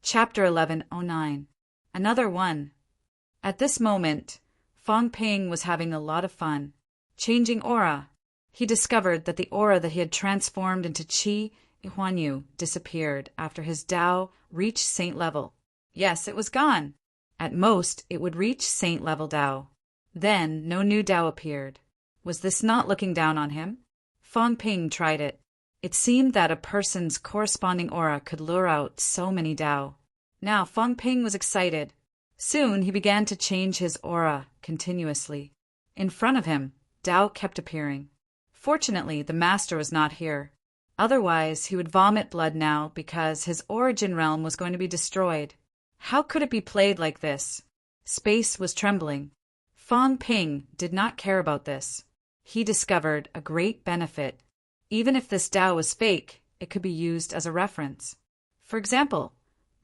Chapter 1109. Another one. At this moment, Fong Ping was having a lot of fun. Changing aura. He discovered that the aura that he had transformed into Qi Huanyu disappeared after his Dao reached saint level. Yes, it was gone. At most, it would reach saint level Dao. Then, no new Dao appeared. Was this not looking down on him? Fong Ping tried it. It seemed that a person's corresponding aura could lure out so many Dao. Now Fong Ping was excited. Soon he began to change his aura continuously. In front of him, Dao kept appearing. Fortunately, the master was not here. Otherwise, he would vomit blood now because his origin realm was going to be destroyed. How could it be played like this? Space was trembling. Fong Ping did not care about this. He discovered a great benefit. Even if this Dao was fake, it could be used as a reference. For example,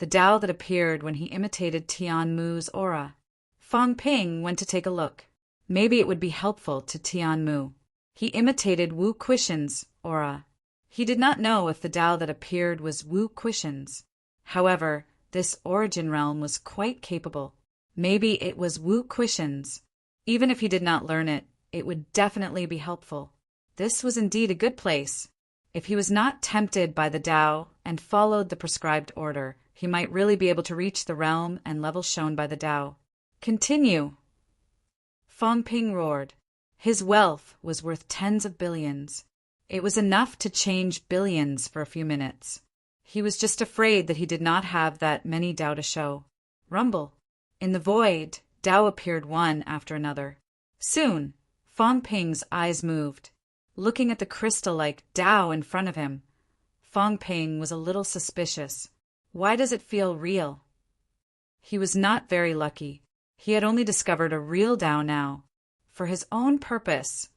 the Dao that appeared when he imitated Tian Mu's aura. Fong Ping went to take a look. Maybe it would be helpful to Tian Mu. He imitated Wu Quishen's aura. He did not know if the Dao that appeared was Wu Quishen's. However, this origin realm was quite capable. Maybe it was Wu Quishen's. Even if he did not learn it, it would definitely be helpful. This was indeed a good place. If he was not tempted by the Dao and followed the prescribed order, he might really be able to reach the realm and level shown by the Dao. Continue. Fong Ping roared. His wealth was worth tens of billions. It was enough to change billions for a few minutes. He was just afraid that he did not have that many Dao to show. Rumble. In the void, Dao appeared one after another. Soon, Fong Ping's eyes moved. Looking at the crystal-like Dao in front of him, Fong Ping was a little suspicious. Why does it feel real? He was not very lucky. He had only discovered a real Dao now. For his own purpose,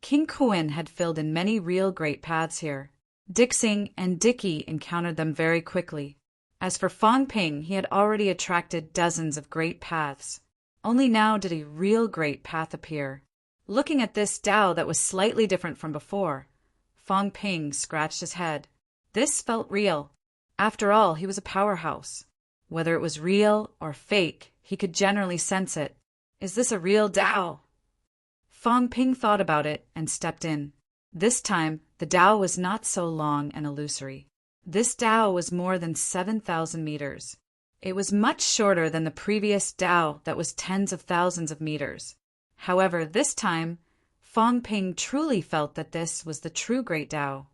King Kuan had filled in many real great paths here. Dixing and Dicky encountered them very quickly. As for Fong Ping, he had already attracted dozens of great paths. Only now did a real great path appear. Looking at this Dao that was slightly different from before, Fong Ping scratched his head. This felt real. After all, he was a powerhouse. Whether it was real or fake, he could generally sense it. Is this a real Dao? Fong Ping thought about it and stepped in. This time, the Dao was not so long and illusory. This Dao was more than 7,000 meters. It was much shorter than the previous Dao that was tens of thousands of meters. However, this time, Fong Ping truly felt that this was the true Great Dao.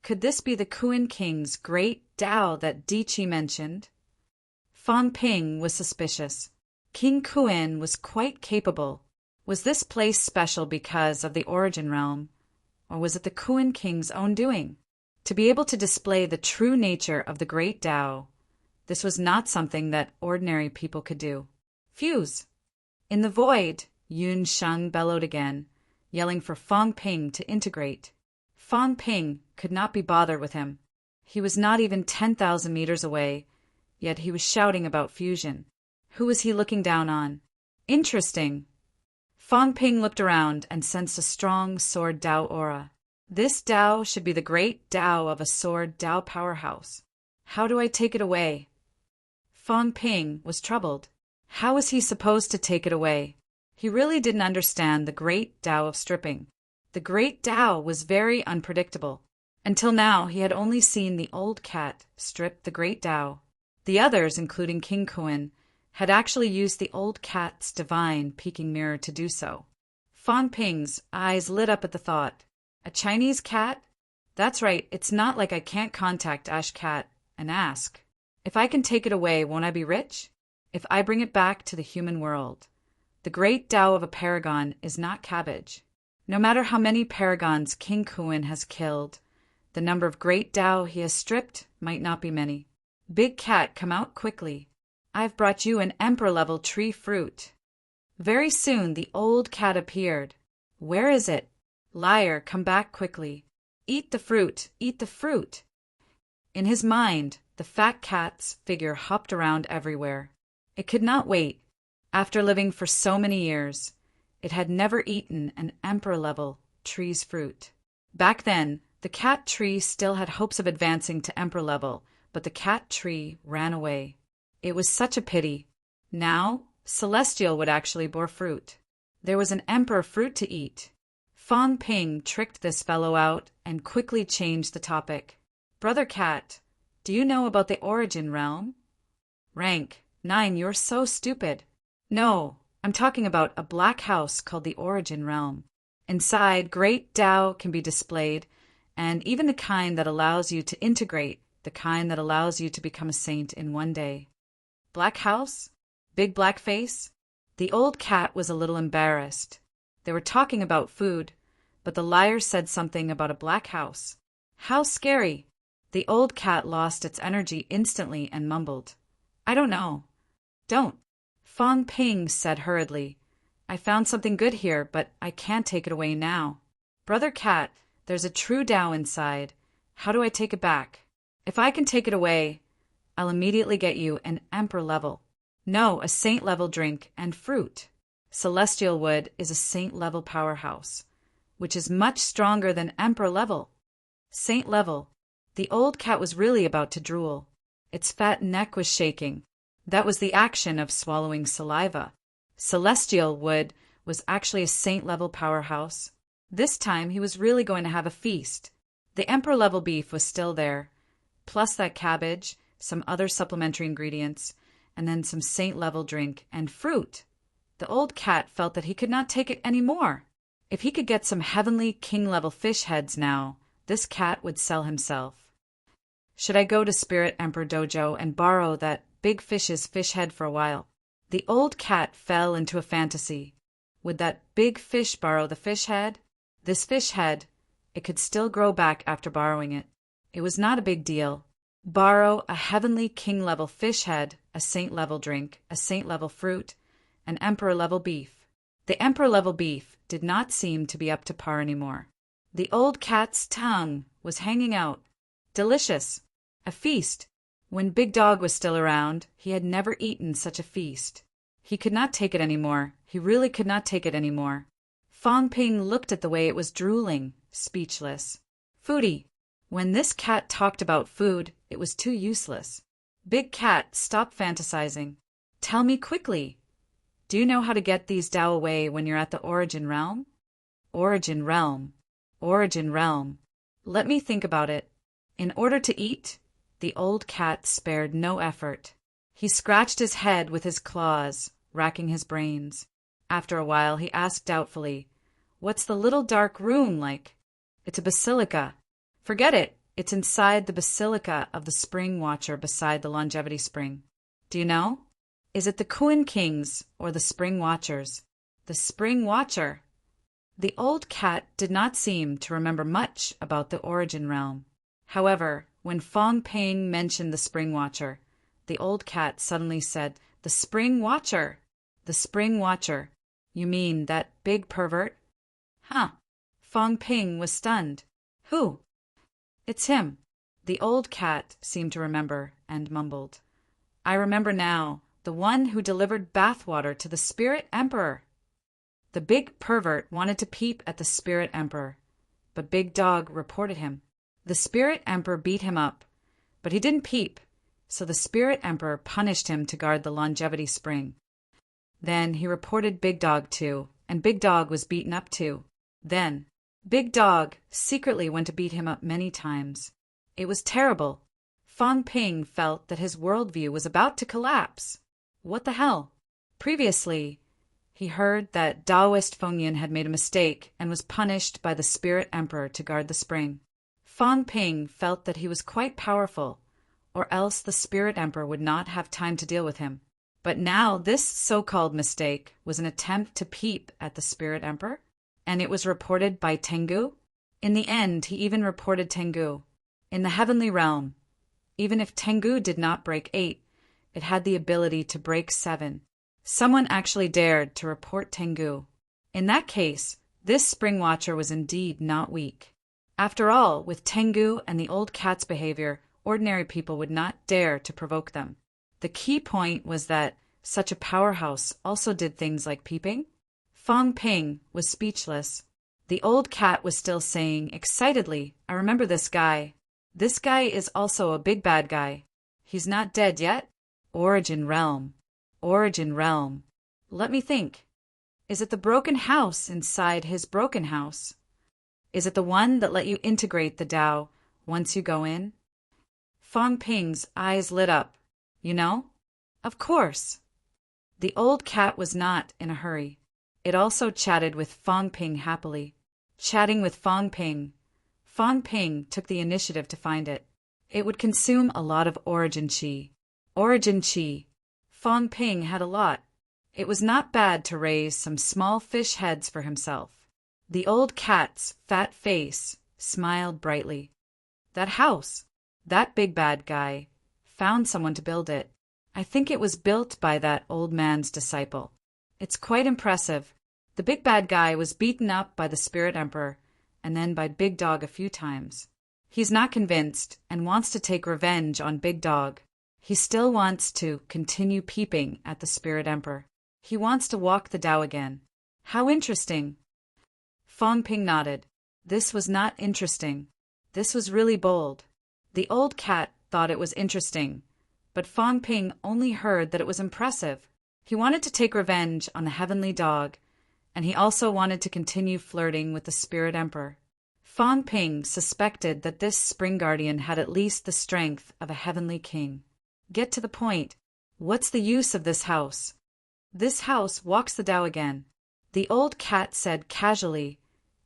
Could this be the Kuan King's Great Dao that Dichi mentioned? Fong Ping was suspicious. King Kuan was quite capable. Was this place special because of the origin realm, or was it the Kuan King's own doing? To be able to display the true nature of the Great Dao, this was not something that ordinary people could do. Fuse! In the void, Yun Sheng bellowed again, yelling for Fong Ping to integrate. Fong Ping could not be bothered with him. He was not even 10,000 meters away, yet he was shouting about fusion. Who was he looking down on? Interesting. Fong Ping looked around and sensed a strong sword Dao aura. This Dao should be the great Dao of a sword Dao powerhouse. How do I take it away? Fong Ping was troubled. How was he supposed to take it away? He really didn't understand the great Dao of stripping. The great Dao was very unpredictable. Until now, he had only seen the old cat strip the great Dao. The others, including King Kuan, had actually used the old cat's divine peeking mirror to do so. Fong Ping's eyes lit up at the thought. A Chinese cat? That's right, it's not like I can't contact Ash Cat and ask. If I can take it away, won't I be rich? If I bring it back to the human world. The great Dao of a paragon is not cabbage. No matter how many paragons King Kuan has killed, the number of great Dao he has stripped might not be many. Big cat, come out quickly. I've brought you an emperor-level tree fruit. Very soon the old cat appeared. Where is it? Liar, come back quickly. Eat the fruit, eat the fruit. In his mind, the fat cat's figure hopped around everywhere. It could not wait. After living for so many years, it had never eaten an emperor-level tree's fruit. Back then, the cat tree still had hopes of advancing to emperor level, but the cat tree ran away. It was such a pity. Now, Celestial would actually bore fruit. There was an emperor fruit to eat. Fong Ping tricked this fellow out and quickly changed the topic. Brother Cat, do you know about the origin realm? Rank 9, you're so stupid. No, I'm talking about a black house called the origin realm. Inside, great Tao can be displayed, and even the kind that allows you to integrate, the kind that allows you to become a saint in one day. Black house? Big black face? The old cat was a little embarrassed. They were talking about food, but the liar said something about a black house. How scary! The old cat lost its energy instantly and mumbled, I don't know. Don't. Fong Ping said hurriedly, I found something good here, but I can't take it away now. Brother Cat, there's a true Tao inside. How do I take it back? If I can take it away, I'll immediately get you an emperor level. No, a saint level drink and fruit. Celestial Wood is a saint level powerhouse, which is much stronger than emperor level. Saint level. The old cat was really about to drool. Its fat neck was shaking. That was the action of swallowing saliva. Celestial Wood was actually a saint-level powerhouse. This time he was really going to have a feast. The emperor-level beef was still there, plus that cabbage, some other supplementary ingredients, and then some saint-level drink and fruit. The old cat felt that he could not take it any more. If he could get some heavenly king-level fish heads now, this cat would sell himself. Should I go to Spirit Emperor Dojo and borrow that big fish's fish head for a while? The old cat fell into a fantasy. Would that big fish borrow the fish head? This fish head, it could still grow back after borrowing it. It was not a big deal. Borrow a heavenly king-level fish head, a saint-level drink, a saint-level fruit, an emperor-level beef. The emperor-level beef did not seem to be up to par anymore. The old cat's tongue was hanging out. Delicious. A feast. When Big Dog was still around, he had never eaten such a feast. He could not take it anymore. He really could not take it anymore. Fong Ping looked at the way it was drooling, speechless. Foodie. When this cat talked about food, it was too useless. Big Cat, stop fantasizing. Tell me quickly. Do you know how to get these Tao away when you're at the origin realm? Origin realm. Origin realm. Let me think about it. In order to eat, the old cat spared no effort. He scratched his head with his claws, racking his brains. After a while, he asked doubtfully, What's the little dark room like? It's a basilica. Forget it. It's inside the basilica of the Spring Watcher beside the Longevity Spring. Do you know? Is it the Kuan Kings or the Spring Watchers? The Spring Watcher. The old cat did not seem to remember much about the origin realm. However, when Fong Ping mentioned the Spring Watcher, the old cat suddenly said, The Spring Watcher! The Spring Watcher. You mean that big pervert? Huh. Fong Ping was stunned. Who? It's him. The old cat seemed to remember and mumbled. I remember now, the one who delivered bathwater to the Spirit Emperor. The big pervert wanted to peep at the Spirit Emperor, but Big Dog reported him. The Spirit Emperor beat him up, but he didn't peep, so the Spirit Emperor punished him to guard the Longevity Spring. Then he reported Big Dog too, and Big Dog was beaten up too. Then Big Dog secretly went to beat him up many times. It was terrible. Fong Ping felt that his worldview was about to collapse. What the hell? Previously, he heard that Taoist Fengyan had made a mistake and was punished by the Spirit Emperor to guard the spring. Fong Ping felt that he was quite powerful, or else the Spirit Emperor would not have time to deal with him. But now this so-called mistake was an attempt to peep at the Spirit Emperor, and it was reported by Tengu. In the end, he even reported Tengu. In the heavenly realm, even if Tengu did not break 8, it had the ability to break 7. Someone actually dared to report Tengu. In that case, this Spring Watcher was indeed not weak. After all, with Tengu and the old cat's behavior, ordinary people would not dare to provoke them. The key point was that such a powerhouse also did things like peeping. Fong Ping was speechless. The old cat was still saying excitedly, I remember this guy. This guy is also a big bad guy. He's not dead yet? Origin realm. Origin realm. Let me think. Is it the broken house inside his broken house? Is it the one that let you integrate the Tao once you go in? Fong Ping's eyes lit up. You know? Of course. The old cat was not in a hurry. It also chatted with Fong Ping happily. Chatting with Fong Ping. Fong Ping took the initiative to find it. It would consume a lot of origin chi. Origin chi. Fong Ping had a lot. It was not bad to raise some small fish heads for himself. The old cat's fat face smiled brightly. That house, that big bad guy, found someone to build it. I think it was built by that old man's disciple. It's quite impressive. The big bad guy was beaten up by the Spirit Emperor and then by Big Dog a few times. He's not convinced and wants to take revenge on Big Dog. He still wants to continue peeping at the Spirit Emperor. He wants to walk the Tao again. How interesting. Fong Ping nodded. This was not interesting. This was really bold. The old cat thought it was interesting, but Fong Ping only heard that it was impressive. He wanted to take revenge on the heavenly dog, and he also wanted to continue flirting with the Spirit Emperor. Fong Ping suspected that this spring guardian had at least the strength of a heavenly king. Get to the point. What's the use of this house? This house walks the Tao again. The old cat said casually,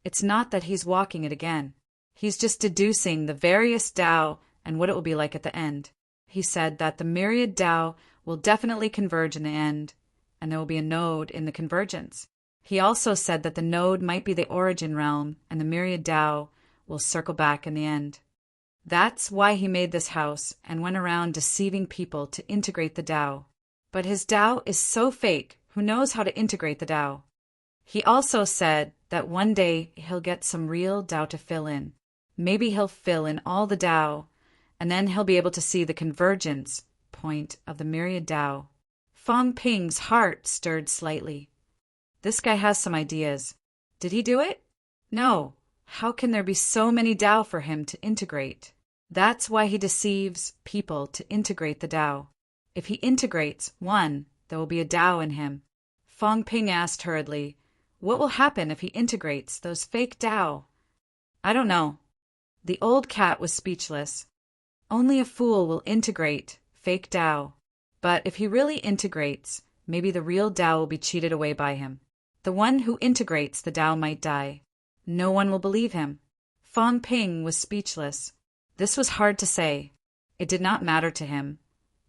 it's not that he's walking it again. He's just deducing the various Tao and what it will be like at the end. He said that the myriad Tao will definitely converge in the end, and there will be a node in the convergence. He also said that the node might be the origin realm, and the myriad Tao will circle back in the end. That's why he made this house and went around deceiving people to integrate the Tao. But his Tao is so fake, who knows how to integrate the Tao? He also said that one day he'll get some real Tao to fill in. Maybe he'll fill in all the Tao, and then he'll be able to see the convergence point of the myriad Tao. Fong Ping's heart stirred slightly. This guy has some ideas. Did he do it? No. How can there be so many Tao for him to integrate? That's why he deceives people to integrate the Tao. If he integrates one, there will be a Tao in him. Fong Ping asked hurriedly, what will happen if he integrates those fake Tao? I don't know. The old cat was speechless. Only a fool will integrate fake Tao. But if he really integrates, maybe the real Tao will be cheated away by him. The one who integrates the Tao might die. No one will believe him. Fong Ping was speechless. This was hard to say. It did not matter to him.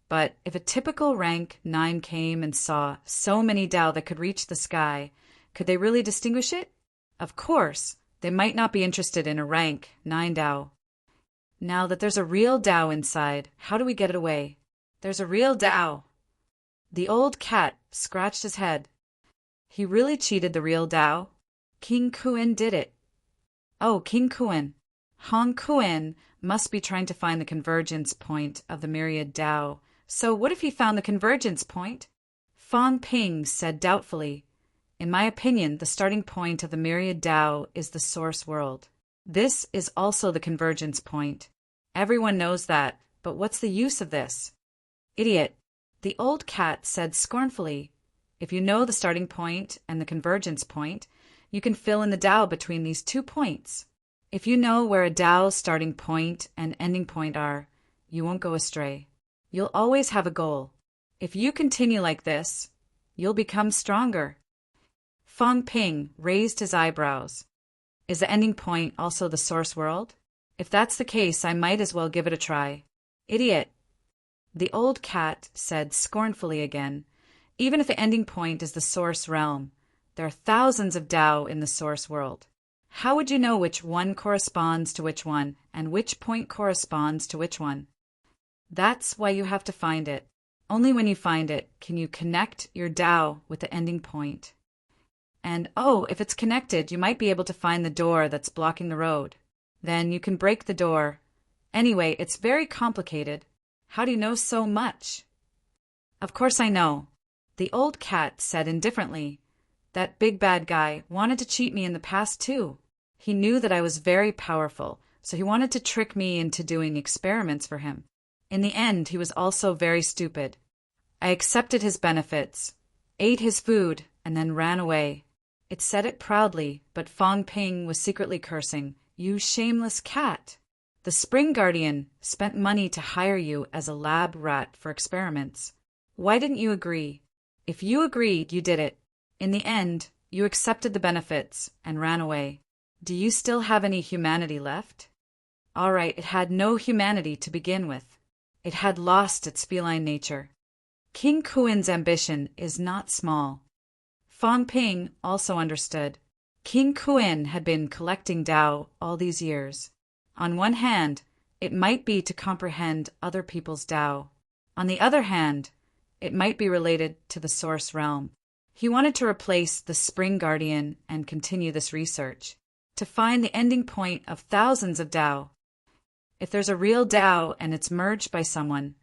But if a typical rank 9 came and saw so many Tao that could reach the sky, could they really distinguish it? Of course, they might not be interested in a rank 9 Tao. Now that there's a real Tao inside, how do we get it away? There's a real Tao. The old cat scratched his head. He really cheated the real Tao? King Kuan did it. Oh, King Kuan. Hong Kuan must be trying to find the convergence point of the myriad Tao. So what if he found the convergence point? Fong Ping said doubtfully, in my opinion, the starting point of the myriad Tao is the source world. This is also the convergence point. Everyone knows that, but what's the use of this? Idiot. The old cat said scornfully, if you know the starting point and the convergence point, you can fill in the Tao between these 2 points. If you know where a Tao's starting point and ending point are, you won't go astray. You'll always have a goal. If you continue like this, you'll become stronger. Fong Ping raised his eyebrows. Is the ending point also the source world? If that's the case, I might as well give it a try. Idiot. The old cat said scornfully again, even if the ending point is the source realm, there are thousands of Tao in the source world. How would you know which one corresponds to which one, and which point corresponds to which one? That's why you have to find it. Only when you find it can you connect your Tao with the ending point. And if it's connected, you might be able to find the door that's blocking the road. Then you can break the door. Anyway, it's very complicated. How do you know so much? Of course I know. The old cat said indifferently, that big bad guy wanted to cheat me in the past too. He knew that I was very powerful, so he wanted to trick me into doing experiments for him. In the end, he was also very stupid. I accepted his benefits, ate his food, and then ran away. It said it proudly, but Fong Ping was secretly cursing, "You shameless cat! The Spring Guardian spent money to hire you as a lab rat for experiments. Why didn't you agree? If you agreed, you did it. In the end, you accepted the benefits and ran away. Do you still have any humanity left?" All right, it had no humanity to begin with. It had lost its feline nature. King Kuin's ambition is not small. Fong Ping also understood. King Kuin had been collecting Tao all these years. On one hand, it might be to comprehend other people's Tao. On the other hand, it might be related to the Source Realm. He wanted to replace the Spring Guardian and continue this research, to find the ending point of thousands of Tao. If there's a real Tao and it's merged by someone,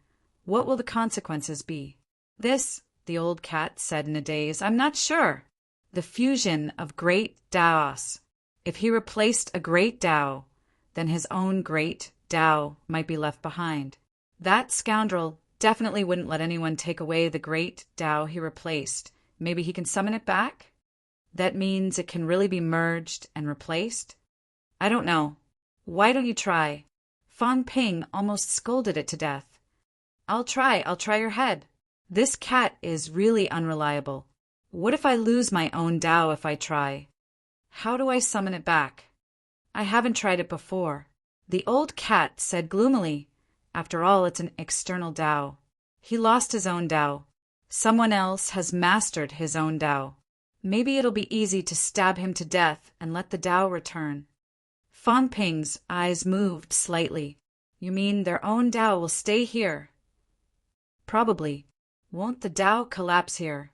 what will the consequences be? This, the old cat said in a daze, I'm not sure. The fusion of great Taos. If he replaced a great Tao, then his own great Tao might be left behind. That scoundrel definitely wouldn't let anyone take away the great Tao he replaced. Maybe he can summon it back? That means it can really be merged and replaced? I don't know. Why don't you try? Fong Ping almost scolded it to death. I'll try your head. This cat is really unreliable. What if I lose my own Tao if I try? How do I summon it back? I haven't tried it before. The old cat said gloomily. After all, it's an external Tao. He lost his own Tao. Someone else has mastered his own Tao. Maybe it'll be easy to stab him to death and let the Tao return. Fong Ping's eyes moved slightly. You mean their own Tao will stay here? Probably. Won't the Tao collapse here?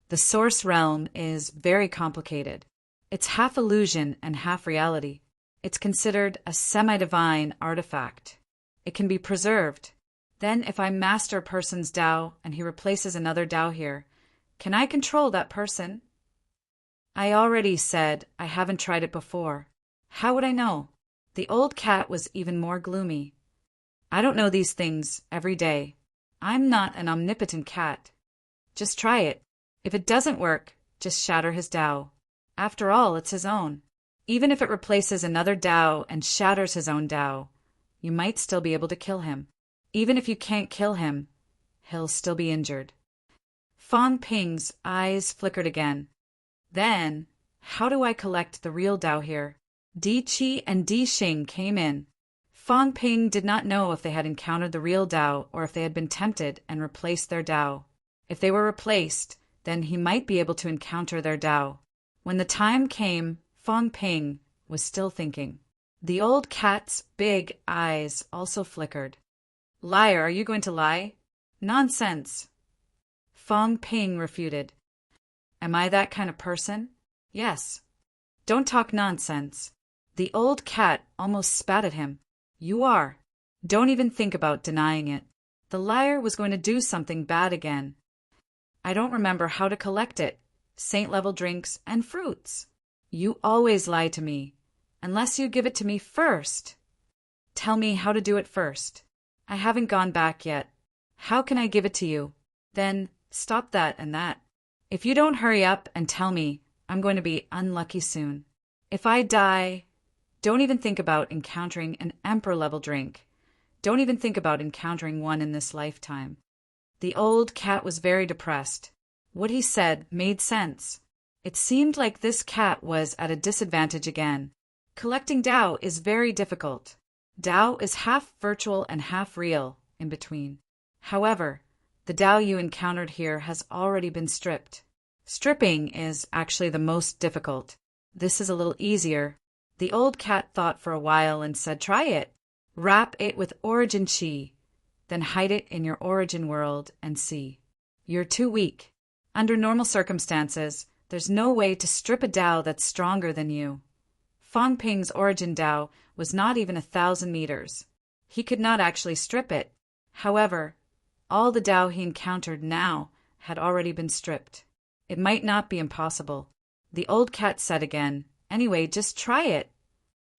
The Source Realm is very complicated. It's half illusion and half reality. It's considered a semi-divine artifact. It can be preserved. Then if I master a person's Tao and he replaces another Tao here, can I control that person? I already said I haven't tried it before. How would I know? The old cat was even more gloomy. I don't know these things every day. I'm not an omnipotent cat. Just try it. If it doesn't work, just shatter his Tao. After all, it's his own. Even if it replaces another Tao and shatters his own Tao, you might still be able to kill him. Even if you can't kill him, he'll still be injured. Fong Ping's eyes flickered again. Then, how do I collect the real Tao here? Di Qi and Di Xing came in. Fong Ping did not know if they had encountered the real Tao or if they had been tempted and replaced their Tao. If they were replaced, then he might be able to encounter their Tao. When the time came, Fong Ping was still thinking. The old cat's big eyes also flickered. Liar, are you going to lie? Nonsense. Fong Ping refuted. Am I that kind of person? Yes. Don't talk nonsense. The old cat almost spat at him. You are. Don't even think about denying it. The liar was going to do something bad again. I don't remember how to collect it. Saint-level drinks and fruits. You always lie to me, unless you give it to me first. Tell me how to do it first. I haven't gone back yet. How can I give it to you? Then stop that and that. If you don't hurry up and tell me, I'm going to be unlucky soon. If I die, don't even think about encountering an emperor-level drink. Don't even think about encountering one in this lifetime. The old cat was very depressed. What he said made sense. It seemed like this cat was at a disadvantage again. Collecting Tao is very difficult. Tao is half virtual and half real in between. However, the Tao you encountered here has already been stripped. Stripping is actually the most difficult. This is a little easier. The old cat thought for a while and said, try it. Wrap it with origin chi. Then hide it in your origin world and see. You're too weak. Under normal circumstances, there's no way to strip a Tao that's stronger than you. Fong Ping's origin Tao was not even 1,000 meters. He could not actually strip it. However, all the Tao he encountered now had already been stripped. It might not be impossible. The old cat said again, anyway, just try it.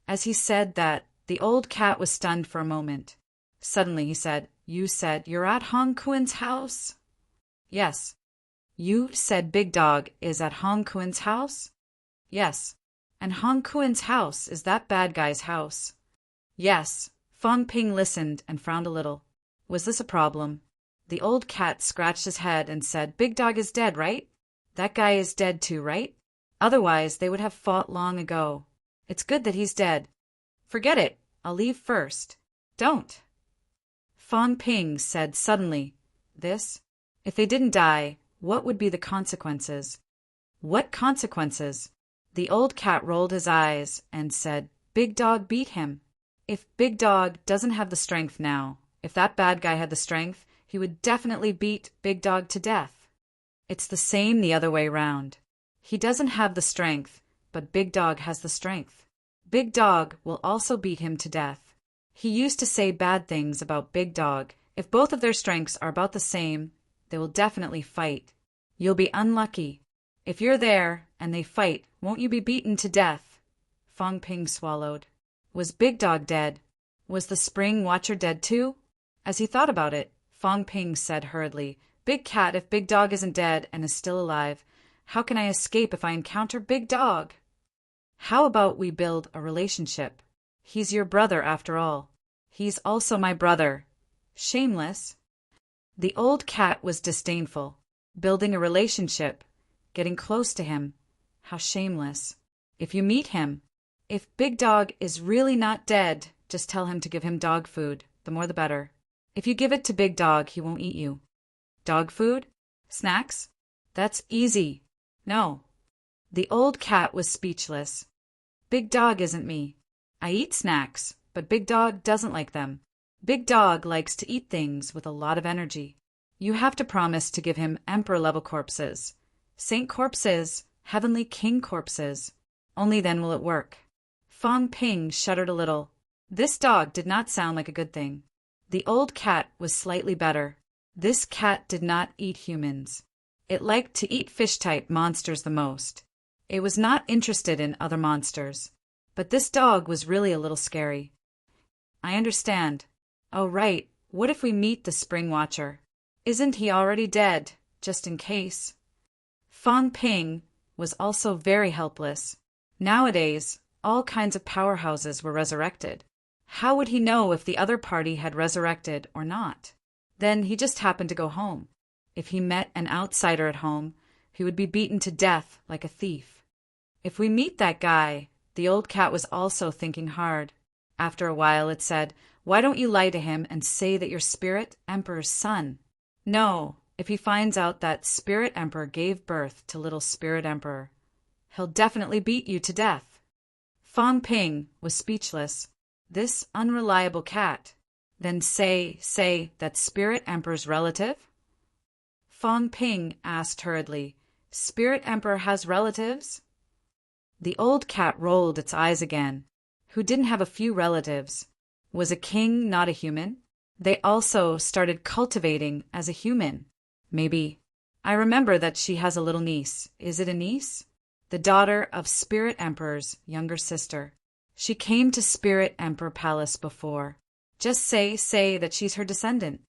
As he said that, the old cat was stunned for a moment. Suddenly he said, you said you're at Hong Kuin's house? Yes. You said Big Dog is at Hong Kuen's house? Yes. And Hong Kuen's house is that bad guy's house? Yes. Fong Ping listened and frowned a little. Was this a problem? The old cat scratched his head and said, Big Dog is dead, right? That guy is dead too, right? Otherwise, they would have fought long ago. It's good that he's dead. Forget it. I'll leave first. Don't. Fong Ping said suddenly, This? If they didn't die, what would be the consequences? What consequences? The old cat rolled his eyes and said, Big Dog beat him. If Big Dog doesn't have the strength now, if that bad guy had the strength, he would definitely beat Big Dog to death. It's the same the other way round. He doesn't have the strength, but Big Dog has the strength. Big Dog will also beat him to death. He used to say bad things about Big Dog. If both of their strengths are about the same, they will definitely fight. You'll be unlucky. If you're there and they fight, won't you be beaten to death? Fong Ping swallowed. Was Big Dog dead? Was the spring watcher dead too? As he thought about it, Fong Ping said hurriedly, Big Cat, if Big Dog isn't dead and is still alive, how can I escape if I encounter Big Dog? How about we build a relationship? He's your brother after all. He's also my brother. Shameless. The old cat was disdainful. Building a relationship. Getting close to him. How shameless. If you meet him, if Big Dog is really not dead, just tell him to give him dog food. The more the better. If you give it to Big Dog, he won't eat you. Dog food? Snacks? That's easy. No. The old cat was speechless. Big Dog isn't me. I eat snacks, but Big Dog doesn't like them. Big Dog likes to eat things with a lot of energy. You have to promise to give him emperor-level corpses. Saint corpses, heavenly king corpses. Only then will it work. Fong Ping shuddered a little. This dog did not sound like a good thing. The old cat was slightly better. This cat did not eat humans. It liked to eat fish-type monsters the most. It was not interested in other monsters. But this dog was really a little scary. I understand. Oh, right. What if we meet the Spring Watcher? Isn't he already dead, just in case? Fong Ping was also very helpless. Nowadays, all kinds of powerhouses were resurrected. How would he know if the other party had resurrected or not? Then he just happened to go home. If he met an outsider at home, he would be beaten to death like a thief. If we meet that guy, the old cat was also thinking hard. After a while it said, Why don't you lie to him and say that you're Spirit Emperor's son? No, if he finds out that Spirit Emperor gave birth to little Spirit Emperor, he'll definitely beat you to death. Fong Ping was speechless. This unreliable cat. Then say that Spirit Emperor's relative? Fong Ping asked hurriedly, Spirit Emperor has relatives? The old cat rolled its eyes again. Who didn't have a few relatives? Was a king not a human? They also started cultivating as a human. Maybe. I remember that she has a little niece. Is it a niece? The daughter of Spirit Emperor's younger sister. She came to Spirit Emperor Palace before. Just say that she's her descendant.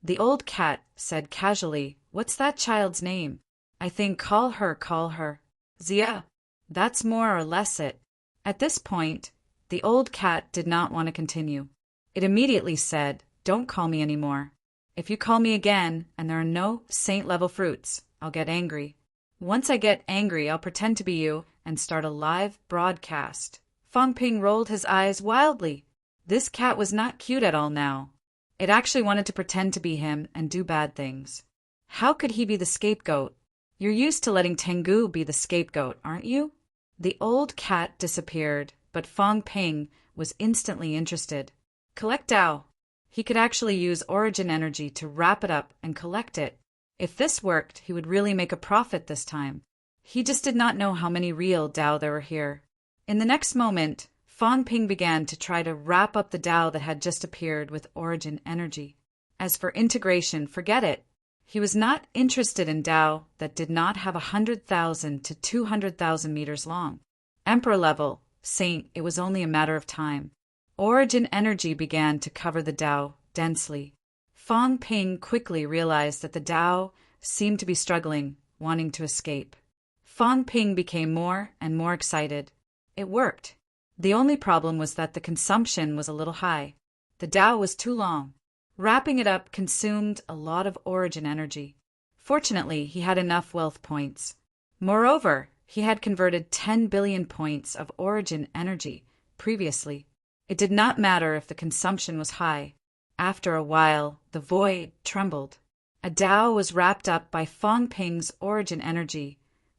The old cat said casually, What's that child's name? I think call her. Zia. That's more or less it. At this point, the old cat did not want to continue. It immediately said, Don't call me anymore. If you call me again and there are no saint-level fruits, I'll get angry. Once I get angry, I'll pretend to be you and start a live broadcast. Fong Ping rolled his eyes wildly. This cat was not cute at all now. It actually wanted to pretend to be him and do bad things. How could he be the scapegoat? You're used to letting Tengu be the scapegoat, aren't you? The old cat disappeared, but Fong Ping was instantly interested. Collect Dao. He could actually use origin energy to wrap it up and collect it. If this worked, he would really make a profit this time. He just did not know how many real Dao there were here. In the next moment, Fong Ping began to try to wrap up the Dao that had just appeared with origin energy. As for integration, forget it. He was not interested in Dao that did not have 100,000 to 200,000 meters long. Emperor level, Saint, it was only a matter of time. Origin energy began to cover the Dao densely. Fong Ping quickly realized that the Dao seemed to be struggling, wanting to escape. Fang Ping became more and more excited. It worked. The only problem was that the consumption was a little high. The Tao was too long. Wrapping it up consumed a lot of origin energy. Fortunately, he had enough wealth points. Moreover, he had converted 10 billion points of origin energy previously. It did not matter if the consumption was high. After a while, the void trembled. A Tao was wrapped up by Fang Ping's origin energy,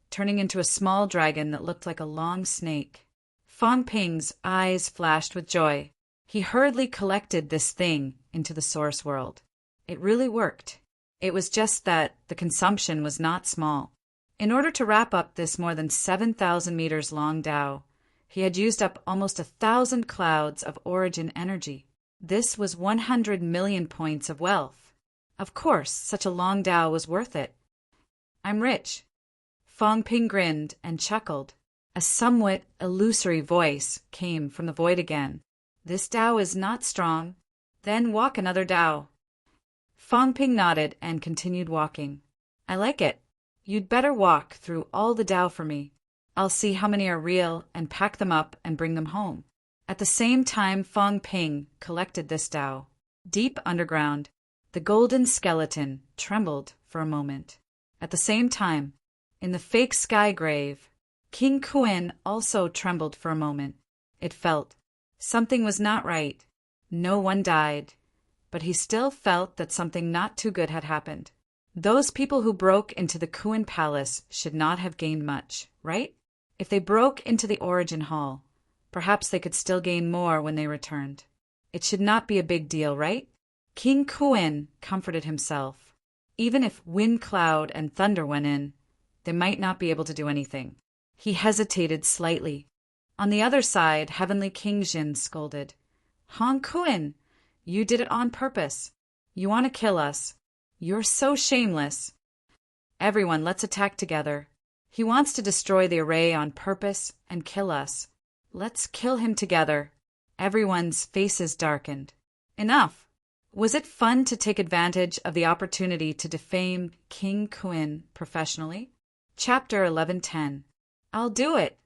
turning into a small dragon that looked like a long snake. Fang Ping's eyes flashed with joy. He hurriedly collected this thing into the source world. It really worked. It was just that the consumption was not small. In order to wrap up this more than 7,000 meters long Tao, he had used up almost 1,000 clouds of origin energy. This was 100 million points of wealth. Of course, such a long Tao was worth it. I'm rich. Fang Ping grinned and chuckled. A somewhat illusory voice came from the void again. This Tao is not strong. Then walk another Tao. Fang Ping nodded and continued walking. I like it. You'd better walk through all the Tao for me. I'll see how many are real and pack them up and bring them home. At the same time, Fang Ping collected this Tao. Deep underground, the golden skeleton trembled for a moment. At the same time, in the fake sky grave, King Kuan also trembled for a moment. It felt something was not right. No one died, but he still felt that something not too good had happened. Those people who broke into the Kuan Palace should not have gained much, right? If they broke into the Origin Hall, perhaps they could still gain more when they returned. It should not be a big deal, right? King Kuan comforted himself. Even if wind cloud and thunder went in, they might not be able to do anything. He hesitated slightly. On the other side, Heavenly King Jin scolded. Han Kuan, you did it on purpose. You want to kill us. You're so shameless. Everyone, let's attack together. He wants to destroy the array on purpose and kill us. Let's kill him together. Everyone's faces darkened. Enough. Was it fun to take advantage of the opportunity to defame King Kuan professionally? Chapter 11:10. I'll do it.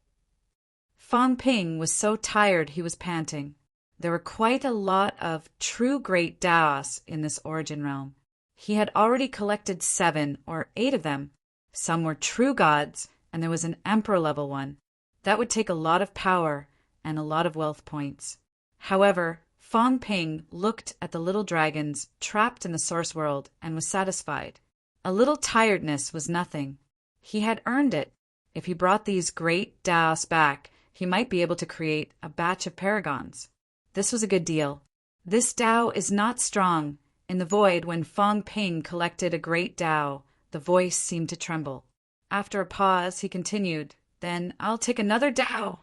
Fang Ping was so tired he was panting. There were quite a lot of true great Taos in this origin realm. He had already collected 7 or 8 of them. Some were true gods, and there was an emperor-level one. That would take a lot of power and a lot of wealth points. However, Fang Ping looked at the little dragons trapped in the source world and was satisfied. A little tiredness was nothing. He had earned it. If he brought these great Taos back, he might be able to create a batch of paragons. This was a good deal. This Tao is not strong. In the void, when Fang Ping collected a great Tao, the voice seemed to tremble. After a pause, he continued, Then I'll take another Tao.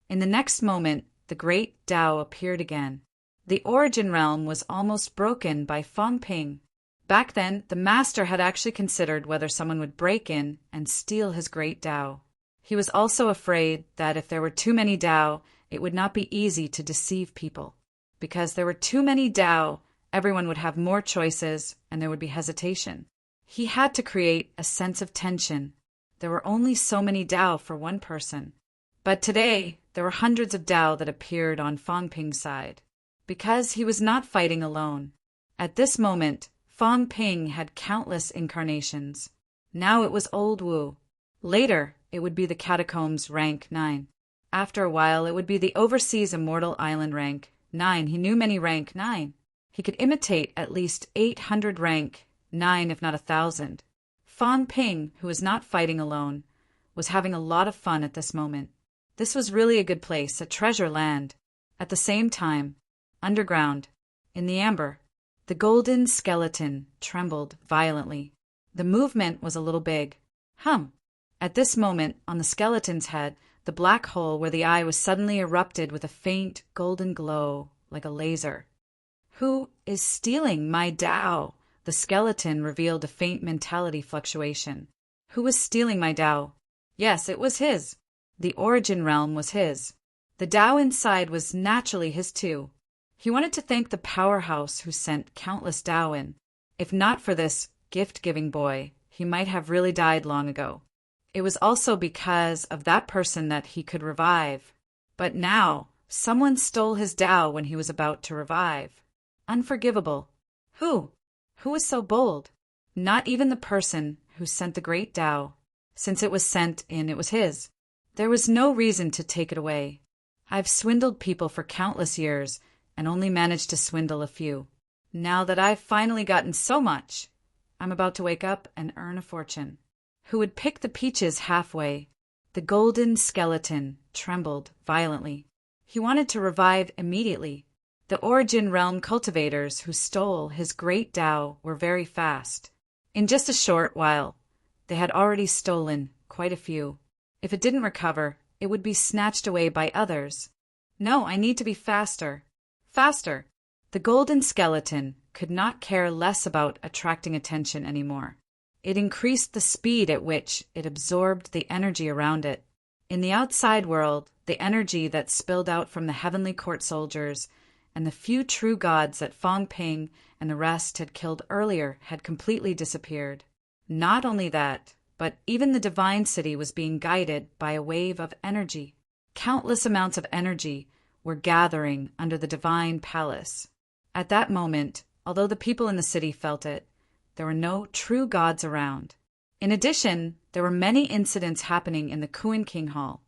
In the next moment, the great Tao appeared again. The origin realm was almost broken by Fang Ping. Back then, the master had actually considered whether someone would break in and steal his great Tao. He was also afraid that if there were too many Tao, it would not be easy to deceive people. Because there were too many Tao, everyone would have more choices and there would be hesitation. He had to create a sense of tension. There were only so many Tao for one person. But today, there were hundreds of Tao that appeared on Fang Ping's side. Because he was not fighting alone. At this moment, Fang Ping had countless incarnations. Now it was Old Wu. Later, it would be the Catacombs rank 9. After a while, it would be the Overseas Immortal Island rank 9. He knew many rank 9. He could imitate at least 800 rank 9, if not 1,000. Fang Ping, who was not fighting alone, was having a lot of fun at this moment. This was really a good place, a treasure land. At the same time, underground, in the amber, the golden skeleton trembled violently. The movement was a little big. At this moment, on the skeleton's head, the black hole where the eye was suddenly erupted with a faint golden glow, like a laser. Who is stealing my Tao? The skeleton revealed a faint mentality fluctuation. Who was stealing my Tao? Yes, it was his. The origin realm was his. The Tao inside was naturally his too. He wanted to thank the powerhouse who sent countless Tao in. If not for this gift-giving boy, he might have really died long ago. It was also because of that person that he could revive. But now, someone stole his Tao when he was about to revive. Unforgivable. Who? Who was so bold? Not even the person who sent the great Tao. Since it was sent in, it was his. There was no reason to take it away. I've swindled people for countless years and only managed to swindle a few. Now that I've finally gotten so much, I'm about to wake up and earn a fortune. Who would pick the peaches halfway? The golden skeleton trembled violently. He wanted to revive immediately. The Origin Realm cultivators who stole his great Tao were very fast. In just a short while, they had already stolen quite a few. If it didn't recover, it would be snatched away by others. No, I need to be faster. Faster! The golden skeleton could not care less about attracting attention anymore. It increased the speed at which it absorbed the energy around it. In the outside world, the energy that spilled out from the heavenly court soldiers and the few true gods that Fong Ping and the rest had killed earlier had completely disappeared. Not only that, but even the divine city was being guided by a wave of energy. Countless amounts of energy were gathering under the divine palace. At that moment, although the people in the city felt it, there were no true gods around. In addition, there were many incidents happening in the Kuan King Hall,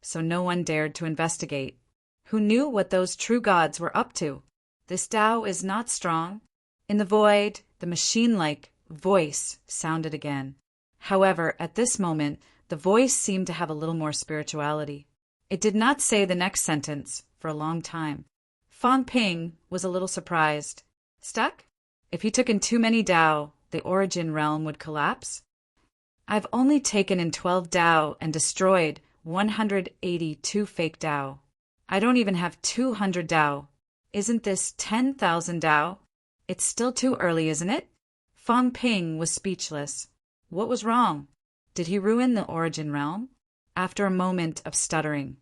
so no one dared to investigate. Who knew what those true gods were up to? This Tao is not strong. In the void, the machine-like voice sounded again. However, at this moment, the voice seemed to have a little more spirituality. It did not say the next sentence for a long time. Fong Ping was a little surprised. Stuck? If he took in too many Tao, the Origin Realm would collapse? I've only taken in 12 Tao and destroyed 182 fake Tao. I don't even have 200 Tao. Isn't this 10,000 Tao? It's still too early, isn't it? Fong Ping was speechless. What was wrong? Did he ruin the Origin Realm? After a moment of stuttering,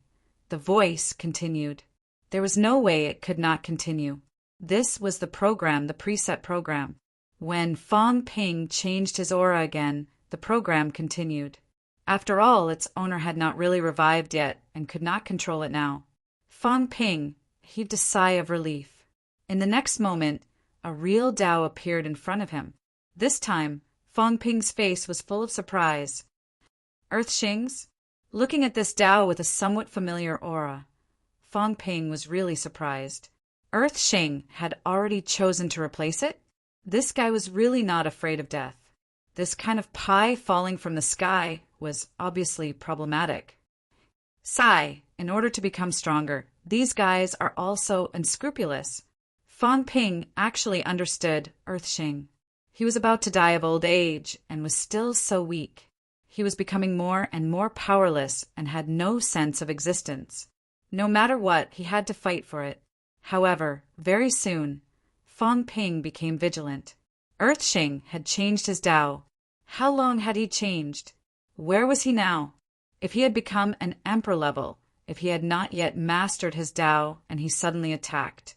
the voice continued. There was no way it could not continue. This was the program, the preset program. When Fong Ping changed his aura again, the program continued. After all, its owner had not really revived yet and could not control it now. Fong Ping heaved a sigh of relief. In the next moment, a real Tao appeared in front of him. This time, Fong Ping's face was full of surprise. Earth Shings? Looking at this Tao with a somewhat familiar aura, Fong Ping was really surprised. Earth Shing had already chosen to replace it? This guy was really not afraid of death. This kind of pie falling from the sky was obviously problematic. Sigh, in order to become stronger, these guys are also unscrupulous. Fong Ping actually understood Earth Shing. He was about to die of old age and was still so weak. He was becoming more and more powerless and had no sense of existence. No matter what, he had to fight for it. However, very soon, Fong Ping became vigilant. Earth Shing had changed his Tao. How long had he changed? Where was he now? If he had become an emperor level, if he had not yet mastered his Tao and he suddenly attacked,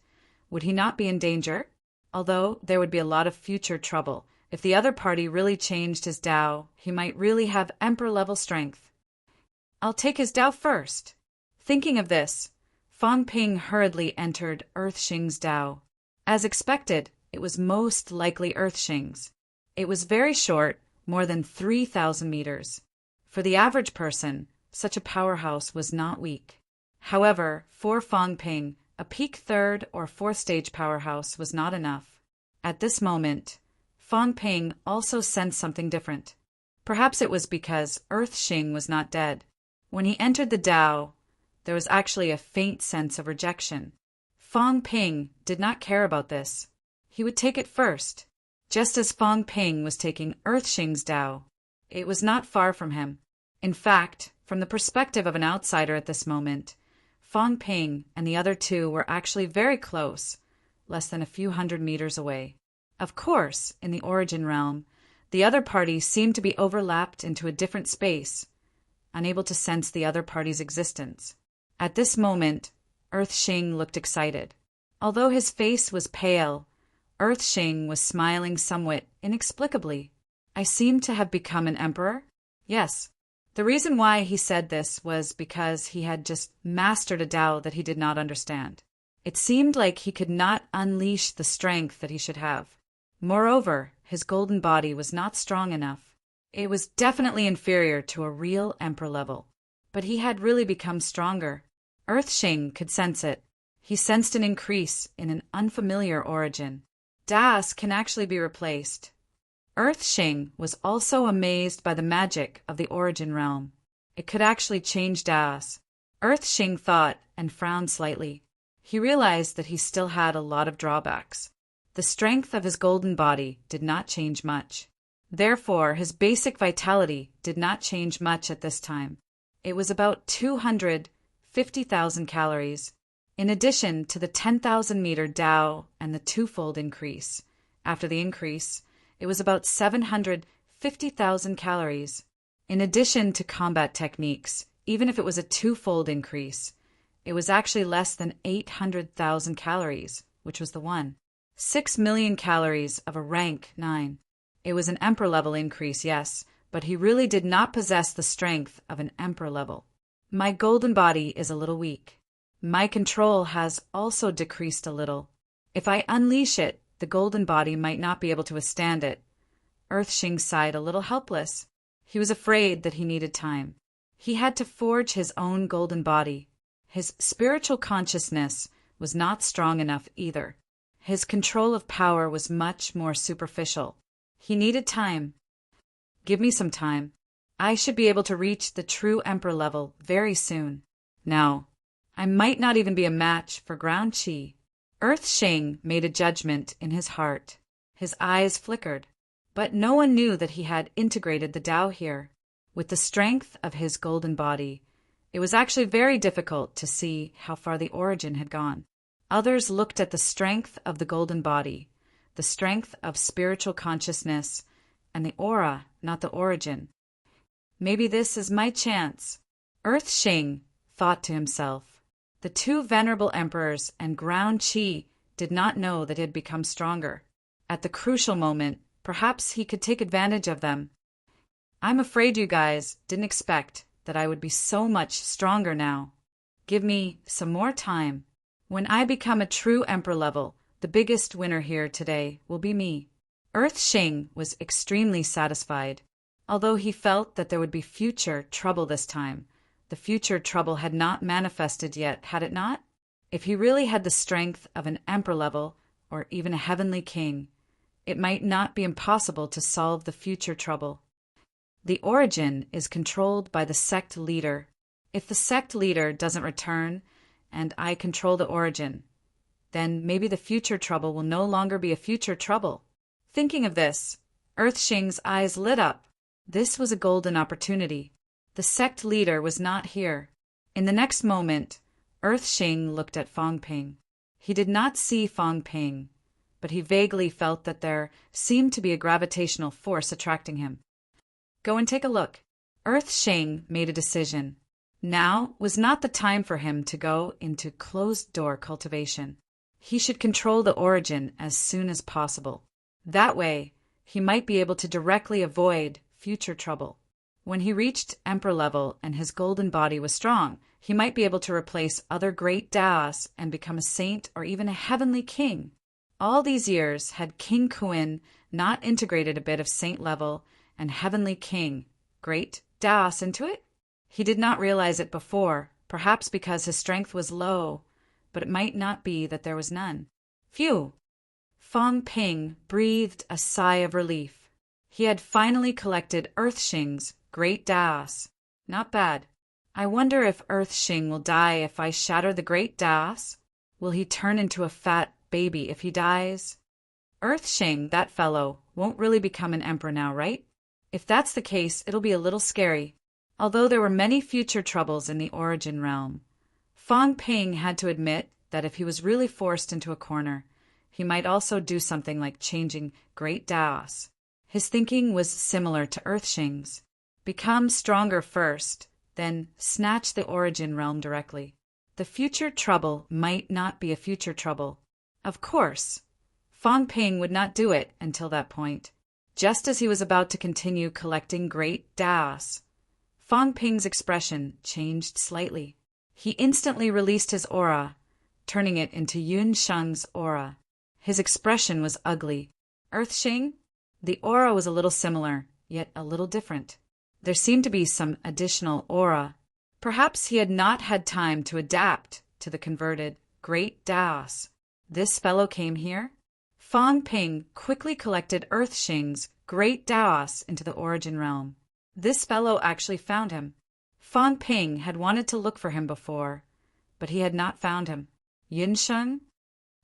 would he not be in danger? Although there would be a lot of future trouble. If the other party really changed his Tao, he might really have emperor-level strength. I'll take his Tao first. Thinking of this, Fong Ping hurriedly entered Earth Shing's Tao. As expected, it was most likely Earth Shing's. It was very short, more than 3,000 meters. For the average person, such a powerhouse was not weak. However, for Fong Ping, a peak third or fourth stage powerhouse was not enough. At this moment, Fong Ping also sensed something different. Perhaps it was because Earth Shing was not dead. When he entered the Tao, there was actually a faint sense of rejection. Fong Ping did not care about this. He would take it first, just as Fong Ping was taking Earth Shing's Tao. It was not far from him. In fact, from the perspective of an outsider at this moment, Fong Ping and the other two were actually very close, less than a few hundred meters away. Of course, in the Origin Realm, the other party seemed to be overlapped into a different space, unable to sense the other party's existence. At this moment, Earth Shing looked excited. Although his face was pale, Earthshing was smiling somewhat inexplicably. I seem to have become an emperor? Yes. The reason why he said this was because he had just mastered a Tao that he did not understand. It seemed like he could not unleash the strength that he should have. Moreover, his golden body was not strong enough. It was definitely inferior to a real emperor level. But he had really become stronger. Earthshing could sense it. He sensed an increase in an unfamiliar origin. Das can actually be replaced. Earthshing was also amazed by the magic of the origin realm. It could actually change Das. Earthshing thought and frowned slightly. He realized that he still had a lot of drawbacks. The strength of his golden body did not change much. Therefore, his basic vitality did not change much at this time. It was about 250,000 calories, in addition to the 10,000-meter Tao and the twofold increase. After the increase, it was about 750,000 calories. In addition to combat techniques, even if it was a twofold increase, it was actually less than 800,000 calories, which was the one. 6 million calories of a rank 9. It was an emperor level increase, yes, but he really did not possess the strength of an emperor level. My golden body is a little weak. My control has also decreased a little. If I unleash it, the golden body might not be able to withstand it. Earthshing sighed a little helpless. He was afraid that he needed time. He had to forge his own golden body. His spiritual consciousness was not strong enough either. His control of power was much more superficial. He needed time. Give me some time. I should be able to reach the true emperor level very soon. Now, I might not even be a match for ground chi. Earthshing made a judgment in his heart. His eyes flickered. But no one knew that he had integrated the Tao here. With the strength of his golden body, it was actually very difficult to see how far the origin had gone. Others looked at the strength of the golden body, the strength of spiritual consciousness, and the aura, not the origin. Maybe this is my chance. Earthshing thought to himself. The two venerable emperors and ground chi did not know that he had become stronger. At the crucial moment, perhaps he could take advantage of them. I'm afraid you guys didn't expect that I would be so much stronger now. Give me some more time. When I become a true emperor level, the biggest winner here today will be me. Earthshing was extremely satisfied. Although he felt that there would be future trouble this time, the future trouble had not manifested yet, had it not? If he really had the strength of an emperor level, or even a heavenly king, it might not be impossible to solve the future trouble. The origin is controlled by the sect leader. If the sect leader doesn't return, and I control the origin, then maybe the future trouble will no longer be a future trouble. Thinking of this, Earthshing's eyes lit up. This was a golden opportunity. The sect leader was not here. In the next moment, Earthshing looked at Fong Ping. He did not see Fong Ping, but he vaguely felt that there seemed to be a gravitational force attracting him. Go and take a look. Earthshing made a decision. Now was not the time for him to go into closed-door cultivation. He should control the origin as soon as possible. That way, he might be able to directly avoid future trouble. When he reached emperor level and his golden body was strong, he might be able to replace other great Daos and become a saint or even a heavenly king. All these years had King Kuin not integrated a bit of saint level and heavenly king, great Daos into it? He did not realize it before, perhaps because his strength was low, but it might not be that there was none. Phew! Fong Ping breathed a sigh of relief. He had finally collected Earthshing's great Daos. Not bad. I wonder if Earthshing will die if I shatter the great Daos? Will he turn into a fat baby if he dies? Earthshing, that fellow, won't really become an emperor now, right? If that's the case, it'll be a little scary. Although there were many future troubles in the origin realm, Fong Ping had to admit that if he was really forced into a corner, he might also do something like changing great Daos. His thinking was similar to Earthshing's. Become stronger first, then snatch the origin realm directly. The future trouble might not be a future trouble. Of course, Fong Ping would not do it until that point. Just as he was about to continue collecting great Daos, Fong Ping's expression changed slightly. He instantly released his aura, turning it into Yun Sheng's aura. His expression was ugly. Earth Sheng? The aura was a little similar, yet a little different. There seemed to be some additional aura. Perhaps he had not had time to adapt to the converted Great Daos. This fellow came here? Fong Ping quickly collected Earth Sheng's Great Daos into the Origin Realm. This fellow actually found him. Fong Ping had wanted to look for him before, but he had not found him. Yun Sheng?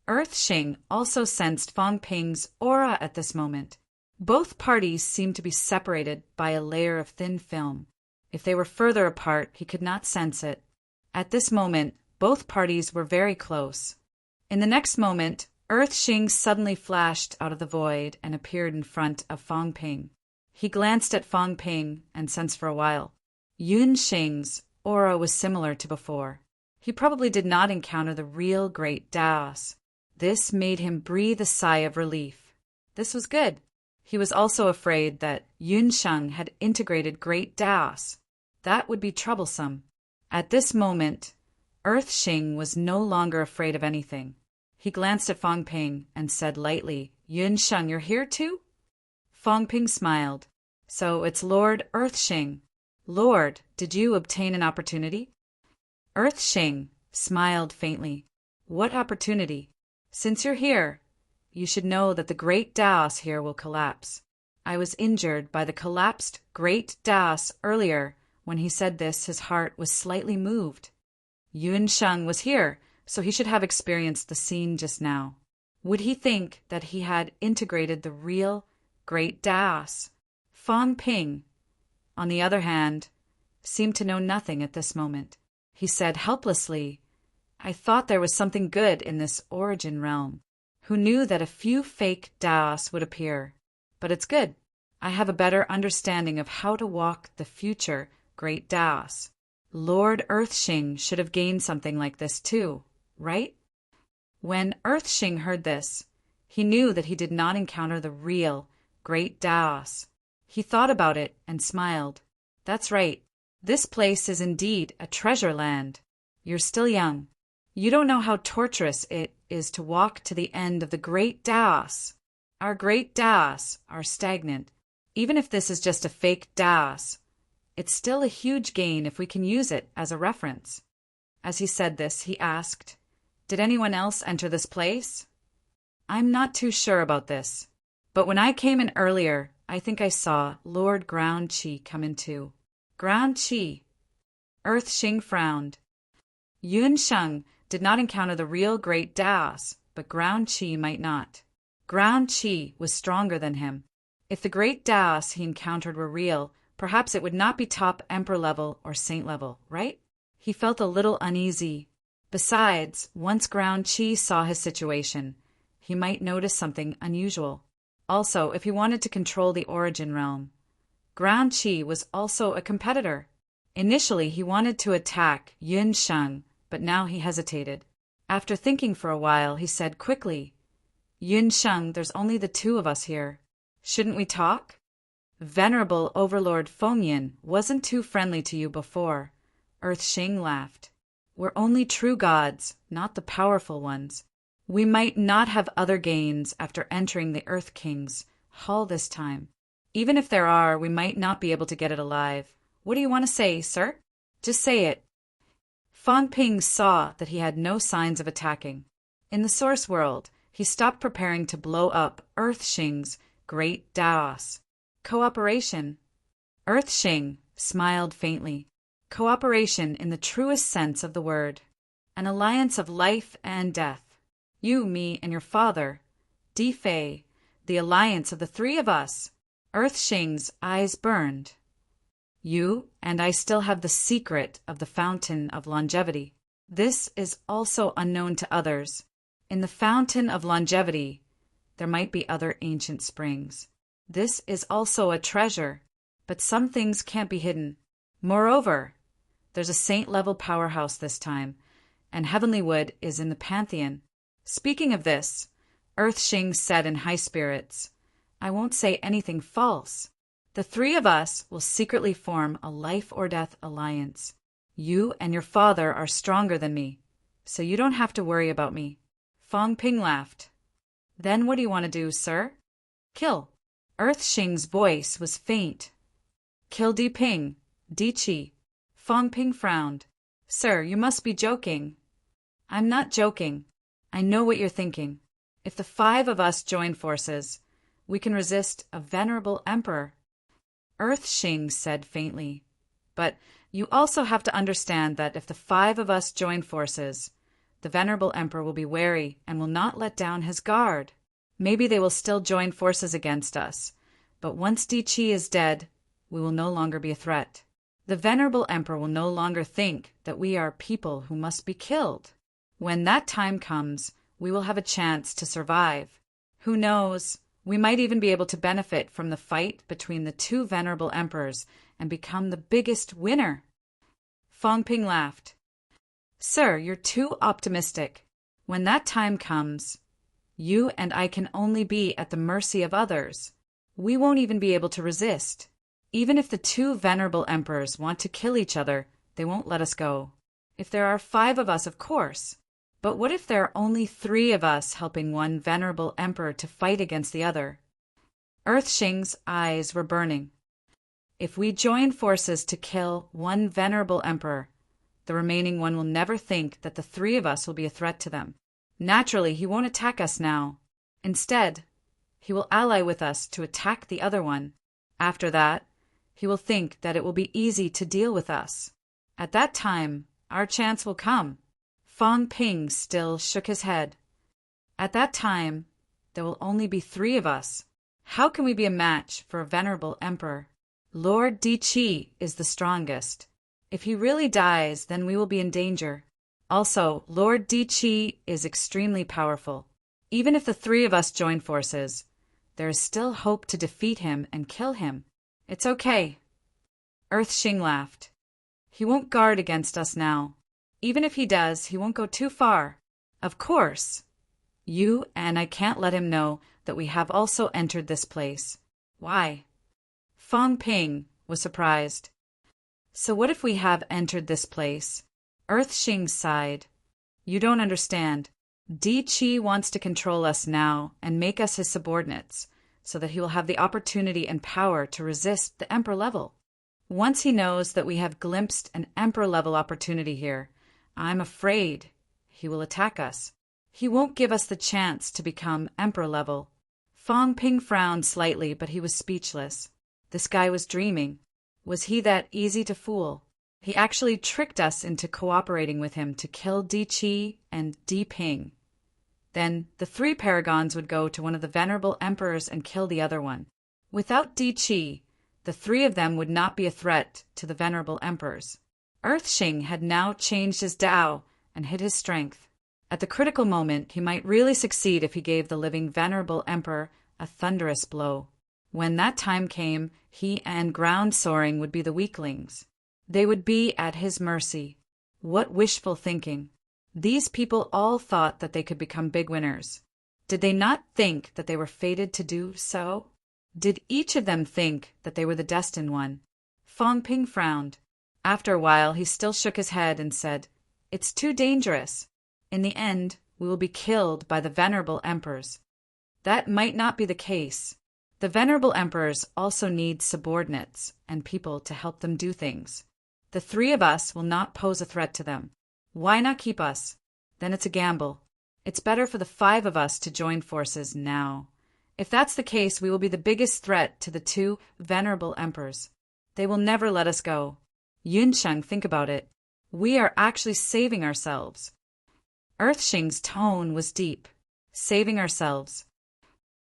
Earth Sheng also sensed Fong Ping's aura at this moment. Both parties seemed to be separated by a layer of thin film. If they were further apart, he could not sense it. At this moment, both parties were very close. In the next moment, Earth Sheng suddenly flashed out of the void and appeared in front of Fong Ping. He glanced at Fong Ping and sensed for a while. Yun Sheng's aura was similar to before. He probably did not encounter the real Great Daos. This made him breathe a sigh of relief. This was good. He was also afraid that Yun Sheng had integrated Great Daos. That would be troublesome. At this moment, Earth Sheng was no longer afraid of anything. He glanced at Fong Ping and said lightly, Yun Sheng, you're here too? Fong Ping smiled. So it's Lord Earth Sheng. Lord, did you obtain an opportunity? Earth Sheng smiled faintly. What opportunity? Since you're here, you should know that the Great Daos here will collapse. I was injured by the collapsed Great Daos earlier. When he said this, his heart was slightly moved. Yun Sheng was here, so he should have experienced the scene just now. Would he think that he had integrated the real Great Daos? Fong Ping, on the other hand, seemed to know nothing at this moment. He said helplessly, I thought there was something good in this origin realm. Who knew that a few fake Daos would appear? But it's good. I have a better understanding of how to walk the future Great Daos. Lord Earth Sheng should have gained something like this too, right? When Earth Sheng heard this, he knew that he did not encounter the real Great Daos. He thought about it and smiled. That's right. This place is indeed a treasure land. You're still young. You don't know how torturous it is to walk to the end of the Great Daos. Our Great Daos are stagnant. Even if this is just a fake Daos, it's still a huge gain if we can use it as a reference. As he said this, he asked, Did anyone else enter this place? I'm not too sure about this, but when I came in earlier, I think I saw Lord Ground Chi come in too. Ground Chi. Earth Sheng frowned. Yun Sheng did not encounter the real Great Daos, but Ground Chi might not. Ground Chi was stronger than him. If the Great Daos he encountered were real, perhaps it would not be top Emperor level or Saint level, right? He felt a little uneasy. Besides, once Ground Chi saw his situation, he might notice something unusual. Also, if he wanted to control the origin realm, Ground Chi was also a competitor. Initially, he wanted to attack Yun Sheng, but now he hesitated. After thinking for a while, he said quickly, Yun Sheng, there's only the two of us here. Shouldn't we talk? Venerable Overlord Fengyin wasn't too friendly to you before. Earth Sheng laughed. We're only true gods, not the powerful ones. We might not have other gains after entering the Earth King's hall this time. Even if there are, we might not be able to get it alive. What do you want to say, sir? Just say it. Fong Ping saw that he had no signs of attacking. In the Source World, he stopped preparing to blow up Earth Sheng's Great Daos. Cooperation. Earth Sheng smiled faintly. Cooperation in the truest sense of the word. An alliance of life and death. You, me, and your father. Di Fei. The alliance of the three of us. Earth Sheng's eyes burned. You and I still have the secret of the Fountain of Longevity. This is also unknown to others. In the Fountain of Longevity, there might be other ancient springs. This is also a treasure, but some things can't be hidden. Moreover, there's a saint-level powerhouse this time, and Heavenly Wood is in the Pantheon. Speaking of this, Earthshing said in high spirits. I won't say anything false. The three of us will secretly form a life-or-death alliance. You and your father are stronger than me, so you don't have to worry about me. Fong Ping laughed. Then what do you want to do, sir? Kill. Earthshing's voice was faint. Kill Di Ping, Di Qi. Fong Ping frowned. Sir, you must be joking. I'm not joking. I know what you're thinking. If the five of us join forces, we can resist a venerable emperor. Earthshing said faintly. But you also have to understand that if the five of us join forces, the venerable emperor will be wary and will not let down his guard. Maybe they will still join forces against us, but once Di Qi is dead, we will no longer be a threat. The venerable emperor will no longer think that we are people who must be killed. When that time comes, we will have a chance to survive. Who knows, we might even be able to benefit from the fight between the two venerable emperors and become the biggest winner. Fong Ping laughed. Sir, you're too optimistic. When that time comes, you and I can only be at the mercy of others. We won't even be able to resist. Even if the two venerable emperors want to kill each other, they won't let us go. If there are five of us, of course. But what if there are only three of us helping one venerable emperor to fight against the other? Earthshing's eyes were burning. If we join forces to kill one venerable emperor, the remaining one will never think that the three of us will be a threat to them. Naturally, he won't attack us now. Instead, he will ally with us to attack the other one. After that, he will think that it will be easy to deal with us. At that time, our chance will come. Fong Ping still shook his head. At that time, there will only be three of us. How can we be a match for a venerable emperor? Lord Di Qi is the strongest. If he really dies, then we will be in danger. Also, Lord Di Qi is extremely powerful. Even if the three of us join forces, there is still hope to defeat him and kill him. It's okay. Earthshing laughed. He won't guard against us now. Even if he does, he won't go too far. Of course. You and I can't let him know that we have also entered this place. Why? Fong Ping was surprised. So what if we have entered this place? Earthshing sighed. You don't understand. Di Qi wants to control us now and make us his subordinates, so that he will have the opportunity and power to resist the emperor level. Once he knows that we have glimpsed an emperor level opportunity here, I'm afraid he will attack us. He won't give us the chance to become emperor level. Fong Ping frowned slightly, but he was speechless. This guy was dreaming. Was he that easy to fool? He actually tricked us into cooperating with him to kill Di Qi and Di Ping. Then the three paragons would go to one of the venerable emperors and kill the other one. Without Di Qi, the three of them would not be a threat to the venerable emperors. Earthshing had now changed his Dao and hid his strength. At the critical moment, he might really succeed if he gave the living venerable emperor a thunderous blow. When that time came, he and Ground Soaring would be the weaklings. They would be at his mercy. What wishful thinking! These people all thought that they could become big winners. Did they not think that they were fated to do so? Did each of them think that they were the destined one? Fong Ping frowned. After a while, he still shook his head and said, It's too dangerous. In the end, we will be killed by the venerable emperors. That might not be the case. The venerable emperors also need subordinates and people to help them do things. The three of us will not pose a threat to them. Why not keep us? Then it's a gamble. It's better for the five of us to join forces now. If that's the case, we will be the biggest threat to the two venerable emperors. They will never let us go. Yunsheng, think about it. We are actually saving ourselves. Earthshing's tone was deep. Saving ourselves.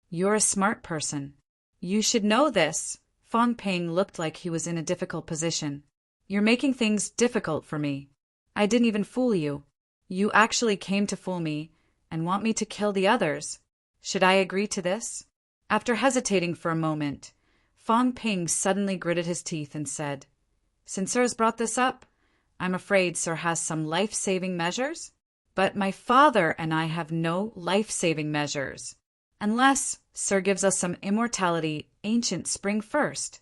You're a smart person. You should know this. Fong Ping looked like he was in a difficult position. You're making things difficult for me. I didn't even fool you. You actually came to fool me and want me to kill the others. Should I agree to this? After hesitating for a moment, Fong Ping suddenly gritted his teeth and said, Since Sir has brought this up, I'm afraid Sir has some life-saving measures? But my father and I have no life-saving measures. unless Sir gives us some immortality ancient spring first.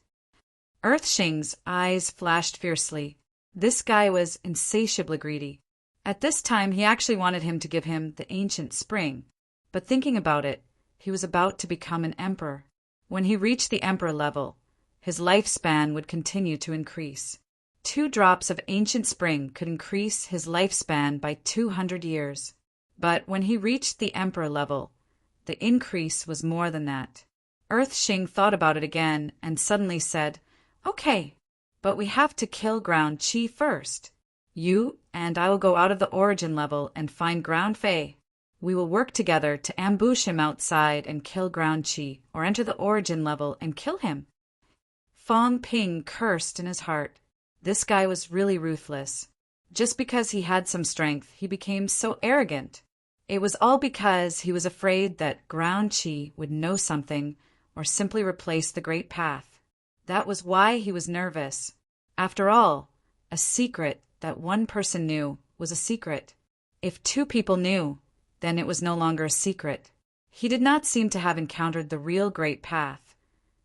Earthshing's eyes flashed fiercely. This guy was insatiably greedy. At this time, he actually wanted him to give him the ancient spring. But thinking about it, he was about to become an emperor. When he reached the emperor level, his lifespan would continue to increase. 2 drops of ancient spring could increase his lifespan by 200 years. But when he reached the emperor level, the increase was more than that. Earthshing thought about it again and suddenly said, "Okay, but we have to kill Ground Chi first. You and I will go out of the origin level and find Ground Fei. We will work together to ambush him outside and kill Ground Chi, or enter the origin level and kill him." Fong Ping cursed in his heart. This guy was really ruthless. Just because he had some strength, he became so arrogant. It was all because he was afraid that Ground Chi would know something or simply replace the Great Path. That was why he was nervous. After all, a secret that one person knew was a secret. If 2 people knew, then it was no longer a secret. He did not seem to have encountered the real Great Path,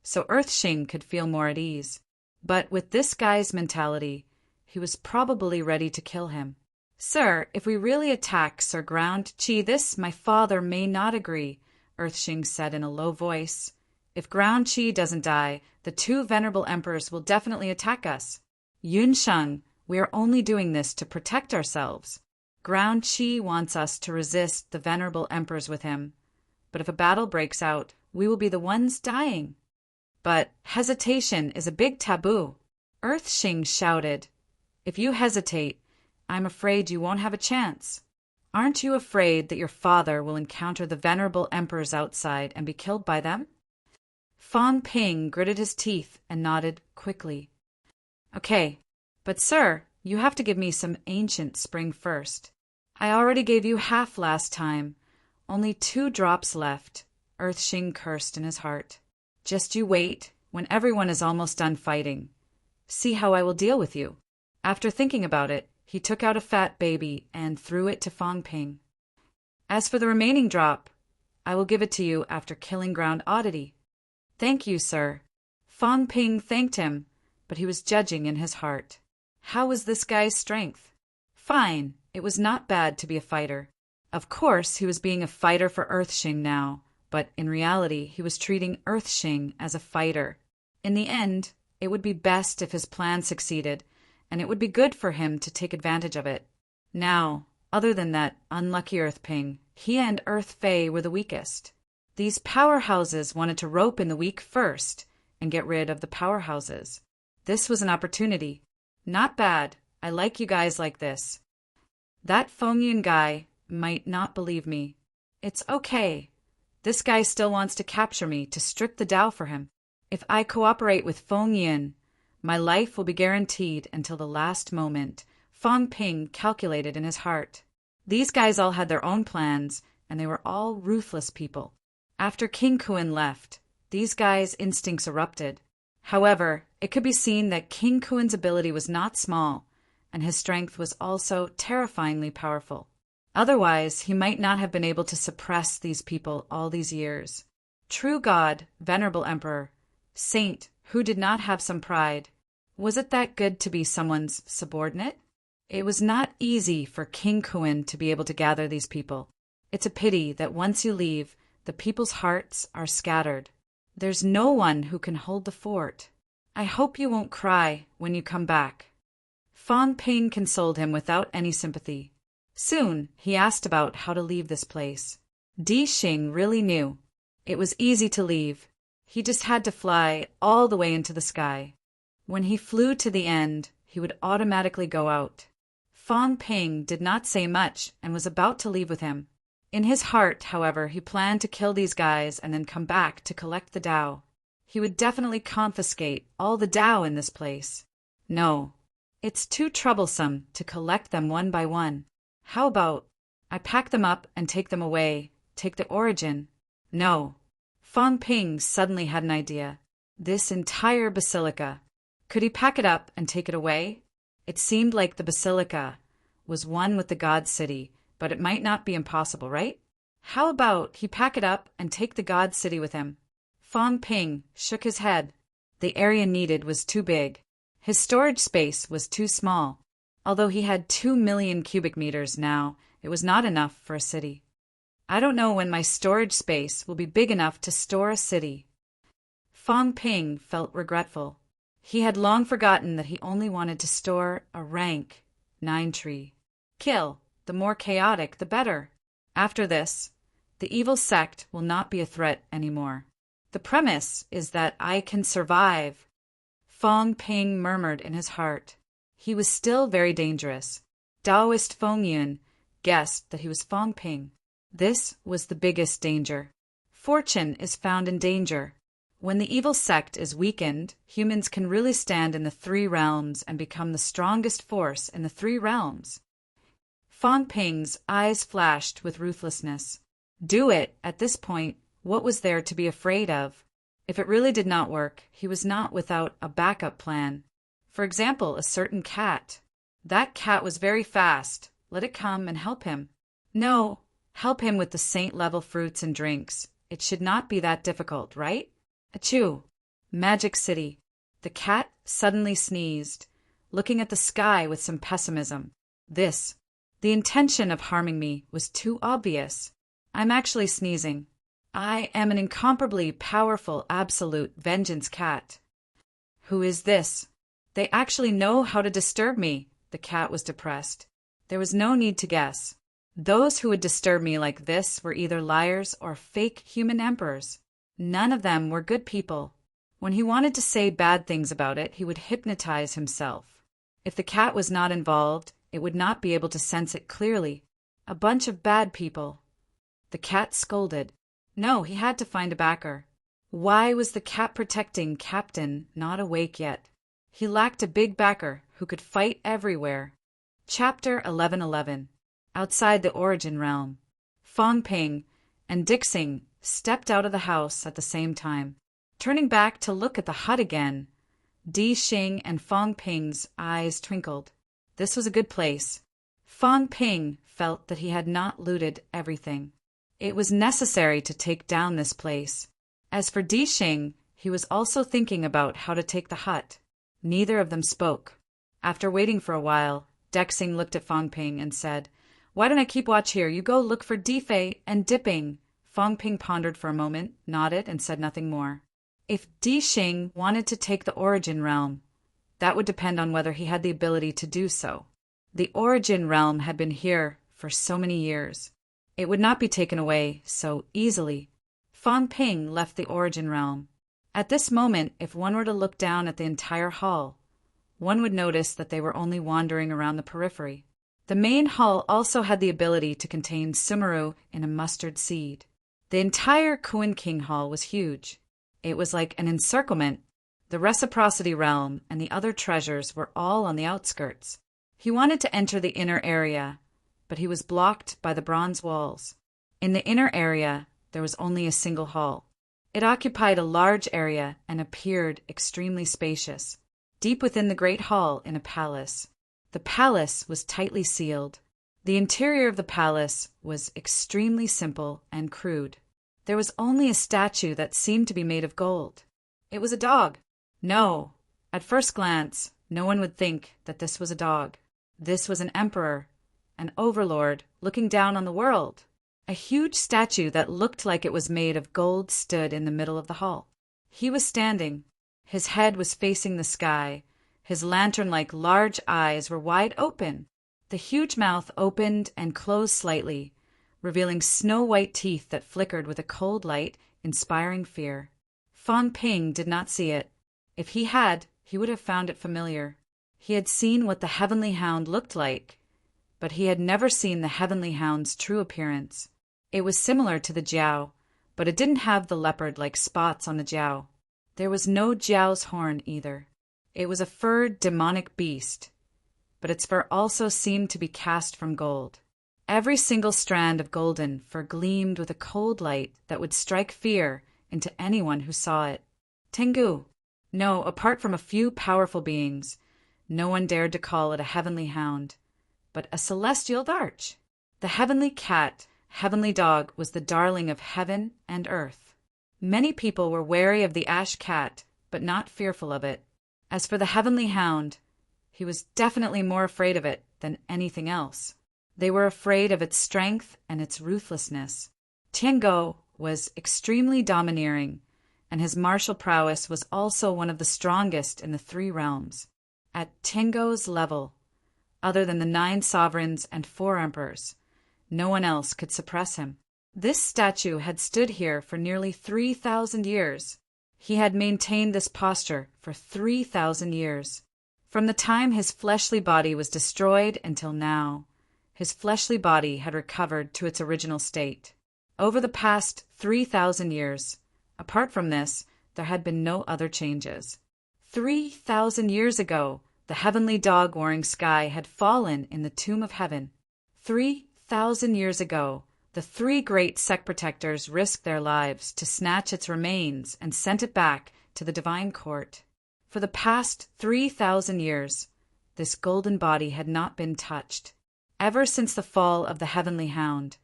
so Earthshing could feel more at ease. But with this guy's mentality, he was probably ready to kill him. "Sir, if we really attack Sir Ground Chi, this my father may not agree," Earthshing said in a low voice. "If Ground Chi doesn't die, the 2 venerable emperors will definitely attack us. Yunsheng, we are only doing this to protect ourselves. Ground Chi wants us to resist the venerable emperors with him. But if a battle breaks out, we will be the ones dying." "But hesitation is a big taboo," Earthshing shouted. "If you hesitate, I'm afraid you won't have a chance. Aren't you afraid that your father will encounter the venerable emperors outside and be killed by them?" Fong Ping gritted his teeth and nodded quickly. "Okay, but sir, you have to give me some ancient spring first. I already gave you half last time. Only 2 drops left," Earthshing cursed in his heart. "Just you wait, when everyone is almost done fighting. See how I will deal with you." After thinking about it, he took out a fat baby and threw it to Fong Ping. "As for the remaining drop, I will give it to you after killing Ground Oddity." "Thank you, sir." Fong Ping thanked him, but he was judging in his heart. How was this guy's strength? Fine, it was not bad to be a fighter. Of course, he was being a fighter for Earthshing now, but in reality, he was treating Earthshing as a fighter. In the end, it would be best if his plan succeeded, and it would be good for him to take advantage of it. Now, other than that unlucky Earthping, he and Earth Fei were the weakest. These powerhouses wanted to rope in the weak first and get rid of the powerhouses. This was an opportunity. Not bad. I like you guys like this. That Fengyun guy might not believe me. It's okay. This guy still wants to capture me to strip the Tao for him. If I cooperate with Fengyun, my life will be guaranteed until the last moment, Fong Ping calculated in his heart. These guys all had their own plans, and they were all ruthless people. After King Kuan left, these guys' instincts erupted. However, it could be seen that King Kuan's ability was not small, and his strength was also terrifyingly powerful. Otherwise, he might not have been able to suppress these people all these years. True God, Venerable Emperor, Saint who did not have some pride, was it that good to be someone's subordinate? It was not easy for King Kuan to be able to gather these people. It's a pity that once you leave, the people's hearts are scattered. There's no one who can hold the fort. I hope you won't cry when you come back. Fong Ping consoled him without any sympathy. Soon, he asked about how to leave this place. Di Xing really knew. It was easy to leave. He just had to fly all the way into the sky. When he flew to the end, he would automatically go out. Fong Ping did not say much and was about to leave with him. In his heart, however, he planned to kill these guys and then come back to collect the Tao. He would definitely confiscate all the Tao in this place. No, it's too troublesome to collect them one by one. How about I pack them up and take them away, take the origin? No. Fong Ping suddenly had an idea. This entire basilica. Could he pack it up and take it away? It seemed like the basilica was one with the God City, but it might not be impossible, right? How about he pack it up and take the god city with him? Fong Ping shook his head. The area needed was too big. His storage space was too small. Although he had 2 million cubic meters now, it was not enough for a city. I don't know when my storage space will be big enough to store a city. Fong Ping felt regretful. He had long forgotten that he only wanted to store a rank 9 tree. Kill, the more chaotic the better. After this, the evil sect will not be a threat anymore. The premise is that I can survive. Fong Ping murmured in his heart. He was still very dangerous. Taoist Feng Yun guessed that he was Fong Ping. This was the biggest danger. Fortune is found in danger. When the evil sect is weakened, humans can really stand in the 3 realms and become the strongest force in the 3 realms. Fong Ping's eyes flashed with ruthlessness. Do it. At this point, what was there to be afraid of? If it really did not work, he was not without a backup plan. For example, a certain cat. That cat was very fast. Let it come and help him. No, help him with the saint-level fruits and drinks. It should not be that difficult, right? Achoo! Magic City. The cat suddenly sneezed, looking at the sky with some pessimism. The intention of harming me was too obvious. I'm actually sneezing. I am an incomparably powerful absolute vengeance cat. Who is this? They actually know how to disturb me. The cat was depressed. There was no need to guess. Those who would disturb me like this were either liars or fake human emperors. None of them were good people. When he wanted to say bad things about it, he would hypnotize himself. If the cat was not involved, it would not be able to sense it clearly. A bunch of bad people. The cat scolded. No, he had to find a backer. Why was the cat protecting Captain not awake yet? He lacked a big backer who could fight everywhere. Chapter 1111. Outside the Origin Realm. Fong Ping and Dixing stepped out of the house at the same time. Turning back to look at the hut again, Di Xing and Fong Ping's eyes twinkled. This was a good place. Fong Ping felt that he had not looted everything. It was necessary to take down this place. As for Di Xing, he was also thinking about how to take the hut. Neither of them spoke. After waiting for a while, Dixing looked at Fong Ping and said, "Why don't I keep watch here? You go look for Di-Fei and Dipping." Fong Ping pondered for a moment, nodded, and said nothing more. If Di Xing wanted to take the Origin Realm, that would depend on whether he had the ability to do so. The Origin Realm had been here for so many years. It would not be taken away so easily. Fong Ping left the Origin Realm. At this moment, if one were to look down at the entire hall, one would notice that they were only wandering around the periphery. The main hall also had the ability to contain Sumeru in a mustard seed. The entire Kuan King Hall was huge. It was like an encirclement. The Reciprocity Realm and the other treasures were all on the outskirts. He wanted to enter the inner area, but he was blocked by the bronze walls. In the inner area, there was only a single hall. It occupied a large area and appeared extremely spacious. Deep within the great hall in a palace. The palace was tightly sealed. The interior of the palace was extremely simple and crude. There was only a statue that seemed to be made of gold. It was a dog. No, at first glance, no one would think that this was a dog. This was an emperor, an overlord, looking down on the world. A huge statue that looked like it was made of gold stood in the middle of the hall. He was standing. His head was facing the sky. His lantern-like large eyes were wide open. The huge mouth opened and closed slightly, revealing snow-white teeth that flickered with a cold light, inspiring fear. Fong Ping did not see it. If he had, he would have found it familiar. He had seen what the Heavenly Hound looked like, but he had never seen the Heavenly Hound's true appearance. It was similar to the Jiao, but it didn't have the leopard-like spots on the Jiao. There was no Jiao's horn either. It was a furred demonic beast, but its fur also seemed to be cast from gold. Every single strand of golden fur gleamed with a cold light that would strike fear into anyone who saw it. Tengu. No, apart from a few powerful beings, no one dared to call it a heavenly hound, but a celestial darch. The heavenly cat Heavenly Dog was the darling of heaven and earth. Many people were wary of the ash cat, but not fearful of it. As for the Heavenly Hound, he was definitely more afraid of it than anything else. They were afraid of its strength and its ruthlessness. Tiango was extremely domineering, and his martial prowess was also one of the strongest in the 3 realms. At Tiango's level, other than the 9 sovereigns and 4 emperors, no one else could suppress him. This statue had stood here for nearly 3,000 years. He had maintained this posture for 3,000 years. From the time his fleshly body was destroyed until now, his fleshly body had recovered to its original state. Over the past 3,000 years, apart from this, there had been no other changes. 3,000 years ago, the heavenly dog-wearing sky had fallen in the tomb of heaven. 3,000 years ago, the 3 great sect protectors risked their lives to snatch its remains and sent it back to the divine court. For the past 3,000 years, this golden body had not been touched. Ever since the fall of the Heavenly Hound,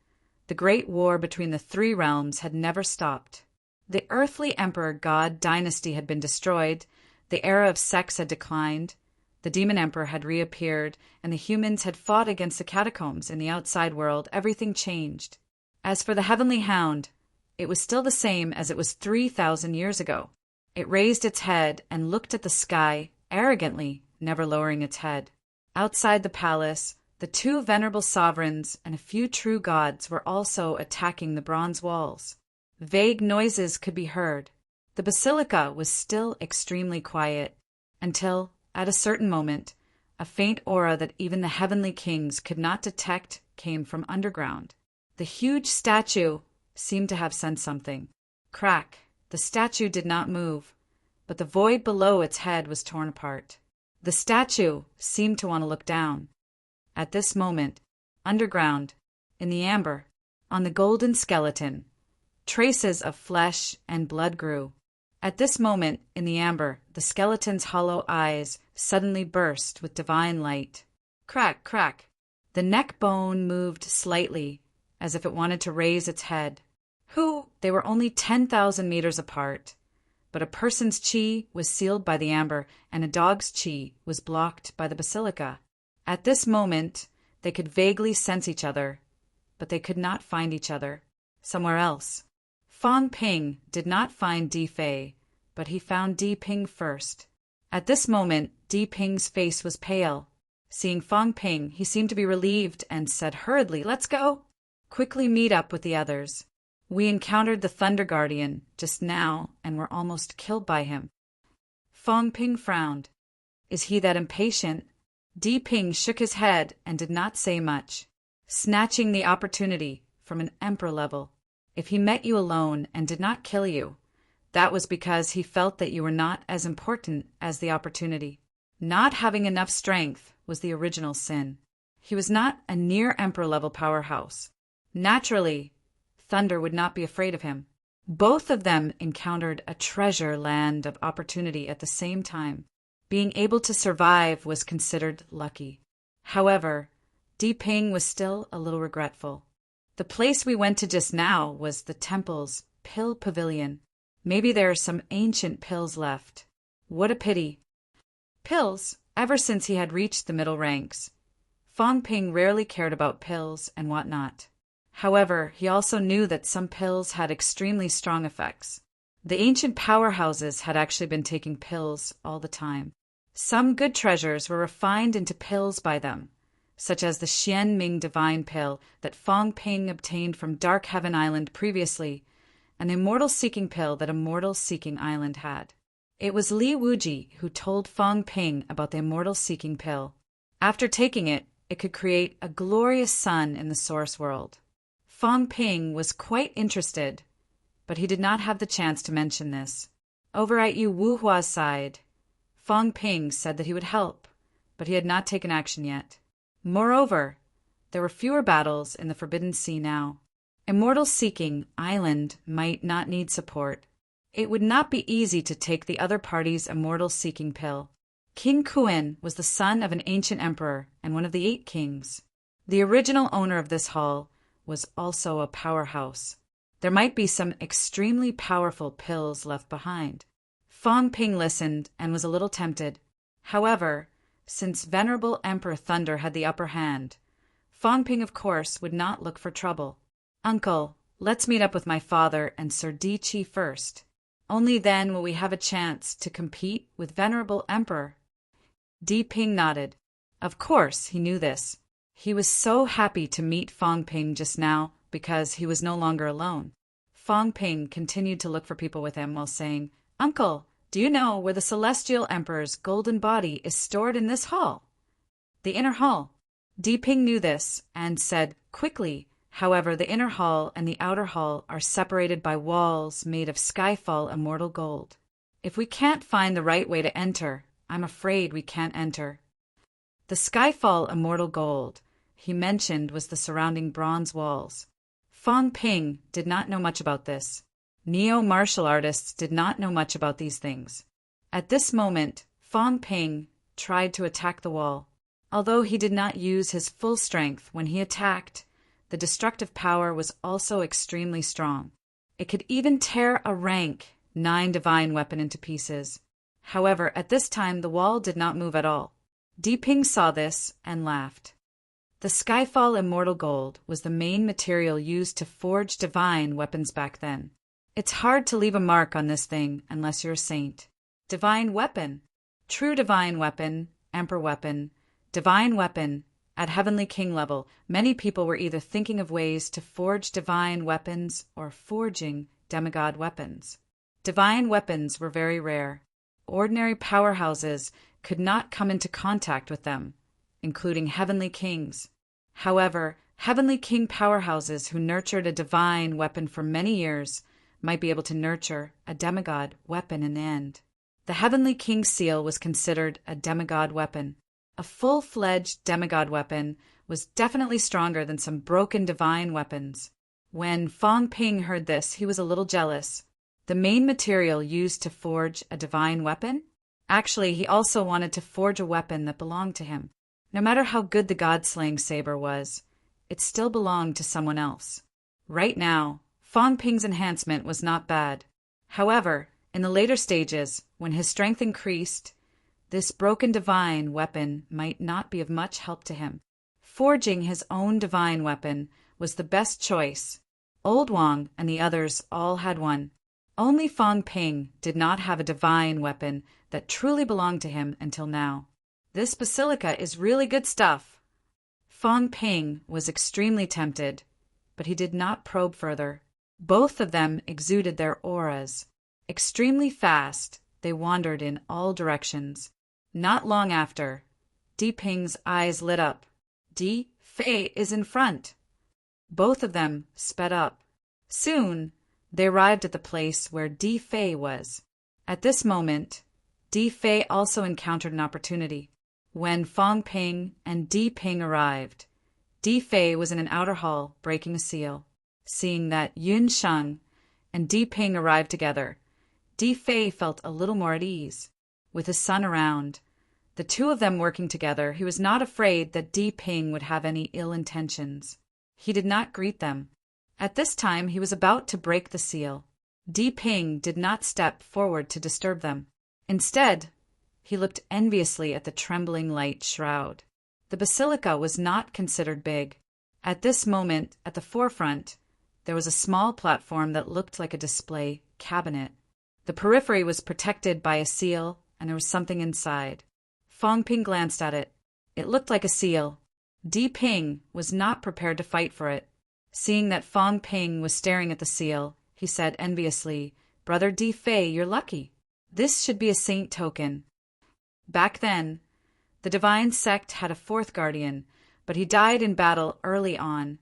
the great war between the 3 realms had never stopped. The earthly emperor god dynasty had been destroyed, the era of sects had declined, the demon emperor had reappeared, and the humans had fought against the catacombs in the outside world. Everything changed. As for the Heavenly Hound, it was still the same as it was 3,000 years ago. It raised its head and looked at the sky arrogantly, never lowering its head. Outside the palace, the 2 venerable sovereigns and a few true gods were also attacking the bronze walls. Vague noises could be heard. The basilica was still extremely quiet, until, at a certain moment, a faint aura that even the heavenly kings could not detect came from underground. The huge statue seemed to have sensed something. Crack! The statue did not move, but the void below its head was torn apart. The statue seemed to want to look down. At this moment, underground, in the amber, on the golden skeleton, traces of flesh and blood grew. At this moment, in the amber, the skeleton's hollow eyes suddenly burst with divine light. Crack, crack! The neck bone moved slightly, as if it wanted to raise its head. They were only 10,000 meters apart, but a person's chi was sealed by the amber, and a dog's chi was blocked by the basilica. At this moment, they could vaguely sense each other, but they could not find each other. Somewhere else. Fang Ping did not find Di Fei, but he found Di Ping first. At this moment, Di Ping's face was pale. Seeing Fang Ping, he seemed to be relieved and said hurriedly, "Let's go! Quickly meet up with the others. We encountered the Thunder Guardian just now and were almost killed by him." Fang Ping frowned. "Is he that impatient?" Di Ping shook his head and did not say much, snatching the opportunity from an emperor level. If he met you alone and did not kill you, that was because he felt that you were not as important as the opportunity. Not having enough strength was the original sin. He was not a near emperor level powerhouse. Naturally, Thunder would not be afraid of him. Both of them encountered a treasure land of opportunity at the same time. Being able to survive was considered lucky. However, Di Ping was still a little regretful. The place we went to just now was the temple's pill pavilion. Maybe there are some ancient pills left. What a pity. Pills, ever since he had reached the middle ranks. Fang Ping rarely cared about pills and whatnot. However, he also knew that some pills had extremely strong effects. The ancient powerhouses had actually been taking pills all the time. Some good treasures were refined into pills by them, such as the Xian Ming Divine Pill that Fang Ping obtained from Dark Heaven Island previously, an immortal-seeking pill that Immortal-Seeking Island had. It was Li Wuji who told Fang Ping about the immortal-seeking pill. After taking it, it could create a glorious sun in the source world. Fang Ping was quite interested, but he did not have the chance to mention this. Over at Yu Wuhua's side, Fang Ping said that he would help, but he had not taken action yet. Moreover, there were fewer battles in the Forbidden Sea now. Immortal-Seeking Island might not need support. It would not be easy to take the other party's immortal-seeking pill. King Kuan was the son of an ancient emperor and one of the 8 kings. The original owner of this hall was also a powerhouse. There might be some extremely powerful pills left behind. Fong Ping listened and was a little tempted. However, since Venerable Emperor Thunder had the upper hand, Fong Ping, of course, would not look for trouble. "Uncle, let's meet up with my father and Sir Di Chi first. Only then will we have a chance to compete with Venerable Emperor." Di Ping nodded. Of course, he knew this. He was so happy to meet Fong Ping just now because he was no longer alone. Fong Ping continued to look for people with him while saying, "Uncle, do you know where the Celestial Emperor's golden body is stored in this hall?" "The inner hall." Di Ping knew this and said quickly, "However, the inner hall and the outer hall are separated by walls made of skyfall immortal gold. If we can't find the right way to enter, I'm afraid we can't enter." The skyfall immortal gold he mentioned was the surrounding bronze walls. Fong Ping did not know much about this. Neo-martial artists did not know much about these things. At this moment, Fong Ping tried to attack the wall. Although he did not use his full strength when he attacked, the destructive power was also extremely strong. It could even tear a rank 9 divine weapon into pieces. However, at this time the wall did not move at all. Di Ping saw this and laughed. The Skyfall Immortal Gold was the main material used to forge divine weapons back then. It's hard to leave a mark on this thing unless you're a saint. Divine weapon. True divine weapon, emperor weapon, divine weapon. At Heavenly King level, many people were either thinking of ways to forge divine weapons or forging demigod weapons. Divine weapons were very rare. Ordinary powerhouses could not come into contact with them, including Heavenly Kings. However, Heavenly King powerhouses who nurtured a divine weapon for many years might be able to nurture a demigod weapon in the end. The Heavenly King seal was considered a demigod weapon. A full-fledged demigod weapon was definitely stronger than some broken divine weapons. When Fong Ping heard this, he was a little jealous. The main material used to forge a divine weapon? Actually, he also wanted to forge a weapon that belonged to him. No matter how good the god-slaying saber was, it still belonged to someone else. Right now, Fong Ping's enhancement was not bad. However, in the later stages, when his strength increased, this broken divine weapon might not be of much help to him. Forging his own divine weapon was the best choice. Old Wang and the others all had one. Only Fong Ping did not have a divine weapon that truly belonged to him until now. This basilica is really good stuff. Fong Ping was extremely tempted, but he did not probe further. Both of them exuded their auras. Extremely fast, they wandered in all directions. Not long after, Di Ping's eyes lit up. Di Fei is in front. Both of them sped up. Soon, they arrived at the place where Di Fei was. At this moment, Di Fei also encountered an opportunity. When Fong Ping and Di Ping arrived, Di Fei was in an outer hall breaking a seal. Seeing that Yun Sheng and Di Ping arrived together, Di Fei felt a little more at ease. With his son around, the two of them working together, he was not afraid that Di Ping would have any ill intentions. He did not greet them. At this time, he was about to break the seal. Di Ping did not step forward to disturb them. Instead, he looked enviously at the trembling light shroud. The basilica was not considered big. At this moment, at the forefront, there was a small platform that looked like a display cabinet. The periphery was protected by a seal, and there was something inside. Fong Ping glanced at it. It looked like a seal. Di Ping was not prepared to fight for it. Seeing that Fong Ping was staring at the seal, he said enviously, "Brother Di Fei, you're lucky. This should be a saint token." Back then, the divine sect had a fourth guardian, but he died in battle early on.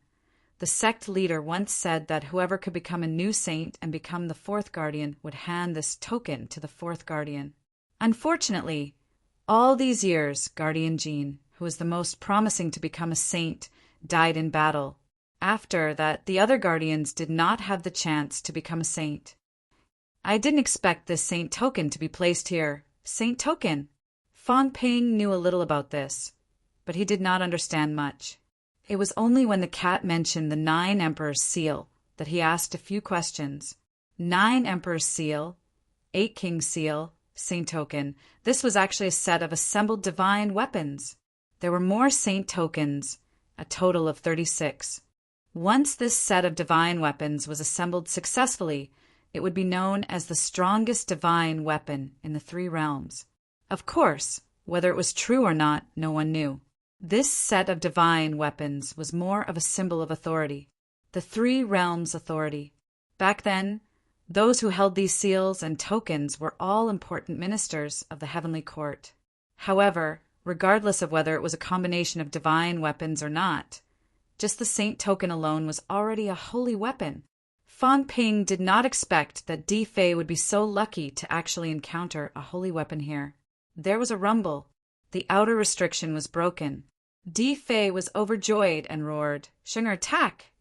The sect leader once said that whoever could become a new saint and become the fourth guardian would hand this token to the fourth guardian. Unfortunately, all these years, Guardian Jean, who was the most promising to become a saint, died in battle. After that, the other guardians did not have the chance to become a saint. I didn't expect this saint token to be placed here. Saint token? Fong Ping knew a little about this, but he did not understand much. It was only when the cat mentioned the 9 Emperors seal that he asked a few questions. 9 Emperors seal, 8 Kings seal, Saint token. This was actually a set of assembled divine weapons. There were more Saint tokens, a total of 36. Once this set of divine weapons was assembled successfully, it would be known as the strongest divine weapon in the 3 realms. Of course, whether it was true or not, no one knew. This set of divine weapons was more of a symbol of authority, the 3 realms' authority. Back then, those who held these seals and tokens were all important ministers of the heavenly court. However, regardless of whether it was a combination of divine weapons or not, just the saint token alone was already a holy weapon. Fang Ping did not expect that Di Fei would be so lucky to actually encounter a holy weapon here. There was a rumble. The outer restriction was broken. Di Fei was overjoyed and roared, "Sheng'er, attack!"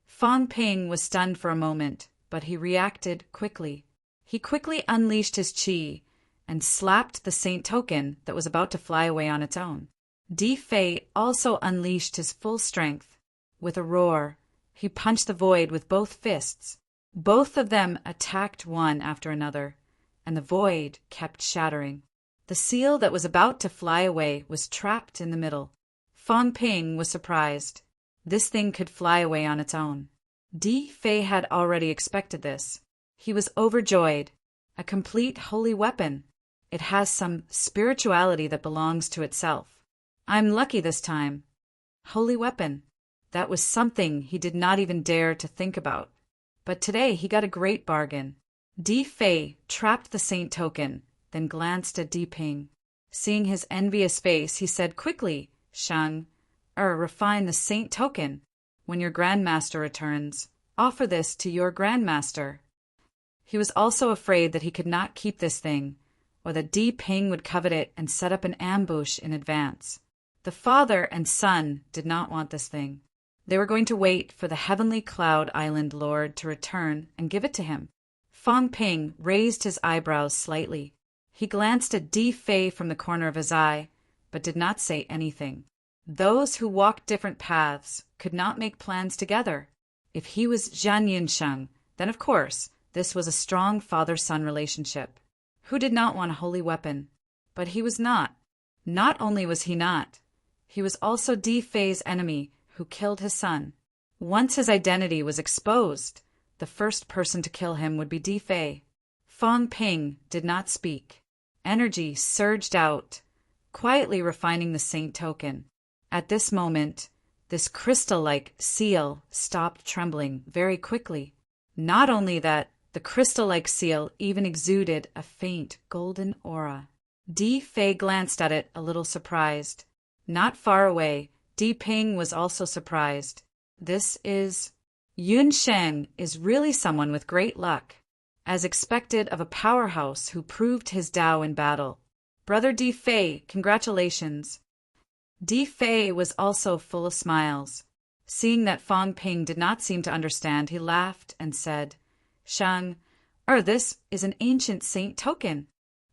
Fang Ping was stunned for a moment, but he reacted quickly. He quickly unleashed his qi and slapped the saint token that was about to fly away on its own. Di Fei also unleashed his full strength. With a roar, he punched the void with both fists. Both of them attacked one after another, and the void kept shattering. The seal that was about to fly away was trapped in the middle. Fang Ping was surprised. This thing could fly away on its own. Di Fei had already expected this. He was overjoyed. A complete holy weapon. It has some spirituality that belongs to itself. I'm lucky this time. Holy weapon. That was something he did not even dare to think about. But today he got a great bargain. Di Fei trapped the saint token, then glanced at Di Ping. Seeing his envious face, he said quickly, "Shang, refine the saint token. When your grandmaster returns, offer this to your grandmaster." He was also afraid that he could not keep this thing, or that Di Ping would covet it and set up an ambush in advance. The father and son did not want this thing. They were going to wait for the heavenly Cloud Island Lord to return and give it to him. Fang Ping raised his eyebrows slightly. He glanced at Di Fei from the corner of his eye, but did not say anything. Those who walked different paths could not make plans together. If he was Zhan Yinsheng, then of course this was a strong father-son relationship. Who did not want a holy weapon? But he was not. Not only was he not, he was also Di Fei's enemy who killed his son. Once his identity was exposed, the first person to kill him would be Di Fei. Fang Ping did not speak. Energy surged out, quietly refining the saint token. At this moment, this crystal-like seal stopped trembling very quickly. Not only that, the crystal-like seal even exuded a faint golden aura. Di Fei glanced at it a little surprised. Not far away, Di Ping was also surprised. This is... Yun Shen is really someone with great luck, as expected of a powerhouse who proved his Tao in battle. Brother Di Fei, congratulations. Di Fei was also full of smiles. Seeing that Fang Ping did not seem to understand, he laughed and said, "Shang, this is an ancient saint token."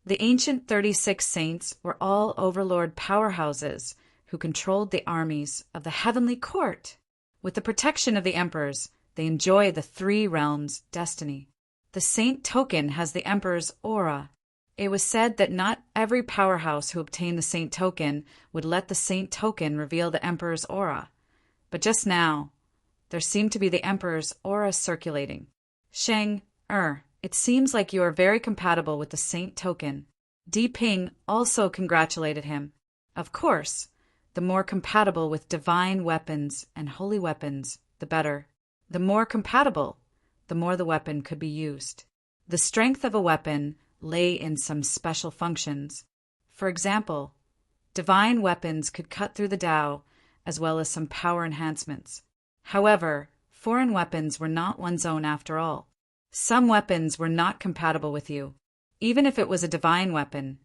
The ancient 36 saints were all overlord powerhouses who controlled the armies of the heavenly court. With the protection of the emperors, they enjoy the 3 realms' destiny. The saint token has the emperor's aura. It was said that not every powerhouse who obtained the saint token would let the saint token reveal the emperor's aura. But just now, there seemed to be the emperor's aura circulating. Sheng, it seems like you are very compatible with the saint token. Di Ping also congratulated him. Of course, the more compatible with divine weapons and holy weapons, the better. The more compatible, the more the weapon could be used. The strength of a weapon lay in some special functions. For example, divine weapons could cut through the Tao, as well as some power enhancements. However, foreign weapons were not one's own after all. Some weapons were not compatible with you. Even if it was a divine weapon,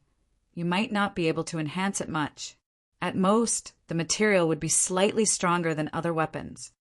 you might not be able to enhance it much. At most, the material would be slightly stronger than other weapons.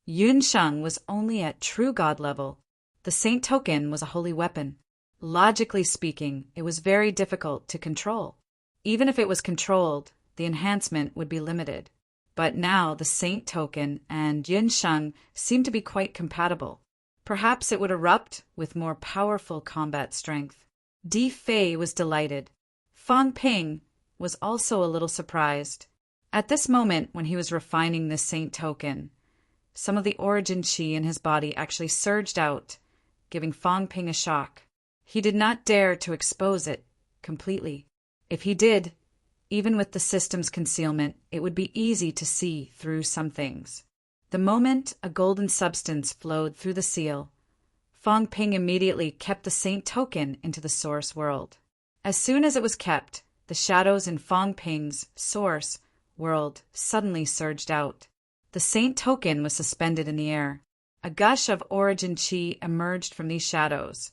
Yun Sheng was only at true god level. The saint token was a holy weapon. Logically speaking, it was very difficult to control. Even if it was controlled, the enhancement would be limited. But now the Saint token and Yin Sheng seemed to be quite compatible. Perhaps it would erupt with more powerful combat strength. Di Fei was delighted. Fang Ping was also a little surprised. At this moment, when he was refining this Saint token, some of the origin qi in his body actually surged out, giving Fang Ping a shock. He did not dare to expose it completely. If he did, even with the system's concealment, it would be easy to see through some things. The moment a golden substance flowed through the seal, Fang Ping immediately kept the Saint token into the source world. As soon as it was kept, the shadows in Fang Ping's source world suddenly surged out. The Saint token was suspended in the air. A gush of origin qi emerged from these shadows,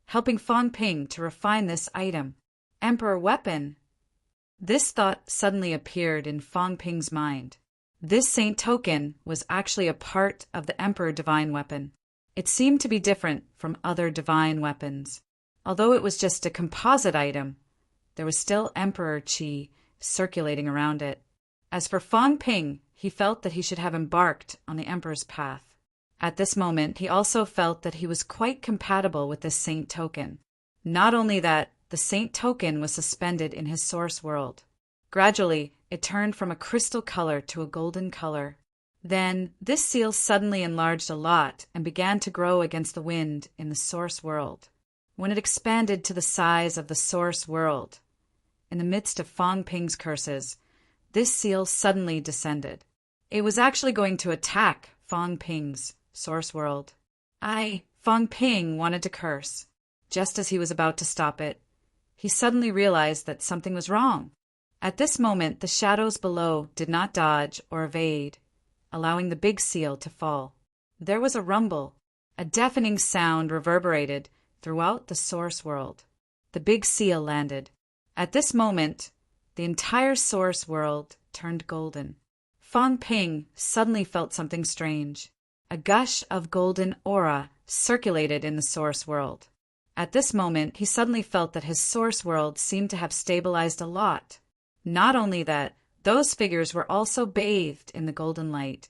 helping Fang Ping to refine this item. Emperor weapon. This thought suddenly appeared in Fang Ping's mind. This Saint token was actually a part of the Emperor divine weapon. It seemed to be different from other divine weapons. Although it was just a composite item, there was still Emperor qi circulating around it. As for Fang Ping, he felt that he should have embarked on the Emperor's path. At this moment, he also felt that he was quite compatible with this Saint token. Not only that, the Saint token was suspended in his source world. Gradually, it turned from a crystal color to a golden color. Then, this seal suddenly enlarged a lot and began to grow against the wind in the source world. When it expanded to the size of the source world, in the midst of Fang Ping's curses, this seal suddenly descended. It was actually going to attack Fang Ping's source world. Fang Ping wanted to curse. Just as he was about to stop it, he suddenly realized that something was wrong. At this moment, the shadows below did not dodge or evade, allowing the big seal to fall. There was a rumble. A deafening sound reverberated throughout the source world. The big seal landed. At this moment, the entire source world turned golden. Fang Ping suddenly felt something strange. A gush of golden aura circulated in the source world. At this moment, he suddenly felt that his source world seemed to have stabilized a lot. Not only that, those figures were also bathed in the golden light,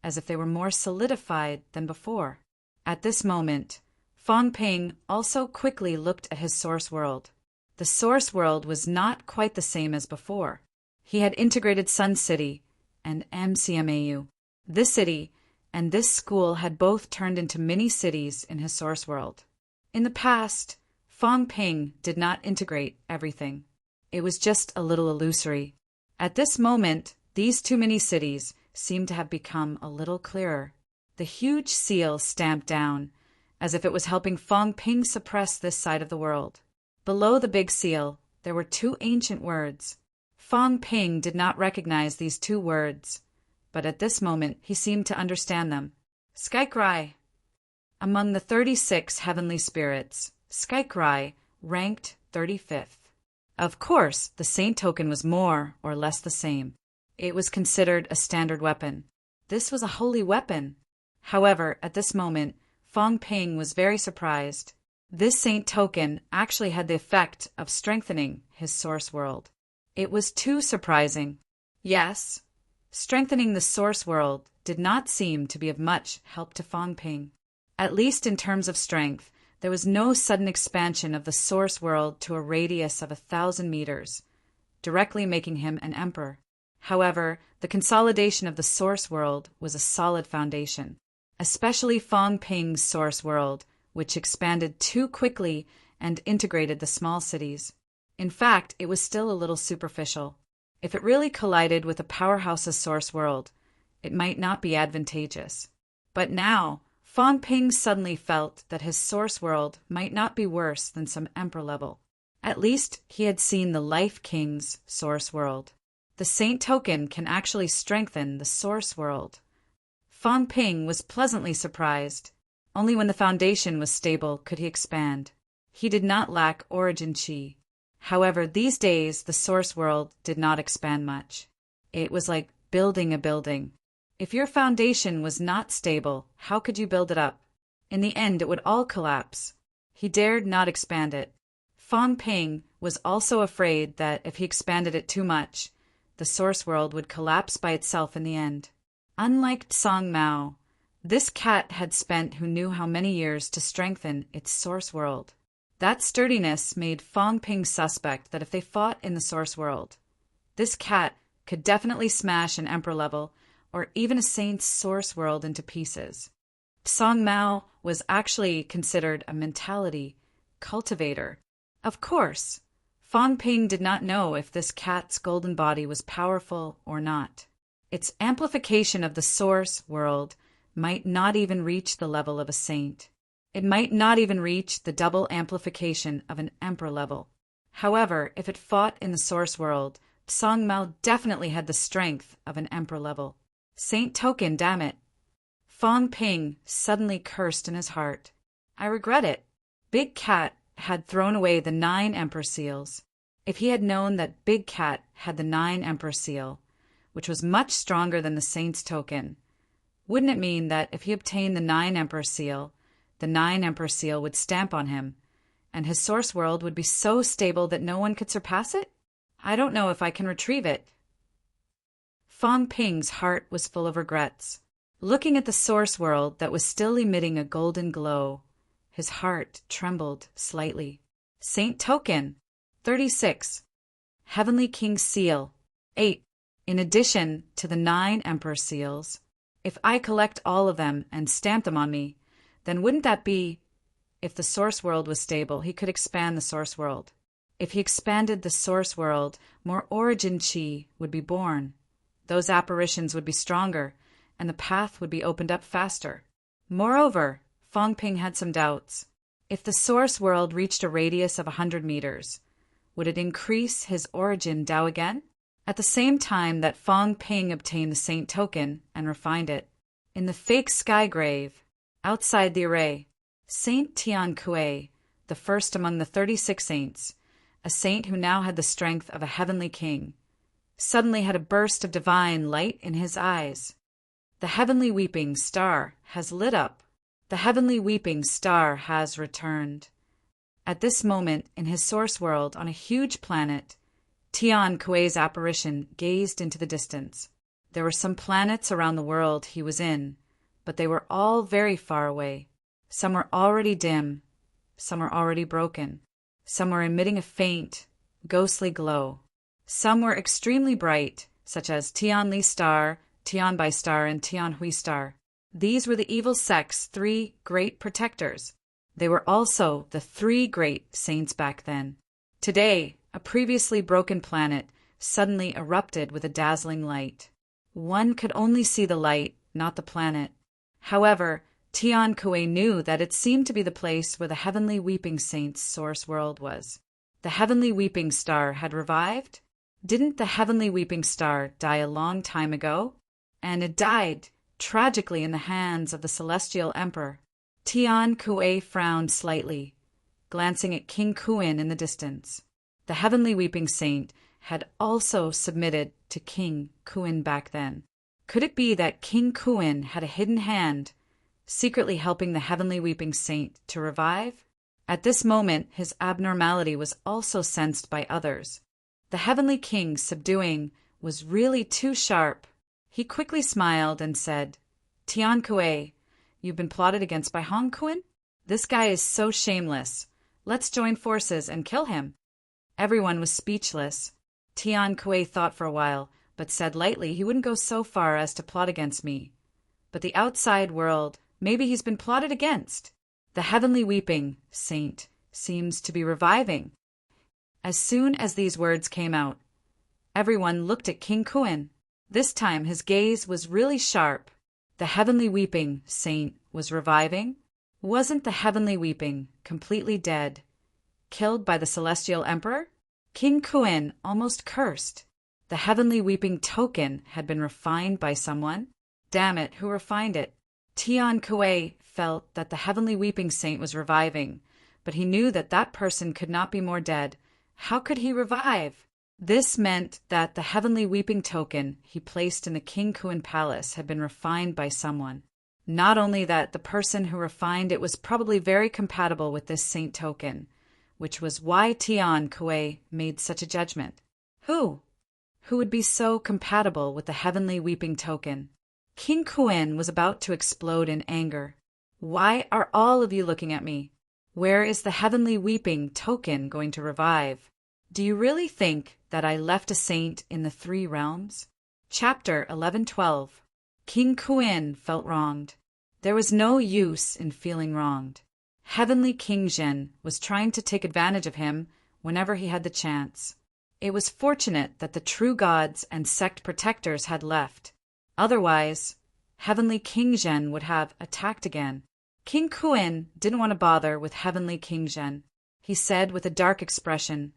as if they were more solidified than before. At this moment, Fang Ping also quickly looked at his source world. The source world was not quite the same as before. He had integrated Sun City and MCMAU. This city and this school had both turned into mini-cities in his source world. In the past, Fang Ping did not integrate everything. It was just a little illusory. At this moment, these two mini-cities seemed to have become a little clearer. The huge seal stamped down, as if it was helping Fang Ping suppress this side of the world. Below the big seal, there were two ancient words. Fang Ping did not recognize these two words, but at this moment he seemed to understand them. Skycry. Among the 36 heavenly spirits, Skycry ranked 35th. Of course, the Saint token was more or less the same. It was considered a standard weapon. This was a holy weapon. However, at this moment, Fang Ping was very surprised. This Saint token actually had the effect of strengthening his source world. It was too surprising. Yes, strengthening the source world did not seem to be of much help to Fang Ping. At least in terms of strength, there was no sudden expansion of the source world to a radius of 1,000 meters, directly making him an emperor. However, the consolidation of the source world was a solid foundation, especially Fang Ping's source world, which expanded too quickly and integrated the small cities. In fact, it was still a little superficial. If it really collided with a powerhouse's source world, it might not be advantageous. But now, Fang Ping suddenly felt that his source world might not be worse than some emperor level. At least he had seen the Life King's source world. The Saint token can actually strengthen the source world. Fang Ping was pleasantly surprised. Only when the foundation was stable could he expand. He did not lack origin qi. However, these days the source world did not expand much. It was like building a building. If your foundation was not stable, how could you build it up? In the end, it would all collapse. He dared not expand it. Fang Ping was also afraid that if he expanded it too much, the source world would collapse by itself in the end. Unlike Song Mao, this cat had spent who knew how many years to strengthen its source world. That sturdiness made Fong Ping suspect that if they fought in the source world, this cat could definitely smash an emperor level or even a saint's source world into pieces. Song Mao was actually considered a mentality cultivator. Of course, Fong Ping did not know if this cat's golden body was powerful or not. Its amplification of the source world might not even reach the level of a saint. It might not even reach the double amplification of an emperor level. However, if it fought in the source world, Song Mao definitely had the strength of an emperor level. Saint token, damn it. Fong Ping suddenly cursed in his heart. I regret it. Big Cat had thrown away the 9 emperor seals. If he had known that Big Cat had the 9 emperor seal, which was much stronger than the saint's token, wouldn't it mean that if he obtained the 9 emperor seal, the 9 emperor seal would stamp on him, and his source world would be so stable that no one could surpass it? I don't know if I can retrieve it. Fong Ping's heart was full of regrets. Looking at the source world that was still emitting a golden glow, his heart trembled slightly. Saint token, 36. Heavenly King seal, 8. In addition to the 9 emperor seals, if I collect all of them and stamp them on me, then wouldn't that be, if the source world was stable, he could expand the source world. If he expanded the source world, more origin chi would be born. Those apparitions would be stronger, and the path would be opened up faster. Moreover, Fong Ping had some doubts. If the source world reached a radius of 100 meters, would it increase his origin Dao again? At the same time that Fong Ping obtained the saint token and refined it, in the fake sky grave, outside the array, Saint Tian Kuei, the first among the 36 saints, a saint who now had the strength of a heavenly king, suddenly had a burst of divine light in his eyes. The heavenly weeping star has lit up. The heavenly weeping star has returned. At this moment, in his source world on a huge planet, Tian Kuei's apparition gazed into the distance. There were some planets around the world he was in, but they were all very far away. Some were already dim, some were already broken, some were emitting a faint, ghostly glow. Some were extremely bright, such as Tianli Star, Tianbai Star, and Tianhui Star. These were the evil sect's 3 great protectors. They were also the 3 great saints back then. Today, a previously broken planet suddenly erupted with a dazzling light. One could only see the light, not the planet. However, Tian Kuei knew that it seemed to be the place where the heavenly weeping saint's source world was. The heavenly weeping star had revived? Didn't the heavenly weeping star die a long time ago? And it died tragically in the hands of the celestial emperor. Tian Kuei frowned slightly, glancing at King Kuin in the distance. The heavenly weeping saint had also submitted to King Kuin back then. Could it be that King Kuin had a hidden hand, secretly helping the heavenly weeping saint to revive? At this moment, his abnormality was also sensed by others. The heavenly king's subduing was really too sharp. He quickly smiled and said, Tian Kuei, you've been plotted against by Hong Kuin? This guy is so shameless. Let's join forces and kill him. Everyone was speechless. Tian Kuei thought for a while, but said lightly he wouldn't go so far as to plot against me. But the outside world, maybe he's been plotted against. The heavenly weeping saint seems to be reviving. As soon as these words came out, everyone looked at King Kuin. This time his gaze was really sharp. The heavenly weeping saint was reviving? Wasn't the heavenly weeping completely dead, killed by the celestial emperor? King Kuin almost cursed. The heavenly weeping token had been refined by someone. Damn it, who refined it? Tian Kuei felt that the heavenly weeping saint was reviving, but he knew that that person could not be more dead. How could he revive? This meant that the heavenly weeping token he placed in the King Kuin palace had been refined by someone. Not only that, the person who refined it was probably very compatible with this saint token, which was why Tian Kuei made such a judgment. Who? who would be so compatible with the heavenly weeping token. King Kuin was about to explode in anger. Why are all of you looking at me? Where is the heavenly weeping token going to revive? Do you really think that I left a saint in the 3 realms? Chapter 11:12. King Kuin felt wronged. There was no use in feeling wronged. Heavenly King Zhen was trying to take advantage of him whenever he had the chance. It was fortunate that the true gods and sect protectors had left. Otherwise, Heavenly King Zhen would have attacked again. King Kuin didn't want to bother with Heavenly King Zhen. He said with a dark expression,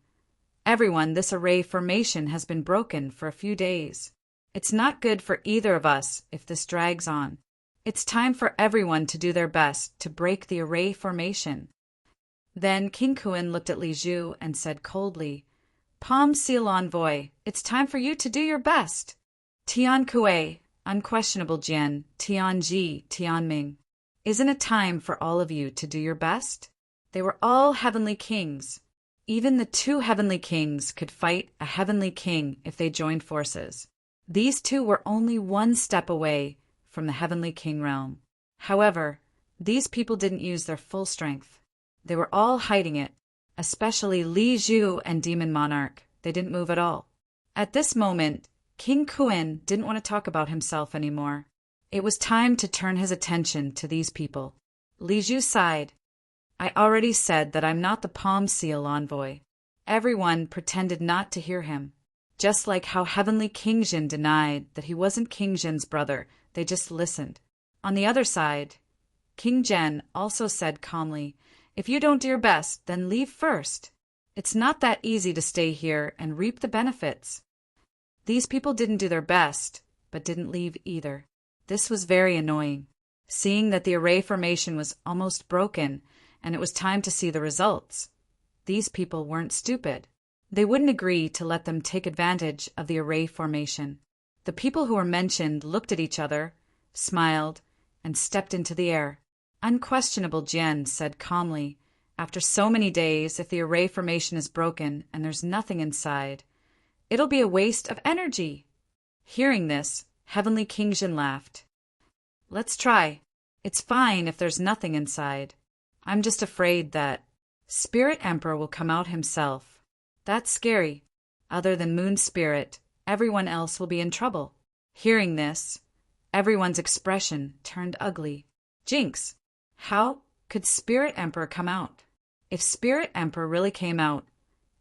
"Everyone, this array formation has been broken for a few days. It's not good for either of us if this drags on. It's time for everyone to do their best to break the array formation." Then King Kuin looked at Li Zhu and said coldly, "Palm Seal Envoy, it's time for you to do your best. Tian Kuei, Unquestionable Jian, Tian Ji, Tian Ming. Isn't it time for all of you to do your best?" They were all heavenly kings. Even the 2 heavenly kings could fight a heavenly king if they joined forces. These 2 were only 1 step away from the heavenly king realm. However, these people didn't use their full strength. They were all hiding it, especially Li Zhu and Demon Monarch. They didn't move at all. At this moment, King Kuin didn't want to talk about himself anymore. It was time to turn his attention to these people. Li Zhu sighed. "I already said that I'm not the Palm Seal Envoy." Everyone pretended not to hear him. Just like how Heavenly King Zhen denied that he wasn't King Zhen's brother, they just listened. On the other side, King Zhen also said calmly, "If you don't do your best, then leave first. It's not that easy to stay here and reap the benefits." These people didn't do their best, but didn't leave either. This was very annoying. Seeing that the array formation was almost broken, and it was time to see the results. These people weren't stupid. They wouldn't agree to let them take advantage of the array formation. The people who were mentioned looked at each other, smiled, and stepped into the air. Unquestionable Jian said calmly, "After so many days, if the array formation is broken and there's nothing inside, it'll be a waste of energy." Hearing this, Heavenly King Zhen laughed. "Let's try. It's fine if there's nothing inside. I'm just afraid that Spirit Emperor will come out himself. That's scary. Other than Moon Spirit, everyone else will be in trouble." Hearing this, everyone's expression turned ugly. Jinx! How could Spirit Emperor come out? If Spirit Emperor really came out,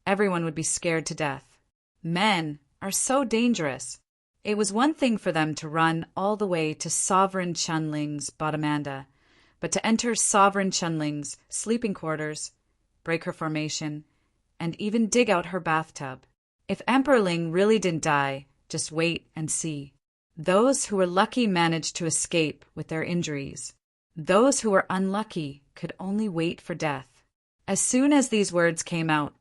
everyone would be scared to death. Men are so dangerous. It was one thing for them to run all the way to Sovereign Chunling's Bottomanda, but to enter Sovereign Chunling's sleeping quarters, break her formation, and even dig out her bathtub. If Emperor Ling really didn't die, just wait and see. Those who were lucky managed to escape with their injuries. Those who were unlucky could only wait for death. As soon as these words came out,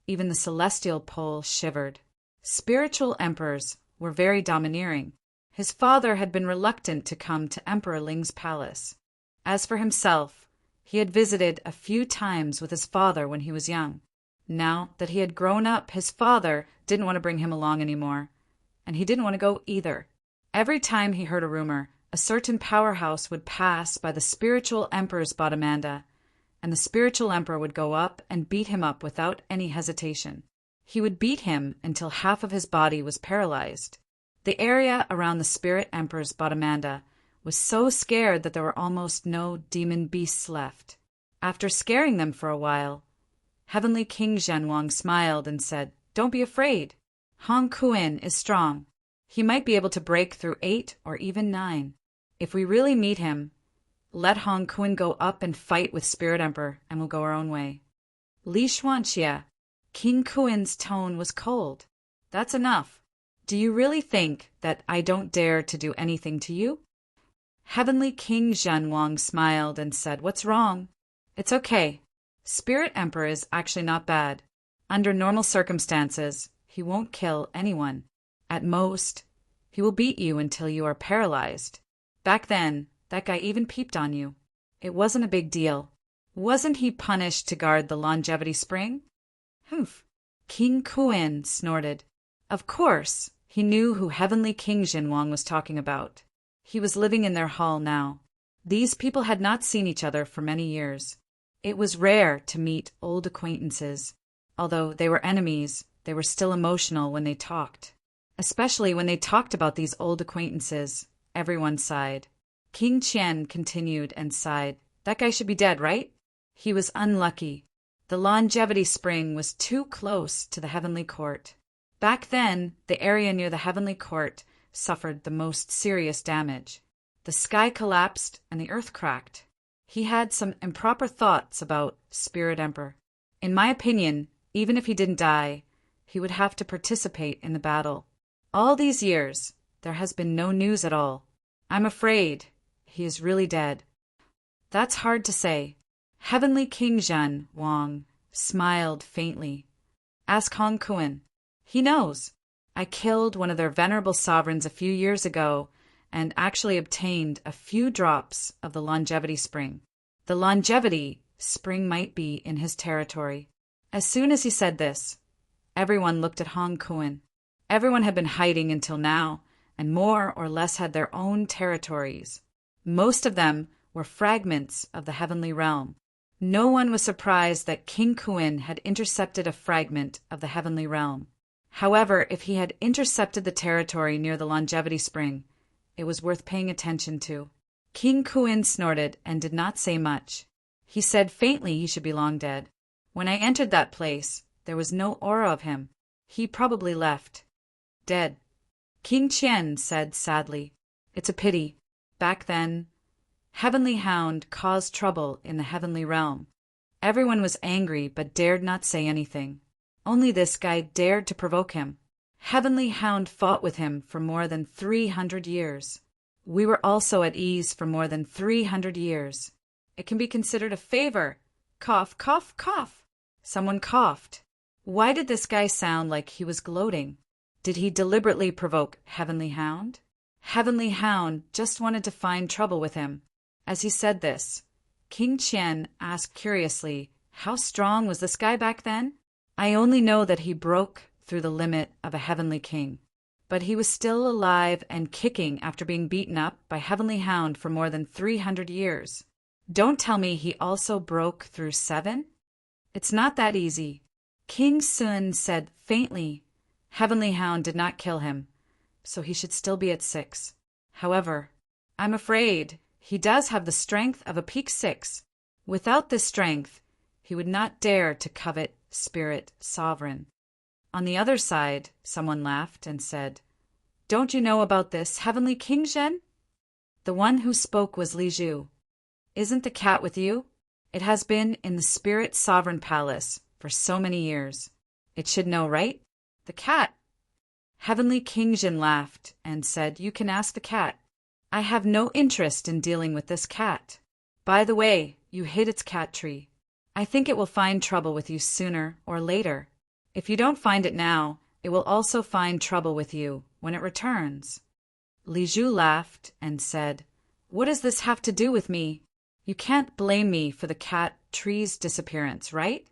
even the celestial pole shivered. Spiritual emperors were very domineering. His father had been reluctant to come to Emperor Ling's palace. As for himself, he had visited a few times with his father when he was young. Now that he had grown up, his father didn't want to bring him along anymore, and he didn't want to go either. Every time he heard a rumor, a certain powerhouse would pass by the spiritual emperor's Bottomanda, and the spiritual emperor would go up and beat him up without any hesitation. He would beat him until half of his body was paralyzed. The area around the spirit emperor's Bottomanda was so scared that there were almost no demon beasts left. After scaring them for a while, Heavenly King Zhenwang smiled and said, "Don't be afraid. Hong Kuin is strong. He might be able to break through 8 or even 9. If we really meet him, let Hong Kuin go up and fight with Spirit Emperor, and we'll go our own way." Li Xuanxie, King Kuin's tone was cold. "That's enough. Do you really think that I don't dare to do anything to you?" Heavenly King Zhenwang smiled and said, "What's wrong? It's okay. Spirit Emperor is actually not bad. Under normal circumstances, he won't kill anyone. At most, he will beat you until you are paralyzed. Back then, that guy even peeped on you. It wasn't a big deal. Wasn't he punished to guard the longevity spring?" "Humph!" King Kuin snorted. Of course, he knew who Heavenly King Jinwang was talking about. He was living in their hall now. These people had not seen each other for many years. It was rare to meet old acquaintances. Although they were enemies, they were still emotional when they talked. Especially when they talked about these old acquaintances, everyone sighed. King Qian continued and sighed. That guy should be dead, right? He was unlucky. The longevity spring was too close to the heavenly court. Back then, the area near the heavenly court suffered the most serious damage. The sky collapsed and the earth cracked. He had some improper thoughts about Spirit Emperor. In my opinion, even if he didn't die, he would have to participate in the battle. All these years, there has been no news at all. I'm afraid he is really dead. That's hard to say. Heavenly King Zhen Wang smiled faintly. Ask Hong Kuan. He knows. I killed one of their venerable sovereigns a few years ago and actually obtained a few drops of the longevity spring. The longevity spring might be in his territory. As soon as he said this, everyone looked at Hong Kuan. Everyone had been hiding until now, and more or less had their own territories. Most of them were fragments of the heavenly realm. No one was surprised that King Kuan had intercepted a fragment of the heavenly realm. However, if he had intercepted the territory near the longevity spring, it was worth paying attention to. King Kuan snorted and did not say much. He said faintly he should be long dead. When I entered that place, there was no aura of him. He probably left. Dead. King Qian said sadly, It's a pity. Back then, Heavenly Hound caused trouble in the heavenly realm. Everyone was angry but dared not say anything. Only this guy dared to provoke him. Heavenly Hound fought with him for more than 300 years. We were also at ease for more than 300 years. It can be considered a favor. Cough, cough, cough. Someone coughed. Why did this guy sound like he was gloating? Did he deliberately provoke Heavenly Hound? Heavenly Hound just wanted to find trouble with him. As he said this, King Qian asked curiously, how strong was this guy back then? I only know that he broke through the limit of a heavenly king. But he was still alive and kicking after being beaten up by Heavenly Hound for more than 300 years. Don't tell me he also broke through 7? It's not that easy. King Sun said faintly, Heavenly Hound did not kill him, so he should still be at 6. However, I'm afraid he does have the strength of a peak 6. Without this strength, he would not dare to covet Spirit Sovereign. On the other side, someone laughed and said, Don't you know about this Heavenly King Zhen? The one who spoke was Li Zhu. Isn't the cat with you? It has been in the Spirit Sovereign Palace for so many years. It should know, right? The cat. Heavenly King Zhen laughed and said, You can ask the cat. I have no interest in dealing with this cat. By the way, you hid its cat tree. I think it will find trouble with you sooner or later. If you don't find it now, it will also find trouble with you when it returns. Li Zhu laughed and said, What does this have to do with me? You can't blame me for the cat tree's disappearance, right?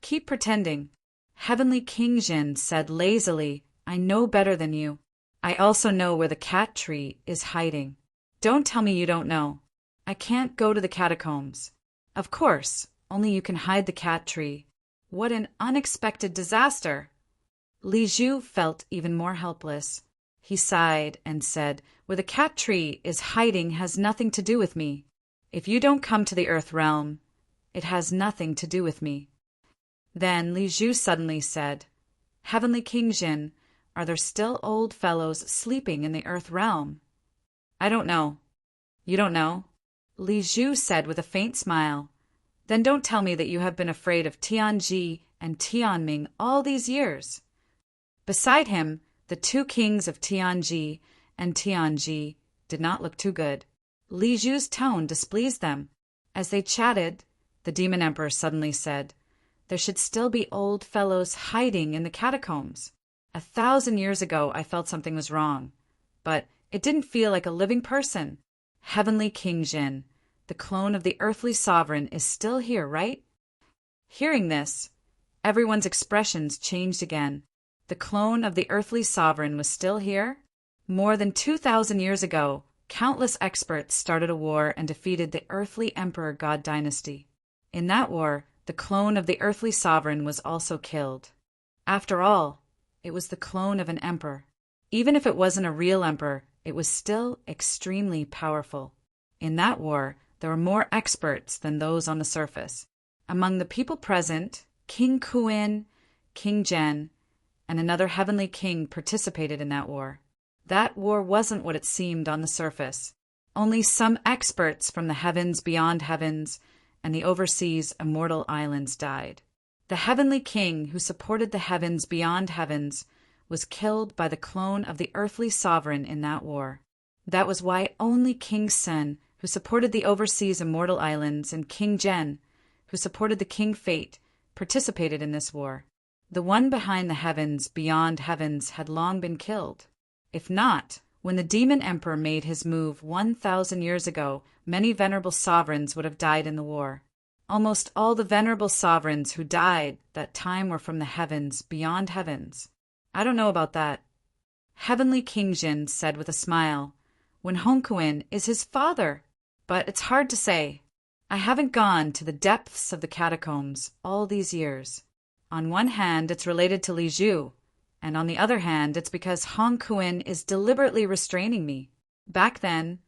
Keep pretending. Heavenly King Zhen said lazily, I know better than you. I also know where the cat tree is hiding. Don't tell me you don't know. I can't go to the catacombs. Of course, only you can hide the cat tree. What an unexpected disaster! Li Zhu felt even more helpless. He sighed and said, Where the cat tree is hiding has nothing to do with me. If you don't come to the Earth realm, it has nothing to do with me. Then Li Zhu suddenly said, Heavenly King Zhen, are there still old fellows sleeping in the Earth realm? I don't know. You don't know? Li Zhu said with a faint smile. Then don't tell me that you have been afraid of Tianji and Tianming all these years. Beside him, the 2 kings of Tianji and Tianji did not look too good. Li Zhu's tone displeased them. As they chatted, the Demon Emperor suddenly said, There should still be old fellows hiding in the catacombs. 1,000 years ago I felt something was wrong, but it didn't feel like a living person. Heavenly King Zhen, the clone of the earthly sovereign, is still here, right? Hearing this, everyone's expressions changed again. The clone of the earthly sovereign was still here? More than 2,000 years ago, countless experts started a war and defeated the earthly emperor god dynasty. In that war, the clone of the earthly sovereign was also killed. After all, it was the clone of an emperor. Even if it wasn't a real emperor, it was still extremely powerful. In that war, there were more experts than those on the surface. Among the people present, King Kuin, King Jen, and another heavenly king participated in that war. That war wasn't what it seemed on the surface. Only some experts from the heavens beyond heavens and the overseas immortal islands died. The heavenly king who supported the heavens beyond heavens was killed by the clone of the earthly sovereign in that war. That was why only King Sen, who supported the overseas immortal islands, and King Jen, who supported the King Fate, participated in this war. The one behind the heavens beyond heavens had long been killed. If not, when the demon emperor made his move 1,000 years ago, many venerable sovereigns would have died in the war. Almost all the venerable sovereigns who died that time were from the heavens beyond heavens. I don't know about that. Heavenly King Jin said with a smile, when Hongkuin is his father. But it's hard to say. I haven't gone to the depths of the catacombs all these years. On one hand, it's related to Li Zhu, and on the other hand, it's because Hongkuin is deliberately restraining me. Back then,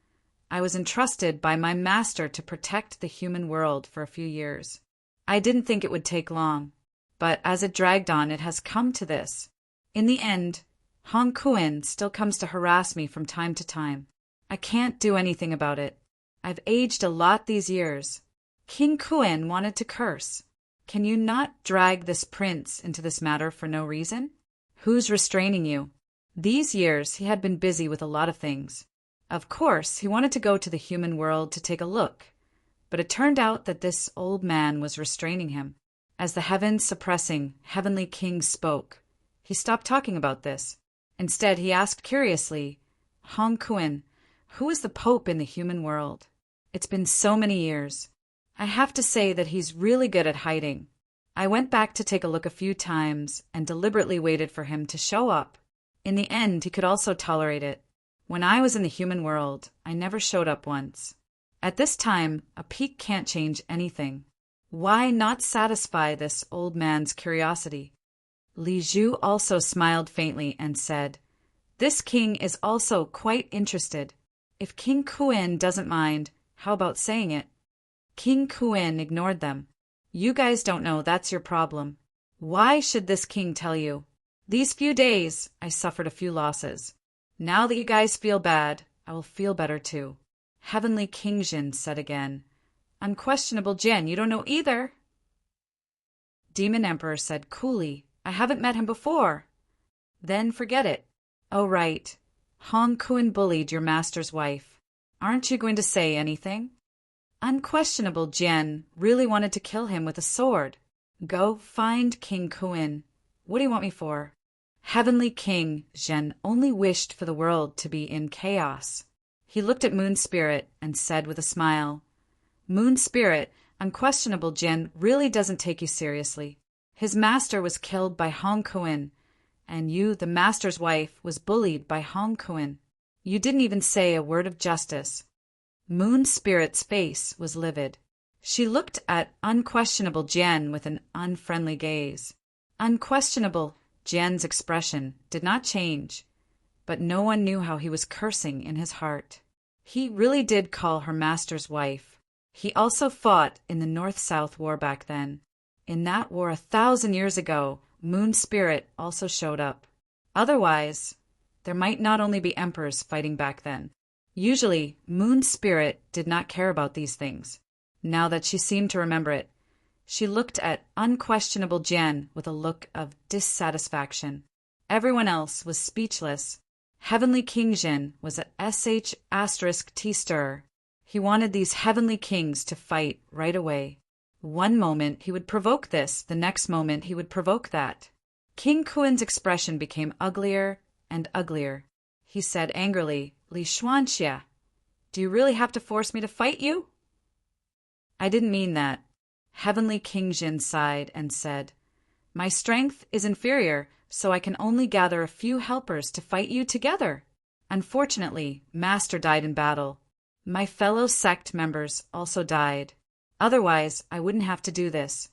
I was entrusted by my master to protect the human world for a few years. I didn't think it would take long, but as it dragged on, it has come to this. In the end, Hongkuin still comes to harass me from time to time. I can't do anything about it. I've aged a lot these years. King Kuin wanted to curse. Can you not drag this prince into this matter for no reason? Who's restraining you? These years he had been busy with a lot of things. Of course, he wanted to go to the human world to take a look, but it turned out that this old man was restraining him. As the heaven-suppressing heavenly king spoke, he stopped talking about this. Instead, he asked curiously, Hongkuin, who is the Pope in the human world? It's been so many years. I have to say that he's really good at hiding. I went back to take a look a few times and deliberately waited for him to show up. In the end, he could also tolerate it. When I was in the human world, I never showed up once. At this time, a peek can't change anything. Why not satisfy this old man's curiosity? Li Zhu also smiled faintly and said, this king is also quite interested. If King Kuin doesn't mind, how about saying it? King Kuin ignored them. You guys don't know, that's your problem. Why should this king tell you? These few days, I suffered a few losses. Now that you guys feel bad, I will feel better too. Heavenly King Jin said again. Unquestionable Jin, you don't know either. Demon Emperor said coolly, I haven't met him before. Then forget it. Oh right, Hongkuin bullied your master's wife. Aren't you going to say anything? Unquestionable Jin really wanted to kill him with a sword. Go find King Kuin. What do you want me for? Heavenly King Jin only wished for the world to be in chaos. He looked at Moon Spirit and said with a smile, Moon Spirit, Unquestionable Jin really doesn't take you seriously. His master was killed by Hongkuin, and you, the master's wife, was bullied by Hongkuin. You didn't even say a word of justice. Moon Spirit's face was livid. She looked at Unquestionable Jin with an unfriendly gaze. Unquestionable Jin's expression did not change, but no one knew how he was cursing in his heart. He really did call her master's wife. He also fought in the North-South War back then. In that war 1,000 years ago, Moon Spirit also showed up. Otherwise, there might not only be emperors fighting back then. Usually, Moon Spirit did not care about these things. Now that she seemed to remember it, she looked at Unquestionable Jin with a look of dissatisfaction. Everyone else was speechless. Heavenly King Jin was a sh*t stirrer. He wanted these heavenly kings to fight right away. One moment he would provoke this, the next moment he would provoke that. King Kuin's expression became uglier and uglier. He said angrily, Li Xuanxia, do you really have to force me to fight you? I didn't mean that. Heavenly King Jin sighed and said, my strength is inferior, so I can only gather a few helpers to fight you together. Unfortunately, Master died in battle. My fellow sect members also died. Otherwise, I wouldn't have to do this.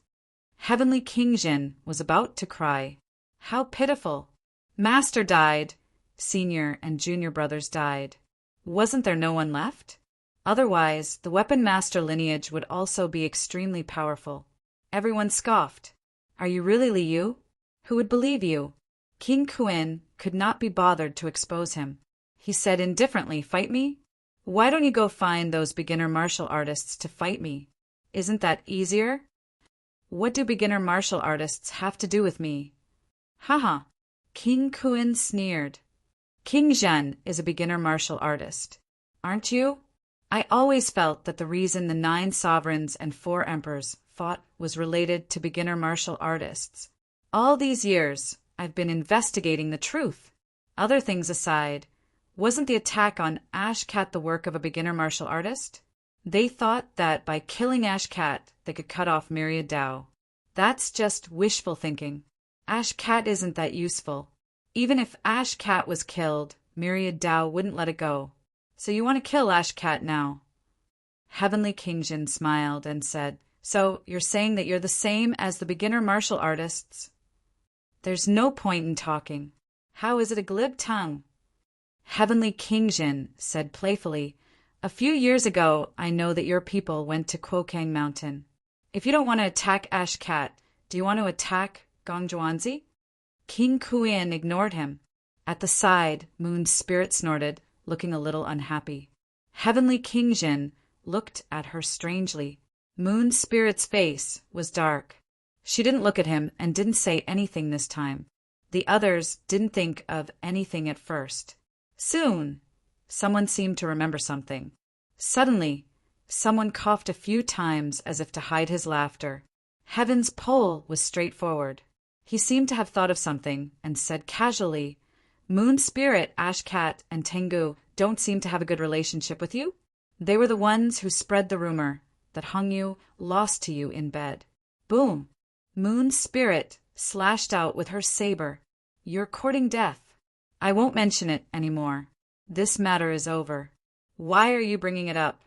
Heavenly King Jin was about to cry. How pitiful! Master died. Senior and junior brothers died. Wasn't there no one left? Otherwise, the weapon master lineage would also be extremely powerful. Everyone scoffed. Are you really Liu? Who would believe you? King Kuin could not be bothered to expose him. He said indifferently, fight me? Why don't you go find those beginner martial artists to fight me? Isn't that easier? What do beginner martial artists have to do with me? Haha. King Kuin sneered. King Zhen is a beginner martial artist. Aren't you? I always felt that the reason the 9 sovereigns and 4 emperors fought was related to beginner martial artists. All these years, I've been investigating the truth. Other things aside, wasn't the attack on Ashkat the work of a beginner martial artist? They thought that by killing Ashkat, they could cut off Myriad Dao. That's just wishful thinking. Ashkat isn't that useful. Even if Ashkat was killed, Myriad Dao wouldn't let it go. So you want to kill Ashkat now? Heavenly King Jin smiled and said, so you're saying that you're the same as the beginner martial artists? There's no point in talking. How is it a glib tongue? Heavenly King Jin said playfully, a few years ago, I know that your people went to Quokang Mountain. If you don't want to attack Ashkat, do you want to attack Gongzhuanzi? King Kuin ignored him. At the side, Moon's spirit snorted, looking a little unhappy. Heavenly King Jin looked at her strangely. Moon's spirit's face was dark. She didn't look at him and didn't say anything this time. The others didn't think of anything at first. Soon, someone seemed to remember something. Suddenly, someone coughed a few times as if to hide his laughter. Heaven's pole was straightforward. He seemed to have thought of something and said casually, Moon Spirit, Ashkat, and Tengu don't seem to have a good relationship with you. They were the ones who spread the rumor that Hung Yu lost to you in bed. Boom! Moon Spirit slashed out with her saber. You're courting death. I won't mention it anymore. This matter is over. Why are you bringing it up?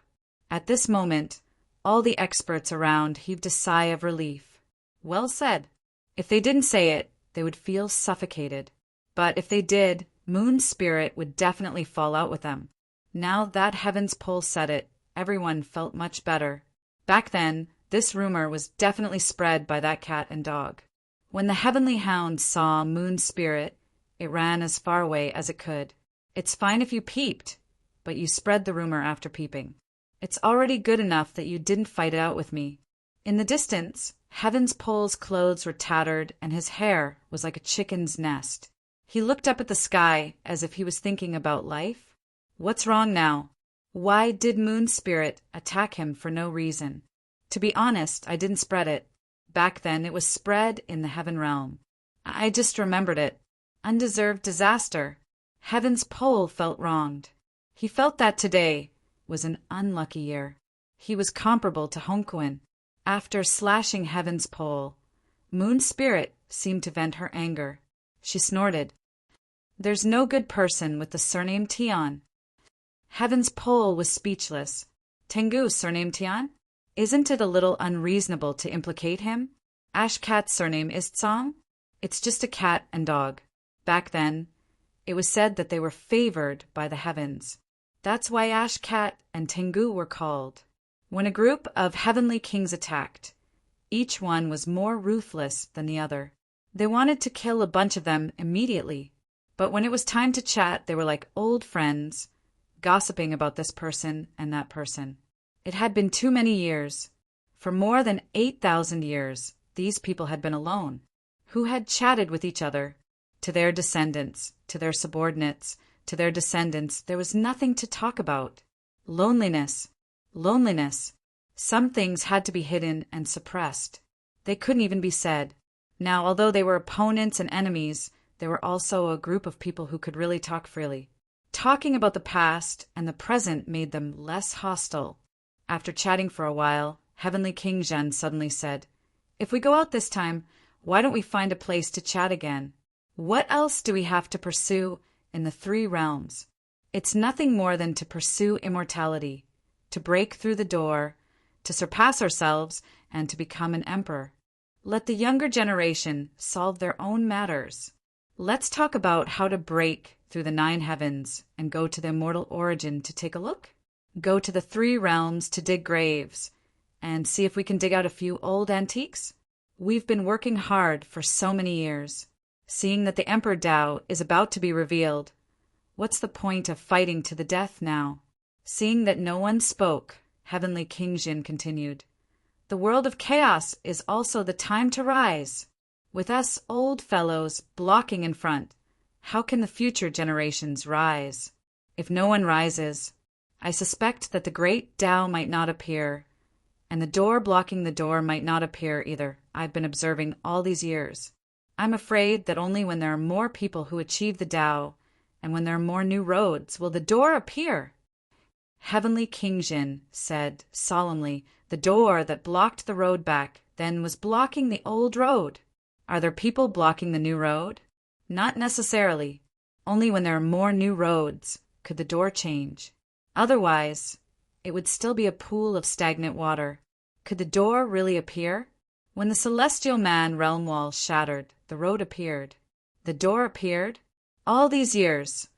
At this moment, all the experts around heaved a sigh of relief. Well said. If they didn't say it, they would feel suffocated. But if they did, Moon Spirit would definitely fall out with them. Now that Heaven's Pole said it, everyone felt much better. Back then, this rumor was definitely spread by that cat and dog. When the Heavenly Hound saw Moon Spirit, it ran as far away as it could. It's fine if you peeped, but you spread the rumor after peeping. It's already good enough that you didn't fight it out with me. In the distance, Heaven's Pole's clothes were tattered and his hair was like a chicken's nest. He looked up at the sky as if he was thinking about life. What's wrong now? Why did Moon Spirit attack him for no reason? To be honest, I didn't spread it. Back then, it was spread in the Heaven Realm. I just remembered it. Undeserved disaster. Heaven's Pole felt wronged. He felt that today was an unlucky year. He was comparable to Hongquin. After slashing Heaven's Pole, Moon Spirit seemed to vent her anger. She snorted. There's no good person with the surname Tian. Heaven's Pole was speechless. Tengu's surname Tian? Isn't it a little unreasonable to implicate him? Ashkat's surname is Tsang? It's just a cat and dog. Back then, it was said that they were favored by the heavens. That's why Ashkat and Tengu were called. When a group of heavenly kings attacked, each one was more ruthless than the other. They wanted to kill a bunch of them immediately, but when it was time to chat, they were like old friends, gossiping about this person and that person. It had been too many years. For more than 8,000 years, these people had been alone, who had chatted with each other. To their descendants, to their subordinates, to their descendants, there was nothing to talk about. Loneliness. Loneliness. Some things had to be hidden and suppressed. They couldn't even be said. Now, although they were opponents and enemies, they were also a group of people who could really talk freely. Talking about the past and the present made them less hostile. After chatting for a while, Heavenly King Zhen suddenly said, If we go out this time, why don't we find a place to chat again? What else do we have to pursue in the three realms? It's nothing more than to pursue immortality, to break through the door, to surpass ourselves, and to become an emperor. Let the younger generation solve their own matters. Let's talk about how to break through the 9 heavens and go to the immortal origin to take a look. Go to the 3 realms to dig graves and see if we can dig out a few old antiques. We've been working hard for so many years. Seeing that the Emperor Tao is about to be revealed, what's the point of fighting to the death now? Seeing that no one spoke, Heavenly King Jin continued, the world of chaos is also the time to rise. With us old fellows blocking in front, how can the future generations rise? If no one rises, I suspect that the great Tao might not appear, and the door blocking the door might not appear either. I've been observing all these years. I'm afraid that only when there are more people who achieve the Tao, and when there are more new roads, will the door appear. Heavenly King Jin said solemnly, the door that blocked the road back then was blocking the old road. Are there people blocking the new road? Not necessarily. Only when there are more new roads could the door change. Otherwise, it would still be a pool of stagnant water. Could the door really appear? When the celestial man realm wall shattered, the road appeared. The door appeared. All these years,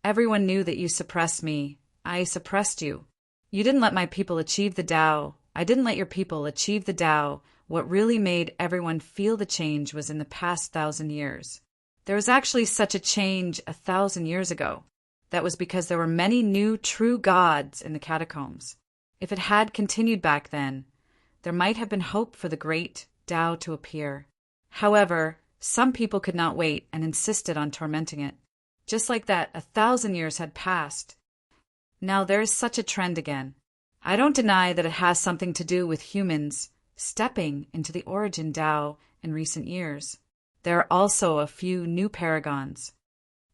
everyone knew that you suppressed me. I suppressed you. You didn't let my people achieve the Tao. I didn't let your people achieve the Tao. What really made everyone feel the change was in the past 1,000 years. There was actually such a change 1,000 years ago. That was because there were many new true gods in the catacombs. If it had continued back then, there might have been hope for the great Tao to appear. However, some people could not wait and insisted on tormenting it. Just like that, 1,000 years had passed. Now there is such a trend again. I don't deny that it has something to do with humans stepping into the origin Tao in recent years. There are also a few new paragons.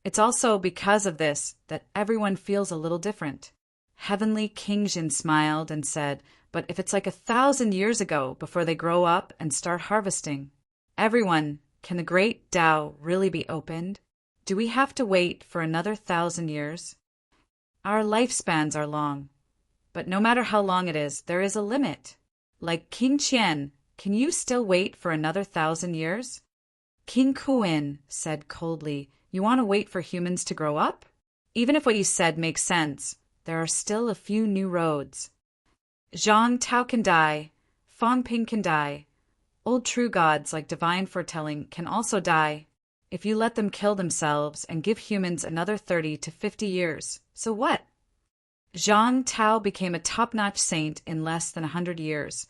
It's also because of this that everyone feels a little different. Heavenly King Jin smiled and said, but if it's like 1,000 years ago before they grow up and start harvesting, everyone, can the great Tao really be opened? Do we have to wait for another 1,000 years? Our lifespans are long, but no matter how long it is, there is a limit. Like King Qian, can you still wait for another 1,000 years? King Kuin said coldly, you want to wait for humans to grow up? Even if what you said makes sense, there are still a few new roads. Zhang Tao can die, Fang Ping can die. Old true gods like divine foretelling can also die. If you let them kill themselves and give humans another 30 to 50 years, so what? Zhang Tao became a top-notch saint in less than 100 years,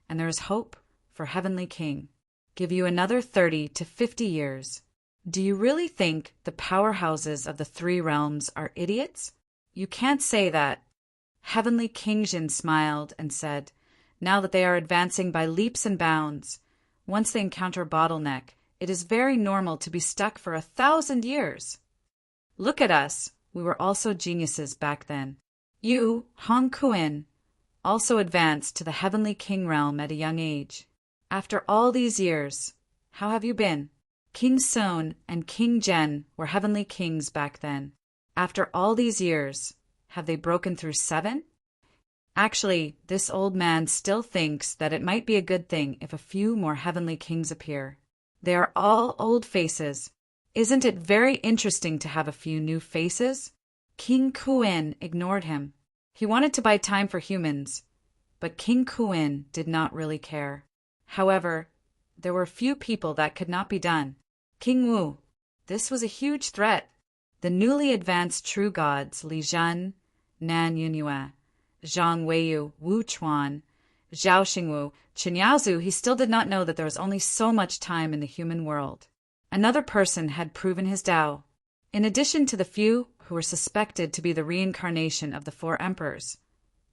and there is hope for Heavenly King. Give you another 30 to 50 years. Do you really think the powerhouses of the 3 realms are idiots? You can't say that. Heavenly King Jin smiled and said, now that they are advancing by leaps and bounds, once they encounter a bottleneck, it is very normal to be stuck for 1,000 years. Look at us. We were also geniuses back then. You, Hong Kuin, also advanced to the Heavenly King realm at a young age. After all these years, how have you been? King Sun and King Zhen were heavenly kings back then. After all these years, have they broken through 7? Actually, this old man still thinks that it might be a good thing if a few more heavenly kings appear. They are all old faces. Isn't it very interesting to have a few new faces? King Kuin ignored him. He wanted to buy time for humans, but King Kuin did not really care. However, there were few people that could not be done. King Wu. This was a huge threat. The newly advanced true gods Li Zhen, Nan Yunyue, Zhang Weiyu, Wu Chuan, Zhao Xingwu, Chen Yaozu, he still did not know that there was only so much time in the human world. Another person had proven his Tao. In addition to the few who were suspected to be the reincarnation of the 4 emperors,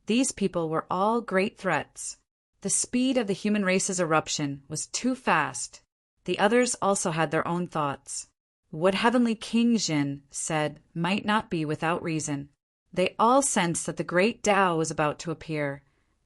these people were all great threats. The speed of the human race's eruption was too fast. The others also had their own thoughts. What Heavenly King Jin said might not be without reason. They all sensed that the great Tao was about to appear,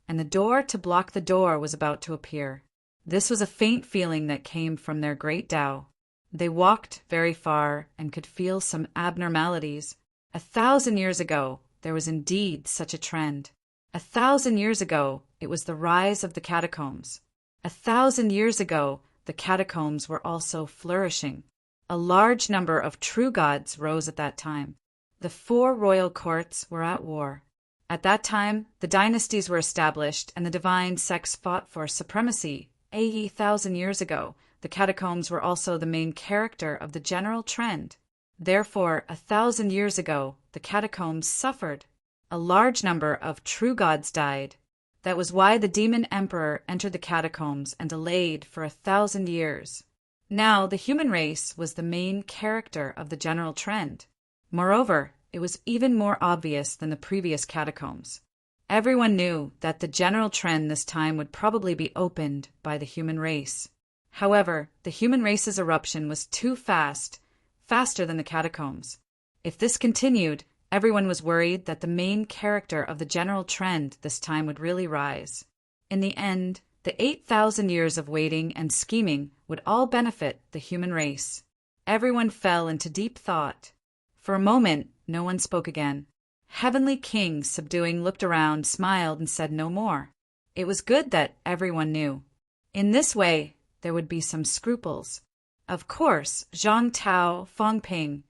and the door to block the door was about to appear. This was a faint feeling that came from their great Tao. They walked very far and could feel some abnormalities. 1,000 years ago, there was indeed such a trend. 1,000 years ago, it was the rise of the catacombs. 1,000 years ago, the catacombs were also flourishing. A large number of true gods rose at that time. The 4 royal courts were at war. At that time, the dynasties were established and the divine sects fought for supremacy. 1,000 years ago, the catacombs were also the main character of the general trend. Therefore, 1,000 years ago, the catacombs suffered. A large number of true gods died. That was why the demon emperor entered the catacombs and delayed for 1,000 years. Now, the human race was the main character of the general trend. Moreover, it was even more obvious than the previous catacombs. Everyone knew that the general trend this time would probably be opened by the human race. However, the human race's eruption was too fast, faster than the catacombs. If this continued, everyone was worried that the main character of the general trend this time would really rise. In the end, the 8,000 years of waiting and scheming would all benefit the human race. Everyone fell into deep thought. For a moment, no one spoke again. Heavenly King, subduing, looked around, smiled, and said no more. It was good that everyone knew. In this way, there would be some scruples. Of course, Zhang Tao, Fang Ping,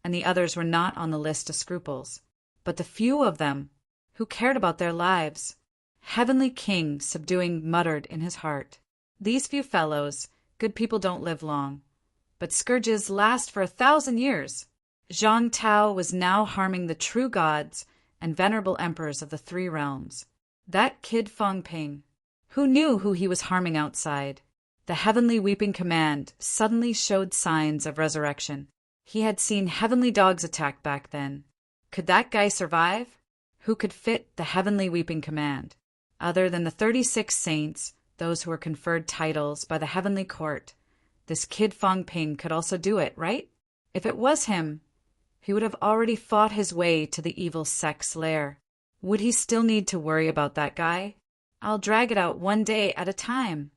and the others were not on the list of scruples. But the few of them who cared about their lives, Heavenly King, subduing, muttered in his heart, "These few fellows, good people don't live long, but scourges last for 1,000 years." Zhang Tao was now harming the true gods and venerable emperors of the 3 realms. That kid Fang Ping, who knew who he was harming outside? The heavenly weeping command suddenly showed signs of resurrection. He had seen heavenly dogs attack back then. Could that guy survive? Who could fit the heavenly weeping command? Other than the 36 saints, those who were conferred titles by the heavenly court, this kid Fang Ping could also do it, right? If it was him, he would have already fought his way to the evil sect's lair. Would he still need to worry about that guy? I'll drag it out one day at a time.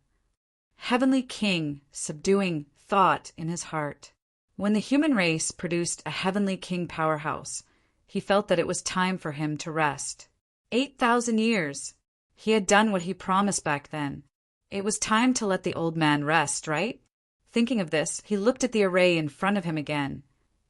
Heavenly King, subduing, thought in his heart. When the human race produced a Heavenly King powerhouse, he felt that it was time for him to rest. 8,000 years. He had done what he promised back then. It was time to let the old man rest, right? Thinking of this, he looked at the array in front of him again,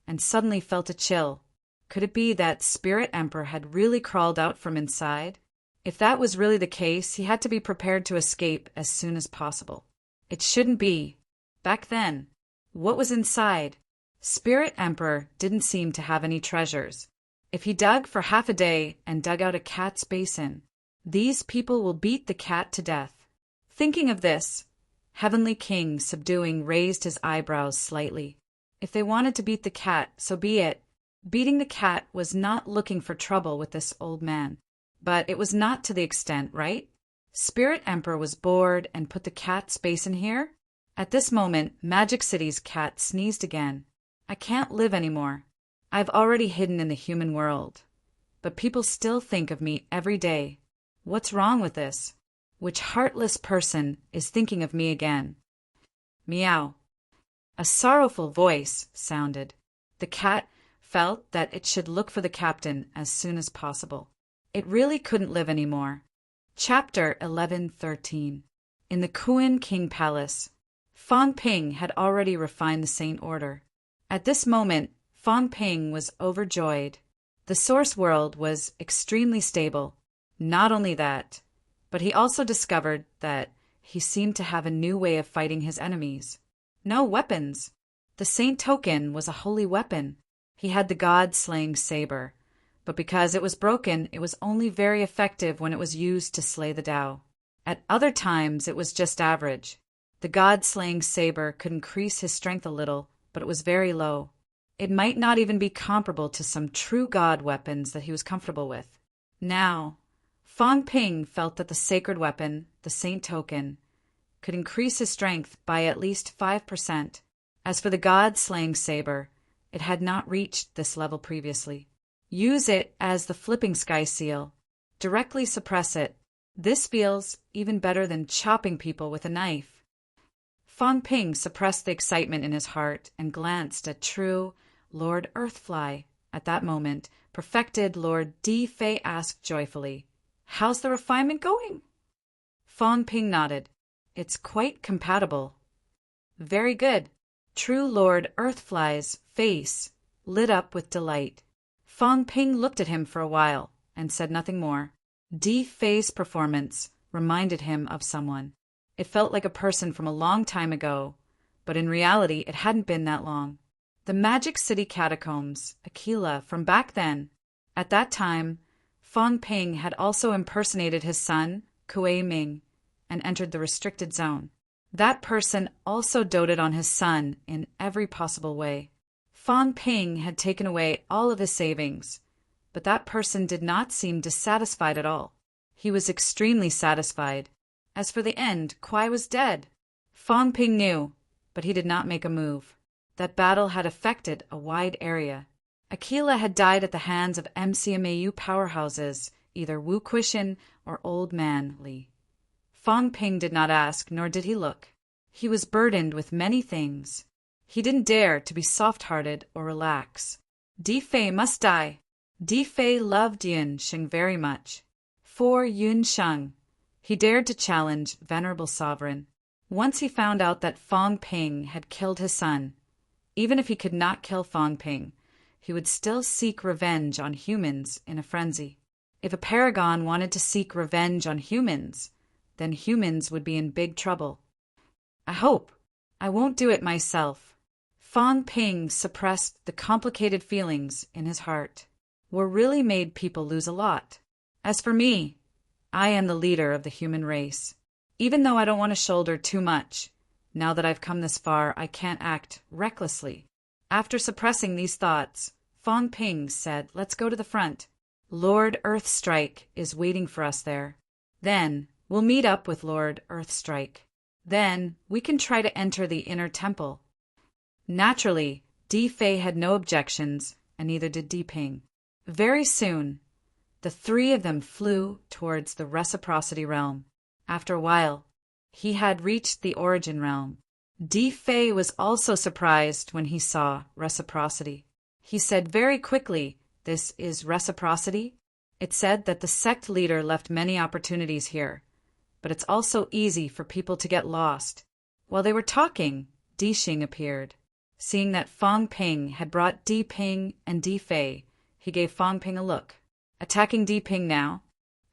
and suddenly felt a chill. Could it be that Spirit Emperor had really crawled out from inside? If that was really the case, he had to be prepared to escape as soon as possible. It shouldn't be. Back then, what was inside? Spirit Emperor didn't seem to have any treasures. If he dug for half a day and dug out a cat's basin, these people will beat the cat to death. Thinking of this, Heavenly King, subduing, raised his eyebrows slightly. If they wanted to beat the cat, so be it. Beating the cat was not looking for trouble with this old man. But it was not to the extent, right? Spirit Emperor was bored and put the cat's basin here? At this moment, Magic City's cat sneezed again. I can't live anymore. I've already hidden in the human world. But people still think of me every day. What's wrong with this? Which heartless person is thinking of me again? Meow. A sorrowful voice sounded. The cat felt that it should look for the captain as soon as possible. It really couldn't live anymore. Chapter 11:13. In the Kuan King Palace, Fang Ping had already refined the Saint Order. At this moment, Fang Ping was overjoyed. The source world was extremely stable. Not only that, but he also discovered that he seemed to have a new way of fighting his enemies. No weapons. The Saint Token was a holy weapon. He had the god-slaying saber, but because it was broken, it was only very effective when it was used to slay the Tao. At other times, it was just average. The god-slaying saber could increase his strength a little, but it was very low. It might not even be comparable to some true god weapons that he was comfortable with. Now, Fang Ping felt that the sacred weapon, the Saint Token, could increase his strength by at least 5%. As for the god-slaying saber, it had not reached this level previously. Use it as the flipping sky seal. Directly suppress it. This feels even better than chopping people with a knife. Fang Ping suppressed the excitement in his heart and glanced at true Lord Earthfly. At that moment, perfected Lord Di Fei asked joyfully, "How's the refinement going?" Fang Ping nodded. "It's quite compatible." "Very good." True Lord Earthfly's face lit up with delight. Fang Ping looked at him for a while and said nothing more. Di Fei's performance reminded him of someone. It felt like a person from a long time ago, but in reality it hadn't been that long. The Magic City Catacombs, Aquila from back then. At that time, Fang Ping had also impersonated his son, Kuei Ming, and entered the restricted zone. That person also doted on his son in every possible way. Fang Ping had taken away all of his savings, but that person did not seem dissatisfied at all. He was extremely satisfied. As for the end, Kuei was dead. Fang Ping knew, but he did not make a move. That battle had affected a wide area. Aquila had died at the hands of MCMAU powerhouses, either Wu Quishin or Old Man Li. Fang Ping did not ask, nor did he look. He was burdened with many things. He didn't dare to be soft-hearted or relax. Di Fei must die. Di Fei loved Yun Sheng very much. For Yun Sheng, he dared to challenge Venerable Sovereign. Once he found out that Fang Ping had killed his son, even if he could not kill Fang Ping, he would still seek revenge on humans in a frenzy. If a paragon wanted to seek revenge on humans, then humans would be in big trouble. I hope I won't do it myself. Fang Ping suppressed the complicated feelings in his heart. War really made people lose a lot. As for me, I am the leader of the human race. Even though I don't want to shoulder too much, now that I've come this far, I can't act recklessly. After suppressing these thoughts, Fang Ping said, "Let's go to the front. Lord Earthstrike is waiting for us there. Then we'll meet up with Lord Earthstrike. Then we can try to enter the inner temple." Naturally, Di Fei had no objections, and neither did Di Ping. Very soon, the three of them flew towards the Reciprocity Realm. After a while, he had reached the Origin Realm. Di Fei was also surprised when he saw Reciprocity. He said very quickly, "This is Reciprocity?" It said that the sect leader left many opportunities here, but it's also easy for people to get lost. While they were talking, Di Xing appeared. Seeing that Fang Ping had brought Di Ping and Di Fei, he gave Fang Ping a look. Attacking Di Ping now?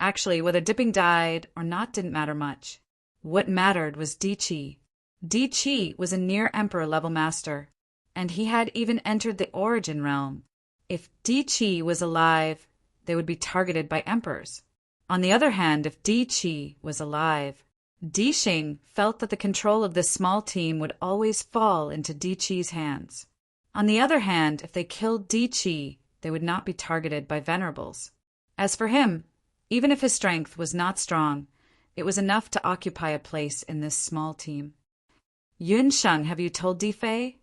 Actually, whether Di Ping died or not didn't matter much. What mattered was Di Qi. Di Qi was a near Emperor level master, and he had even entered the Origin Realm. If Di Qi was alive, they would be targeted by emperors. On the other hand, if Di Qi was alive, Di Xing felt that the control of this small team would always fall into Di Qi's hands. On the other hand, if they killed Di Qi, they would not be targeted by venerables. As for him, even if his strength was not strong, it was enough to occupy a place in this small team. "Yun Sheng, have you told Di Fei?"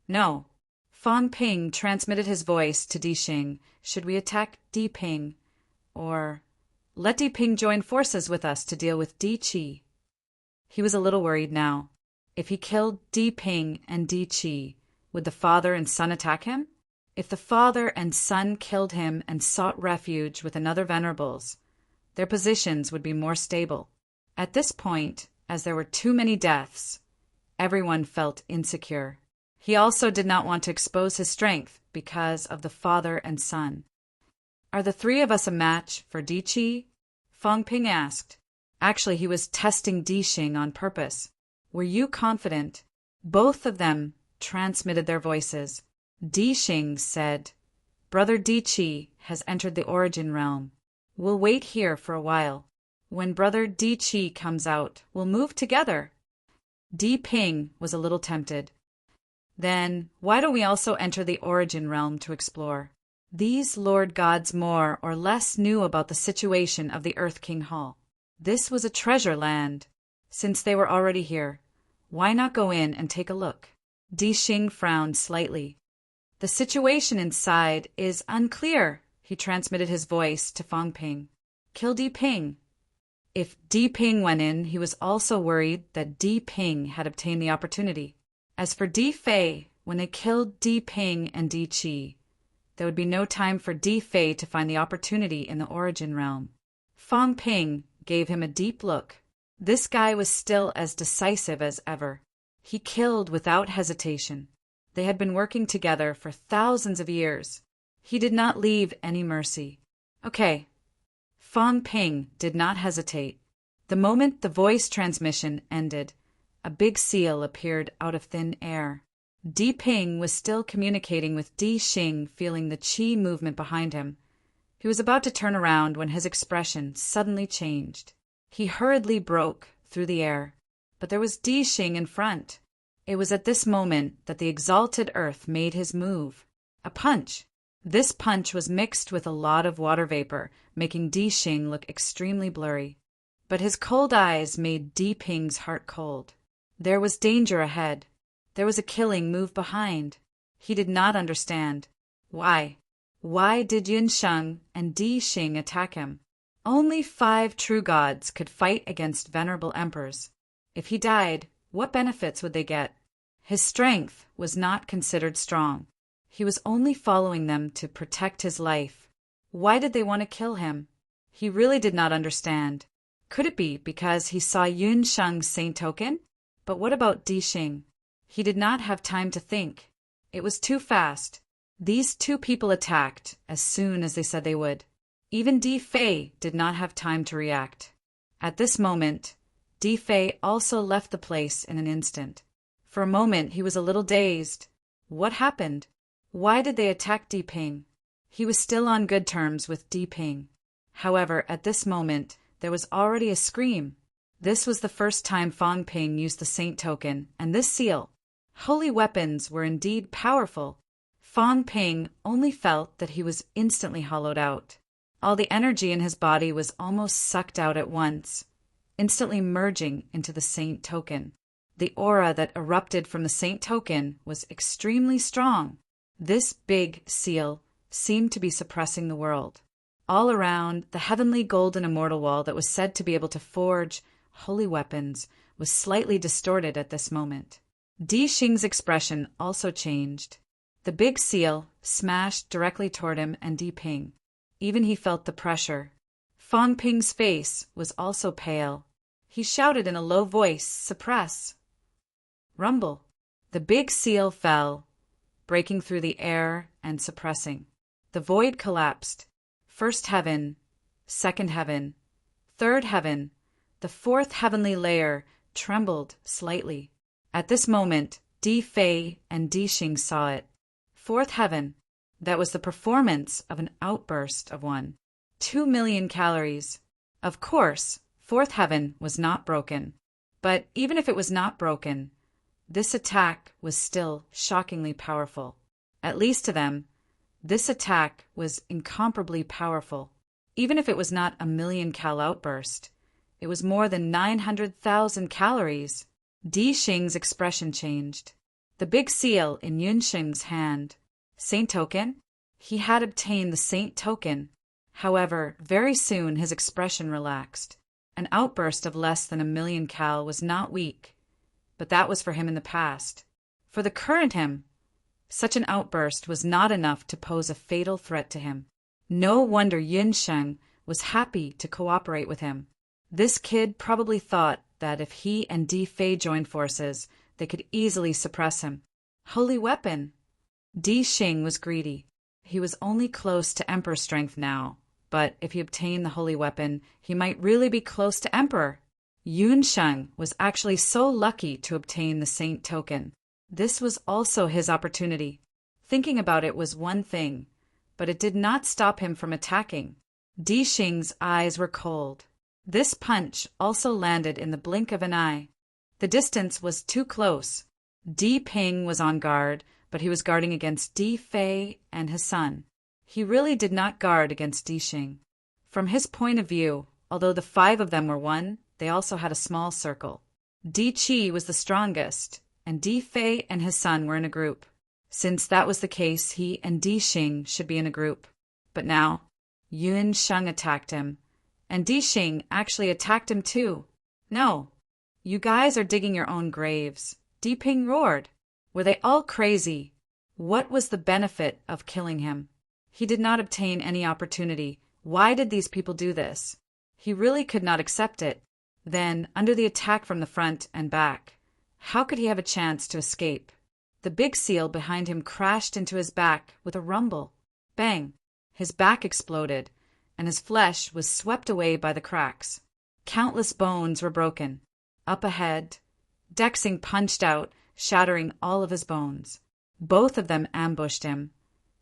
"No." Fang Ping transmitted his voice to Di Xing. "Should we attack Di Ping? Or let Di Ping join forces with us to deal with Di Qi?" He was a little worried now. If he killed Di Ping and Di Qi, would the father and son attack him? If the father and son killed him and sought refuge with another venerables, their positions would be more stable. At this point, as there were too many deaths, everyone felt insecure. He also did not want to expose his strength because of the father and son. "Are the three of us a match for Di Qi?" Fang Ping asked. Actually, he was testing Di Xing on purpose. "Were you confident?" Both of them transmitted their voices. Di Xing said, "Brother Di Qi has entered the Origin Realm. We'll wait here for a while. When Brother Di Qi comes out, we'll move together." Di Ping was a little tempted. "Then why don't we also enter the Origin Realm to explore?" These Lord Gods more or less knew about the situation of the Earth King Hall. This was a treasure land. Since they were already here, why not go in and take a look? Di Xing frowned slightly. "The situation inside is unclear," he transmitted his voice to Fang Ping. "Kill Di Ping." If Di Ping went in, he was also worried that Di Ping had obtained the opportunity. As for Di Fei, when they killed Di Ping and Di Qi, there would be no time for Di Fei to find the opportunity in the origin realm. Fang Ping gave him a deep look. This guy was still as decisive as ever. He killed without hesitation. They had been working together for thousands of years. He did not leave any mercy. Okay. Fang Ping did not hesitate. The moment the voice transmission ended, a big seal appeared out of thin air. Di Ping was still communicating with Di Xing, feeling the qi movement behind him. He was about to turn around when his expression suddenly changed. He hurriedly broke through the air, but there was Di Xing in front. It was at this moment that the exalted earth made his move. A punch. This punch was mixed with a lot of water vapor, making Di Xing look extremely blurry. But his cold eyes made Di Ping's heart cold. There was danger ahead. There was a killing move behind. He did not understand. Why? Why did Yunsheng and Di Xing attack him? Only 5 true gods could fight against venerable emperors. If he died, what benefits would they get? His strength was not considered strong. He was only following them to protect his life. Why did they want to kill him? He really did not understand. Could it be because he saw Yunsheng's saint token? But what about Di Xing? He did not have time to think. It was too fast. These 2 people attacked as soon as they said they would. Even Di Fei did not have time to react. At this moment, Di Fei also left the place in an instant. For a moment he was a little dazed. What happened? Why did they attack Di Ping? He was still on good terms with Di Ping. However, at this moment, there was already a scream. This was the first time Fang Ping used the saint token, and this seal. Holy weapons were indeed powerful. Fang Ping only felt that he was instantly hollowed out. All the energy in his body was almost sucked out at once, instantly merging into the saint token. The aura that erupted from the saint token was extremely strong. This big seal seemed to be suppressing the world. All around, the heavenly golden immortal wall that was said to be able to forge holy weapons was slightly distorted at this moment. Di Xing's expression also changed. The big seal smashed directly toward him and Di Ping. Even he felt the pressure. Fang Ping's face was also pale. He shouted in a low voice, "Suppress!" Rumble. The big seal fell, breaking through the air and suppressing. The void collapsed. First heaven, second heaven, third heaven, the 4th heavenly layer trembled slightly. At this moment, Di Fei and Di Xing saw it. 4th heaven. That was the performance of an outburst of 2 million calories. Of course, 4th heaven was not broken. But even if it was not broken, this attack was still shockingly powerful. At least to them, this attack was incomparably powerful. Even if it was not a 1,000,000 cal outburst, it was more than 900,000 calories. Di Xing's expression changed. The big seal in Yunsheng's hand. Saint token? He had obtained the saint token. However, very soon his expression relaxed. An outburst of less than 1,000,000 cal was not weak, but that was for him in the past. For the current him, such an outburst was not enough to pose a fatal threat to him. No wonder Yunsheng was happy to cooperate with him. This kid probably thought that if he and Di Fei joined forces, they could easily suppress him. Holy weapon! Di Xing was greedy. He was only close to Emperor strength now, but if he obtained the holy weapon, he might really be close to Emperor. Yunsheng was actually so lucky to obtain the saint token. This was also his opportunity. Thinking about it was one thing, but it did not stop him from attacking. Di Xing's eyes were cold. This punch also landed in the blink of an eye. The distance was too close. Di Ping was on guard, but he was guarding against Di Fei and his son. He really did not guard against Di Xing. From his point of view, although the 5 of them were one, they also had a small circle. Di Qi was the strongest, and Di Fei and his son were in a group. Since that was the case, he and Di Xing should be in a group. But now, Yunsheng attacked him, And Di Xing actually attacked him too. No, you guys are digging your own graves. Di Ping roared. Were they all crazy? What was the benefit of killing him? He did not obtain any opportunity. Why did these people do this? He really could not accept it. Then, under the attack from the front and back, how could he have a chance to escape? The big seal behind him crashed into his back with a rumble. Bang! His back exploded, and his flesh was swept away by the cracks. Countless bones were broken. Up ahead, Dexing punched out, shattering all of his bones. Both of them ambushed him,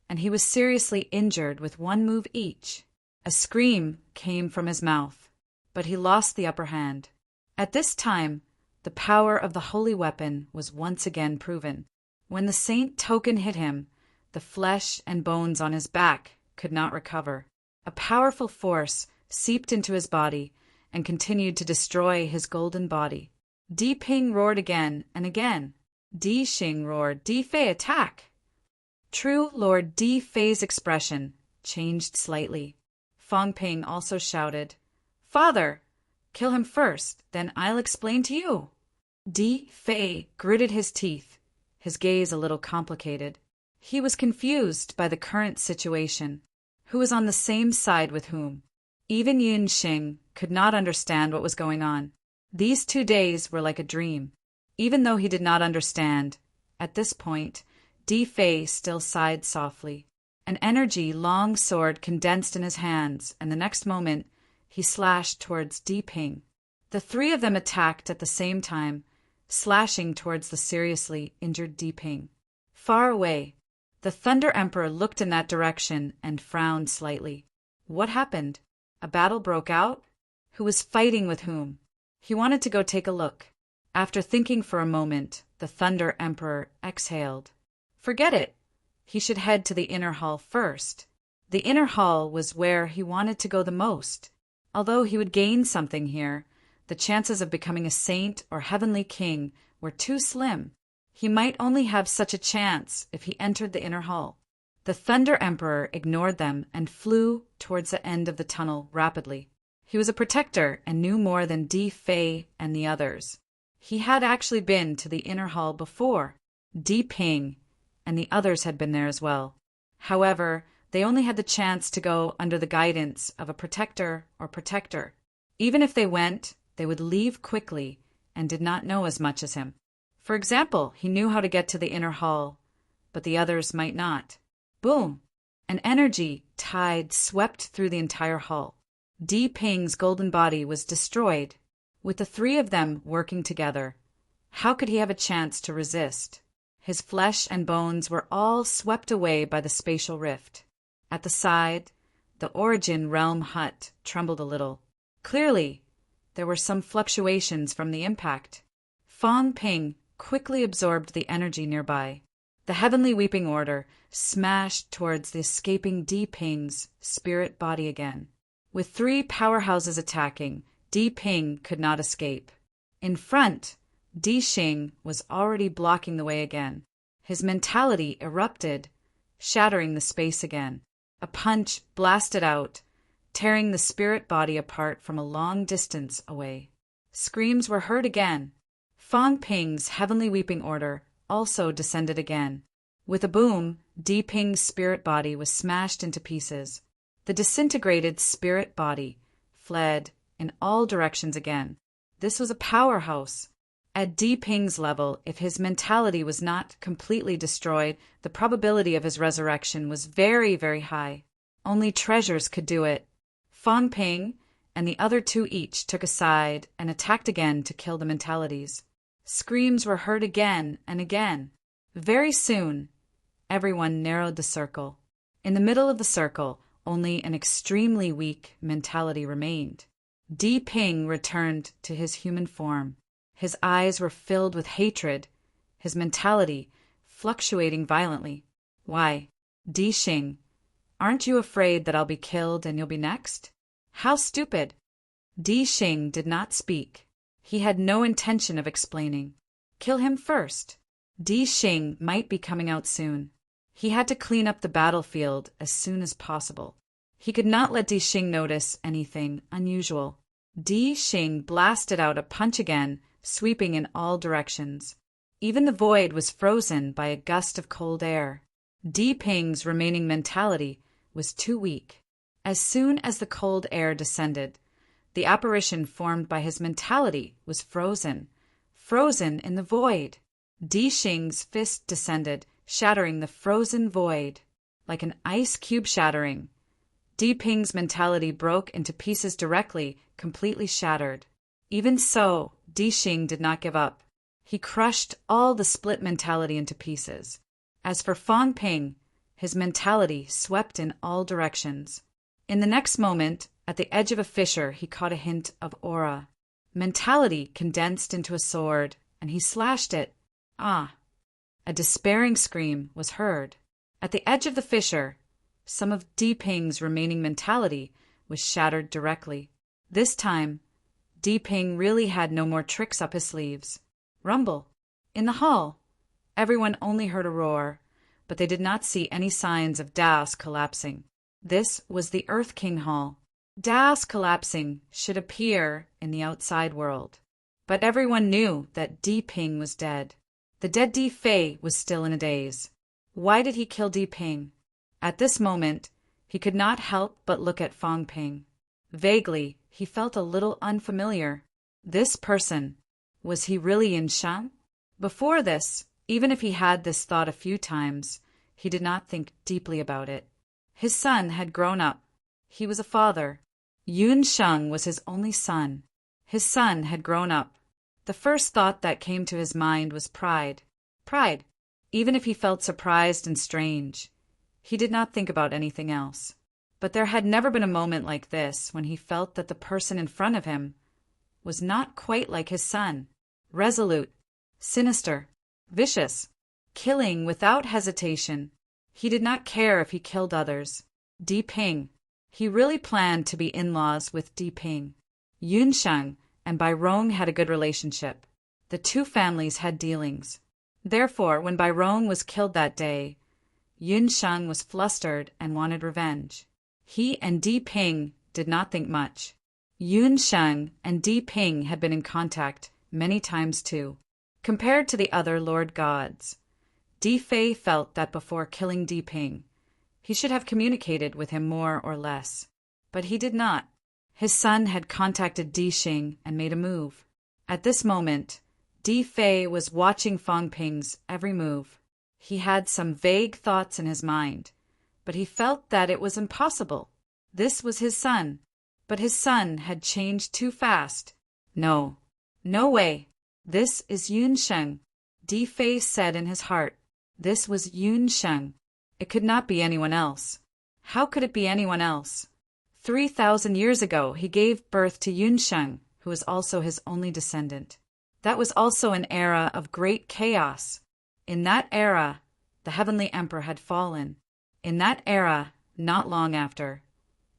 and he was seriously injured with one move each. A scream came from his mouth, but he lost the upper hand. At this time, the power of the holy weapon was once again proven. When the saint token hit him, the flesh and bones on his back could not recover. A powerful force seeped into his body and continued to destroy his golden body. Di Ping roared again and again. Di Xing roared, "Di Fei, attack!" True Lord Di Fei's expression changed slightly. Fang Ping also shouted, "Father, kill him first, then I'll explain to you." Di Fei gritted his teeth, his gaze a little complicated. He was confused by the current situation. Who was on the same side with whom? Even Yun Xing could not understand what was going on. These 2 days were like a dream. Even though he did not understand, at this point, Di Fei still sighed softly. An energy long sword condensed in his hands, and the next moment, he slashed towards Di Ping. The three of them attacked at the same time, slashing towards the seriously injured Di Ping. Far away, the Thunder Emperor looked in that direction and frowned slightly. What happened? A battle broke out? Who was fighting with whom? He wanted to go take a look. After thinking for a moment, the Thunder Emperor exhaled. Forget it. He should head to the inner hall first. The inner hall was where he wanted to go the most. Although he would gain something here, the chances of becoming a saint or heavenly king were too slim. He might only have such a chance if he entered the inner hall. The Thunder Emperor ignored them and flew towards the end of the tunnel rapidly. He was a protector and knew more than Di Fei and the others. He had actually been to the inner hall before. Di Ping and the others had been there as well. However, they only had the chance to go under the guidance of a protector or protector. Even if they went, they would leave quickly and did not know as much as him. For example, he knew how to get to the inner hall, but the others might not. Boom! An energy tide swept through the entire hall. Di Ping's golden body was destroyed. With the three of them working together, how could he have a chance to resist? His flesh and bones were all swept away by the spatial rift. At the side, the Origin Realm hut trembled a little. Clearly, there were some fluctuations from the impact. Fang Ping quickly absorbed the energy nearby. The Heavenly Weeping Order smashed towards the escaping Di Ping's spirit body again. With three powerhouses attacking, Di Ping could not escape. In front, Di Xing was already blocking the way again. His mentality erupted, shattering the space again. A punch blasted out, tearing the spirit body apart from a long distance away. Screams were heard again. Fang Ping's Heavenly Weeping Order also descended again. With a boom, Di Ping's spirit body was smashed into pieces. The disintegrated spirit body fled in all directions again. This was a powerhouse. At Di Ping's level, if his mentality was not completely destroyed, the probability of his resurrection was very, very high. Only treasures could do it. Fang Ping and the other two each took a side and attacked again to kill the mentalities. Screams were heard again and again. Very soon, everyone narrowed the circle. In the middle of the circle, only an extremely weak mentality remained. Di Ping returned to his human form. His eyes were filled with hatred, his mentality fluctuating violently. Why, Di Xing, aren't you afraid that I'll be killed and you'll be next? How stupid! Di Xing did not speak. He had no intention of explaining. Kill him first. Di Xing might be coming out soon. He had to clean up the battlefield as soon as possible. He could not let Di Xing notice anything unusual. Di Xing blasted out a punch again, sweeping in all directions. Even the void was frozen by a gust of cold air. Di Ping's remaining mentality was too weak. As soon as the cold air descended, the apparition formed by his mentality was frozen in the void. Di Xing's fist descended, shattering the frozen void. Like an ice cube shattering, Di Ping's mentality broke into pieces directly, completely shattered. Even so, Di Xing did not give up. He crushed all the split mentality into pieces. As for Fang Ping, his mentality swept in all directions. In the next moment, at the edge of a fissure, he caught a hint of aura. Mentality condensed into a sword, and he slashed it. Ah! A despairing scream was heard. At the edge of the fissure, some of Di Ping's remaining mentality was shattered directly. This time, Di Ping really had no more tricks up his sleeves. Rumble. In the hall, everyone only heard a roar, but they did not see any signs of Daos collapsing. This was the Earth King Hall. Daos collapsing should appear in the outside world. But everyone knew that Di Ping was dead. The dead Di Fei was still in a daze. Why did he kill Di Ping? At this moment, he could not help but look at Fang Ping. Vaguely, he felt a little unfamiliar. This person, was he really Yin Shang? Before this, even if he had this thought a few times, he did not think deeply about it. His son had grown up. He was a father. Yun Sheng was his only son. His son had grown up. The first thought that came to his mind was pride. Pride. Even if he felt surprised and strange, he did not think about anything else. But there had never been a moment like this when he felt that the person in front of him was not quite like his son. Resolute, sinister, vicious, killing without hesitation. He did not care if he killed others. Di Ping. He really planned to be in-laws with Di Ping. Yun Sheng and Bai Rong had a good relationship. The two families had dealings. Therefore, when Bai Rong was killed that day, Yun Sheng was flustered and wanted revenge. He and Di Ping did not think much. Yun Sheng and Di Ping had been in contact many times too. Compared to the other Lord Gods, Di Fei felt that before killing Di Ping, he should have communicated with him more or less. But he did not. His son had contacted Di Xing and made a move. At this moment, Di Fei was watching Fang Ping's every move. He had some vague thoughts in his mind, but he felt that it was impossible. This was his son, but his son had changed too fast. No, no way. This is Yun Sheng. Di Fei said in his heart. This was Yun Sheng. It could not be anyone else. How could it be anyone else? 3,000 years ago, he gave birth to Yun Sheng, who was also his only descendant. That was also an era of great chaos. In that era, the Heavenly Emperor had fallen. In that era, not long after,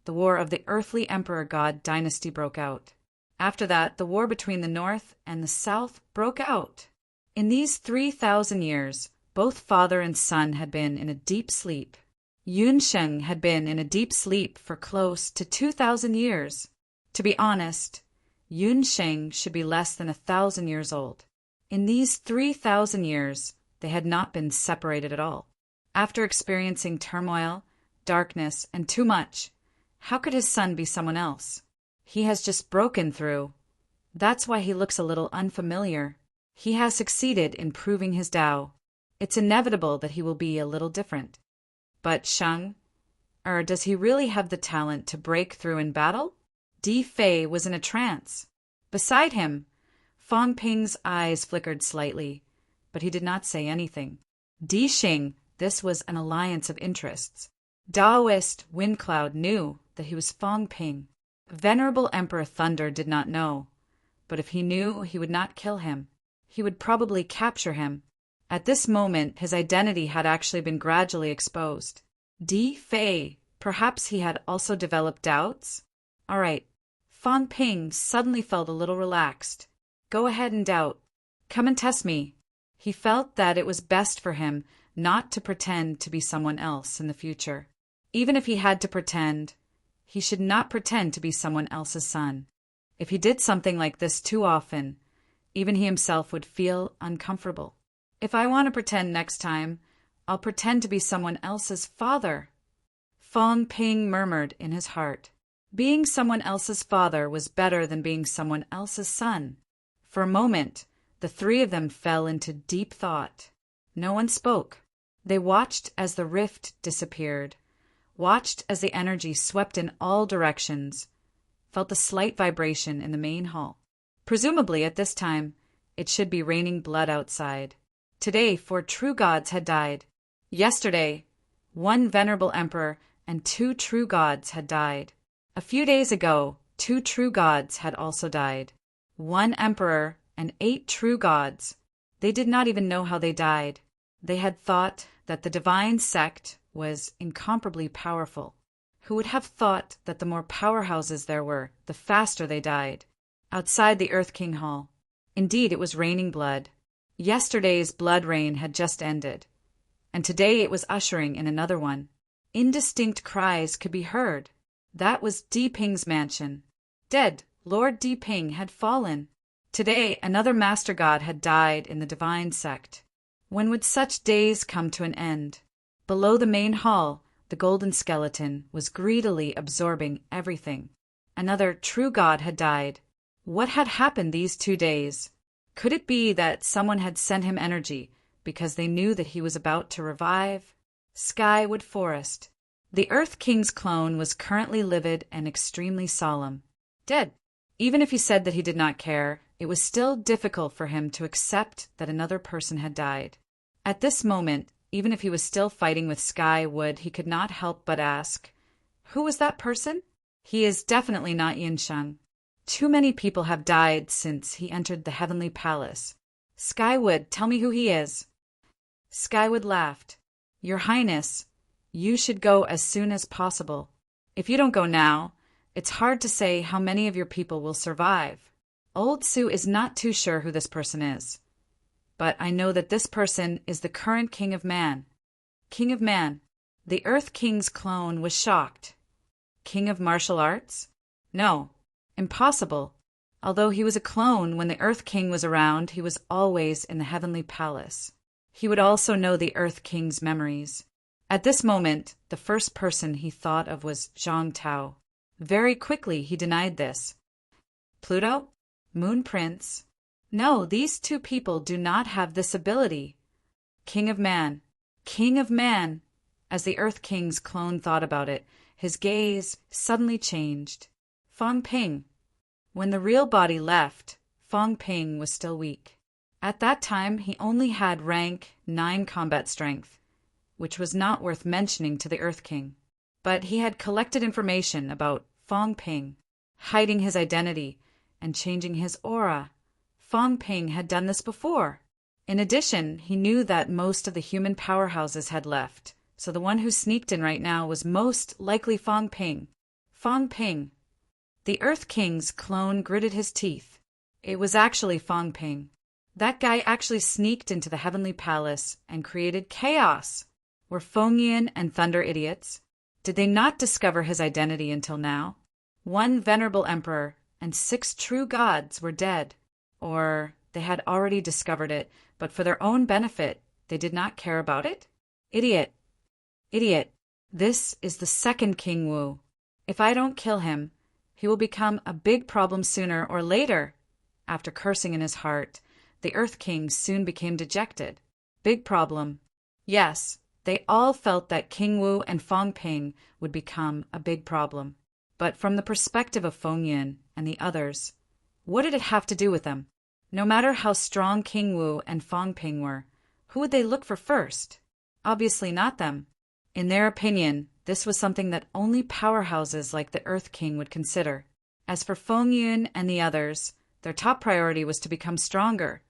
the War of the Earthly Emperor God dynasty broke out. After that, the war between the North and the South broke out. In these 3,000 years, both father and son had been in a deep sleep. Yun Sheng had been in a deep sleep for close to 2,000 years. To be honest, Yun Sheng should be less than 1,000 years old. In these 3,000 years, they had not been separated at all. After experiencing turmoil, darkness, and too much, how could his son be someone else? He has just broken through. That's why he looks a little unfamiliar. He has succeeded in proving his Tao. It's inevitable that he will be a little different. But Sheng? Does he really have the talent to break through in battle? Di Fei was in a trance. Beside him, Fang Ping's eyes flickered slightly, but he did not say anything. Di Xing, this was an alliance of interests. Daoist Windcloud knew that he was Fang Ping. Venerable Emperor Thunder did not know, but if he knew, he would not kill him. He would probably capture him. At this moment, his identity had actually been gradually exposed. Di Fei, perhaps he had also developed doubts? All right. Fang Ping suddenly felt a little relaxed. Go ahead and doubt. Come and test me. He felt that it was best for him not to pretend to be someone else in the future. Even if he had to pretend, He should not pretend to be someone else's son. If he did something like this too often, even he himself would feel uncomfortable. If I want to pretend next time, I'll pretend to be someone else's father. Fong Ping murmured in his heart. Being someone else's father was better than being someone else's son. For a moment, the three of them fell into deep thought. No one spoke. They watched as the rift disappeared, watched as the energy swept in all directions, felt the slight vibration in the main hall. Presumably at this time, it should be raining blood outside. Today, 4 true gods had died. Yesterday, 1 venerable emperor and 2 true gods had died. A few days ago, 2 true gods had also died. 1 emperor and 8 true gods. They did not even know how they died. They had thought that the divine sect was incomparably powerful. Who would have thought that the more powerhouses there were, the faster they died? Outside the Earth King Hall. Indeed, it was raining blood. Yesterday's blood rain had just ended, and today it was ushering in another one. Indistinct cries could be heard. That was Di Ping's mansion. Dead, Lord Di Ping had fallen. Today, another master god had died in the divine sect. When would such days come to an end? Below the main hall, the golden skeleton was greedily absorbing everything. Another true god had died. What had happened these 2 days? Could it be that someone had sent him energy because they knew that he was about to revive? Skywood Forest. The Earth King's clone was currently livid and extremely solemn. Dead. Even if he said that he did not care, it was still difficult for him to accept that another person had died. At this moment, even if he was still fighting with Skywood, he could not help but ask, "Who was that person?" He is definitely not Yinsheng. Too many people have died since he entered the Heavenly Palace. Skywood, tell me who he is. Skywood laughed. Your Highness, you should go as soon as possible. If you don't go now, it's hard to say how many of your people will survive. Old Su is not too sure who this person is. But I know that this person is the current King of Man. King of Man. The Earth King's clone was shocked. King of Martial Arts? No. Impossible. Although he was a clone when the Earth King was around, he was always in the Heavenly Palace. He would also know the Earth King's memories. At this moment, the first person he thought of was Zhang Tao. Very quickly he denied this. Pluto? Moon Prince? No, these 2 people do not have this ability. King of Man. King of Man. As the Earth King's clone thought about it, his gaze suddenly changed. Fong Ping. When the real body left, Fong Ping was still weak. At that time, he only had rank 9 combat strength, which was not worth mentioning to the Earth King. But he had collected information about Fong Ping, hiding his identity and changing his aura. Fong Ping had done this before. In addition, he knew that most of the human powerhouses had left, so the one who sneaked in right now was most likely Fong Ping. Fong Ping. The Earth King's clone gritted his teeth. It was actually Fong Ping. That guy actually sneaked into the Heavenly Palace and created chaos. Were Feng Yin and Thunder idiots? Did they not discover his identity until now? 1 venerable emperor and 6 true gods were dead. Or they had already discovered it, but for their own benefit, they did not care about it? Idiot. Idiot. This is the second King Wu. If I don't kill him, he will become a big problem sooner or later. After cursing in his heart, the Earth King soon became dejected. Big problem. Yes, they all felt that King Wu and Fong Ping would become a big problem. But from the perspective of Feng Yin and the others, what did it have to do with them? No matter how strong King Wu and Fong Ping were, who would they look for first? Obviously not them. In their opinion, this was something that only powerhouses like the Earth King would consider. As for Feng Yun and the others, their top priority was to become stronger.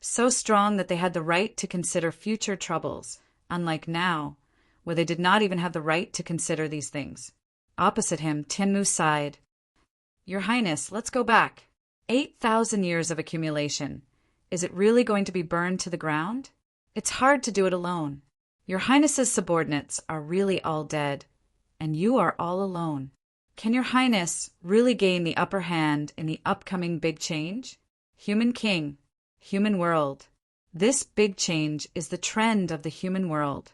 So strong that they had the right to consider future troubles, unlike now, where they did not even have the right to consider these things. Opposite him, Tianmu sighed. Your Highness, let's go back. 8,000 years of accumulation. Is it really going to be burned to the ground? It's hard to do it alone. Your Highness's subordinates are really all dead, and you are all alone. Can your highness really gain the upper hand in the upcoming big change? Human king, human world. This big change is the trend of the human world.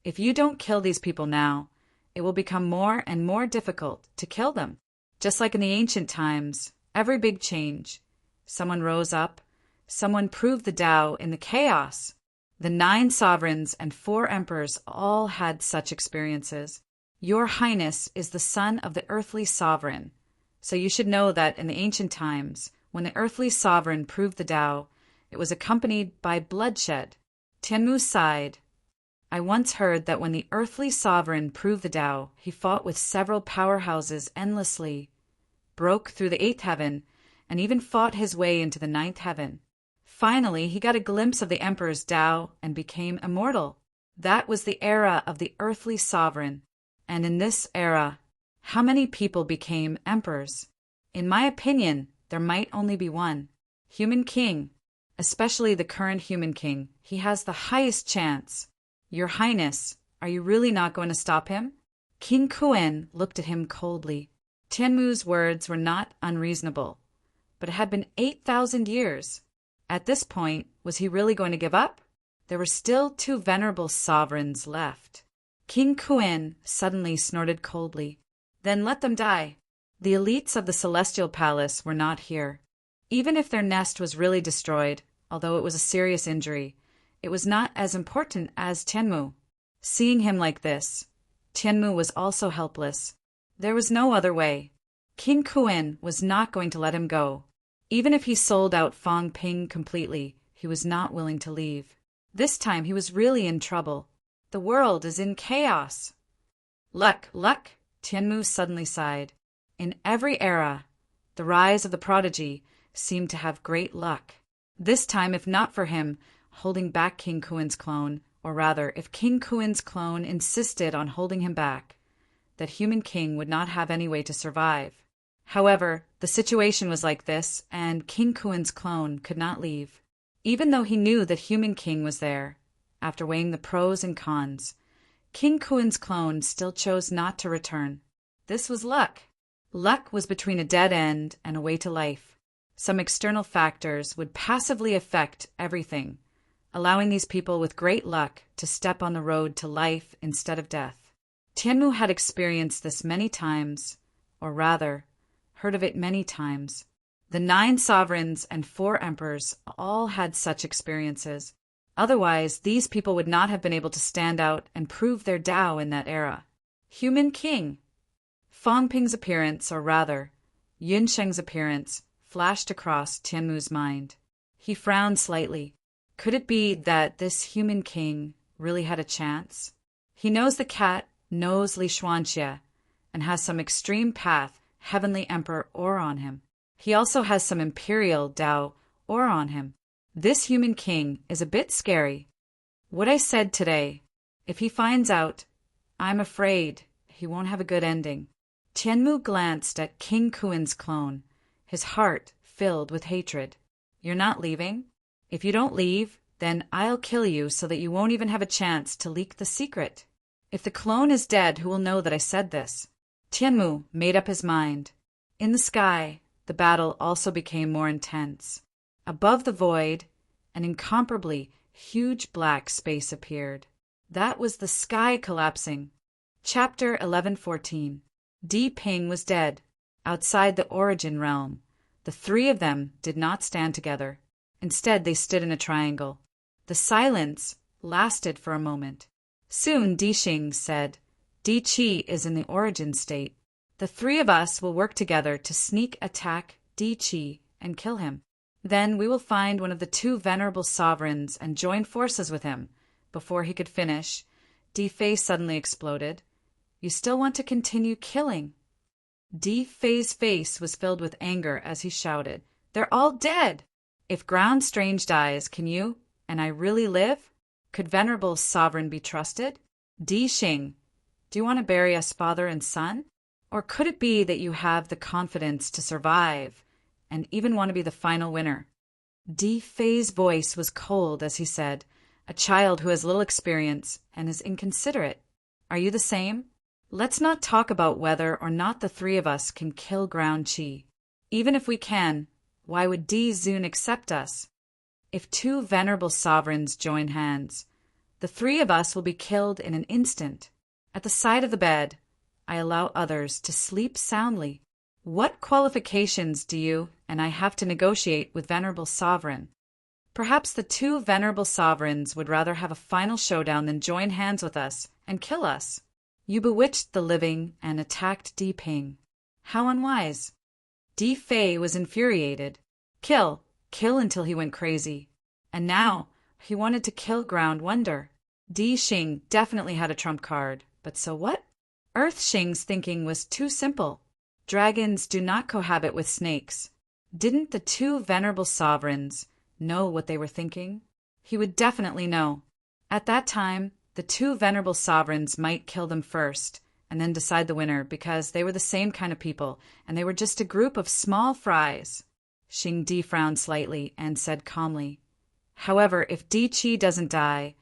If you don't kill these people now, it will become more and more difficult to kill them. Just like in the ancient times, every big change, someone rose up, someone proved the Tao in the chaos. The 9 sovereigns and 4 emperors all had such experiences. Your highness is the son of the earthly sovereign. So you should know that in the ancient times, when the earthly sovereign proved the Tao, it was accompanied by bloodshed. Tianmu sighed. I once heard that when the earthly sovereign proved the Tao, he fought with several powerhouses endlessly, broke through the 8th heaven, and even fought his way into the 9th heaven. Finally, he got a glimpse of the emperor's Tao and became immortal. That was the era of the earthly sovereign. And in this era, how many people became emperors? In my opinion, there might only be one. Human king, especially the current human king, he has the highest chance. Your highness, are you really not going to stop him? King Kuen looked at him coldly. Tianmu's words were not unreasonable, but it had been 8,000 years. At this point, was he really going to give up? There were still 2 venerable sovereigns left. King Kuen suddenly snorted coldly. Then let them die. The elites of the celestial palace were not here. Even if their nest was really destroyed, although it was a serious injury, it was not as important as Tianmu. Seeing him like this, Tianmu was also helpless. There was no other way. King Kuen was not going to let him go. Even if he sold out Fang Ping completely, he was not willing to leave. This time he was really in trouble. The world is in chaos. Luck, luck, Tianmu suddenly sighed. In every era, the rise of the prodigy seemed to have great luck. This time, if not for him holding back King Kuen's clone, or rather, if King Kuen's clone insisted on holding him back, that human king would not have any way to survive. However, the situation was like this, and King Kuen's clone could not leave. Even though he knew that human king was there, after weighing the pros and cons, King Kuen's clone still chose not to return. This was luck. Luck was between a dead end and a way to life. Some external factors would passively affect everything, allowing these people with great luck to step on the road to life instead of death. Tianmu had experienced this many times, or rather, heard of it many times. The 9 sovereigns and 4 emperors all had such experiences. Otherwise, these people would not have been able to stand out and prove their Tao in that era. Human king. Fang Ping's appearance, or rather, Yun Sheng's appearance, flashed across Tianmu's mind. He frowned slightly. Could it be that this human king really had a chance? He knows the cat knows Li Xuanxie and has some extreme path heavenly emperor aura on him. He also has some imperial Tao aura on him. This human king is a bit scary. What I said today, if he finds out, I'm afraid he won't have a good ending. Tianmu glanced at King Kuen's clone, his heart filled with hatred. You're not leaving? If you don't leave, then I'll kill you so that you won't even have a chance to leak the secret. If the clone is dead, who will know that I said this? Tianmu made up his mind. In the sky, the battle also became more intense. Above the void, an incomparably huge black space appeared. That was the sky collapsing. Chapter 1114. Di Ping was dead. Outside the origin realm, the 3 of them did not stand together. Instead, they stood in a triangle. The silence lasted for a moment. Soon Di Xing said, Di Qi is in the origin state. The 3 of us will work together to sneak attack Di Qi and kill him. Then we will find one of the 2 venerable sovereigns and join forces with him. Before he could finish, Di Fei suddenly exploded. You still want to continue killing? Di Fei's face was filled with anger as he shouted, They're all dead! If Ground Strange dies, can you, and I really live? Could venerable sovereign be trusted? Di Xing, do you want to bury us father and son? Or could it be that you have the confidence to survive and even want to be the final winner? Di Fei's voice was cold as he said, a child who has little experience and is inconsiderate. Are you the same? Let's not talk about whether or not the three of us can kill ground chi. Even if we can, why would Di Zun accept us? If two venerable sovereigns join hands, the three of us will be killed in an instant. At the side of the bed, I allow others to sleep soundly. What qualifications do you and I have to negotiate with venerable sovereign? Perhaps the two venerable sovereigns would rather have a final showdown than join hands with us and kill us. You bewitched the living and attacked Di Ping. How unwise. Di Fei was infuriated. Kill until he went crazy. And now he wanted to kill Ground Wonder. Di Xing definitely had a trump card, but so what? Earth Xing's thinking was too simple. Dragons do not cohabit with snakes. Didn't the two venerable sovereigns know what they were thinking? He would definitely know. At that time, the two venerable sovereigns might kill them first and then decide the winner because they were the same kind of people and they were just a group of small fries. Xing Di frowned slightly and said calmly, "However, if Di Qi doesn't die,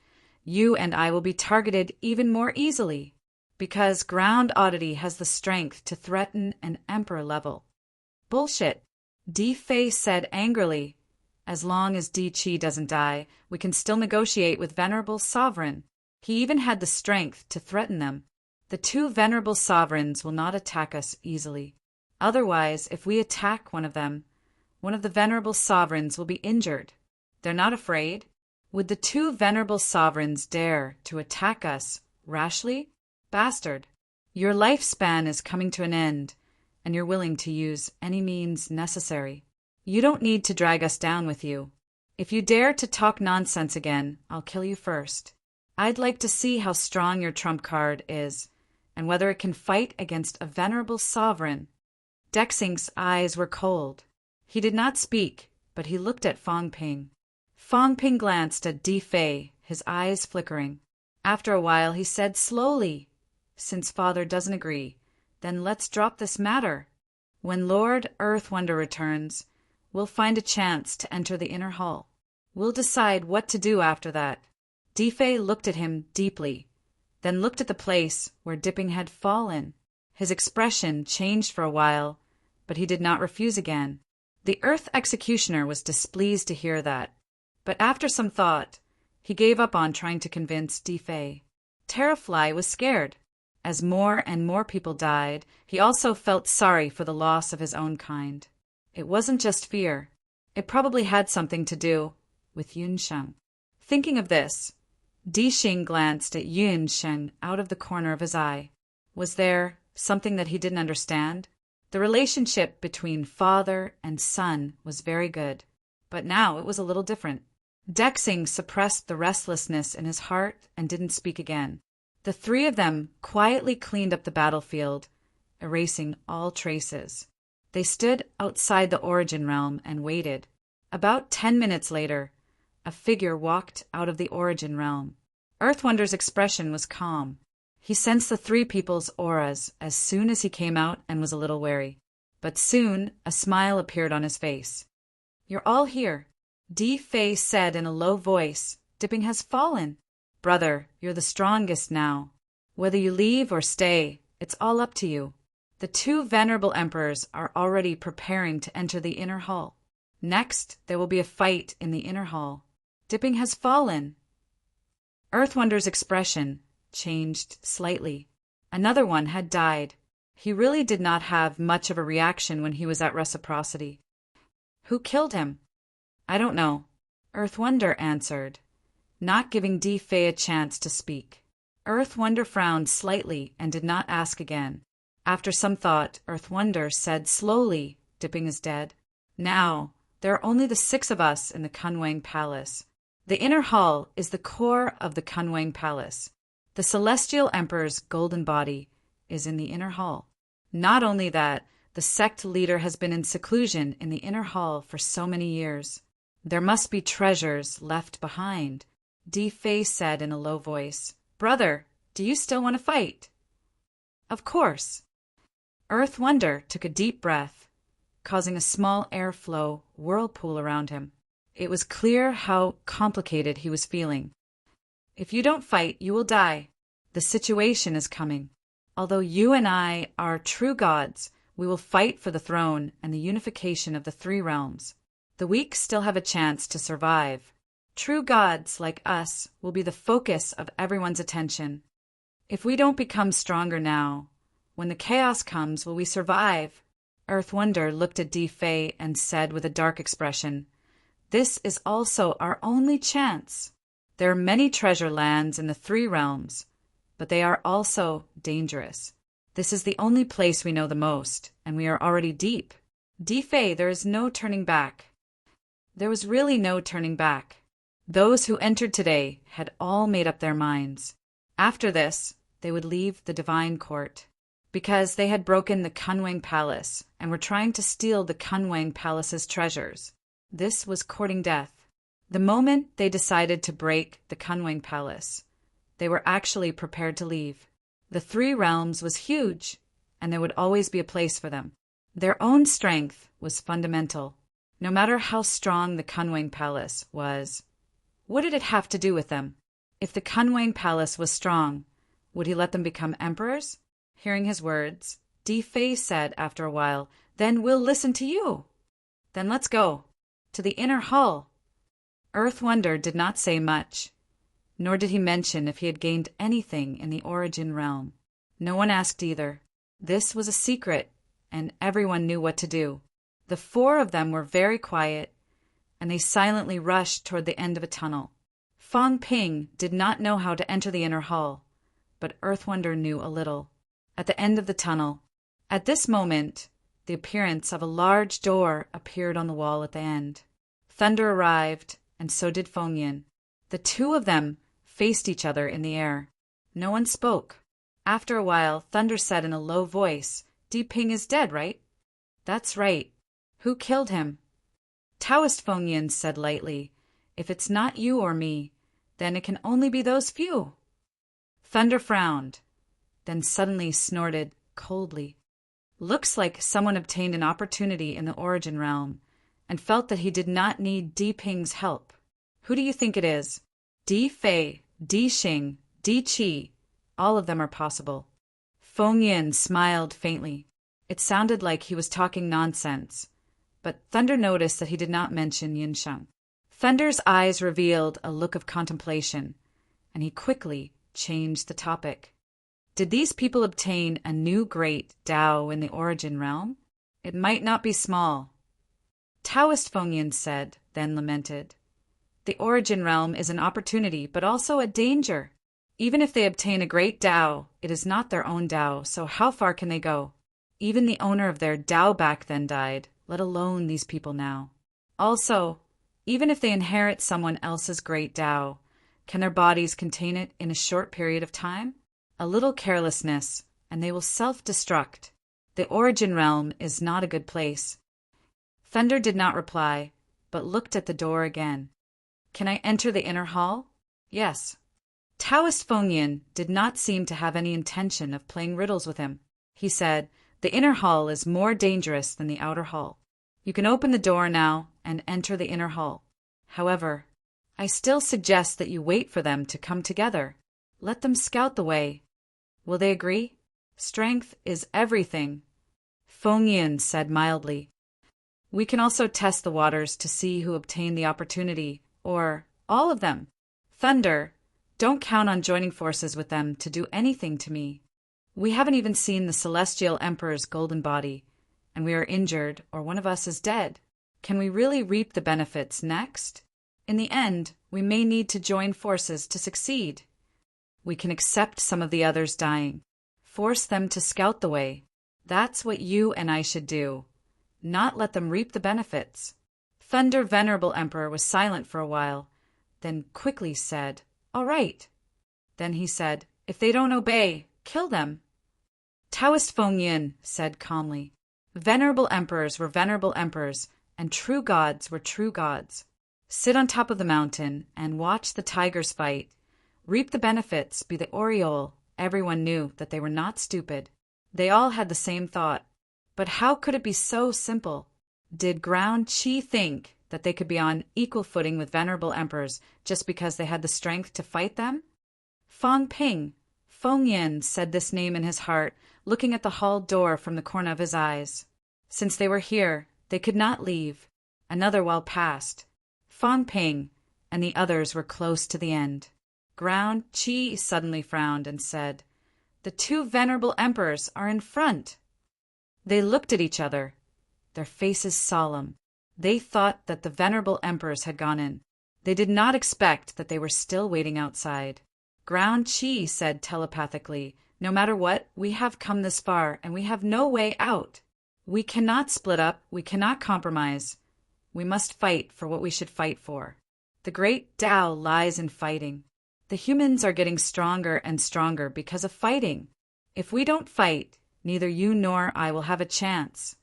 you and I will be targeted even more easily, because Ground Oddity has the strength to threaten an emperor level." Bullshit, Di Fei said angrily. As long as Di Qi doesn't die, we can still negotiate with Venerable Sovereign. He even had the strength to threaten them. The two Venerable Sovereigns will not attack us easily. Otherwise, if we attack one of them, one of the Venerable Sovereigns will be injured. They're not afraid? Would the two Venerable Sovereigns dare to attack us rashly? Bastard, your lifespan is coming to an end, and you're willing to use any means necessary. You don't need to drag us down with you. If you dare to talk nonsense again, I'll kill you first. I'd like to see how strong your trump card is, and whether it can fight against a venerable sovereign. Dexing's eyes were cold. He did not speak, but he looked at Fang Ping. Fang Ping glanced at Di Fei, his eyes flickering. After a while he said slowly, "Since father doesn't agree, then let's drop this matter. When Lord Earthwonder returns, we'll find a chance to enter the inner hall. We'll decide what to do after that." Di Fei looked at him deeply, then looked at the place where Dipping had fallen. His expression changed for a while, but he did not refuse again. The Earth Executioner was displeased to hear that, but after some thought, he gave up on trying to convince Di Fei. Terrafly was scared. As more and more people died, he also felt sorry for the loss of his own kind. It wasn't just fear. It probably had something to do with Yunsheng. Thinking of this, Di Xing glanced at Yunsheng out of the corner of his eye. Was there something that he didn't understand? The relationship between father and son was very good, but now it was a little different. Dexing suppressed the restlessness in his heart and didn't speak again. The three of them quietly cleaned up the battlefield, erasing all traces. They stood outside the Origin Realm and waited. About 10 minutes later, a figure walked out of the Origin Realm. Earthwonder's expression was calm. He sensed the three people's auras as soon as he came out and was a little wary. But soon a smile appeared on his face. "You're all here," Di Fei said in a low voice. "Dipping has fallen. Brother, you're the strongest now. Whether you leave or stay, it's all up to you. The two venerable emperors are already preparing to enter the inner hall. Next, there will be a fight in the inner hall. Dipping has fallen." Earthwonder's expression changed slightly. Another one had died. He really did not have much of a reaction when he was at Reciprocity. "Who killed him?" "I don't know," Earthwonder answered, not giving Di Fei a chance to speak. Earthwonder frowned slightly and did not ask again. After some thought, Earthwonder said slowly, "Dipping is dead. Now, there are only the 6 of us in the Kunwang Palace. The inner hall is the core of the Kunwang Palace. The Celestial Emperor's golden body is in the inner hall. Not only that, the sect leader has been in seclusion in the inner hall for so many years. There must be treasures left behind," Di Fei said in a low voice. "Brother, do you still want to fight?" "Of course." Earthwonder took a deep breath, causing a small airflow whirlpool around him. It was clear how complicated he was feeling. "If you don't fight, you will die. The situation is coming. Although you and I are true gods, we will fight for the throne and the unification of the three realms. The weak still have a chance to survive. True gods like us will be the focus of everyone's attention. If we don't become stronger now, when the chaos comes, will we survive? Earth Wonder looked at Fei and said with a dark expression, "This is also our only chance. There are many treasure lands in the three realms, but they are also dangerous. This is the only place we know the most, and we are already deep. Fei, there is no turning back." There was really no turning back. Those who entered today had all made up their minds. After this, they would leave the divine court, because they had broken the Kunwang Palace and were trying to steal the Kunwang Palace's treasures. This was courting death. The moment they decided to break the Kunwang Palace, they were actually prepared to leave. The three realms was huge, and there would always be a place for them. Their own strength was fundamental. No matter how strong the Kunwang Palace was, what did it have to do with them? If the Kunwang Palace was strong, would he let them become emperors? Hearing his words, Fei said after a while, "Then we'll listen to you." "Then let's go. To the inner hall." Earth Wonder did not say much, nor did he mention if he had gained anything in the origin realm. No one asked either. This was a secret, and everyone knew what to do. The four of them were very quiet, and they silently rushed toward the end of a tunnel. Fang Ping did not know how to enter the inner hall, but Earth Wonder knew a little. At the end of the tunnel, at this moment, the appearance of a large door appeared on the wall at the end. Thunder arrived, and so did Feng Yin. The two of them faced each other in the air. No one spoke. After a while, Thunder said in a low voice, "Ping is dead, right?" "That's right. Who killed him?" Taoist Feng Yin said lightly, "If it's not you or me, then it can only be those few." Thunder frowned, then suddenly snorted coldly. "Looks like someone obtained an opportunity in the origin realm and felt that he did not need Ping's help. Who do you think it is? Fei, Xing, Qi, all of them are possible." Feng Yin smiled faintly. It sounded like he was talking nonsense, but Thunder noticed that he did not mention Yinsheng. Thunder's eyes revealed a look of contemplation, and he quickly changed the topic. Did these people obtain a new great Tao in the origin realm? It might not be small. Taoist Feng Yin said, then lamented. The origin realm is an opportunity, but also a danger. Even if they obtain a great Tao, it is not their own Tao, so how far can they go? Even the owner of their Tao back then died, let alone these people now. Also, even if they inherit someone else's great Tao, can their bodies contain it in a short period of time? A little carelessness, and they will self-destruct. The origin realm is not a good place. Thunder did not reply, but looked at the door again. "Can I enter the inner hall?" "Yes." Taoist Feng Yin did not seem to have any intention of playing riddles with him. He said, "The inner hall is more dangerous than the outer hall. You can open the door now and enter the inner hall. However, I still suggest that you wait for them to come together. Let them scout the way. Will they agree? Strength is everything." Feng Yin said mildly, "We can also test the waters to see who obtained the opportunity, or all of them. Thunder, don't count on joining forces with them to do anything to me. We haven't even seen the Celestial Emperor's golden body, and we are injured or one of us is dead. Can we really reap the benefits next? In the end, we may need to join forces to succeed. We can accept some of the others dying, force them to scout the way. That's what you and I should do, not let them reap the benefits." Thunder Venerable Emperor was silent for a while, then quickly said, "All right." Then he said, "If they don't obey, kill them." Taoist Feng Yin said calmly, "Venerable emperors were venerable emperors, and true gods were true gods. Sit on top of the mountain and watch the tigers fight. Reap the benefits, be the aureole." Everyone knew that they were not stupid. They all had the same thought. But how could it be so simple? Did Ground Qi think that they could be on equal footing with venerable emperors just because they had the strength to fight them? Fang Ping, Feng Yin said this name in his heart, looking at the hall door from the corner of his eyes. Since they were here, they could not leave. Another while passed. Fang Ping and the others were close to the end. Ground Qi suddenly frowned and said, "The two venerable emperors are in front." They looked at each other, their faces solemn. They thought that the venerable emperors had gone in. They did not expect that they were still waiting outside. Ground Qi said telepathically, "No matter what, we have come this far, and we have no way out. We cannot split up, we cannot compromise. We must fight for what we should fight for. The great Tao lies in fighting. The humans are getting stronger and stronger because of fighting. If we don't fight, neither you nor I will have a chance."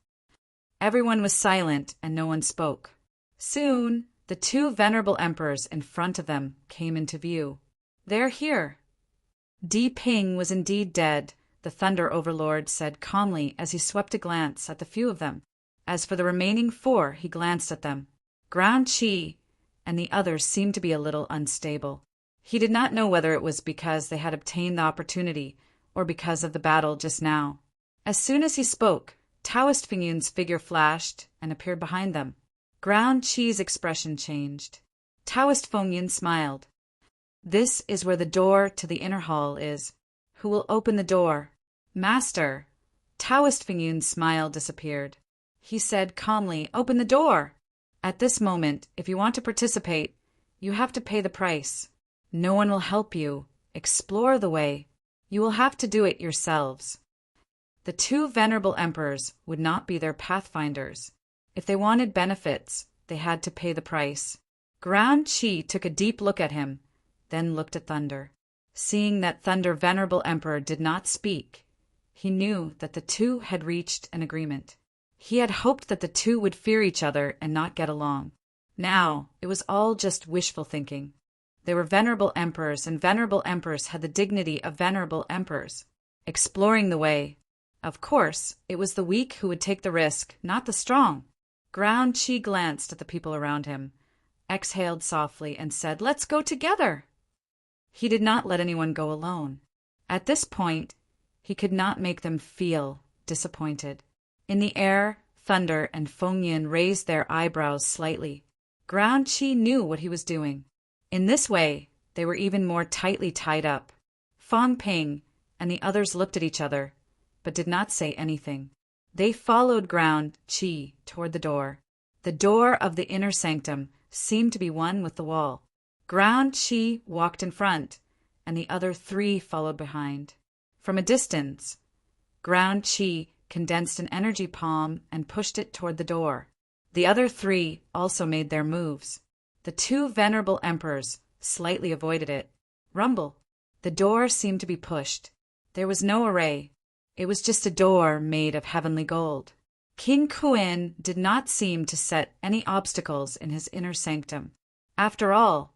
Everyone was silent and no one spoke. Soon, the two venerable emperors in front of them came into view. "They're here." Di Ping was indeed dead, the Thunder Overlord said calmly as he swept a glance at the few of them. As for the remaining four, he glanced at them. Ground Qi and the others seemed to be a little unstable. He did not know whether it was because they had obtained the opportunity or because of the battle just now. As soon as he spoke, Taoist Feng Yun's figure flashed and appeared behind them. Ground Qi's expression changed. Taoist Feng Yun smiled. "This is where the door to the inner hall is. Who will open the door?" "Master." Taoist Feng Yun's smile disappeared. He said calmly, "Open the door." At this moment, if you want to participate, you have to pay the price. No one will help you. Explore the way. You will have to do it yourselves. The two venerable emperors would not be their pathfinders. If they wanted benefits, they had to pay the price. Ground Qi took a deep look at him, then looked at Thunder. Seeing that Thunder Venerable Emperor did not speak, he knew that the two had reached an agreement. He had hoped that the two would fear each other and not get along. Now, it was all just wishful thinking. They were venerable emperors, and venerable emperors had the dignity of venerable emperors. Exploring the way. Of course, it was the weak who would take the risk, not the strong. Ground Qi glanced at the people around him, exhaled softly, and said, "Let's go together." He did not let anyone go alone. At this point, he could not make them feel disappointed. In the air, Thunder and Feng Yun raised their eyebrows slightly. Ground Qi knew what he was doing. In this way, they were even more tightly tied up. Fang Ping and the others looked at each other, but did not say anything. They followed Ground Qi toward the door. The door of the inner sanctum seemed to be one with the wall. Ground Qi walked in front, and the other three followed behind. From a distance, Ground Qi condensed an energy palm and pushed it toward the door. The other three also made their moves. The two venerable emperors slightly avoided it. Rumble. The door seemed to be pushed. There was no array. It was just a door made of heavenly gold. King Kuin did not seem to set any obstacles in his inner sanctum. After all,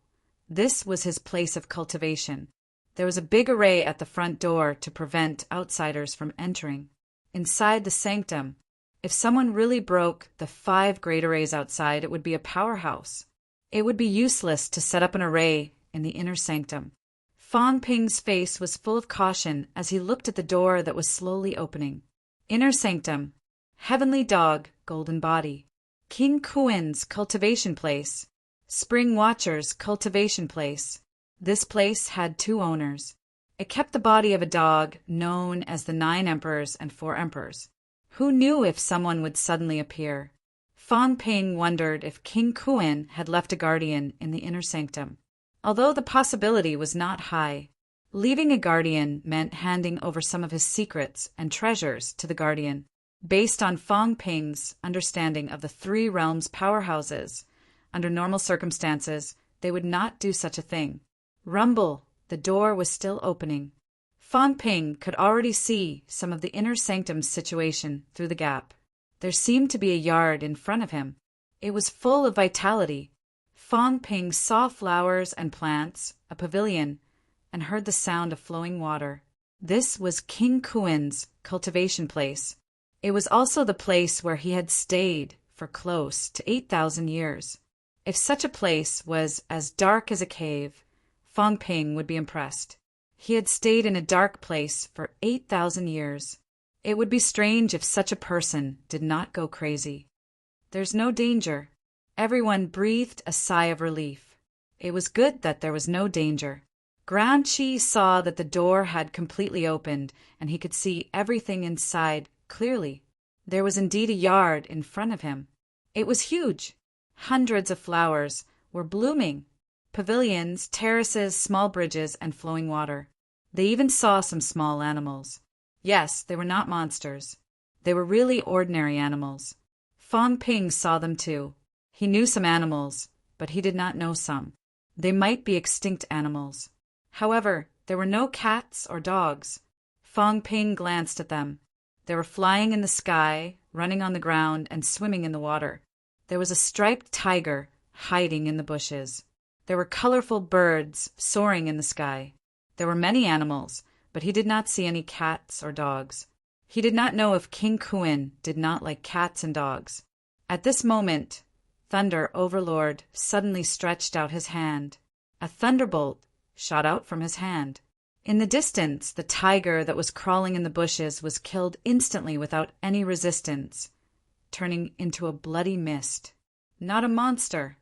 this was his place of cultivation. There was a big array at the front door to prevent outsiders from entering. Inside the sanctum, if someone really broke the 5 great arrays outside, it would be a powerhouse. It would be useless to set up an array in the inner sanctum. Fang Ping's face was full of caution as he looked at the door that was slowly opening. Inner sanctum, heavenly dog, golden body. King Kuin's cultivation place. Spring Watcher's cultivation place. This place had 2 owners. It kept the body of a dog known as the 9 emperors and 4 emperors. Who knew if someone would suddenly appear? Fang Ping wondered if King Kuin had left a guardian in the inner sanctum. Although the possibility was not high, leaving a guardian meant handing over some of his secrets and treasures to the guardian. Based on Fang Ping's understanding of the 3 realms' powerhouses, under normal circumstances, they would not do such a thing. Rumble, the door was still opening. Fang Ping could already see some of the inner sanctum's situation through the gap. There seemed to be a yard in front of him. It was full of vitality. Fang Ping saw flowers and plants, a pavilion, and heard the sound of flowing water. This was King Kuin's cultivation place. It was also the place where he had stayed for close to 8,000 years. If such a place was as dark as a cave, Fang Ping would be impressed. He had stayed in a dark place for 8,000 years. It would be strange if such a person did not go crazy. There's no danger. Everyone breathed a sigh of relief. It was good that there was no danger. Ground Chi saw that the door had completely opened, and he could see everything inside clearly. There was indeed a yard in front of him. It was huge. Hundreds of flowers were blooming. Pavilions, terraces, small bridges, and flowing water. They even saw some small animals. Yes, they were not monsters. They were really ordinary animals. Fong Ping saw them too. He knew some animals, but he did not know some. They might be extinct animals. However, there were no cats or dogs. Fong Ping glanced at them. They were flying in the sky, running on the ground, and swimming in the water. There was a striped tiger hiding in the bushes. There were colorful birds soaring in the sky. There were many animals, but he did not see any cats or dogs. He did not know if King Kuin did not like cats and dogs. At this moment, Thunder Overlord suddenly stretched out his hand. A thunderbolt shot out from his hand. In the distance, the tiger that was crawling in the bushes was killed instantly without any resistance, turning into a bloody mist. Not a monster,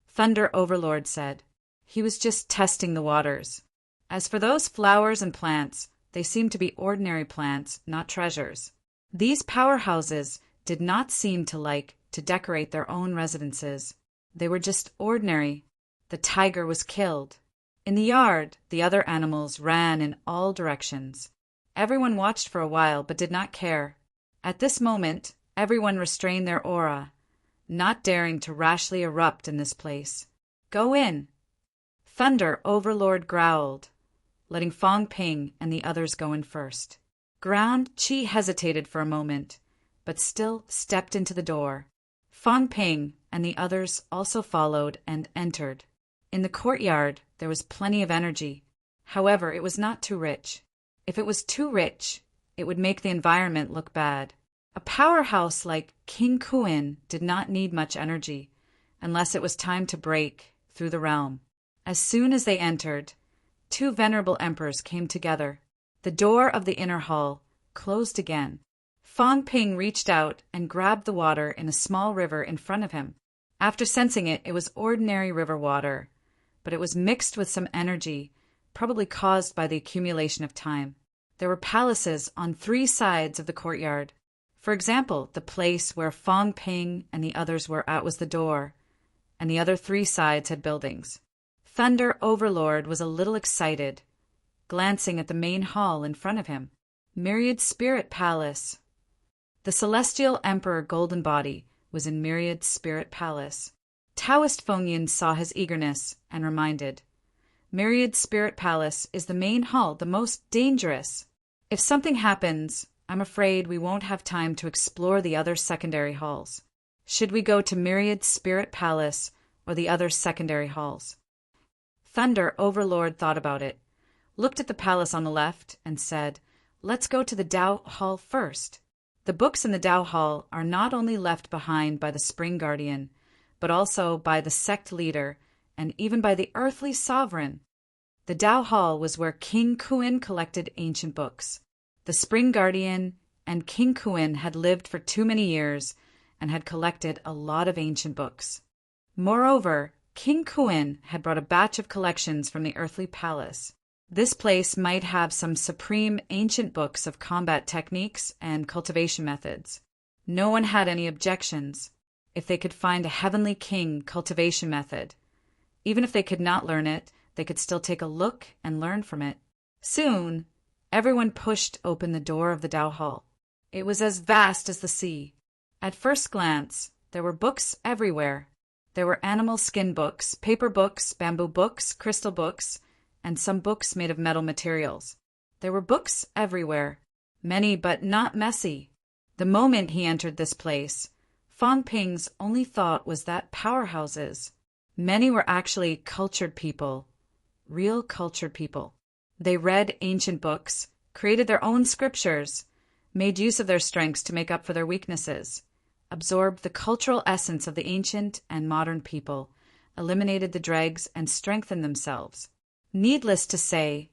Thunder Overlord said. He was just testing the waters. As for those flowers and plants, they seemed to be ordinary plants, not treasures. These powerhouses did not seem to like to decorate their own residences. They were just ordinary. The tiger was killed. In the yard, the other animals ran in all directions. Everyone watched for a while but did not care. At this moment, everyone restrained their aura, not daring to rashly erupt in this place. Go in. Thunder Overlord growled, letting Fong Ping and the others go in first. Ground Chi hesitated for a moment, but still stepped into the door. Fong Ping and the others also followed and entered. In the courtyard, there was plenty of energy. However, it was not too rich. If it was too rich, it would make the environment look bad. A powerhouse like King Kuin did not need much energy, unless it was time to break through the realm. As soon as they entered, two venerable emperors came together. The door of the inner hall closed again. Fong Ping reached out and grabbed the water in a small river in front of him. After sensing it, it was ordinary river water, but it was mixed with some energy, probably caused by the accumulation of time. There were palaces on 3 sides of the courtyard. For example, the place where Fong Ping and the others were at was the door, and the other 3 sides had buildings. Thunder Overlord was a little excited, glancing at the main hall in front of him. Myriad Spirit Palace. The Celestial Emperor Golden Body was in Myriad Spirit Palace. Taoist Fengyin saw his eagerness and reminded, Myriad Spirit Palace is the main hall, the most dangerous. If something happens, I'm afraid we won't have time to explore the other secondary halls. Should we go to Myriad Spirit Palace or the other secondary halls? Thunder Overlord thought about it, looked at the palace on the left, and said, Let's go to the Tao Hall first. The books in the Tao Hall are not only left behind by the Spring Guardian, but also by the sect leader and even by the earthly sovereign. The Tao Hall was where King Kuin collected ancient books. The Spring Guardian and King Kuin had lived for too many years and had collected a lot of ancient books. Moreover, King Kuin had brought a batch of collections from the earthly palace. This place might have some supreme ancient books of combat techniques and cultivation methods. No one had any objections if they could find a heavenly king cultivation method. Even if they could not learn it, they could still take a look and learn from it. Soon, everyone pushed open the door of the Tao Hall. It was as vast as the sea. At first glance, there were books everywhere. There were animal skin books, paper books, bamboo books, crystal books, and some books made of metal materials. There were books everywhere, many but not messy. The moment he entered this place, Fong Ping's only thought was that powerhouses. Many were actually cultured people, real cultured people. They read ancient books, created their own scriptures, made use of their strengths to make up for their weaknesses, absorbed the cultural essence of the ancient and modern people, eliminated the dregs, and strengthened themselves. Needless to say,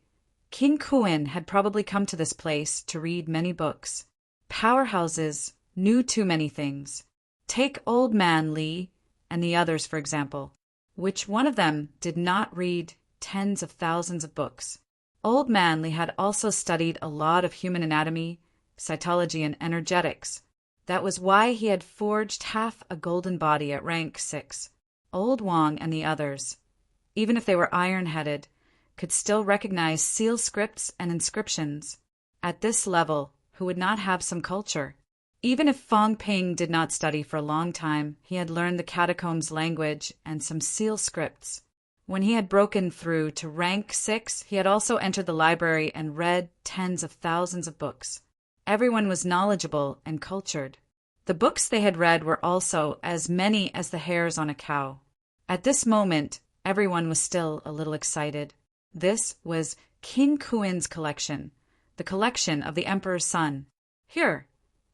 King Kuin had probably come to this place to read many books. Powerhouses knew too many things. Take Old Man Li and the others, for example. Which one of them did not read tens of thousands of books? Old Man Li had also studied a lot of human anatomy, cytology, and energetics. That was why he had forged half a golden body at rank 6. Old Wang and the others, even if they were iron-headed, could still recognize seal scripts and inscriptions. At this level, who would not have some culture? Even if Fong Ping did not study for a long time, he had learned the catacombs language and some seal scripts. When he had broken through to rank 6, he had also entered the library and read tens of thousands of books. Everyone was knowledgeable and cultured. The books they had read were also as many as the hairs on a cow. At this moment, everyone was still a little excited. This was King Kuin's collection, the collection of the Emperor's son. Here,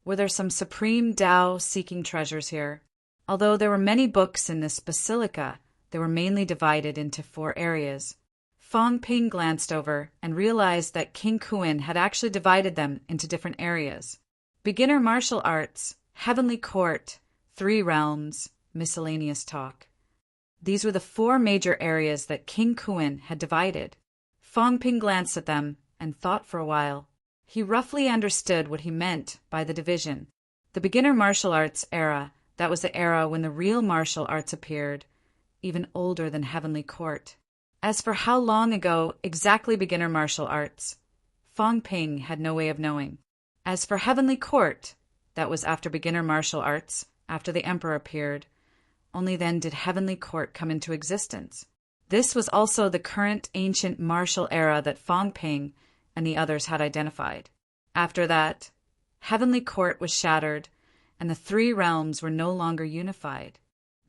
were there some supreme Tao-seeking treasures here? Although there were many books in this basilica, they were mainly divided into 4 areas. Fong Ping glanced over and realized that King Kuin had actually divided them into different areas. Beginner martial arts, heavenly court, 3 realms, miscellaneous talk. These were the 4 major areas that King Kuin had divided. Fong Ping glanced at them and thought for a while. He roughly understood what he meant by the division. The beginner martial arts era, that was the era when the real martial arts appeared, even older than heavenly court. As for how long ago exactly beginner martial arts, Fong Ping had no way of knowing. As for heavenly court, that was after beginner martial arts, after the emperor appeared. Only then did heavenly court come into existence. This was also the current ancient martial era that Fong Ping and the others had identified. After that, heavenly court was shattered, and the 3 realms were no longer unified.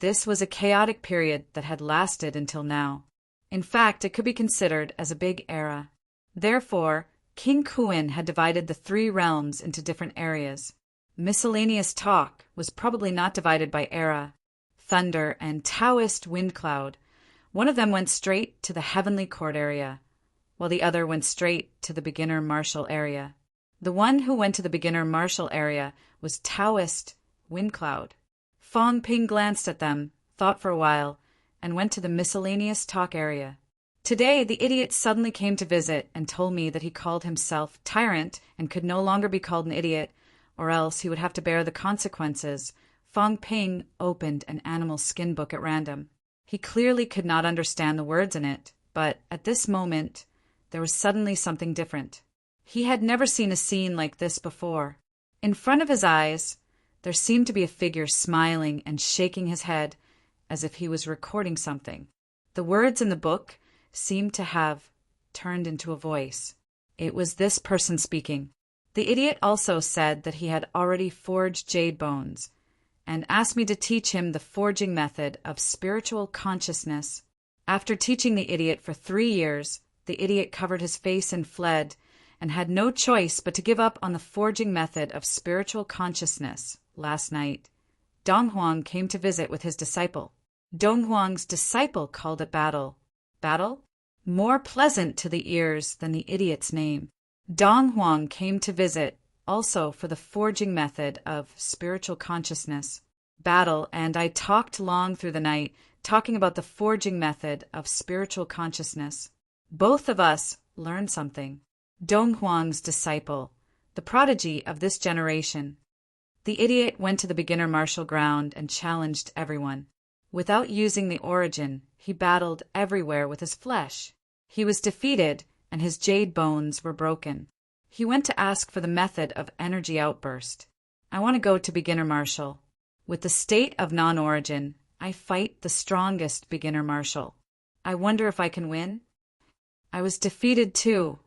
This was a chaotic period that had lasted until now. In fact, it could be considered as a big era. Therefore, King Kuin had divided the 3 realms into different areas. Miscellaneous talk was probably not divided by era. Thunder and Taoist wind cloud. One of them went straight to the heavenly court area, while the other went straight to the beginner martial area. The one who went to the beginner martial area was Taoist wind cloud. Fong Ping glanced at them, thought for a while, and went to the miscellaneous talk area. Today, the idiot suddenly came to visit and told me that he called himself tyrant and could no longer be called an idiot, or else he would have to bear the consequences. Fong Ping opened an animal skin book at random. He clearly could not understand the words in it, but at this moment, there was suddenly something different. He had never seen a scene like this before. In front of his eyes, there seemed to be a figure smiling and shaking his head as if he was recording something. The words in the book seemed to have turned into a voice. It was this person speaking. The idiot also said that he had already forged jade bones, and asked me to teach him the forging method of spiritual consciousness. After teaching the idiot for 3 years, the idiot covered his face and fled, and had no choice but to give up on the forging method of spiritual consciousness. Last night, Dong Huang came to visit with his disciple. Dong Huang's disciple called it battle. Battle? More pleasant to the ears than the idiot's name. Dong Huang came to visit also for the forging method of spiritual consciousness. Battle, and I talked long through the night, talking about the forging method of spiritual consciousness. Both of us learned something. Dong Huang's disciple, the prodigy of this generation. The idiot went to the beginner martial ground and challenged everyone. Without using the origin, he battled everywhere with his flesh. He was defeated, and his jade bones were broken. He went to ask for the method of energy outburst. I want to go to beginner martial. With the state of non-origin, I fight the strongest beginner martial. I wonder if I can win? I was defeated too.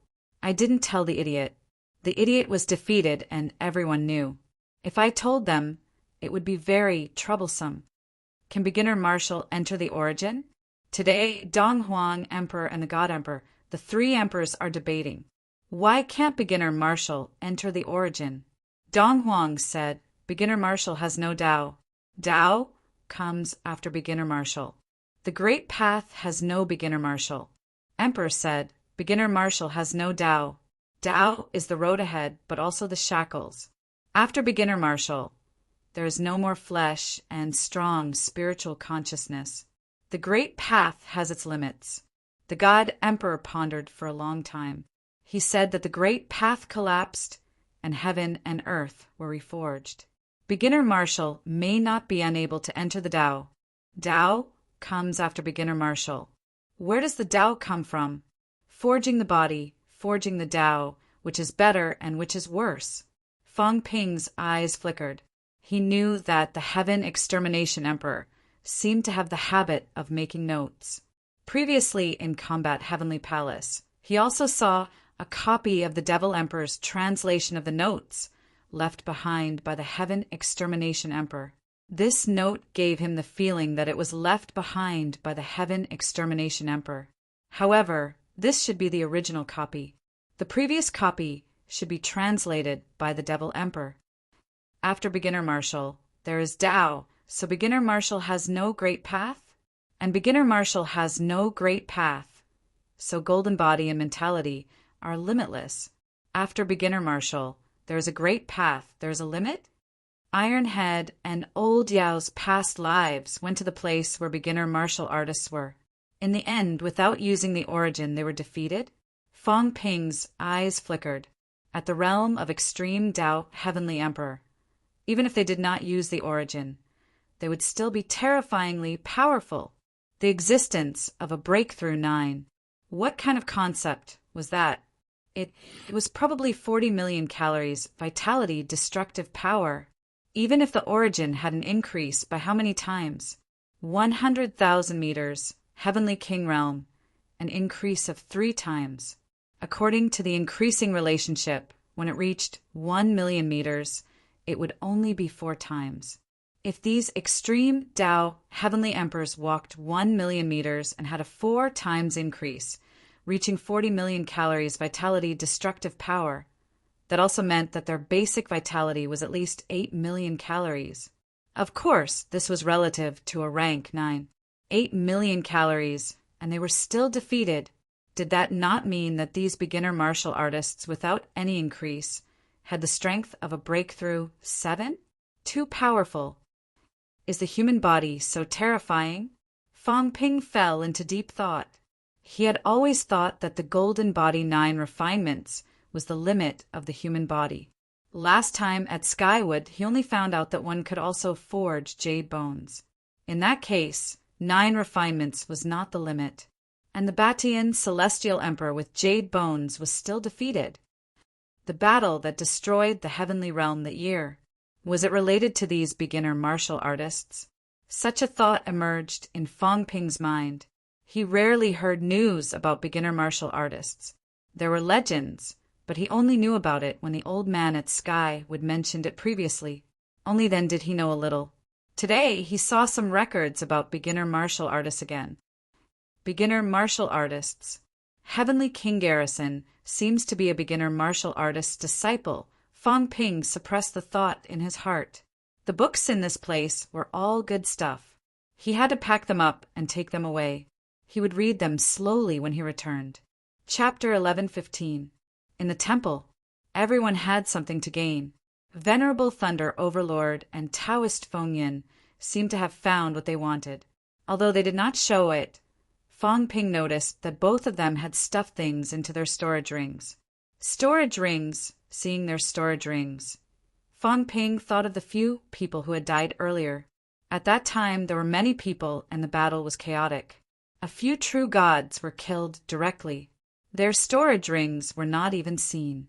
I didn't tell the idiot. The idiot was defeated and everyone knew. If I told them, it would be very troublesome. Can beginner martial enter the origin? Today, Dong Huang Emperor and the God Emperor, the 3 emperors are debating. Why can't beginner martial enter the origin? Dong Huang said, beginner martial has no Tao. Tao comes after beginner martial. The great path has no beginner martial. Emperor said, Beginner Marshall has no Tao. Tao is the road ahead, but also the shackles. After Beginner Marshall, there is no more flesh and strong spiritual consciousness. The great path has its limits. The God Emperor pondered for a long time. He said that the great path collapsed and heaven and earth were reforged. Beginner Marshall may not be unable to enter the Tao. Tao comes after Beginner Marshall. Where does the Tao come from? Forging the body, forging the Tao, which is better and which is worse. Fong Ping's eyes flickered. He knew that the Heaven Extermination Emperor seemed to have the habit of making notes. Previously in Combat Heavenly Palace, he also saw a copy of the Devil Emperor's translation of the notes left behind by the Heaven Extermination Emperor. This note gave him the feeling that it was left behind by the Heaven Extermination Emperor. However, this should be the original copy. The previous copy should be translated by the Devil Emperor. After Beginner Marshall, there is Tao, so Beginner Marshall has no great path? And Beginner Marshall has no great path, so Golden Body and Mentality are limitless. After Beginner Marshall, there is a great path. There is a limit? Iron Head and Old Yao's past lives went to the place where beginner martial artists were. In the end, without using the origin, they were defeated. Fong Ping's eyes flickered at the realm of extreme Tao Heavenly Emperor. Even if they did not use the origin, they would still be terrifyingly powerful. The existence of a breakthrough 9. What kind of concept was that? It was probably 40 million calories, vitality, destructive power. Even if the origin had an increase by how many times? 100,000 meters, Heavenly King Realm, an increase of 3 times. According to the increasing relationship, when it reached 1 million meters, it would only be 4 times. If these extreme Tao Heavenly Emperors walked 1 million meters and had a 4 times increase, reaching 40 million calories vitality destructive power, that also meant that their basic vitality was at least 8 million calories. Of course, this was relative to a rank 9. 8 million calories, and they were still defeated. Did that not mean that these beginner martial artists, without any increase, had the strength of a breakthrough 7? Too powerful. Is the human body so terrifying? Fong Ping fell into deep thought. He had always thought that the Golden Body 9 refinements was the limit of the human body. Last time at Skywood, he only found out that one could also forge jade bones. In that case, 9 refinements was not the limit, and the Batian Celestial Emperor with jade bones was still defeated. The battle that destroyed the heavenly realm that year, was it related to these beginner martial artists? Such a thought emerged in Fong Ping's mind. He rarely heard news about beginner martial artists. There were legends, but he only knew about it when the old man at Sky would mentioned it previously. Only then did he know a little. Today he saw some records about beginner martial artists again. Beginner martial artists. Heavenly King Garrison seems to be a beginner martial artist's disciple. Fong Ping suppressed the thought in his heart. The books in this place were all good stuff. He had to pack them up and take them away. He would read them slowly when he returned. Chapter 11:15. In the temple, everyone had something to gain. Venerable Thunder Overlord and Taoist Fengyan seemed to have found what they wanted. Although they did not show it, Fong Ping noticed that both of them had stuffed things into their storage rings. Storage rings, seeing their storage rings. Fong Ping thought of the few people who had died earlier. At that time, there were many people and the battle was chaotic. A few true gods were killed directly. Their storage rings were not even seen.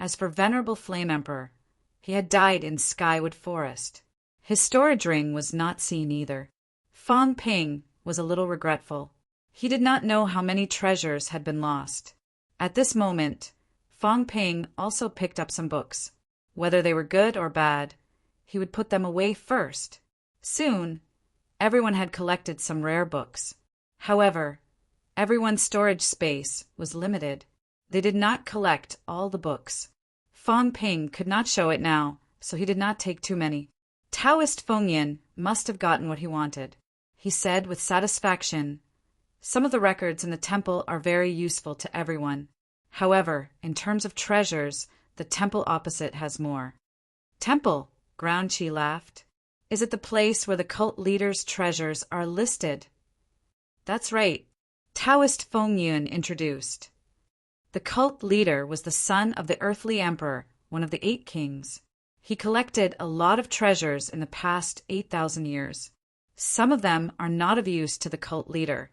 As for Venerable Flame Emperor, he had died in Skywood Forest. His storage ring was not seen either. Fong Ping was a little regretful. He did not know how many treasures had been lost. At this moment, Fong Ping also picked up some books. Whether they were good or bad, he would put them away first. Soon, everyone had collected some rare books. However, everyone's storage space was limited. They did not collect all the books. Fong Ping could not show it now, so he did not take too many. Taoist Fengyan must have gotten what he wanted. He said with satisfaction, Some of the records in the temple are very useful to everyone. However, in terms of treasures, the temple opposite has more. Temple, Groundchi laughed. Is it the place where the cult leader's treasures are listed? That's right. Taoist Feng Yun introduced. The cult leader was the son of the earthly emperor, one of the 8 kings. He collected a lot of treasures in the past 8,000 years. Some of them are not of use to the cult leader,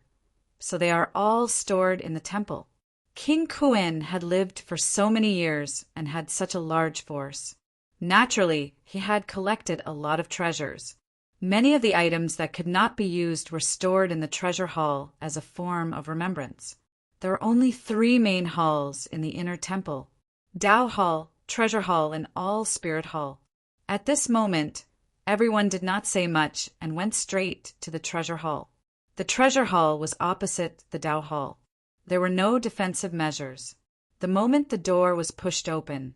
so they are all stored in the temple. King Kuin had lived for so many years and had such a large force. Naturally, he had collected a lot of treasures. Many of the items that could not be used were stored in the treasure hall as a form of remembrance. There are only 3 main halls in the inner temple: Tao Hall, Treasure Hall, and All Spirit Hall. At this moment, everyone did not say much and went straight to the Treasure Hall. The Treasure Hall was opposite the Tao Hall. There were no defensive measures. The moment the door was pushed open,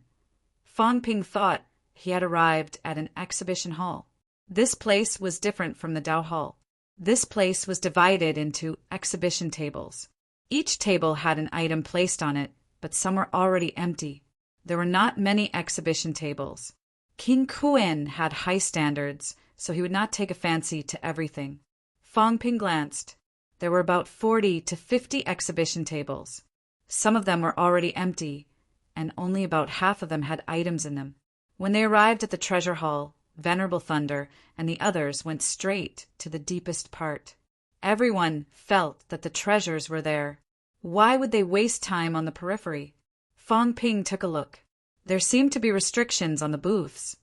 Fang Ping thought he had arrived at an exhibition hall. This place was different from the Tao Hall. This place was divided into exhibition tables. Each table had an item placed on it, but some were already empty. There were not many exhibition tables. King Kuin had high standards, so he would not take a fancy to everything. Fang Ping glanced. There were about 40 to 50 exhibition tables. Some of them were already empty, and only about half of them had items in them. When they arrived at the treasure hall, Venerable Thunder and the others went straight to the deepest part. Everyone felt that the treasures were there. Why would they waste time on the periphery? Fang Ping took a look. There seemed to be restrictions on the booths,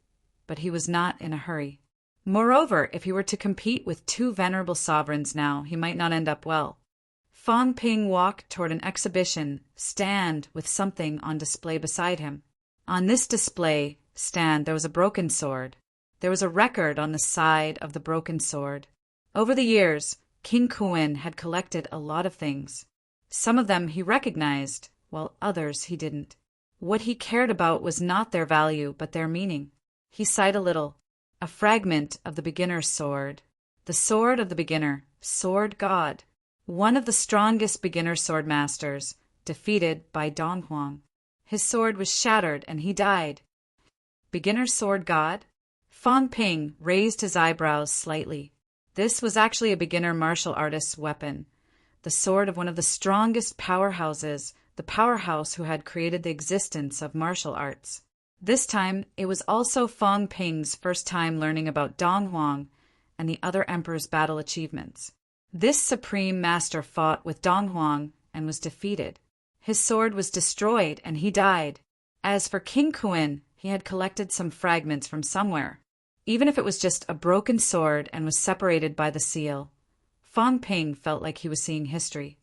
but he was not in a hurry. Moreover, if he were to compete with 2 venerable sovereigns now, he might not end up well. Fang Ping walked toward an exhibition stand with something on display beside him. On this display stand there was a broken sword. There was a record on the side of the broken sword. Over the years, King Kuin had collected a lot of things. Some of them he recognized, while others he didn't. What he cared about was not their value, but their meaning. He sighed a little. A fragment of the beginner's sword. The sword of the beginner, sword god. One of the strongest beginner sword masters, defeated by Dong Huang. His sword was shattered and he died. Beginner sword god? Fang Ping raised his eyebrows slightly. This was actually a beginner martial artist's weapon. The sword of one of the strongest powerhouses, the powerhouse who had created the existence of martial arts. This time, it was also Fang Ping's first time learning about Dong Huang and the other emperor's battle achievements. This supreme master fought with Dong Huang and was defeated. His sword was destroyed and he died. As for King Kuin, he had collected some fragments from somewhere. Even if it was just a broken sword and was separated by the seal, Fang Ping felt like he was seeing history.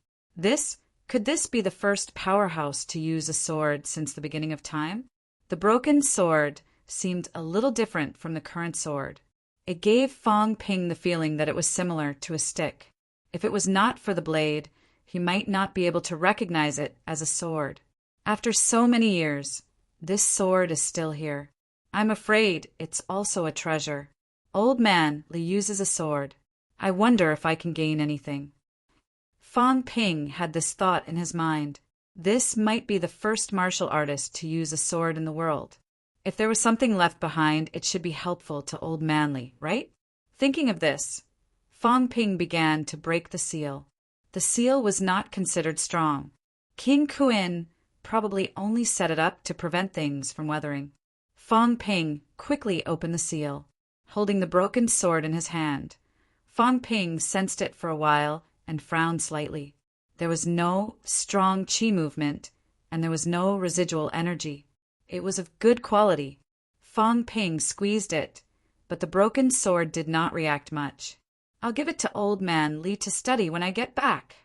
Could this be the first powerhouse to use a sword since the beginning of time? The broken sword seemed a little different from the current sword. It gave Fang Ping the feeling that it was similar to a stick. If it was not for the blade, he might not be able to recognize it as a sword. After so many years, this sword is still here. I'm afraid it's also a treasure. Old man Li uses a sword. I wonder if I can gain anything. Fang Ping had this thought in his mind. This might be the first martial artist to use a sword in the world. If there was something left behind, it should be helpful to old man Li, right? Thinking of this, Fang Ping began to break the seal. The seal was not considered strong. King Kuin probably only set it up to prevent things from weathering. Fang Ping quickly opened the seal, holding the broken sword in his hand. Fang Ping sensed it for a while and frowned slightly. There was no strong qi movement, and there was no residual energy. It was of good quality. Fang Ping squeezed it, but the broken sword did not react much. I'll give it to old man Li to study when I get back.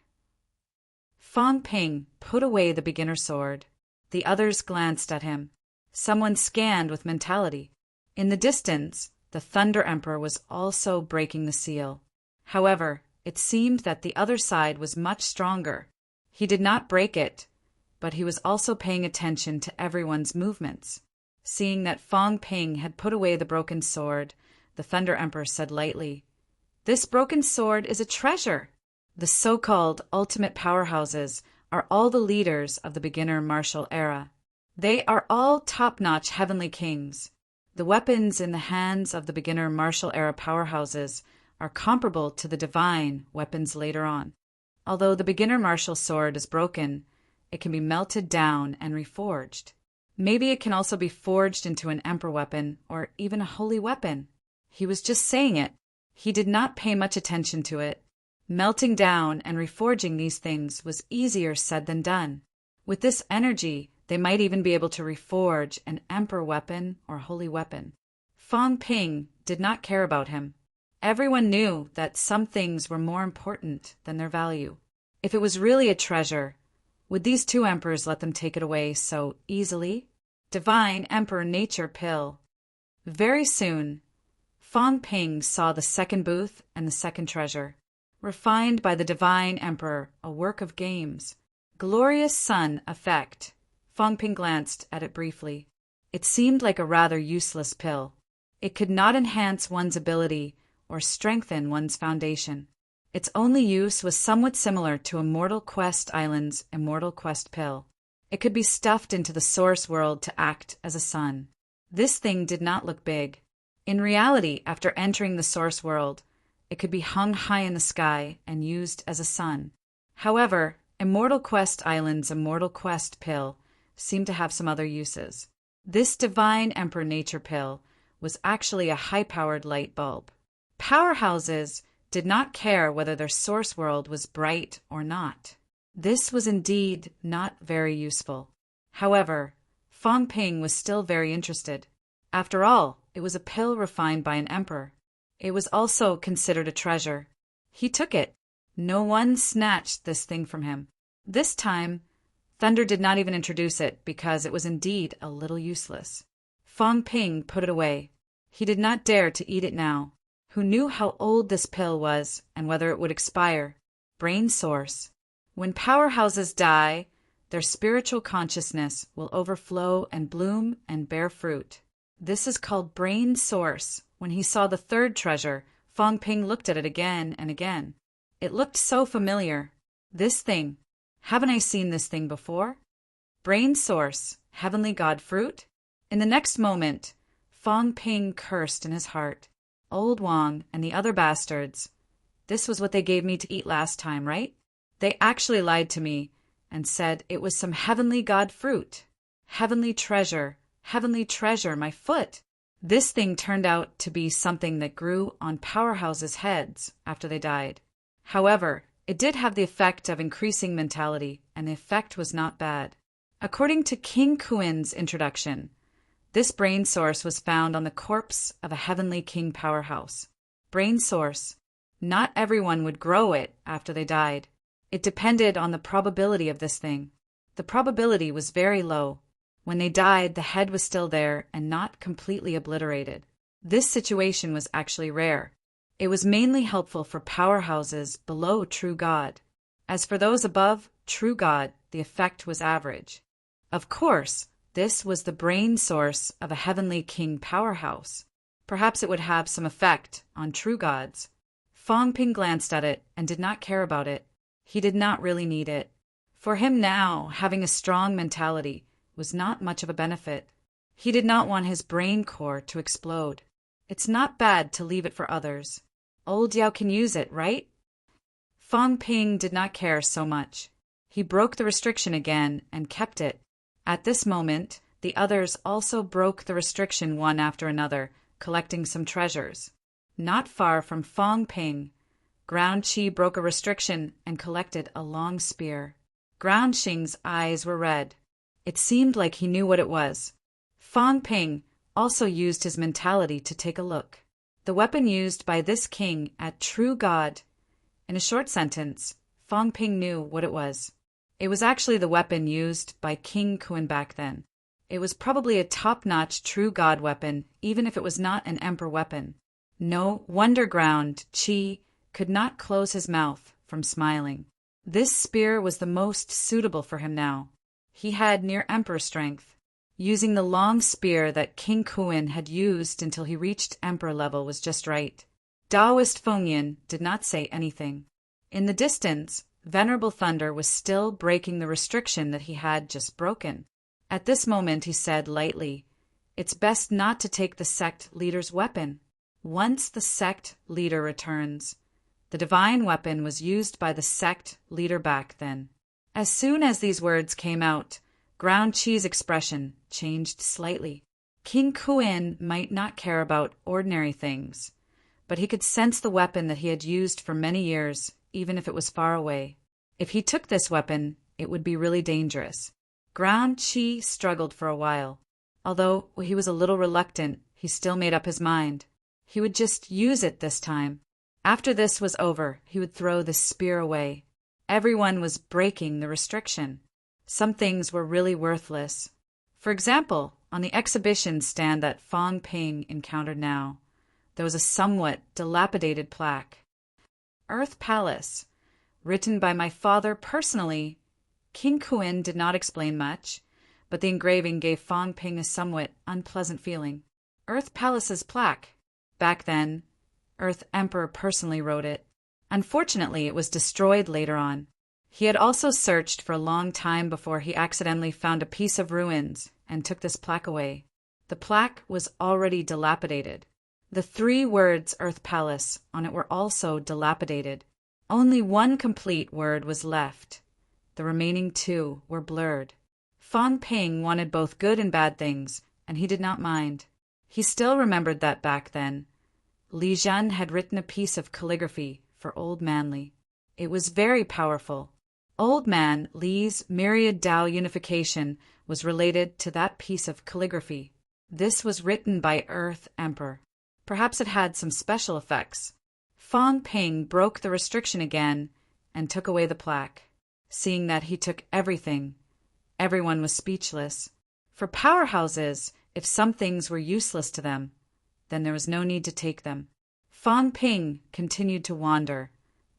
Fang Ping put away the beginner sword. The others glanced at him. Someone scanned with mentality. In the distance, the Thunder Emperor was also breaking the seal. However, it seemed that the other side was much stronger. He did not break it, but he was also paying attention to everyone's movements. Seeing that Fang Ping had put away the broken sword, the Thunder Emperor said lightly, "This broken sword is a treasure. The so-called ultimate powerhouses are all the leaders of the beginner martial era. They are all top-notch heavenly kings. The weapons in the hands of the beginner martial era powerhouses are comparable to the divine weapons later on. Although the beginner martial sword is broken, it can be melted down and reforged. Maybe it can also be forged into an emperor weapon or even a holy weapon. He was just saying it. He did not pay much attention to it. Melting down and reforging these things was easier said than done. With this energy, they might even be able to reforge an emperor weapon or holy weapon. Fang Ping did not care about him. Everyone knew that some things were more important than their value. If it was really a treasure, would these two emperors let them take it away so easily? Divine Emperor Nature Pill. Very soon, Fang Ping saw the second booth and the second treasure. Refined by the Divine Emperor, a work of games. Glorious Sun Effect. Fang Ping glanced at it briefly. It seemed like a rather useless pill. It could not enhance one's ability or strengthen one's foundation. Its only use was somewhat similar to Immortal Quest Island's Immortal Quest pill. It could be stuffed into the source world to act as a sun. This thing did not look big. In reality, after entering the source world, it could be hung high in the sky and used as a sun. However, Immortal Quest Island's Immortal Quest pill seemed to have some other uses. This Divine Emperor Nature pill was actually a high-powered light bulb. Powerhouses did not care whether their source world was bright or not. This was indeed not very useful. However, Fang Ping was still very interested. After all, it was a pill refined by an emperor. It was also considered a treasure. He took it. No one snatched this thing from him. This time, Thunder did not even introduce it because it was indeed a little useless. Fang Ping put it away. He did not dare to eat it now. Who knew how old this pill was and whether it would expire? Brain source. When powerhouses die, their spiritual consciousness will overflow and bloom and bear fruit. This is called brain source. When he saw the third treasure, Fang Ping looked at it again and again. It looked so familiar. This thing. Haven't I seen this thing before? Brain source. Heavenly God fruit? In the next moment, Fang Ping cursed in his heart. Old Wang and the other bastards. This was what they gave me to eat last time, right? They actually lied to me and said it was some heavenly God fruit. Heavenly treasure, my foot. This thing turned out to be something that grew on powerhouses' heads after they died. However, it did have the effect of increasing mentality, and the effect was not bad. According to King Kuin's introduction, this brain source was found on the corpse of a heavenly king powerhouse. Brain source. Not everyone would grow it after they died. It depended on the probability of this thing. The probability was very low. When they died, the head was still there and not completely obliterated. This situation was actually rare. It was mainly helpful for powerhouses below True God. As for those above True God, the effect was average. Of course, this was the brain source of a heavenly king powerhouse. Perhaps it would have some effect on true gods. Fang Ping glanced at it and did not care about it. He did not really need it. For him now, having a strong mentality was not much of a benefit. He did not want his brain core to explode. It's not bad to leave it for others. Old Yao can use it, right? Fang Ping did not care so much. He broke the restriction again and kept it. At this moment, the others also broke the restriction one after another, collecting some treasures. Not far from Fang Ping, Ground Qi broke a restriction and collected a long spear. Ground Xing's eyes were red. It seemed like he knew what it was. Fang Ping also used his mentality to take a look. The weapon used by this king at True God. In a short sentence, Fang Ping knew what it was. It was actually the weapon used by King Kuin back then. It was probably a top-notch True God weapon, even if it was not an Emperor weapon. No wonder Ground Qi could not close his mouth from smiling. This spear was the most suitable for him now. He had near Emperor strength. Using the long spear that King Kuin had used until he reached Emperor level was just right. Taoist Fengyan did not say anything. In the distance, Venerable Thunder was still breaking the restriction that he had just broken. At this moment he said lightly, "It's best not to take the sect leader's weapon. Once the sect leader returns." The divine weapon was used by the sect leader back then. As soon as these words came out, Ground Chi's expression changed slightly. King Kuin might not care about ordinary things, but he could sense the weapon that he had used for many years, even if it was far away. If he took this weapon, it would be really dangerous. Ground Chi struggled for a while. Although he was a little reluctant, he still made up his mind. He would just use it this time. After this was over, he would throw the spear away. Everyone was breaking the restriction. Some things were really worthless. For example, on the exhibition stand that Fong Ping encountered now, there was a somewhat dilapidated plaque. Earth Palace, written by my father personally. King Kuin did not explain much, but the engraving gave Fong Ping a somewhat unpleasant feeling. Earth Palace's plaque. Back then, Earth Emperor personally wrote it. Unfortunately, it was destroyed later on. He had also searched for a long time before he accidentally found a piece of ruins and took this plaque away. The plaque was already dilapidated. The 3 words Earth Palace on it were also dilapidated. Only one complete word was left. The remaining 2 were blurred. Fong Ping wanted both good and bad things, and he did not mind. He still remembered that back then, Li Zhen had written a piece of calligraphy for Old Man Li. It was very powerful. Old Man Li's myriad Tao unification was related to that piece of calligraphy. This was written by Earth Emperor. Perhaps it had some special effects. Fong Ping broke the restriction again and took away the plaque. Seeing that he took everything, everyone was speechless. For powerhouses, if some things were useless to them, then there was no need to take them. Fong Ping continued to wander,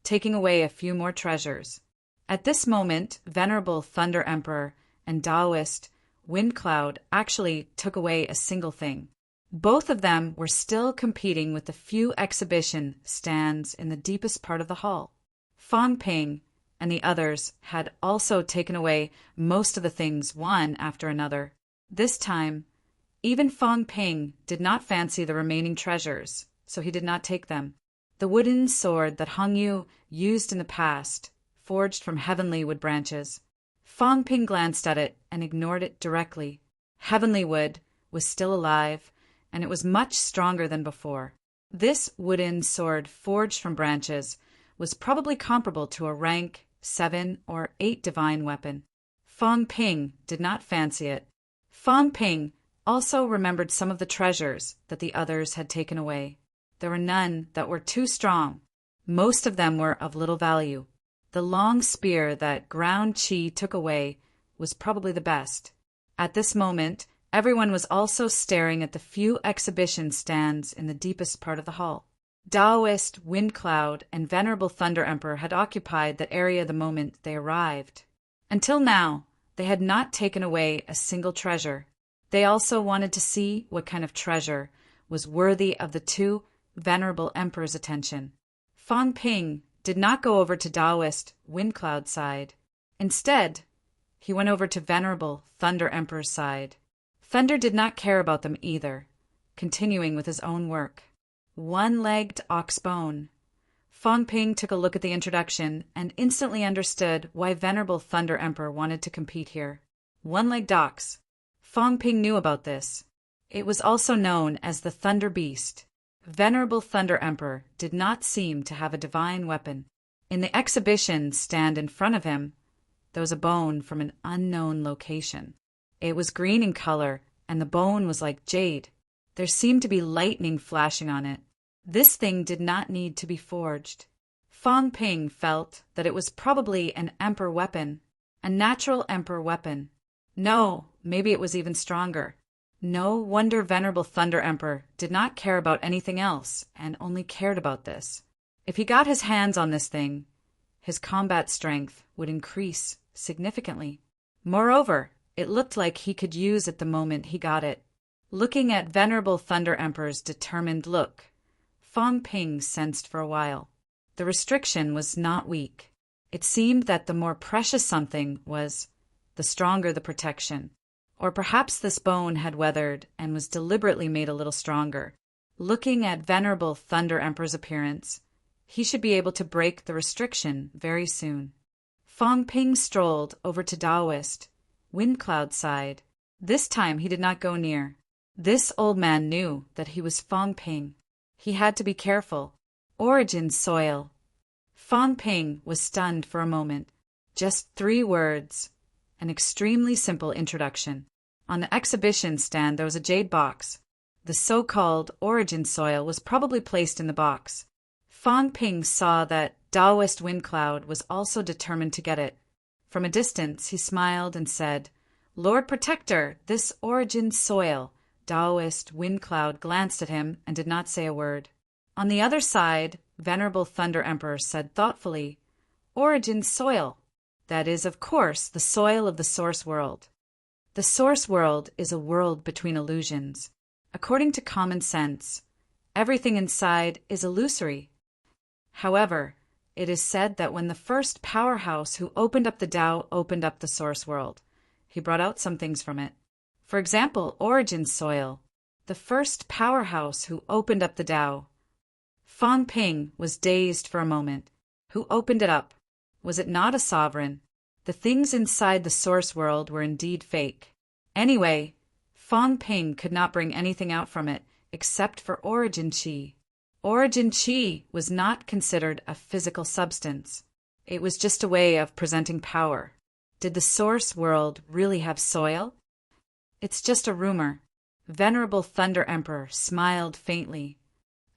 taking away a few more treasures. At this moment, Venerable Thunder Emperor and Taoist Wind Cloud actually took away a single thing. Both of them were still competing with the few exhibition stands in the deepest part of the hall. Fong Ping and the others had also taken away most of the things one after another. This time, even Fong Ping did not fancy the remaining treasures, so he did not take them. The wooden sword that Hung Yu used in the past, forged from heavenly wood branches. Fong Ping glanced at it and ignored it directly. Heavenly wood was still alive, and it was much stronger than before. This wooden sword forged from branches was probably comparable to a rank 7 or 8 divine weapon. Fong Ping did not fancy it. Fong Ping also remembered some of the treasures that the others had taken away. There were none that were too strong. Most of them were of little value. The long spear that Ground Chi took away was probably the best. At this moment, everyone was also staring at the few exhibition stands in the deepest part of the hall. Taoist Wind Cloud and Venerable Thunder Emperor had occupied that area the moment they arrived. Until now, they had not taken away a single treasure. They also wanted to see what kind of treasure was worthy of the 2 Venerable Emperor's attention. Fong Ping did not go over to Taoist Wind Cloud's side. Instead, he went over to Venerable Thunder Emperor's side. Thunder did not care about them either, continuing with his own work. One-legged ox bone. Fong Ping took a look at the introduction and instantly understood why Venerable Thunder Emperor wanted to compete here. One-legged ox. Fong Ping knew about this. It was also known as the Thunder Beast. Venerable Thunder Emperor did not seem to have a divine weapon. In the exhibition stand in front of him, there was a bone from an unknown location. It was green in color, and the bone was like jade. There seemed to be lightning flashing on it. This thing did not need to be forged. Fong Ping felt that it was probably an emperor weapon, a natural emperor weapon. No, maybe it was even stronger. No wonder Venerable Thunder Emperor did not care about anything else and only cared about this. If he got his hands on this thing, his combat strength would increase significantly. Moreover, it looked like he could use it the moment he got it. Looking at Venerable Thunder Emperor's determined look, Fong Ping sensed for a while. The restriction was not weak. It seemed that the more precious something was, the stronger the protection. Or perhaps this bone had weathered and was deliberately made a little stronger. Looking at Venerable Thunder Emperor's appearance, he should be able to break the restriction very soon. Fong Ping strolled over to Taoist Windcloud's side. This time he did not go near. This old man knew that he was Fong Ping. He had to be careful. Origin soil. Fong Ping was stunned for a moment. Just 3 words. An extremely simple introduction. On the exhibition stand there was a jade box. The so-called origin soil was probably placed in the box. Fong Ping saw that Taoist Windcloud was also determined to get it. From a distance he smiled and said, "Lord Protector, this origin soil." Taoist Windcloud glanced at him and did not say a word. On the other side, Venerable Thunder Emperor said thoughtfully, "Origin soil. That is, of course, the soil of the Source World. The Source World is a world between illusions. According to common sense, everything inside is illusory. However, it is said that when the first powerhouse who opened up the Tao opened up the Source World, he brought out some things from it. For example, origin soil, the first powerhouse who opened up the Tao." Fong Ping was dazed for a moment. Who opened it up? Was it not a sovereign? The things inside the Source World were indeed fake. Anyway, Fong Ping could not bring anything out from it except for origin chi. Origin chi was not considered a physical substance. It was just a way of presenting power. Did the Source World really have soil? It's just a rumor. Venerable Thunder Emperor smiled faintly.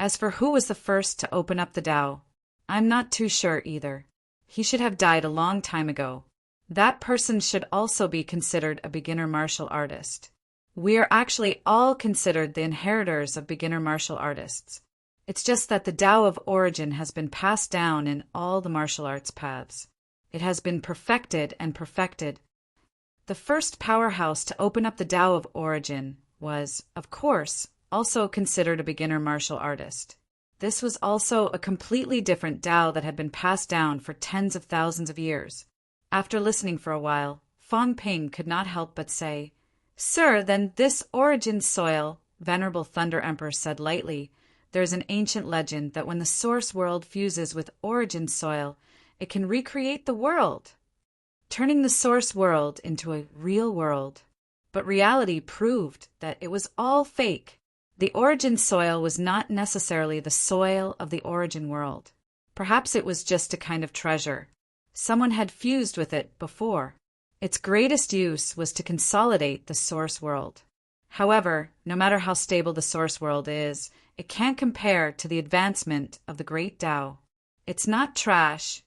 As for who was the first to open up the Tao, I'm not too sure either. He should have died a long time ago. That person should also be considered a beginner martial artist. We are actually all considered the inheritors of beginner martial artists. It's just that the Tao of origin has been passed down in all the martial arts paths. It has been perfected and perfected. The first powerhouse to open up the Tao of origin was, of course, also considered a beginner martial artist. This was also a completely different Tao that had been passed down for tens of thousands of years. After listening for a while, Fong Ping could not help but say, "Sir, then this origin soil," Venerable Thunder Emperor said lightly, "there is an ancient legend that when the Source World fuses with origin soil, it can recreate the world, turning the Source World into a real world." But reality proved that it was all fake. The origin soil was not necessarily the soil of the origin world. Perhaps it was just a kind of treasure. Someone had fused with it before. Its greatest use was to consolidate the Source World. However, no matter how stable the Source World is, it can't compare to the advancement of the Great Tao. It's not trash.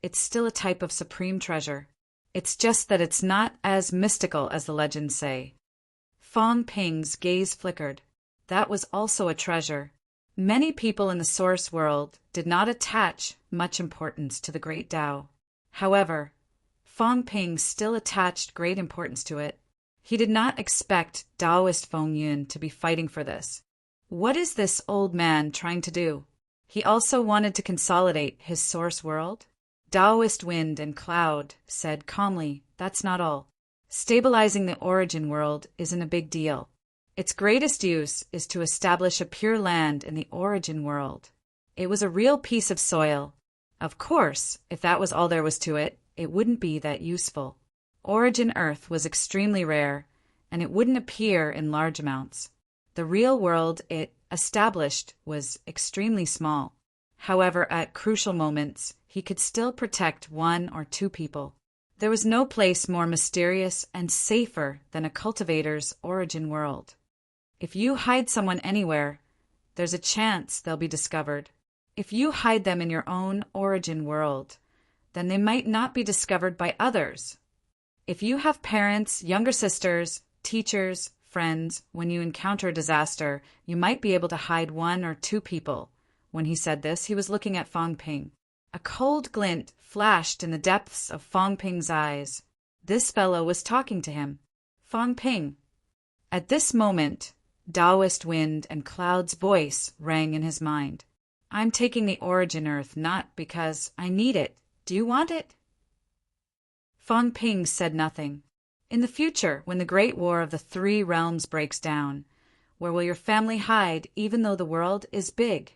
It's still a type of supreme treasure. It's just that it's not as mystical as the legends say. Fong Ping's gaze flickered. That was also a treasure. Many people in the Source World did not attach much importance to the Great Tao. However, Fong Ping still attached great importance to it. He did not expect Taoist Feng Yun to be fighting for this. What is this old man trying to do? He also wanted to consolidate his Source World? Taoist Wind and Cloud said calmly, "That's not all. Stabilizing the origin world isn't a big deal. Its greatest use is to establish a pure land in the origin world." It was a real piece of soil. Of course, if that was all there was to it, it wouldn't be that useful. Origin Earth was extremely rare, and it wouldn't appear in large amounts. The real world it established was extremely small. However, at crucial moments, he could still protect 1 or 2 people. There was no place more mysterious and safer than a cultivator's origin world. If you hide someone anywhere, there's a chance they'll be discovered. If you hide them in your own origin world, then they might not be discovered by others. If you have parents, younger sisters, teachers, friends, when you encounter a disaster, you might be able to hide 1 or 2 people. When he said this, he was looking at Fong Ping. A cold glint flashed in the depths of Fong Ping's eyes. This fellow was talking to him. Fong Ping. At this moment, Taoist Wind and Cloud's voice rang in his mind. I'm taking the origin earth not because I need it. Do you want it? Fang Ping said nothing. In the future, when the Great War of the Three Realms breaks down, where will your family hide even though the world is big?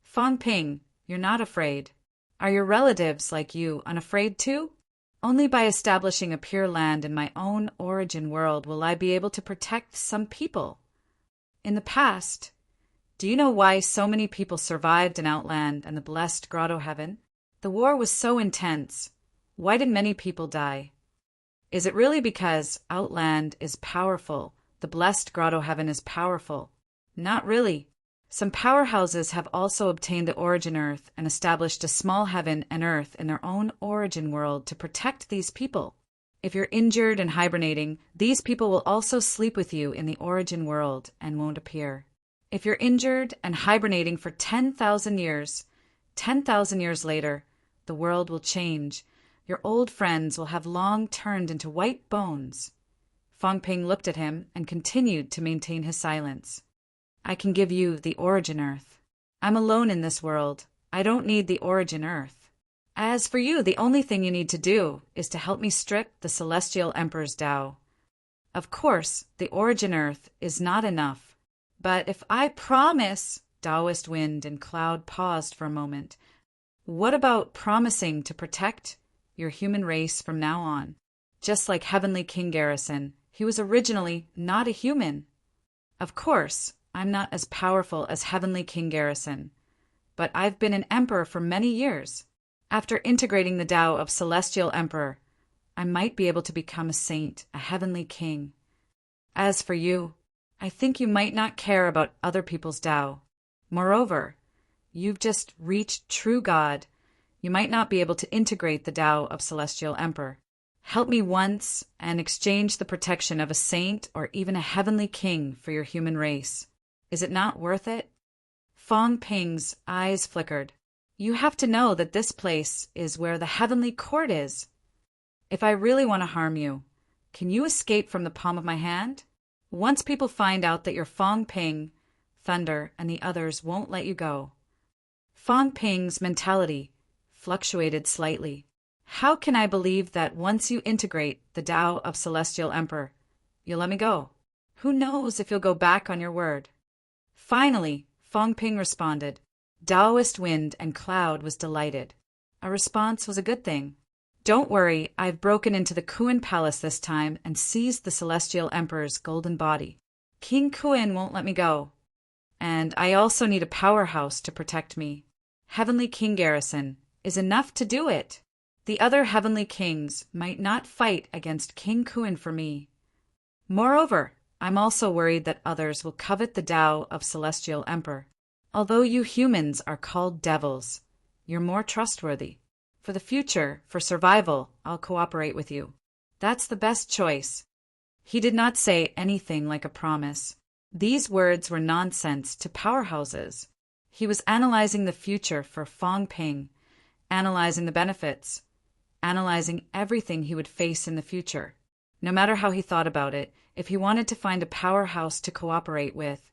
Fang Ping, you're not afraid. Are your relatives, like you, unafraid too? Only by establishing a pure land in my own origin world will I be able to protect some people. In the past, do you know why so many people survived in Outland and the blessed Grotto Heaven? The war was so intense. Why did many people die? Is it really because Outland is powerful, the blessed Grotto Heaven is powerful? Not really. Some powerhouses have also obtained the origin earth and established a small heaven and earth in their own origin world to protect these people. If you're injured and hibernating, these people will also sleep with you in the origin world and won't appear. If you're injured and hibernating for 10,000 years, 10,000 years later, the world will change. Your old friends will have long turned into white bones. Fang Ping looked at him and continued to maintain his silence. I can give you the origin earth. I'm alone in this world. I don't need the origin earth. As for you, the only thing you need to do is to help me strip the Celestial Emperor's Tao. Of course, the origin earth is not enough. But if I promise, Taoist Wind and Cloud paused for a moment. What about promising to protect your human race from now on? Just like Heavenly King Garrison, he was originally not a human. Of course, I'm not as powerful as Heavenly King Garrison, but I've been an emperor for many years. After integrating the Tao of Celestial Emperor, I might be able to become a saint, a heavenly king. As for you, I think you might not care about other people's Tao. Moreover, you've just reached true God. You might not be able to integrate the Tao of Celestial Emperor. Help me once and exchange the protection of a saint or even a heavenly king for your human race. Is it not worth it? Fang Ping's eyes flickered. You have to know that this place is where the heavenly court is. If I really want to harm you, can you escape from the palm of my hand? Once people find out that you're Fang Ping, Thunder, and the others won't let you go. Fang Ping's mentality fluctuated slightly. How can I believe that once you integrate the Tao of Celestial Emperor, you'll let me go? Who knows if you'll go back on your word? Finally, Fang Ping responded. Taoist Wind and Cloud was delighted. A response was a good thing. Don't worry, I've broken into the Kuan Palace this time and seized the Celestial Emperor's golden body. King Kuan won't let me go. And I also need a powerhouse to protect me. Heavenly King Garrison is enough to do it. The other heavenly kings might not fight against King Kuan for me. Moreover, I'm also worried that others will covet the Tao of Celestial Emperor. Although you humans are called devils, you're more trustworthy. For the future, for survival, I'll cooperate with you. That's the best choice. He did not say anything like a promise. These words were nonsense to powerhouses. He was analyzing the future for Fang Ping, analyzing the benefits, analyzing everything he would face in the future. No matter how he thought about it, if he wanted to find a powerhouse to cooperate with,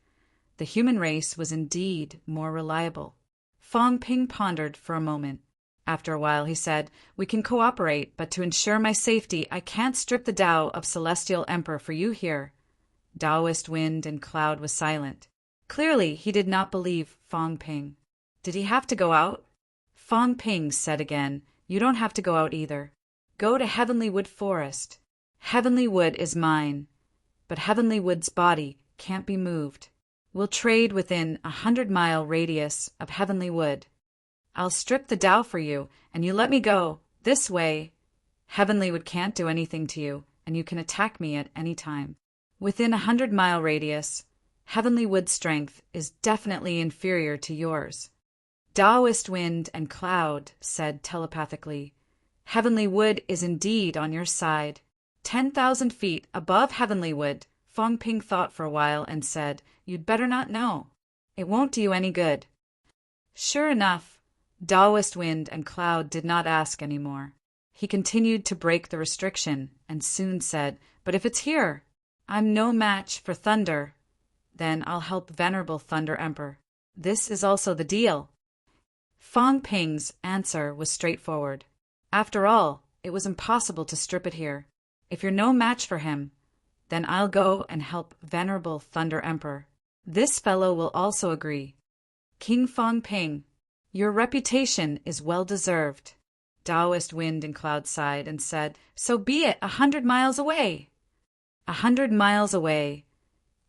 the human race was indeed more reliable. Fang Ping pondered for a moment. After a while he said, "We can cooperate, but to ensure my safety, I can't strip the Tao of Celestial Emperor for you here." Taoist Wind and Cloud was silent. Clearly, he did not believe Fang Ping. Did he have to go out? Fang Ping said again, "You don't have to go out either. Go to Heavenly Wood Forest. Heavenly Wood is mine, but Heavenly Wood's body can't be moved. We'll trade within 100-mile radius of Heavenly Wood. I'll strip the Tao for you, and you let me go. This way, Heavenly Wood can't do anything to you, and you can attack me at any time. Within 100-mile radius, Heavenly Wood's strength is definitely inferior to yours." Taoist Wind and Cloud said telepathically, "Heavenly Wood is indeed on your side." 10,000 feet above Heavenly Wood, Fang Ping thought for a while and said, "You'd better not know. It won't do you any good." Sure enough, Taoist Wind and Cloud did not ask any more. He continued to break the restriction and soon said, "But if it's here, I'm no match for Thunder. Then I'll help Venerable Thunder Emperor." This is also the deal. Fong Ping's answer was straightforward. After all, it was impossible to strip it here. If you're no match for him, then I'll go and help Venerable Thunder Emperor. This fellow will also agree. King Fong Ping, your reputation is well deserved. Taoist Wind and Cloud sighed and said, So be it, 100 miles away. 100 miles away.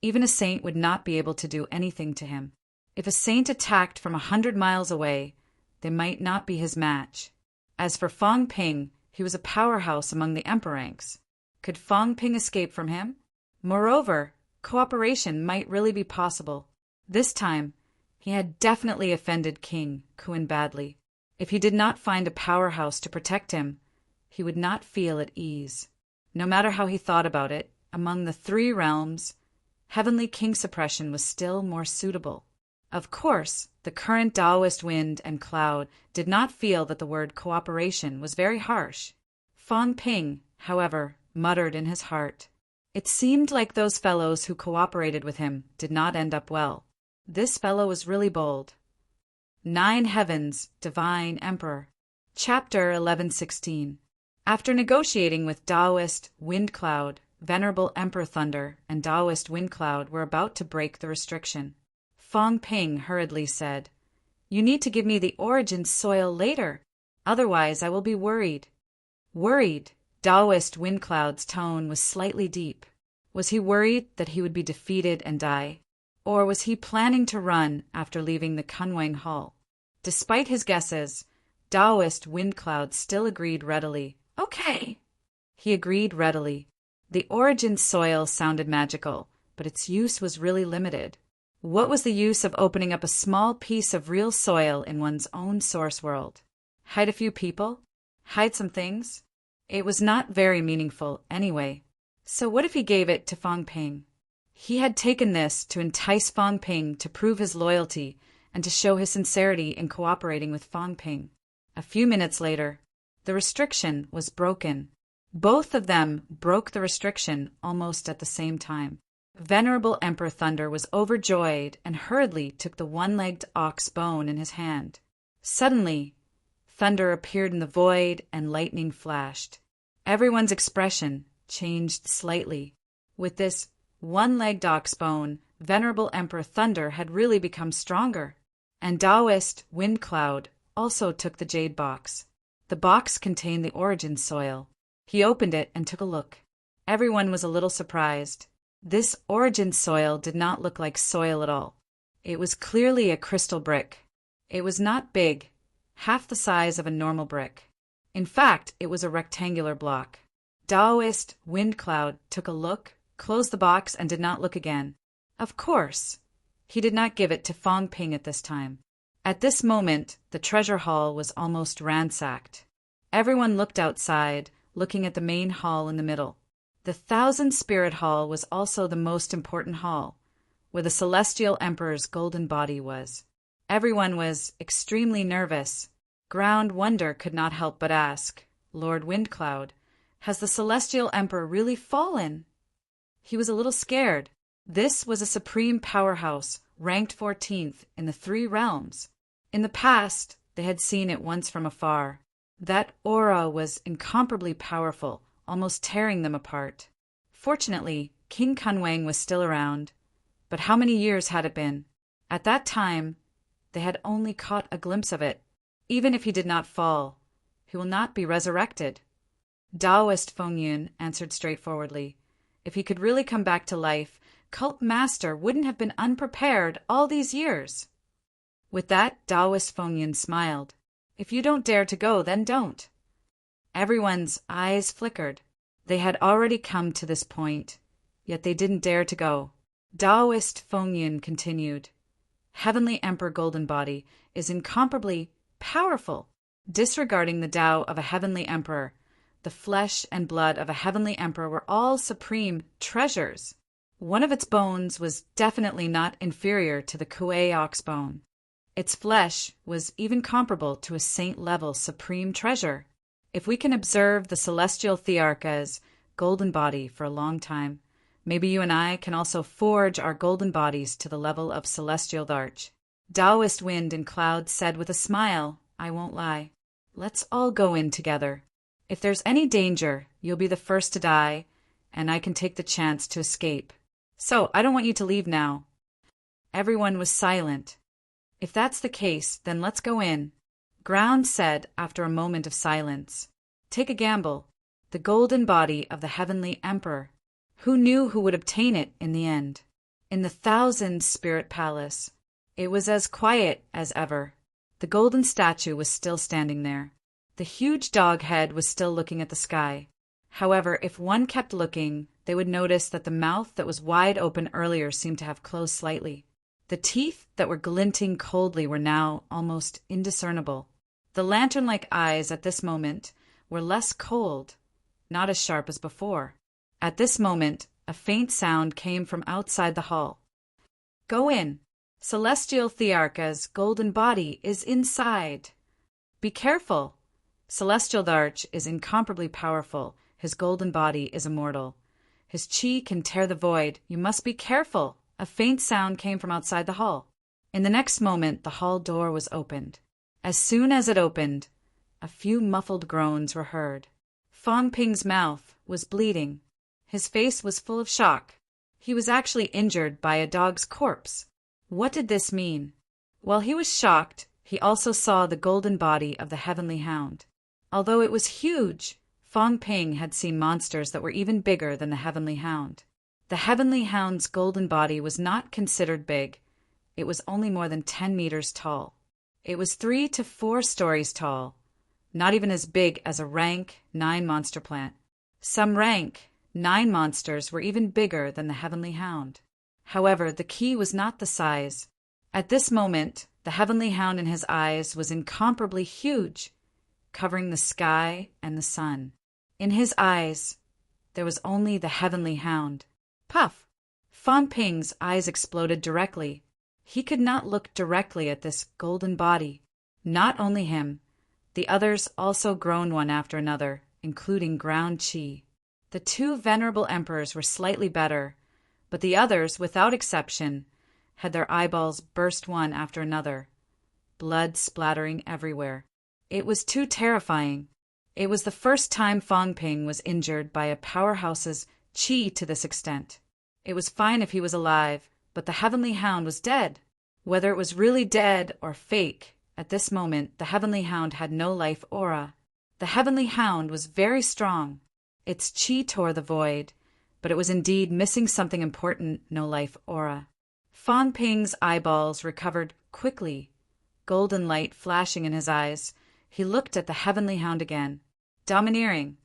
Even a saint would not be able to do anything to him. If a saint attacked from 100 miles away, they might not be his match. As for Fong Ping, he was a powerhouse among the emperor ranks. Could Fong Ping escape from him? Moreover, cooperation might really be possible. This time, he had definitely offended King Kuan badly. If he did not find a powerhouse to protect him, he would not feel at ease. No matter how he thought about it, among the three realms, heavenly king suppression was still more suitable. Of course, the current Taoist Wind and Cloud did not feel that the word cooperation was very harsh. Fong Ping, however, muttered in his heart. It seemed like those fellows who cooperated with him did not end up well. This fellow was really bold. 9 Heavens, Divine Emperor. Chapter 1116. After negotiating with Taoist Wind Cloud, Venerable Emperor Thunder and Taoist Wind Cloud were about to break the restriction. Fong Ping hurriedly said, You need to give me the origin soil later, otherwise I will be worried. Worried? Taoist Wind Cloud's tone was slightly deep. Was he worried that he would be defeated and die? Or was he planning to run after leaving the Kunwang Hall? Despite his guesses, Taoist Wind Cloud still agreed readily. Okay. He agreed readily. The origin soil sounded magical, but its use was really limited. What was the use of opening up a small piece of real soil in one's own source world? Hide a few people? Hide some things? It was not very meaningful anyway. So what if he gave it to Fong Ping? He had taken this to entice Fong Ping to prove his loyalty and to show his sincerity in cooperating with Fong Ping. A few minutes later, the restriction was broken. Both of them broke the restriction almost at the same time. Venerable Emperor Thunder was overjoyed and hurriedly took the one-legged ox bone in his hand. Suddenly, thunder appeared in the void and lightning flashed. Everyone's expression changed slightly. With this one-legged ox bone, Venerable Emperor Thunder had really become stronger. And Taoist Wind Cloud also took the jade box. The box contained the origin soil. He opened it and took a look. Everyone was a little surprised. This origin soil did not look like soil at all. It was clearly a crystal brick. It was not big, half the size of a normal brick. In fact, it was a rectangular block. Taoist Wind Cloud took a look, closed the box, and did not look again. Of course, he did not give it to Fong Ping at this time. At this moment, the treasure hall was almost ransacked. Everyone looked outside, looking at the main hall in the middle. The Thousand Spirit Hall was also the most important hall, where the Celestial Emperor's golden body was. Everyone was extremely nervous. Ground Wonder could not help but ask, Lord Windcloud, has the Celestial Emperor really fallen? He was a little scared. This was a supreme powerhouse, ranked 14th in the 3 realms. In the past, they had seen it once from afar. That aura was incomparably powerful, almost tearing them apart. Fortunately, King Kunwang was still around. But how many years had it been? At that time, they had only caught a glimpse of it. Even if he did not fall, he will not be resurrected. Taoist Fengyun answered straightforwardly. If he could really come back to life, Cult Master wouldn't have been unprepared all these years. With that, Taoist Fengyun smiled. If you don't dare to go, then don't. Everyone's eyes flickered. They had already come to this point, yet they didn't dare to go. Taoist Fengyun continued. Heavenly Emperor Golden Body is incomparably powerful. Disregarding the Tao of a heavenly emperor, the flesh and blood of a heavenly emperor were all supreme treasures. One of its bones was definitely not inferior to the Kuei ox bone. Its flesh was even comparable to a saint-level supreme treasure. If we can observe the celestial Thearcha's golden body for a long time, maybe you and I can also forge our golden bodies to the level of celestial Tharch. Taoist wind and clouds said with a smile, "I won't lie. Let's all go in together. If there's any danger, you'll be the first to die, and I can take the chance to escape. So I don't want you to leave now." Everyone was silent. "If that's the case, then let's go in," Ground said after a moment of silence. "Take a gamble. The golden body of the heavenly emperor. Who knew who would obtain it in the end?" In the Thousand Spirit Palace, it was as quiet as ever. The golden statue was still standing there. The huge dog head was still looking at the sky. However, if one kept looking, they would notice that the mouth that was wide open earlier seemed to have closed slightly. The teeth that were glinting coldly were now almost indiscernible. The lantern-like eyes at this moment were less cold, not as sharp as before. At this moment, a faint sound came from outside the hall. "Go in. Celestial Thearcha's golden body is inside. Be careful. Celestial Tharch is incomparably powerful. His golden body is immortal. His chi can tear the void. You must be careful." A faint sound came from outside the hall. In the next moment, the hall door was opened. As soon as it opened, a few muffled groans were heard. Fong Ping's mouth was bleeding. His face was full of shock. He was actually injured by a dog's corpse. What did this mean? While he was shocked, he also saw the golden body of the heavenly hound. Although it was huge, Fong Ping had seen monsters that were even bigger than the heavenly hound. The heavenly hound's golden body was not considered big. It was only more than 10 meters tall. It was 3 to 4 stories tall, not even as big as a rank 9 monster plant. Some rank 9 monsters were even bigger than the heavenly hound. However, the key was not the size. At this moment, the heavenly hound in his eyes was incomparably huge, covering the sky and the sun. In his eyes, there was only the heavenly hound. Puff! Fong Ping's eyes exploded directly. He could not look directly at this golden body. Not only him, the others also groaned one after another, including Ground Chi. The 2 venerable emperors were slightly better, but the others, without exception, had their eyeballs burst one after another, blood splattering everywhere. It was too terrifying. It was the first time Fong Ping was injured by a powerhouse's chi to this extent. It was fine if he was alive, but the heavenly hound was dead. Whether it was really dead or fake, at this moment the heavenly hound had no life aura. The heavenly hound was very strong. Its chi tore the void, but it was indeed missing something important, no life aura. Fong Ping's eyeballs recovered quickly, golden light flashing in his eyes. He looked at the heavenly hound again. Domineering.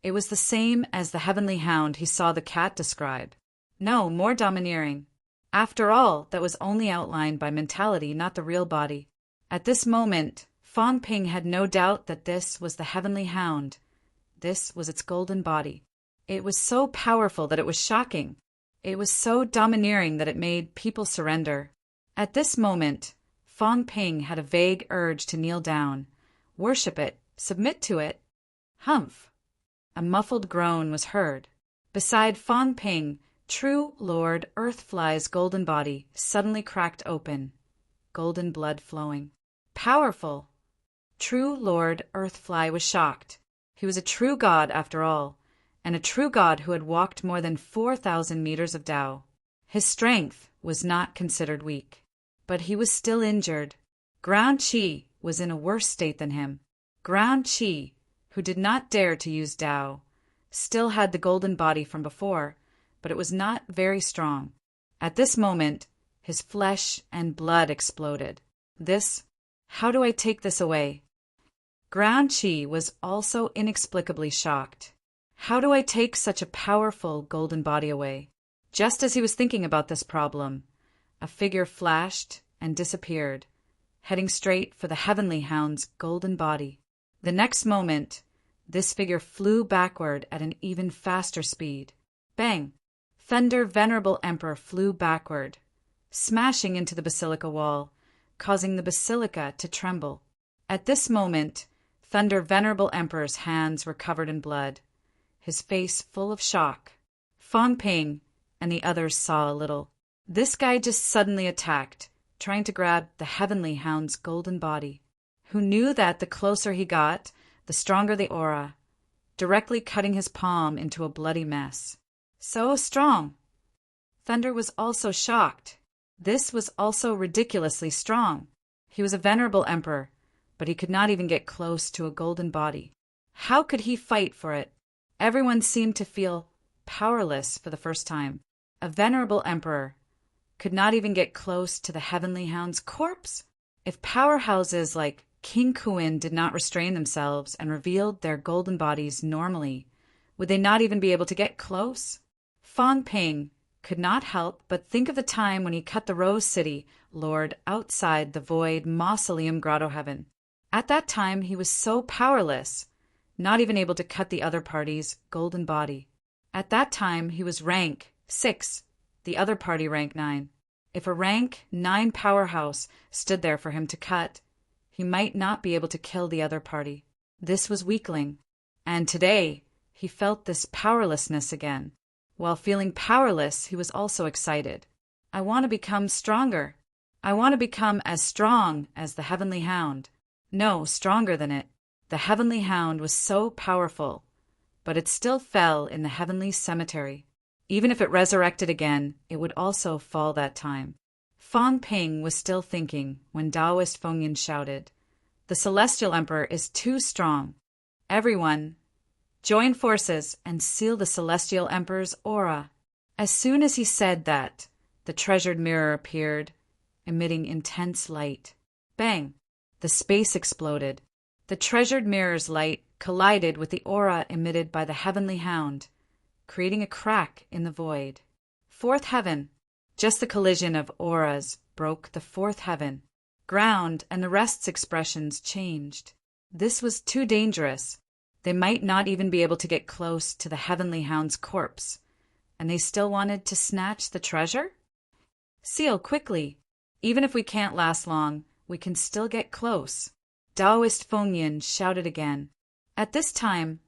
It was the same as the heavenly hound he saw the cat describe. No, more domineering. After all, that was only outlined by mentality, not the real body. At this moment, Fong Ping had no doubt that this was the heavenly hound. This was its golden body. It was so powerful that it was shocking. It was so domineering that it made people surrender. At this moment, Fong Ping had a vague urge to kneel down, worship it, submit to it. Humph! A muffled groan was heard. Beside Fong Ping, True Lord Earthfly's golden body suddenly cracked open, golden blood flowing. Powerful! True Lord Earthfly was shocked. He was a true god after all, and a true god who had walked more than 4,000 meters of Tao. His strength was not considered weak, but he was still injured. Ground Chi was in a worse state than him. Ground Chi, who did not dare to use Tao, still had the golden body from before, but it was not very strong. At this moment, his flesh and blood exploded. How do I take this away? Ground Chi was also inexplicably shocked. How do I take such a powerful golden body away? Just as he was thinking about this problem, a figure flashed and disappeared, heading straight for the heavenly hound's golden body. The next moment, this figure flew backward at an even faster speed. Bang! Thunder Venerable Emperor flew backward, smashing into the basilica wall, causing the basilica to tremble. At this moment, Thunder Venerable Emperor's hands were covered in blood, his face full of shock. Fong Ping and the others saw a little. This guy just suddenly attacked, trying to grab the Heavenly Hound's golden body, who knew that the closer he got, the stronger the aura, directly cutting his palm into a bloody mess. So strong! Thunder was also shocked. This was also ridiculously strong. He was a venerable emperor, but he could not even get close to a golden body. How could he fight for it? Everyone seemed to feel powerless for the first time. A venerable emperor could not even get close to the Heavenly Hound's corpse? If powerhouses like King Kuin did not restrain themselves and revealed their golden bodies normally, would they not even be able to get close? Fang Ping could not help but think of the time when he cut the Rose City Lord outside the void mausoleum grotto heaven. At that time he was so powerless, not even able to cut the other party's golden body. At that time he was rank 6, the other party rank 9. If a rank 9 powerhouse stood there for him to cut, he might not be able to kill the other party. This was weakling. And today he felt this powerlessness again. While feeling powerless, he was also excited. I want to become stronger. I want to become as strong as the Heavenly Hound. No, stronger than it. The Heavenly Hound was so powerful, but it still fell in the heavenly cemetery. Even if it resurrected again, it would also fall that time. Fang Ping was still thinking when Taoist Fengyin shouted, "The Celestial Emperor is too strong. Everyone, join forces and seal the Celestial Emperor's aura." As soon as he said that, the treasured mirror appeared, emitting intense light. Bang! The space exploded. The treasured mirror's light collided with the aura emitted by the Heavenly Hound, creating a crack in the void. Fourth heaven. Just the collision of auras broke the fourth heaven. Ground and the rest's expressions changed. This was too dangerous. They might not even be able to get close to the Heavenly Hound's corpse. And they still wanted to snatch the treasure? Seal quickly. Even if we can't last long, we can still get close. Taoist Fengyin shouted again. At this time,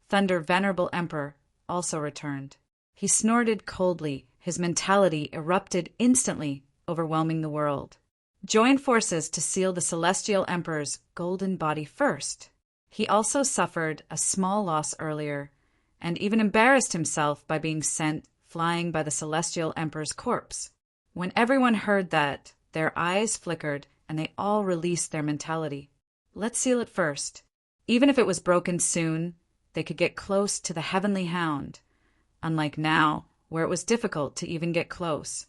Thunder Venerable Emperor also returned. He snorted coldly. His mentality erupted instantly, overwhelming the world. Join forces to seal the Celestial Emperor's golden body first. He also suffered a small loss earlier, and even embarrassed himself by being sent flying by the Celestial Emperor's corpse. When everyone heard that, their eyes flickered and they all released their mentality. Let's seal it first. Even if it was broken soon, they could get close to the Heavenly Hound, unlike now, where it was difficult to even get close.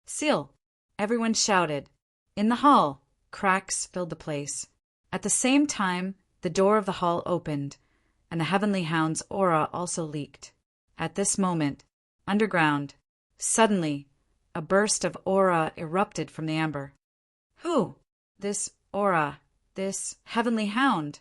Seal! Everyone shouted. In the hall, cracks filled the place. At the same time, the door of the hall opened, and the Heavenly Hound's aura also leaked. At this moment, underground, suddenly, a burst of aura erupted from the amber. Who? This aura, this Heavenly Hound.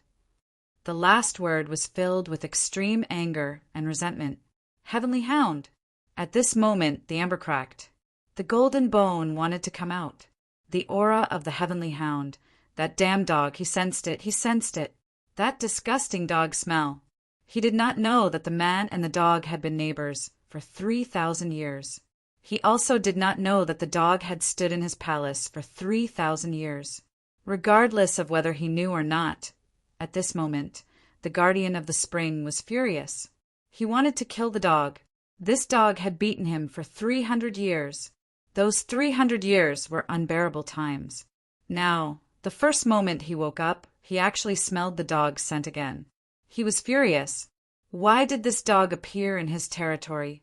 The last word was filled with extreme anger and resentment. Heavenly Hound. At this moment, the amber cracked. The golden bone wanted to come out. The aura of the Heavenly Hound. That damn dog, he sensed it, he sensed it. That disgusting dog smell. He did not know that the man and the dog had been neighbors for 3,000 years. He also did not know that the dog had stood in his palace for 3,000 years. Regardless of whether he knew or not, at this moment, the guardian of the spring was furious. He wanted to kill the dog. This dog had beaten him for 300 years. Those 300 years were unbearable times. Now, the first moment he woke up, he actually smelled the dog's scent again. He was furious. Why did this dog appear in his territory?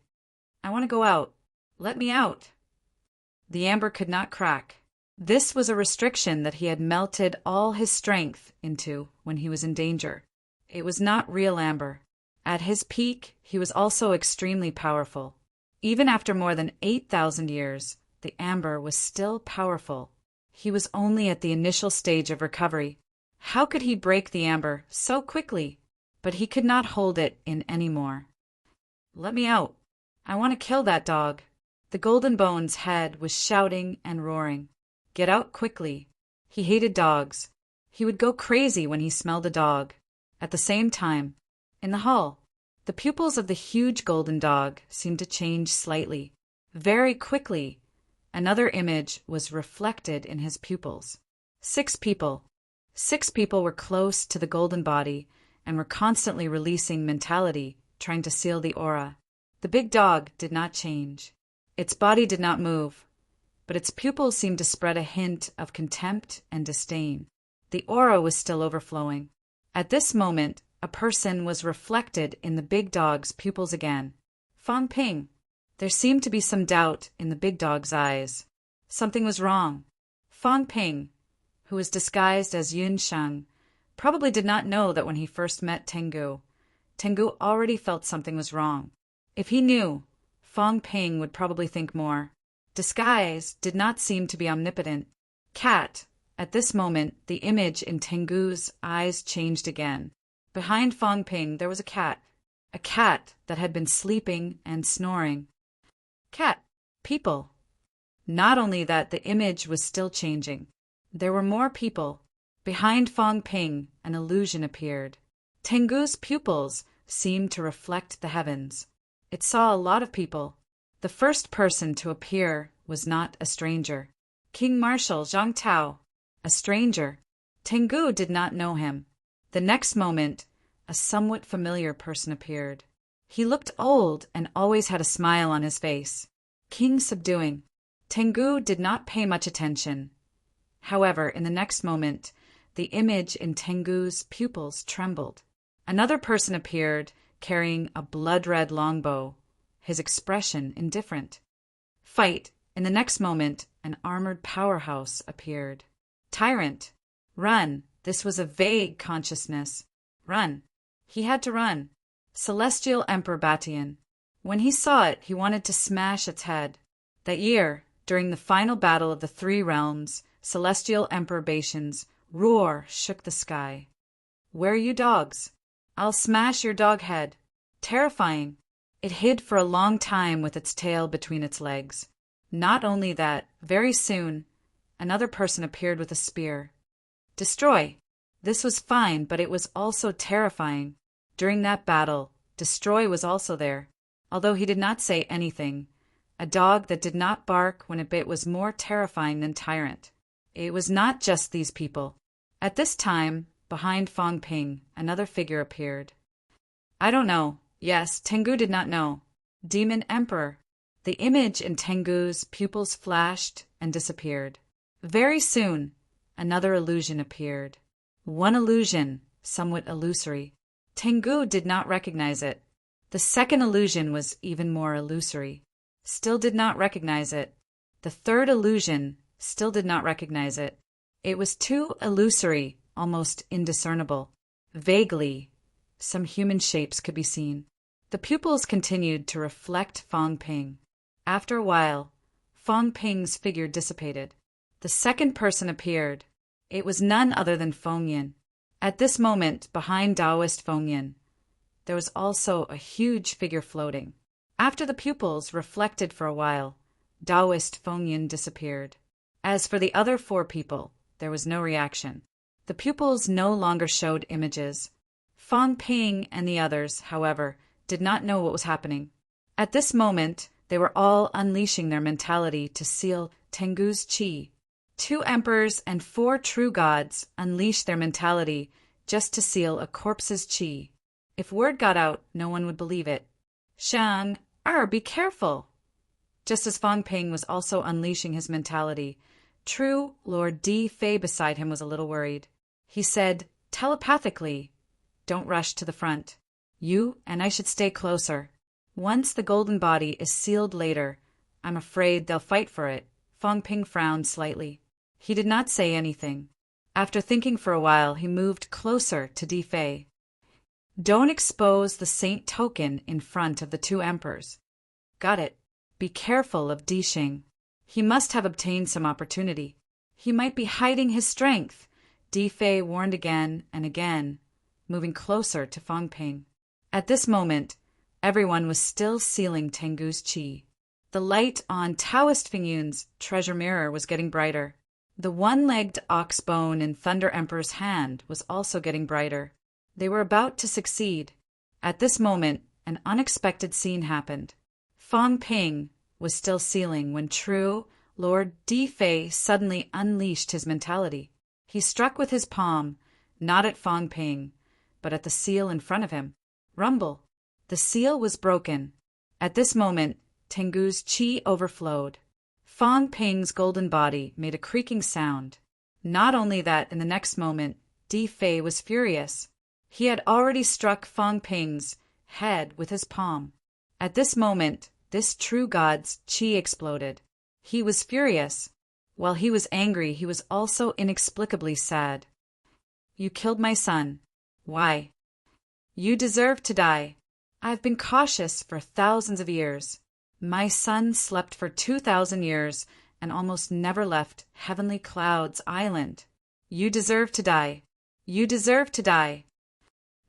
I want to go out. Let me out. The amber could not crack. This was a restriction that he had melted all his strength into when he was in danger. It was not real amber. At his peak, he was also extremely powerful. Even after more than 8,000 years, the amber was still powerful. He was only at the initial stage of recovery. How could he break the amber so quickly? But he could not hold it in anymore. Let me out. I want to kill that dog. The golden bone's head was shouting and roaring. Get out quickly. He hated dogs. He would go crazy when he smelled a dog. At the same time, in the hall, the pupils of the huge golden dog seemed to change slightly, very quickly, another image was reflected in his pupils. 6 people. 6 people were close to the golden body and were constantly releasing mentality, trying to seal the aura. The big dog did not change. Its body did not move, but its pupils seemed to spread a hint of contempt and disdain. The aura was still overflowing. At this moment, a person was reflected in the big dog's pupils again. Fang Ping. There seemed to be some doubt in the big dog's eyes. Something was wrong. Fang Ping, who was disguised as Yun Sheng, probably did not know that when he first met Tengu, Tengu already felt something was wrong. If he knew, Fang Ping would probably think more. Disguise did not seem to be omnipotent. Cat. At this moment, the image in Tengu's eyes changed again. Behind Fang Ping there was a cat that had been sleeping and snoring. Cat. People. Not only that, the image was still changing. There were more people. Behind Fang Ping, an illusion appeared. Tengu's pupils seemed to reflect the heavens. It saw a lot of people. The first person to appear was not a stranger. King Marshal Zhang Tao. A stranger. Tengu did not know him. The next moment, a somewhat familiar person appeared. He looked old and always had a smile on his face. King Subduing. Tengu did not pay much attention. However, in the next moment, the image in Tengu's pupils trembled. Another person appeared, carrying a blood-red longbow, his expression indifferent. Fight. In the next moment, an armored powerhouse appeared. Tyrant. Run. This was a vague consciousness. Run. He had to run. Celestial Emperor Batian. When he saw it, he wanted to smash its head. That year, during the final battle of the 3 realms, Celestial Emperor Batian's roar shook the sky. Where are you dogs? I'll smash your dog head. Terrifying. It hid for a long time with its tail between its legs. Not only that, very soon, another person appeared with a spear. Destroy. This was fine, but it was also terrifying. During that battle, Destroy was also there. Although he did not say anything, a dog that did not bark when it bit was more terrifying than Tyrant. It was not just these people. At this time, behind Fang Ping, another figure appeared. I don't know. Yes, Tengu did not know. Demon Emperor. The image in Tengu's pupils flashed and disappeared. Very soon, another illusion appeared. One illusion, somewhat illusory. Tengu did not recognize it. The second illusion was even more illusory. Still did not recognize it. The third illusion still did not recognize it. It was too illusory, almost indiscernible. Vaguely, some human shapes could be seen. The pupils continued to reflect Fang Ping. After a while, Fang Ping's figure dissipated. The second person appeared. It was none other than Feng Yin. At this moment, behind Taoist Feng Yin, there was also a huge figure floating. After the pupils reflected for a while, Taoist Feng Yin disappeared. As for the other 4 people, there was no reaction. The pupils no longer showed images. Fang Ping and the others, however, did not know what was happening. At this moment, they were all unleashing their mentality to seal Tengu's qi. 2 emperors and 4 true gods unleashed their mentality just to seal a corpse's qi. If word got out, no one would believe it. Shang, be careful! Just as Fang Ping was also unleashing his mentality, true Lord Di Fei beside him was a little worried. He said, telepathically, don't rush to the front. You and I should stay closer. Once the golden body is sealed later, I'm afraid they'll fight for it. Fang Ping frowned slightly. He did not say anything. After thinking for a while, he moved closer to Di Fei. Don't expose the saint token in front of the 2 emperors. Got it. Be careful of Di Xing. He must have obtained some opportunity. He might be hiding his strength. Di Fei warned again and again, moving closer to Fang Ping. At this moment, everyone was still sealing Tengu's qi. The light on Taoist Feng Yun's treasure mirror was getting brighter. The 1-legged ox bone in Thunder Emperor's hand was also getting brighter. They were about to succeed. At this moment, an unexpected scene happened. Fang Ping was still sealing when true Lord Di suddenly unleashed his mentality. He struck with his palm, not at Fong Ping, but at the seal in front of him. Rumble! The seal was broken. At this moment, Tengu's qi overflowed. Fong Ping's golden body made a creaking sound. Not only that, in the next moment, Di was furious. He had already struck Fong Ping's head with his palm. At this moment, this true god's qi exploded. He was furious. While he was angry, he was also inexplicably sad. You killed my son. Why? You deserve to die. I've been cautious for thousands of years. My son slept for 2,000 years and almost never left Heavenly Cloud's island. You deserve to die. You deserve to die.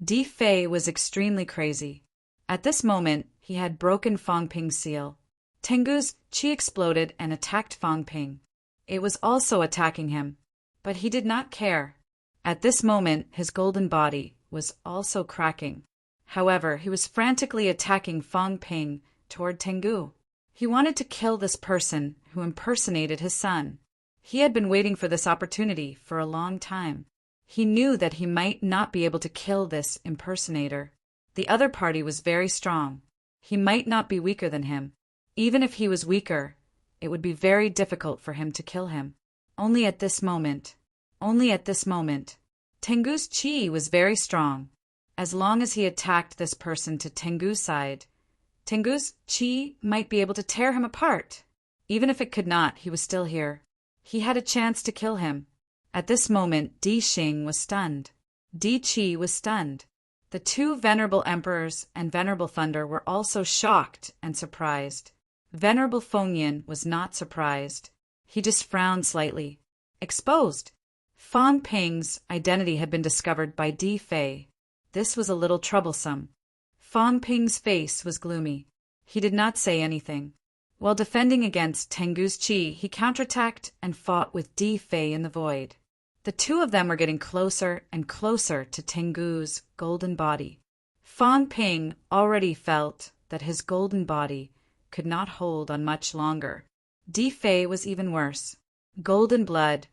Di was extremely crazy. At this moment, he had broken Fong Ping's seal. Tengu's qi exploded and attacked Fong Ping. It was also attacking him, but he did not care. At this moment, his golden body was also cracking. However, he was frantically attacking Fong Ping toward Tengu. He wanted to kill this person who impersonated his son. He had been waiting for this opportunity for a long time. He knew that he might not be able to kill this impersonator. The other party was very strong. He might not be weaker than him. Even if he was weaker, it would be very difficult for him to kill him. Only at this moment, Tengu's qi was very strong. As long as he attacked this person to Tengu's side, Tengu's qi might be able to tear him apart. Even if it could not, he was still here. He had a chance to kill him. At this moment, Di was stunned. Di Qi was stunned. The two Venerable Emperors and Venerable Thunder were also shocked and surprised. Venerable Fengyan was not surprised. He just frowned slightly. Exposed. Fong Ping's identity had been discovered by Di This was a little troublesome. Fong Ping's face was gloomy. He did not say anything. While defending against Tengu's qi, he counterattacked and fought with Di in the void. The two of them were getting closer and closer to Tengu's golden body. Fong Ping already felt that his golden body could not hold on much longer. Di was even worse. Golden blood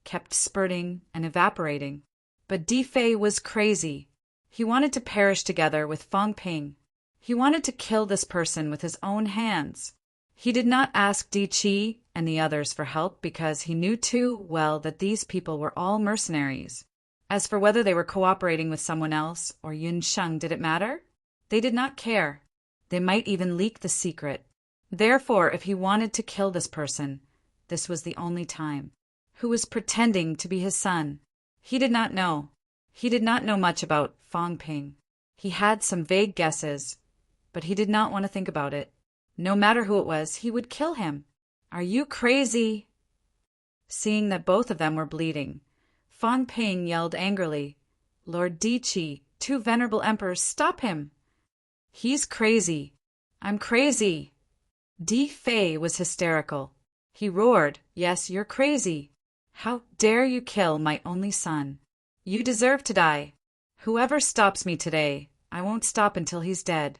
kept spurting and evaporating. But Di was crazy. He wanted to perish together with Fong Ping. He wanted to kill this person with his own hands. He did not ask Di Qi and the others for help because he knew too well that these people were all mercenaries. As for whether they were cooperating with someone else or Yun Sheng, did it matter? They did not care. They might even leak the secret. Therefore, if he wanted to kill this person, this was the only time. Who was pretending to be his son? He did not know. He did not know much about Fong Ping. He had some vague guesses, but he did not want to think about it. No matter who it was, he would kill him. Are you crazy? Seeing that both of them were bleeding, Fong Ping yelled angrily, Lord Di Qi, two Venerable Emperors, stop him! He's crazy. I'm crazy. Di was hysterical. He roared, yes, you're crazy. How dare you kill my only son? You deserve to die. Whoever stops me today, I won't stop until he's dead.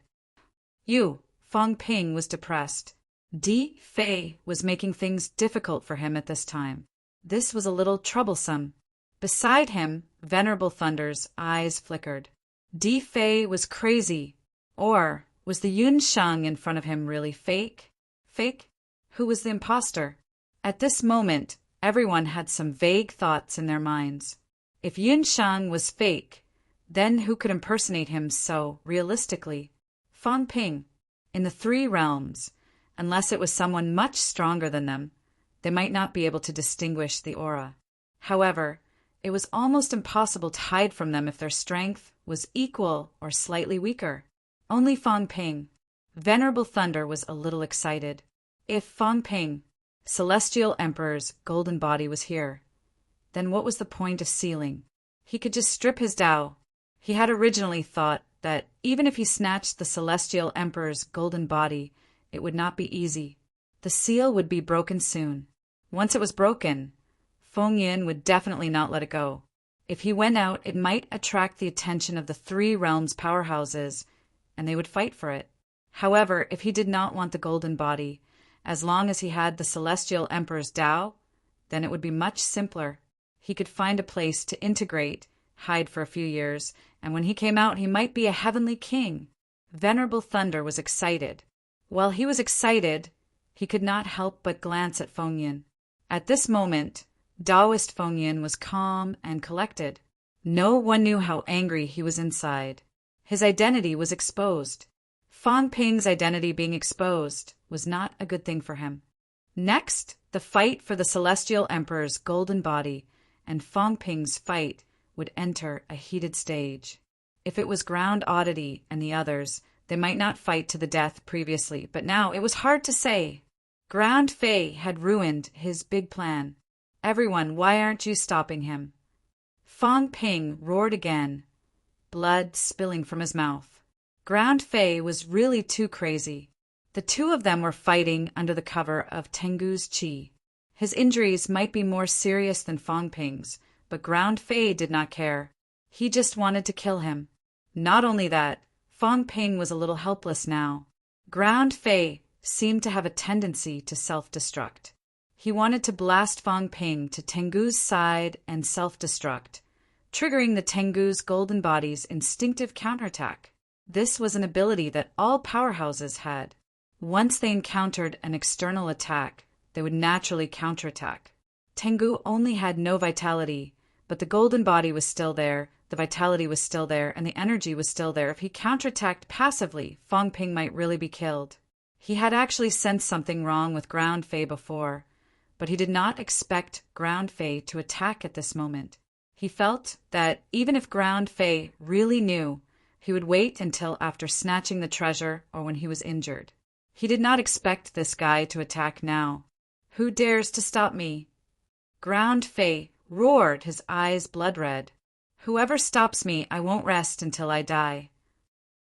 You, Fong Ping was depressed. Di was making things difficult for him at this time. This was a little troublesome. Beside him, Venerable Thunder's eyes flickered. Di was crazy. Or was the Yun Sheng in front of him really fake? Fake? Who was the imposter? At this moment, everyone had some vague thoughts in their minds. If Yun Sheng was fake, then who could impersonate him so realistically? Fong Ping. In the three realms, unless it was someone much stronger than them, they might not be able to distinguish the aura. However, it was almost impossible to hide from them if their strength was equal or slightly weaker. Only Fong Ping. Venerable Thunder was a little excited. If Fong Ping, Celestial Emperor's golden body, was here, then what was the point of sealing? He could just strip his Tao. He had originally thought that even if he snatched the Celestial Emperor's golden body, it would not be easy. The seal would be broken soon. Once it was broken, Fengyan would definitely not let it go. If he went out, it might attract the attention of the three realms' powerhouses, and they would fight for it. However, if he did not want the golden body, As long as he had the Celestial Emperor's Tao, then it would be much simpler. He could find a place to integrate, hide for a few years, and when he came out he might be a heavenly king. Venerable Thunder was excited. While he was excited, he could not help but glance at Feng Yin. At this moment, Taoist Feng Yin was calm and collected. No one knew how angry he was inside. His identity was exposed. Fang Ping's identity being exposed was not a good thing for him. Next, the fight for the Celestial Emperor's golden body and Fang Ping's fight would enter a heated stage. If it was Ground Oddity and the others, they might not fight to the death previously, but now it was hard to say. Ground Fei had ruined his big plan. Everyone, why aren't you stopping him? Fang Ping roared again, blood spilling from his mouth. Ground Fei was really too crazy. The two of them were fighting under the cover of Tengu's qi. His injuries might be more serious than Fang Ping's, but Ground Fei did not care. He just wanted to kill him. Not only that, Fang Ping was a little helpless now. Ground Fei seemed to have a tendency to self-destruct. He wanted to blast Fang Ping to Tengu's side and self-destruct, triggering the Tengu's golden body's instinctive counterattack. This was an ability that all powerhouses had. Once they encountered an external attack, they would naturally counterattack. Tengu only had no vitality, but the golden body was still there, the vitality was still there, and the energy was still there. If he counterattacked passively, Fang Ping might really be killed. He had actually sensed something wrong with Ground Fei before, but he did not expect Ground Fei to attack at this moment. He felt that even if Ground Fei really knew, he would wait until after snatching the treasure or when he was injured. He did not expect this guy to attack now. Who dares to stop me? Ground Fei roared, his eyes blood-red. Whoever stops me, I won't rest until I die.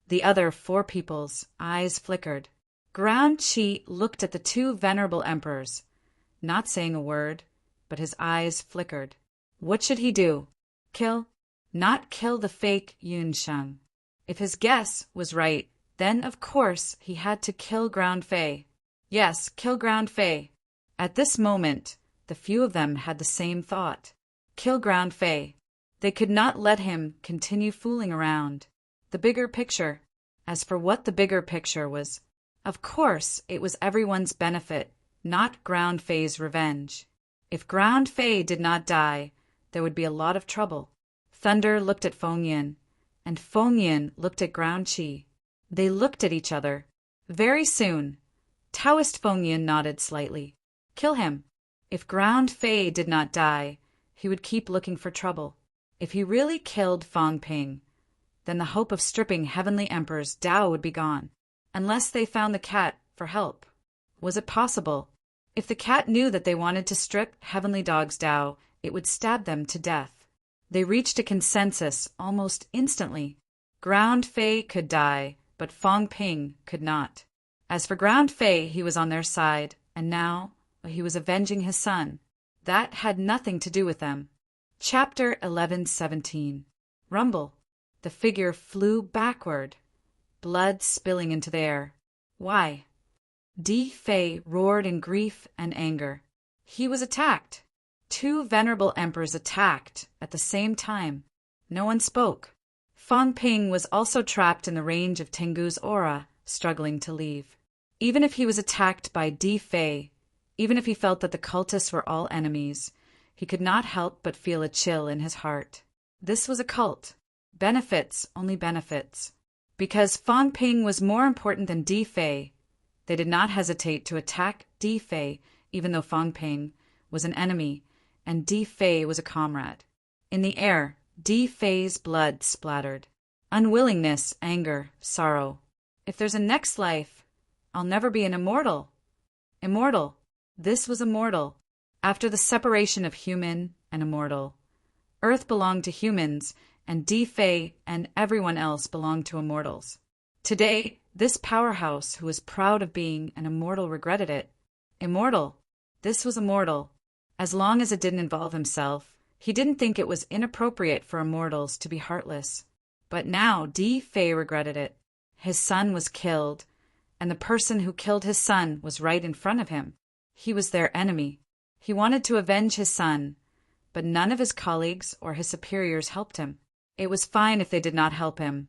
The other four people's eyes flickered. Ground Qi looked at the two venerable emperors, not saying a word, but his eyes flickered. What should he do? Kill? Not kill the fake Yun Sheng. If his guess was right, then of course he had to kill Ground Fei. Yes, kill Ground Fei. At this moment, the few of them had the same thought. Kill Ground Fei. They could not let him continue fooling around. The bigger picture. As for what the bigger picture was, of course it was everyone's benefit, not Ground Fei's revenge. If Ground Fei did not die, there would be a lot of trouble. Thunder looked at Feng Yin, and Feng Yin looked at Ground Qi. They looked at each other. Very soon, Taoist Feng Yin nodded slightly. Kill him. If Ground Fei did not die, he would keep looking for trouble. If he really killed Fang Ping, then the hope of stripping Heavenly Emperor's Tao would be gone, unless they found the cat for help. Was it possible? If the cat knew that they wanted to strip Heavenly Dog's Tao, it would stab them to death. They reached a consensus almost instantly. Ground Fei could die, but Fang Ping could not. As for Ground Fei, he was on their side, and now he was avenging his son. That had nothing to do with them. Chapter 11:17. Rumble. The figure flew backward, blood spilling into the air. Why? Di Fei roared in grief and anger. He was attacked. Two venerable emperors attacked at the same time. No one spoke. Fang Ping was also trapped in the range of Tengu's aura, struggling to leave. Even if he was attacked by Di Fei, even if he felt that the cultists were all enemies, he could not help but feel a chill in his heart. This was a cult. Benefits, only benefits. Because Fang Ping was more important than Di Fei, they did not hesitate to attack Di Fei, even though Fang Ping was an enemy and Di Fei was a comrade. In the air, Di Fei's blood splattered. Unwillingness, anger, sorrow. If there's a next life, I'll never be an immortal. Immortal. This was immortal. After the separation of human and immortal, Earth belonged to humans, and Di Fei and everyone else belonged to immortals. Today, this powerhouse who was proud of being an immortal regretted it. Immortal. This was immortal. As long as it didn't involve himself, he didn't think it was inappropriate for immortals to be heartless. But now Di Fei regretted it. His son was killed, and the person who killed his son was right in front of him. He was their enemy. He wanted to avenge his son, but none of his colleagues or his superiors helped him. It was fine if they did not help him,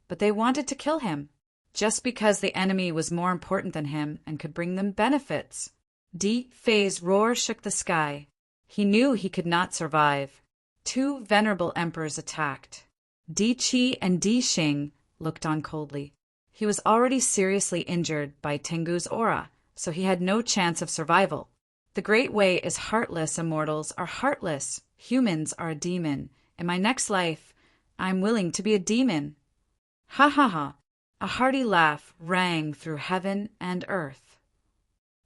but they wanted to kill him, just because the enemy was more important than him and could bring them benefits. Di Fei's roar shook the sky. He knew he could not survive. Two venerable emperors attacked. Di Qi and Di Xing looked on coldly. He was already seriously injured by Tengu's aura, so he had no chance of survival. The Great Way is heartless. Immortals are heartless. Humans are a demon. In my next life, I'm willing to be a demon. Ha ha ha. A hearty laugh rang through heaven and earth.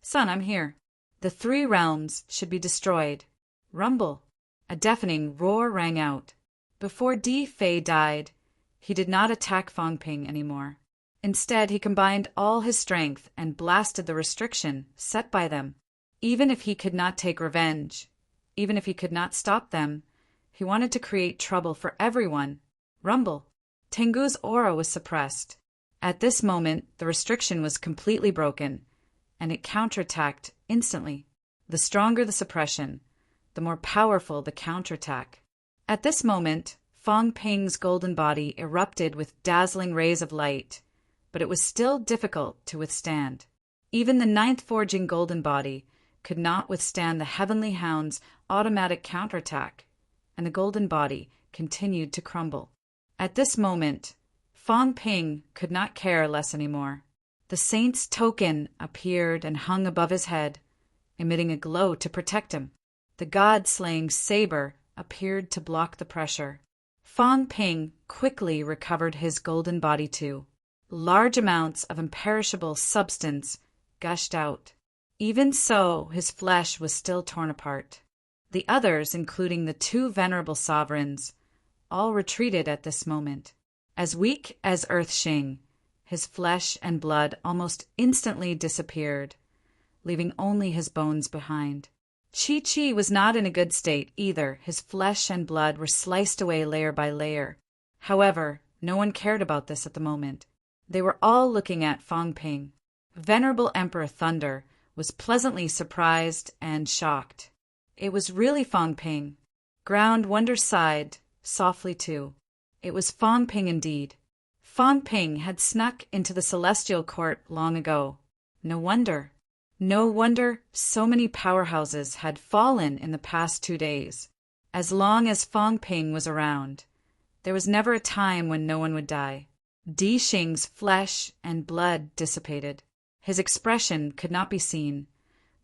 Son, I'm here. The three realms should be destroyed. Rumble. A deafening roar rang out. Before Di Fei died, he did not attack Fangping anymore. Instead, he combined all his strength and blasted the restriction set by them. Even if he could not take revenge, even if he could not stop them, he wanted to create trouble for everyone. Rumble. Tengu's aura was suppressed. At this moment, the restriction was completely broken, and it counterattacked instantly. The stronger the suppression, the more powerful the counterattack. At this moment, Fangping's golden body erupted with dazzling rays of light, but it was still difficult to withstand. Even the ninth forging golden body could not withstand the Heavenly Hound's automatic counterattack, and the golden body continued to crumble. At this moment, Fangping could not care less anymore. The saint's token appeared and hung above his head, emitting a glow to protect him. The god-slaying saber appeared to block the pressure. Fangping quickly recovered his golden body too. Large amounts of imperishable substance gushed out. Even so, his flesh was still torn apart. The others, including the two venerable sovereigns, all retreated at this moment. As weak as Earth Xing, his flesh and blood almost instantly disappeared, leaving only his bones behind. Qi Qi was not in a good state either. His flesh and blood were sliced away layer by layer. However, no one cared about this at the moment. They were all looking at Fangping. Venerable Emperor Thunder was pleasantly surprised and shocked. It was really Fangping. Ground Wonder sighed, softly too. It was Fangping indeed. Fangping had snuck into the celestial court long ago. No wonder. No wonder so many powerhouses had fallen in the past 2 days. As long as Fangping was around, there was never a time when no one would die. Di Xing's flesh and blood dissipated. His expression could not be seen,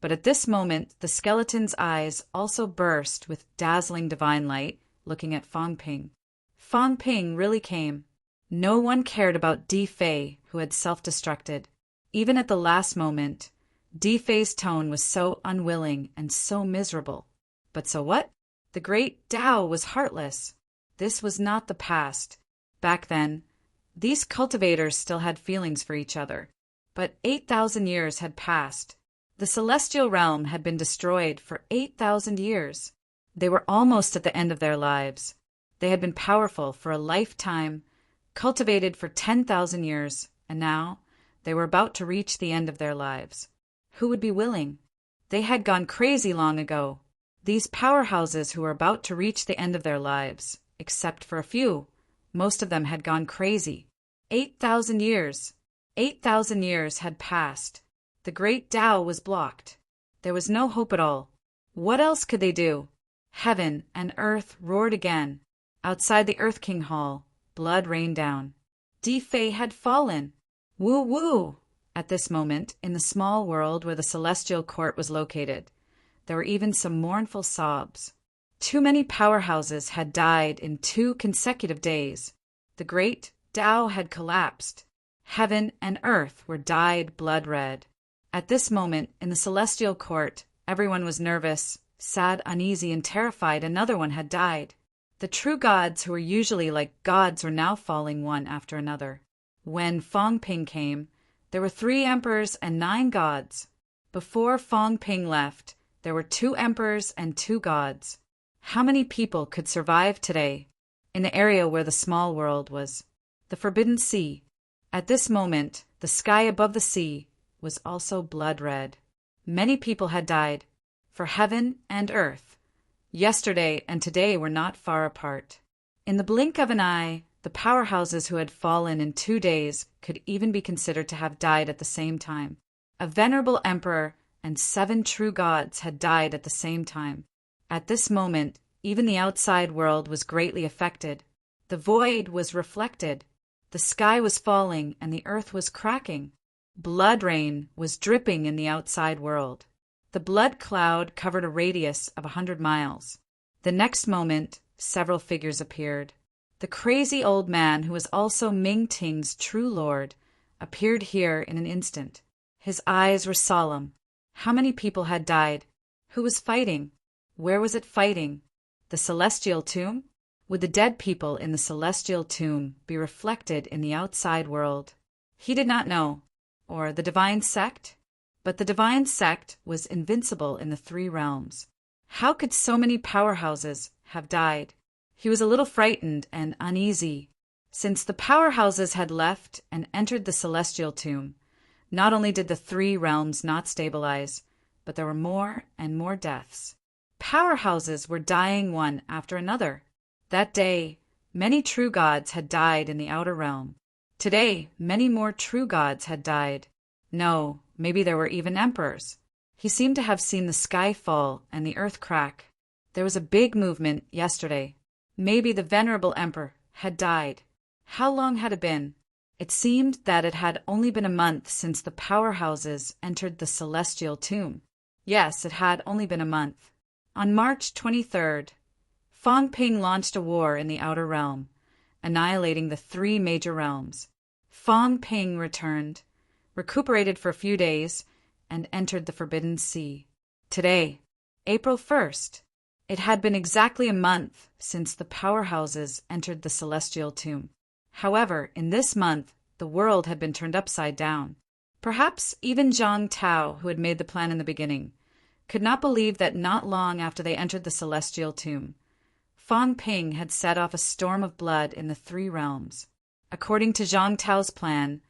but at this moment the skeleton's eyes also burst with dazzling divine light, looking at Fangping. Fangping really came. No one cared about Di Fei, who had self-destructed. Even at the last moment, Di Fei's tone was so unwilling and so miserable. But so what? The great Tao was heartless. This was not the past. Back then, these cultivators still had feelings for each other. But 8,000 years had passed. The celestial realm had been destroyed for 8,000 years. They were almost at the end of their lives. They had been powerful for a lifetime, cultivated for 10,000 years, and now they were about to reach the end of their lives. Who would be willing? They had gone crazy long ago. These powerhouses who were about to reach the end of their lives, except for a few, most of them had gone crazy. 8,000 years. 8,000 years had passed. The great Tao was blocked. There was no hope at all. What else could they do? Heaven and earth roared again. Outside the Earth King Hall, blood rained down. Di Fei had fallen. Woo woo! At this moment, in the small world where the celestial court was located, there were even some mournful sobs. Too many powerhouses had died in 2 consecutive days. The great Tao had collapsed. Heaven and earth were dyed blood red. At this moment, in the celestial court, everyone was nervous, sad, uneasy, and terrified. Another one had died. The true gods, who were usually like gods, were now falling one after another. When Fangping came, there were 3 emperors and 9 gods. Before Fangping left, there were 2 emperors and 2 gods. How many people could survive today in the area where the small world was? The Forbidden Sea. At this moment, the The sky above the sea was also blood red. Many people had died, for heaven and earth, yesterday and today were not far apart. In the blink of an eye, the powerhouses who had fallen in 2 days could even be considered to have died at the same time. A venerable emperor and 7 true gods had died at the same time. At this moment, even the outside world was greatly affected. The void was reflected. The sky was falling and the earth was cracking. Blood rain was dripping in the outside world. The blood cloud covered a radius of 100 miles. The next moment, several figures appeared. The crazy old man, who was also Ming Ting's true lord, appeared here in an instant. His eyes were solemn. How many people had died? Who was fighting? Where was it fighting? The celestial tomb? Would the dead people in the celestial tomb be reflected in the outside world? He did not know. Or the divine sect? But the divine sect was invincible in the 3 realms. How could so many powerhouses have died? He was a little frightened and uneasy. Since the powerhouses had left and entered the celestial tomb, not only did the 3 realms not stabilize, but there were more and more deaths. Powerhouses were dying one after another. That day, many true gods had died in the outer realm. Today, many more true gods had died. No, maybe there were even emperors. He seemed to have seen the sky fall and the earth crack. There was a big movement yesterday. Maybe the venerable emperor had died. How long had it been? It seemed that it had only been a month since the powerhouses entered the celestial tomb. Yes, it had only been a month. On March 23rd, Fang Ping launched a war in the outer realm, annihilating the 3 major realms. Fang Ping returned, recuperated for a few days, and entered the Forbidden Sea. Today, April 1st, it had been exactly a month since the powerhouses entered the celestial tomb. However, in this month, the world had been turned upside down. Perhaps even Zhang Tao, who had made the plan in the beginning, could not believe that not long after they entered the celestial tomb, Fang Ping had set off a storm of blood in the 3 realms. According to Zhang Tao's plan,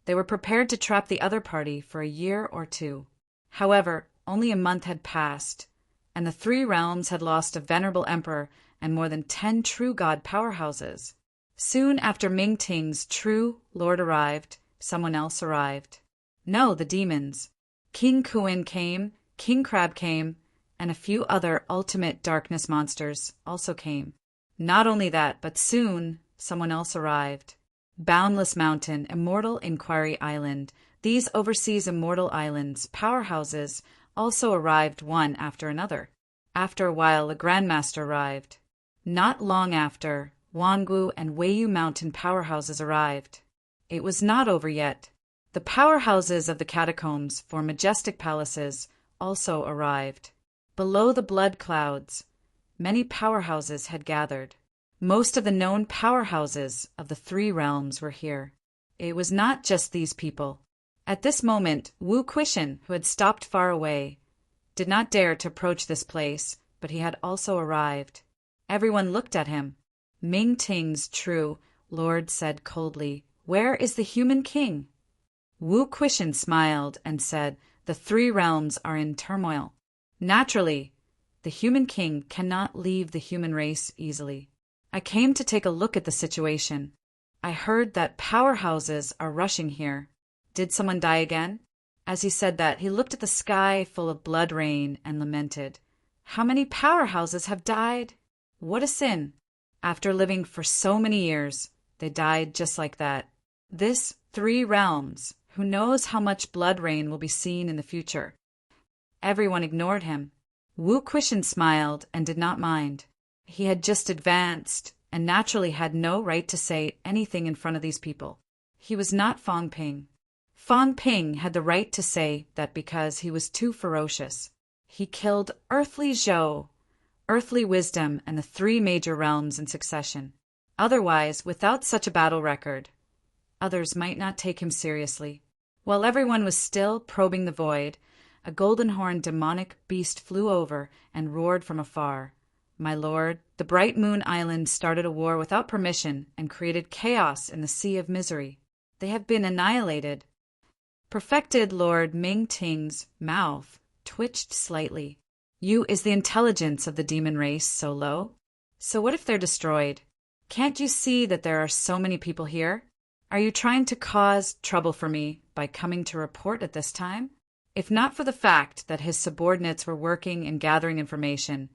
they were prepared to trap the other party for a year or 2. However, only a month had passed, and the 3 realms had lost a venerable emperor and more than 10 true god powerhouses. Soon after Ming Ting's true lord arrived, someone else arrived. No, the demons. King Kuin came, King Crab came, and a few other ultimate darkness monsters also came. Not only that, but soon someone else arrived. Boundless Mountain, Immortal Inquiry Island. These overseas immortal islands, powerhouses, also arrived one after another. After a while, a Grandmaster arrived. Not long after, Wangu and Weiyu Mountain powerhouses arrived. It was not over yet. The powerhouses of the catacombs for majestic palaces also arrived. Below the blood clouds, many powerhouses had gathered. Most of the known powerhouses of the 3 realms were here. It was not just these people. At this moment, Wu Quishan, who had stopped far away, did not dare to approach this place, but he had also arrived. Everyone looked at him. Ming Ting's true lord said coldly, "Where is the human king?" Wu Quishan smiled and said, "The 3 realms are in turmoil. Naturally, the human king cannot leave the human race easily. I came to take a look at the situation. I heard that powerhouses are rushing here. Did someone die again?" As he said that, he looked at the sky full of blood rain and lamented, "How many powerhouses have died? What a sin! After living for so many years, they died just like that. This 3 realms, who knows how much blood rain will be seen in the future?" Everyone ignored him. Wu Quishan smiled and did not mind. He had just advanced and naturally had no right to say anything in front of these people. He was not Fang Ping. Fang Ping had the right to say that because he was too ferocious. He killed earthly Zhou, earthly wisdom, and the 3 major realms in succession. Otherwise, without such a battle record, others might not take him seriously. While everyone was still probing the void, a golden-horned demonic beast flew over and roared from afar. "My lord, the Bright Moon Islands started a war without permission and created chaos in the Sea of Misery. They have been annihilated. Perfected Lord Ming-Ting's mouth twitched slightly. You is the intelligence of the demon race so low? So what if they're destroyed? Can't you see that there are so many people here? Are you trying to cause trouble for me by coming to report at this time? If not for the fact that his subordinates were working and gathering information,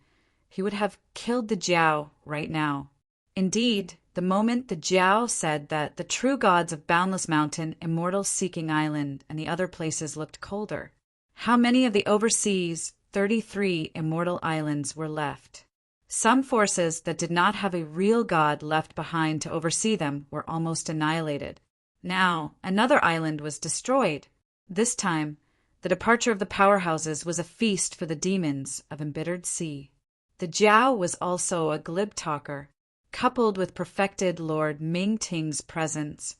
he would have killed the Jiao right now. Indeed, the moment the Jiao said that the true gods of Boundless Mountain, Immortal Seeking Island, and the other places looked colder, how many of the overseas 33 immortal islands were left? Some forces that did not have a real god left behind to oversee them were almost annihilated. Now, another island was destroyed. This time, the departure of the powerhouses was a feast for the demons of Embittered Sea. The Jiao was also a glib talker, coupled with perfected Lord Ming-Ting's presence.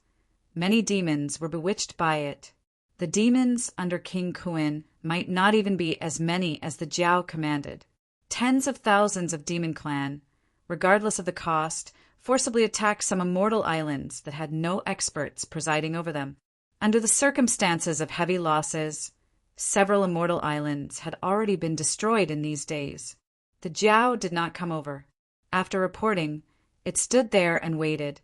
Many demons were bewitched by it. The demons under King Kuin might not even be as many as the Jiao commanded. Tens of thousands of demon clan, regardless of the cost, forcibly attacked some immortal islands that had no experts presiding over them. Under the circumstances of heavy losses, several immortal islands had already been destroyed in these days. The Jiao did not come over. After reporting, it stood there and waited,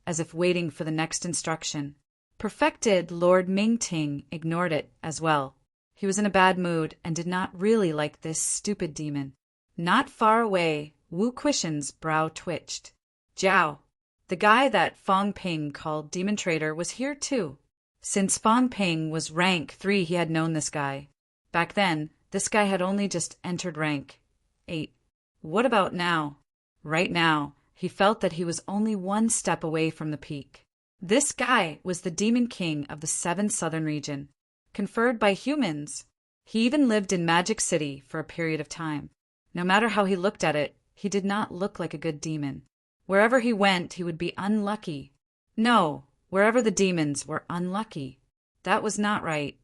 as if waiting for the next instruction. Perfected Lord Ming-Ting ignored it as well. He was in a bad mood and did not really like this stupid demon. Not far away, Wu Quishen's brow twitched. Jiao, the guy that Fong Ping called Demon Trader, was here too. Since Fong Ping was rank 3, he had known this guy. Back then, this guy had only just entered rank 8. What about now? Right now, he felt that he was only one step away from the peak. This guy was the Demon King of the 7 Southern region, conferred by humans. He even lived in Magic City for a period of time. No matter how he looked at it, he did not look like a good demon. Wherever he went, he would be unlucky. No, wherever the demons were unlucky. That was not right.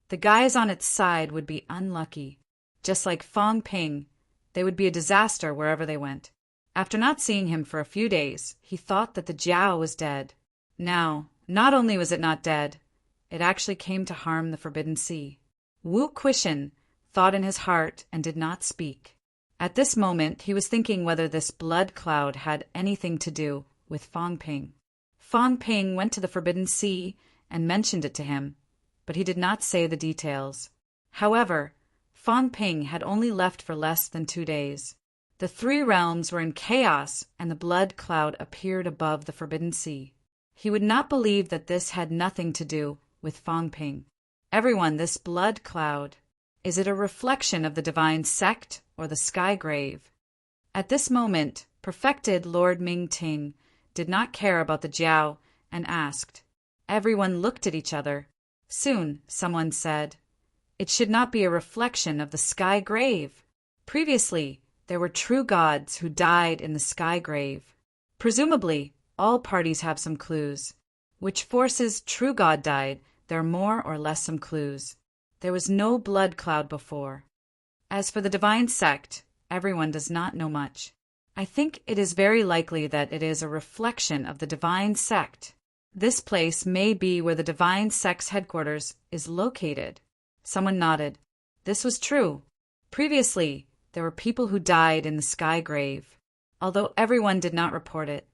The guys on its side would be unlucky. Just like Fong Ping, they would be a disaster wherever they went. After not seeing him for a few days, he thought that the Jiao was dead. Now, not only was it not dead, it actually came to harm the Forbidden Sea. Wu Quishen thought in his heart and did not speak. At this moment, he was thinking whether this blood cloud had anything to do with Fong Ping. Fong Ping went to the Forbidden Sea and mentioned it to him, but he did not say the details. However, Fong Ping had only left for less than 2 days. The 3 realms were in chaos, and the blood cloud appeared above the Forbidden Sea. He would not believe that this had nothing to do with Fong Ping. Everyone, this blood cloud, is it a reflection of the divine sect or the sky grave? At this moment, perfected Lord Ming-Ting did not care about the Jiao and asked. Everyone looked at each other. Soon, someone said, "It should not be a reflection of the sky grave." Previously, there were true gods who died in the sky grave. Presumably, all parties have some clues. Which forces true god died, there are more or less some clues. There was no blood cloud before. As for the divine sect, everyone does not know much. I think it is very likely that it is a reflection of the divine sect. This place may be where the divine sect's headquarters is located. Someone nodded. This was true. Previously, there were people who died in the sky grave. Although everyone did not report it,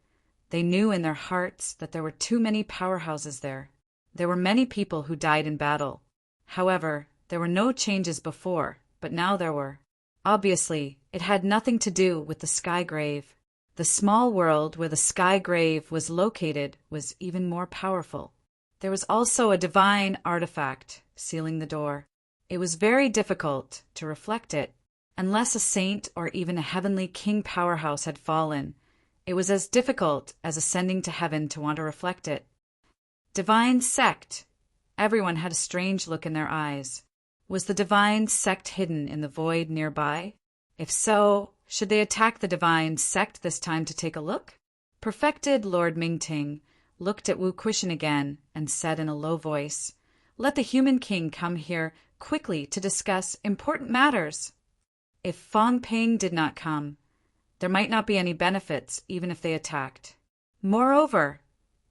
they knew in their hearts that there were too many powerhouses there. There were many people who died in battle. However, there were no changes before, but now there were. Obviously, it had nothing to do with the sky grave. The small world where the sky grave was located was even more powerful. There was also a divine artifact sealing the door. It was very difficult to reflect it. Unless a saint or even a heavenly king powerhouse had fallen, it was as difficult as ascending to heaven to want to reflect it. Divine sect. Everyone had a strange look in their eyes. Was the divine sect hidden in the void nearby? If so, should they attack the divine sect this time to take a look? Perfected Lord Ming-Ting looked at Wu Quishen again and said in a low voice, "Let the human king come here quickly to discuss important matters." If Fong Ping did not come, there might not be any benefits even if they attacked. Moreover,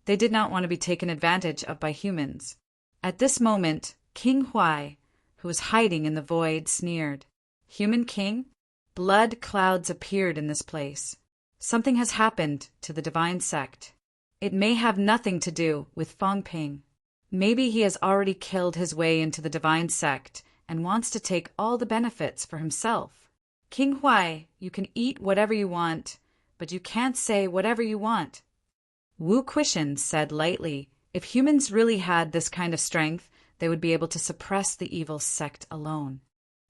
they did not want to be taken advantage of by humans. At this moment, King Huai, who was hiding in the void, sneered. Human king? Blood clouds appeared in this place. Something has happened to the divine sect. It may have nothing to do with Fong Ping. Maybe he has already killed his way into the divine sect and wants to take all the benefits for himself. King Huai, you can eat whatever you want, but you can't say whatever you want. Wu Quishan said lightly, if humans really had this kind of strength, they would be able to suppress the evil sect alone.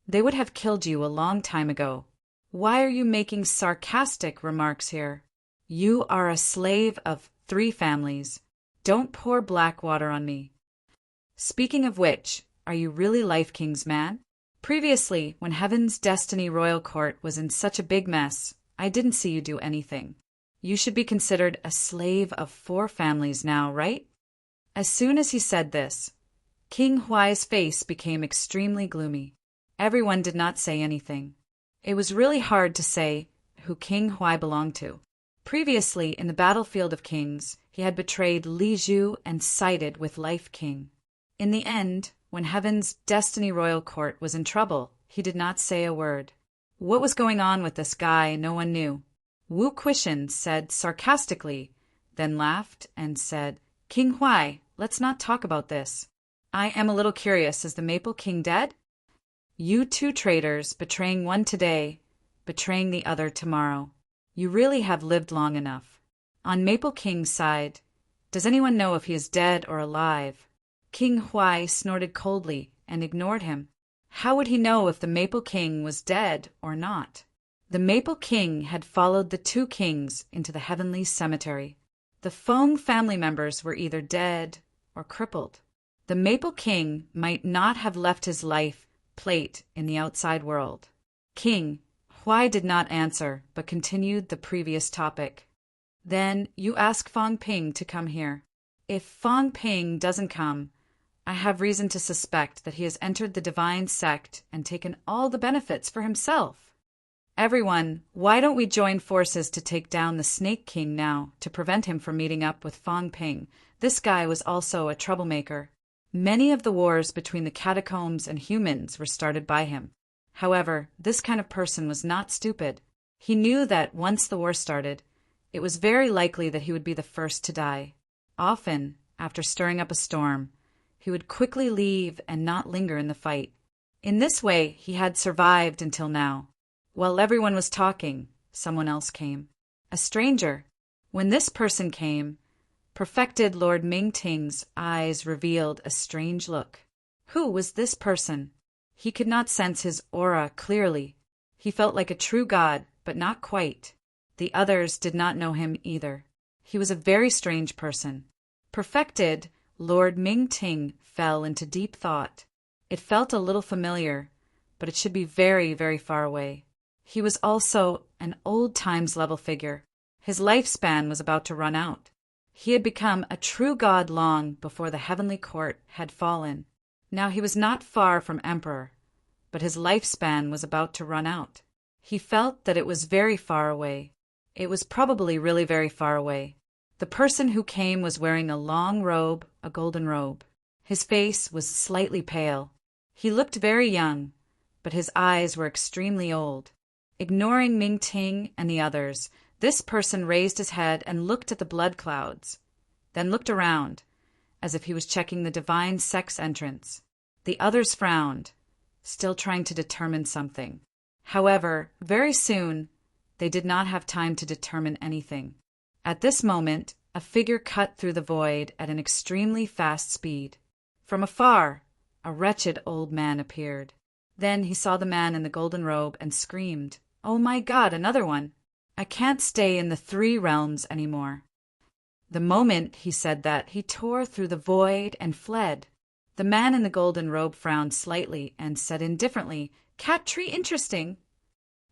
They would have killed you a long time ago. Why are you making sarcastic remarks here? You are a slave of 3 families. Don't pour black water on me. Speaking of which, are you really Life King's man? Previously, when Heaven's Destiny Royal Court was in such a big mess, I didn't see you do anything. You should be considered a slave of 4 families now, right? As soon as he said this, King Huai's face became extremely gloomy. Everyone did not say anything. It was really hard to say who King Huai belonged to. Previously, in the battlefield of kings, he had betrayed Li Zhu and sided with Life King. In the end, when Heaven's Destiny Royal Court was in trouble, he did not say a word. What was going on with this guy, no one knew. Wu Quishan said sarcastically, then laughed and said, King Huai, let's not talk about this. I am a little curious, is the Maple King dead? You 2 traitors, betraying one today, betraying the other tomorrow. You really have lived long enough. On Maple King's side, does anyone know if he is dead or alive? King Huai snorted coldly and ignored him. How would he know if the Maple King was dead or not? The Maple King had followed the 2 kings into the heavenly cemetery. The Fong family members were either dead or crippled. The Maple King might not have left his life plate in the outside world. King Huai did not answer, but continued the previous topic. Then you ask Fong Ping to come here. If Fong Ping doesn't come, I have reason to suspect that he has entered the divine sect and taken all the benefits for himself. Everyone, why don't we join forces to take down the Snake King now to prevent him from meeting up with Fong Ping? This guy was also a troublemaker. Many of the wars between the catacombs and humans were started by him. However, this kind of person was not stupid. He knew that once the war started, it was very likely that he would be the first to die. Often, after stirring up a storm, he would quickly leave and not linger in the fight. In this way, he had survived until now. While everyone was talking, someone else came. A stranger. When this person came, perfected Lord Mingting's eyes revealed a strange look. Who was this person? He could not sense his aura clearly. He felt like a true god, but not quite. The others did not know him either. He was a very strange person. Perfected, Lord Mingting fell into deep thought. It felt a little familiar, but it should be very, very far away. He was also an old times level figure. His lifespan was about to run out. He had become a true god long before the heavenly court had fallen. Now he was not far from emperor, but his lifespan was about to run out. He felt that it was very far away. It was probably really very far away. The person who came was wearing a long robe, a golden robe. His face was slightly pale. He looked very young, but his eyes were extremely old. Ignoring Ming Ting and the others, this person raised his head and looked at the blood clouds, then looked around, as if he was checking the divine sex entrance. The others frowned, still trying to determine something. However, very soon, they did not have time to determine anything. At this moment, a figure cut through the void at an extremely fast speed. From afar, a wretched old man appeared. Then he saw the man in the golden robe and screamed, "Oh my God, another one! I can't stay in the 3 realms anymore." The moment he said that, he tore through the void and fled. The man in the golden robe frowned slightly and said indifferently, "Cat tree interesting."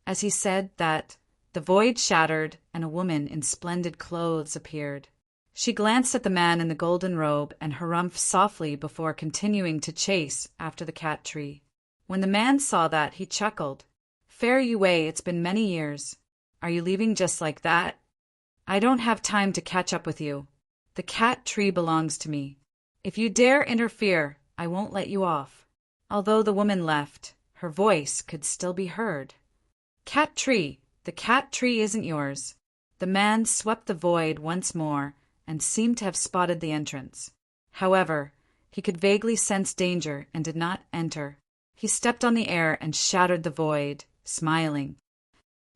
As he said that, the void shattered and a woman in splendid clothes appeared. She glanced at the man in the golden robe and harumphed softly before continuing to chase after the cat tree. When the man saw that, he chuckled. "Fare you way, it's been many years. Are you leaving just like that? I don't have time to catch up with you. The cat tree belongs to me. If you dare interfere, I won't let you off." Although the woman left, her voice could still be heard. "Cat tree, the cat tree isn't yours." The man swept the void once more and seemed to have spotted the entrance. However, he could vaguely sense danger and did not enter. He stepped on the air and shattered the void, smiling.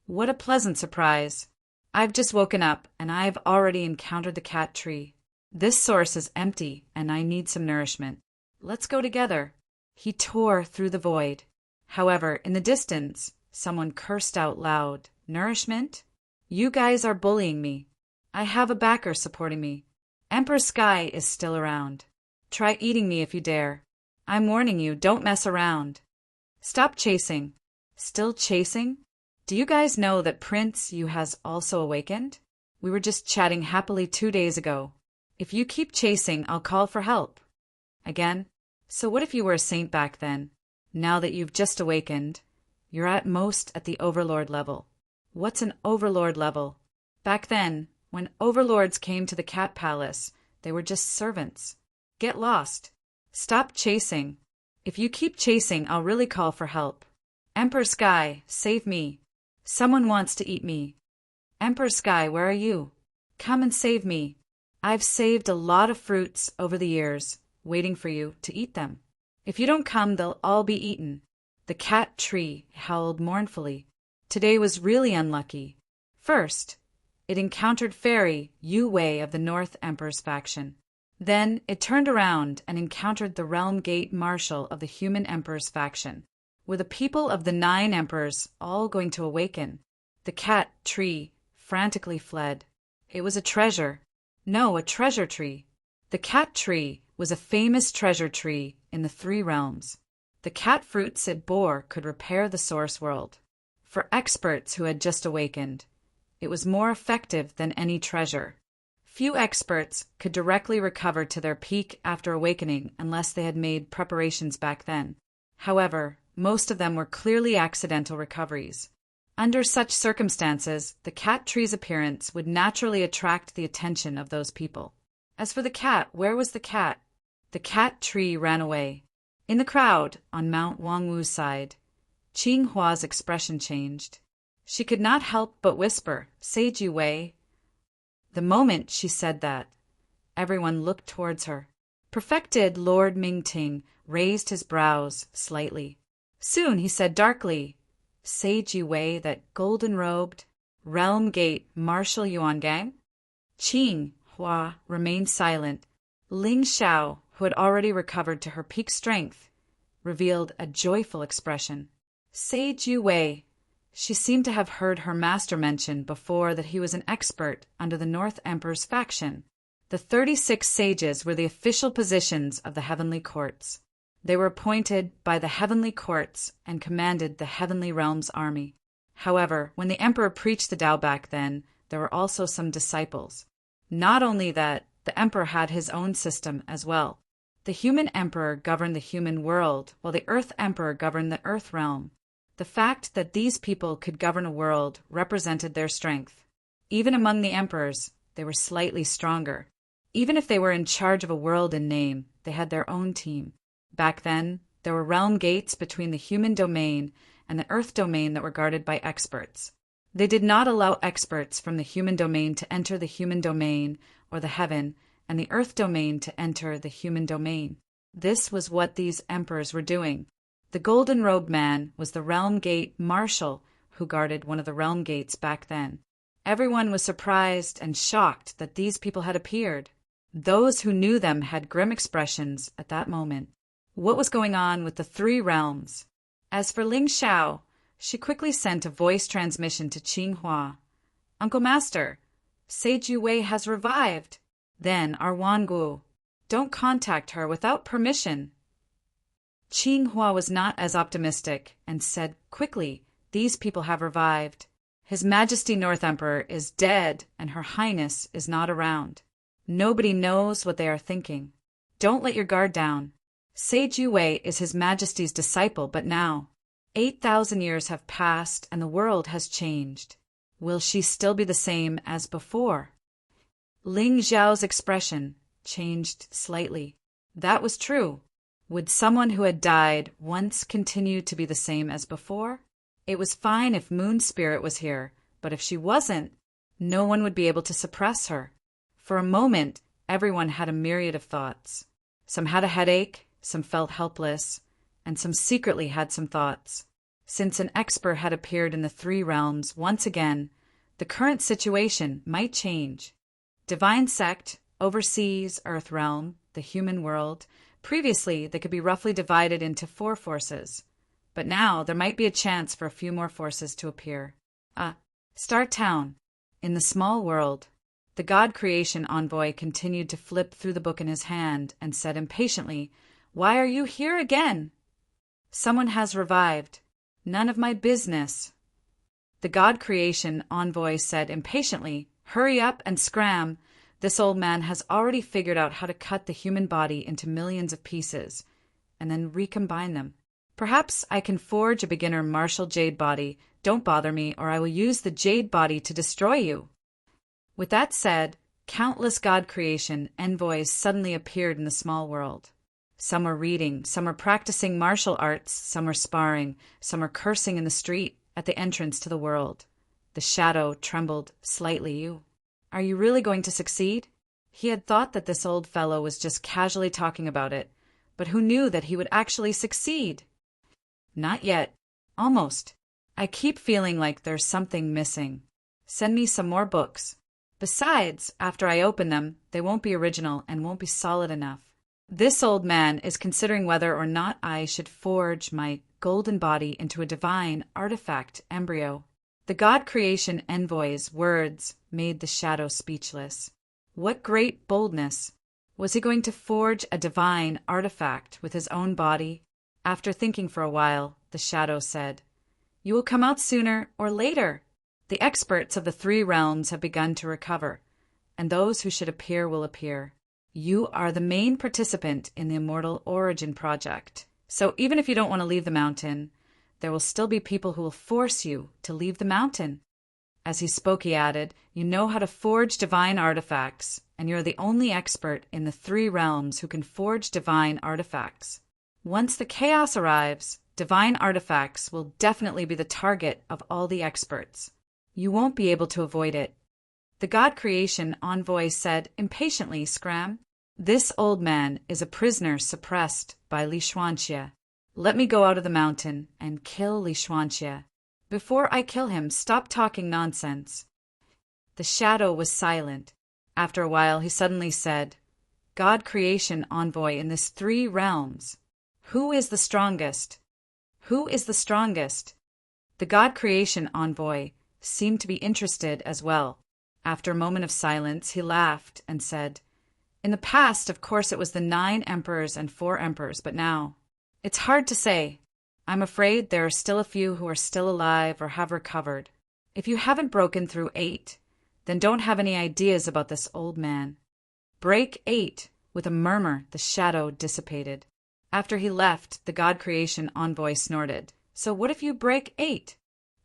"What a pleasant surprise. I've just woken up and I've already encountered the cat tree. This source is empty and I need some nourishment. Let's go together." He tore through the void. However, in the distance, someone cursed out loud, "Nourishment? You guys are bullying me. I have a backer supporting me. Emperor Sky is still around. Try eating me if you dare. I'm warning you, don't mess around." "Stop chasing." "Still chasing? Do you guys know that Prince You has also awakened? We were just chatting happily 2 days ago. If you keep chasing, I'll call for help." Again, "So what if you were a saint back then? Now that you've just awakened, you're at most at the overlord level." "What's an overlord level?" "Back then, when overlords came to the cat palace, they were just servants." "Get lost." "Stop chasing. If you keep chasing, I'll really call for help." "Emperor Sky, save me. Someone wants to eat me." "Emperor Sky, where are you? Come and save me. I've saved a lot of fruits over the years, waiting for you to eat them. If you don't come, they'll all be eaten." The cat tree howled mournfully. Today was really unlucky. First, it encountered Fairy Yu Wei of the North Emperor's faction. Then it turned around and encountered the Realm Gate Marshal of the Human Emperor's faction. Were the people of the 9 emperors all going to awaken? The cat tree frantically fled. It was a treasure. No, a treasure tree. The cat tree was a famous treasure tree in the 3 realms. The cat fruits it bore could repair the source world. For experts who had just awakened, it was more effective than any treasure. Few experts could directly recover to their peak after awakening unless they had made preparations back then. However, most of them were clearly accidental recoveries. Under such circumstances, the cat tree's appearance would naturally attract the attention of those people. As for the cat, where was the cat? The cat tree ran away. In the crowd, on Mount Wangwu's side, Qinghua's expression changed. She could not help but whisper, "Sage Yu Wei." The moment she said that, everyone looked towards her. Perfected Lord Mingting raised his brows slightly. Soon he said darkly, "Sage Yu Wei, that golden-robed, Realm Gate Marshal Yuangang?" Qinghua remained silent. Ling Xiao, who had already recovered to her peak strength, revealed a joyful expression. "Sage Yu Wei." She seemed to have heard her master mention before that he was an expert under the North Emperor's faction. The 36 sages were the official positions of the heavenly courts. They were appointed by the heavenly courts and commanded the heavenly realm's army. However, when the emperor preached the Tao back then, there were also some disciples. Not only that, the emperor had his own system as well. The human emperor governed the human world, while the earth emperor governed the earth realm. The fact that these people could govern a world represented their strength. Even among the emperors, they were slightly stronger. Even if they were in charge of a world in name, they had their own team. Back then, there were realm gates between the human domain and the earth domain that were guarded by experts. They did not allow experts from the human domain to enter the human domain or the heaven, and the earth domain to enter the human domain. This was what these emperors were doing. The golden-robed man was the Realm Gate Marshal who guarded one of the realm gates back then. Everyone was surprised and shocked that these people had appeared. Those who knew them had grim expressions at that moment. What was going on with the 3 realms? As for Ling Xiao, she quickly sent a voice transmission to Qinghua. "Uncle Master, Sage Yu Wei has revived." Then our Wangu, "Don't contact her without permission." Qinghua was not as optimistic and said quickly, "These people have revived. His Majesty North Emperor is dead and Her Highness is not around. Nobody knows what they are thinking. Don't let your guard down. Sage Yu Wei is His Majesty's disciple, but now 8,000 years have passed and the world has changed. Will she still be the same as before?" Ling Zhao's expression changed slightly. That was true. Would someone who had died once continue to be the same as before? It was fine if Moon Spirit was here, but if she wasn't, no one would be able to suppress her. For a moment, everyone had a myriad of thoughts. Some had a headache, some felt helpless, and some secretly had some thoughts. Since an expert had appeared in the three realms once again, the current situation might change. Divine Sect oversees Earth Realm, the human world. Previously, they could be roughly divided into 4 forces. But now there might be a chance for a few more forces to appear. Star Town. In the small world, the God Creation Envoy continued to flip through the book in his hand and said impatiently, "Why are you here again?" "Someone has revived. None of my business." The God Creation Envoy said impatiently, "Hurry up and scram. This old man has already figured out how to cut the human body into millions of pieces and then recombine them. Perhaps I can forge a beginner martial jade body. Don't bother me, or I will use the jade body to destroy you." With that said, countless God Creation envoys suddenly appeared in the small world. Some were reading, some were practicing martial arts, some were sparring, some were cursing in the street at the entrance to the world. The shadow trembled slightly. Are you really going to succeed? He had thought that this old fellow was just casually talking about it, but who knew that he would actually succeed? Not yet. Almost. I keep feeling like there's something missing. Send me some more books. Besides, after I open them, they won't be original and won't be solid enough. This old man is considering whether or not I should forge my golden body into a divine artifact embryo. The God Creation Envoy's words made the shadow speechless. What great boldness! Was he going to forge a divine artifact with his own body? After thinking for a while, the shadow said, "You will come out sooner or later. The experts of the 3 realms have begun to recover, and those who should appear will appear. You are the main participant in the Immortal Origin Project, so even if you don't want to leave the mountain, there will still be people who will force you to leave the mountain." As he spoke, he added, "You know how to forge divine artifacts, and you're the only expert in the 3 realms who can forge divine artifacts. Once the chaos arrives, divine artifacts will definitely be the target of all the experts. You won't be able to avoid it." The God Creation Envoy said impatiently, "Scram, this old man is a prisoner suppressed by Li Xuanxie. Let me go out of the mountain and kill Li Xuanxie. Before I kill him, stop talking nonsense." The shadow was silent. After a while, he suddenly said, "God Creation Envoy in this 3 realms. Who is the strongest? Who is the strongest?" The God Creation Envoy seemed to be interested as well. After a moment of silence, he laughed and said, "In the past, of course, it was the 9 emperors and 4 emperors, but now, it's hard to say. I'm afraid there are still a few who are still alive or have recovered. If you haven't broken through 8, then don't have any ideas about this old man. Break 8." With a murmur, the shadow dissipated. After he left, the God Creation Envoy snorted, "So what if you break 8?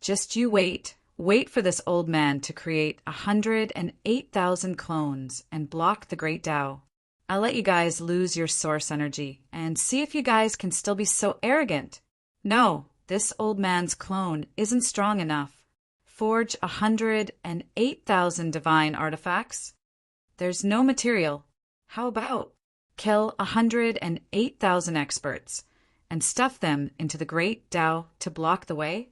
Just you wait. Wait for this old man to create 108,000 clones and block the Great Tao. I'll let you guys lose your source energy and see if you guys can still be so arrogant. No, this old man's clone isn't strong enough. Forge 108,000 divine artifacts? There's no material. How about kill 108,000 experts and stuff them into the Great Tao to block the way?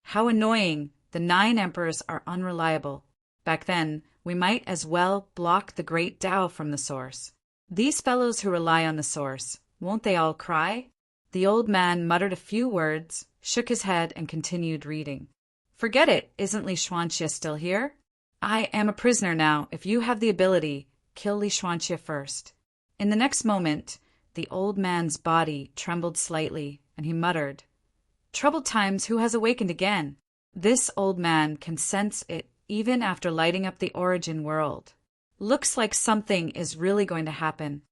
How annoying. The 9 emperors are unreliable. Back then, we might as well block the Great Tao from the source. These fellows who rely on the source, won't they all cry?" The old man muttered a few words, shook his head, and continued reading. "Forget it. Isn't Li Xuanxie still here? I am a prisoner now. If you have the ability, kill Li Xuanxie first." In the next moment, the old man's body trembled slightly, and he muttered, "Troubled times, who has awakened again?" This old man can sense it even after lighting up the origin world. Looks like something is really going to happen.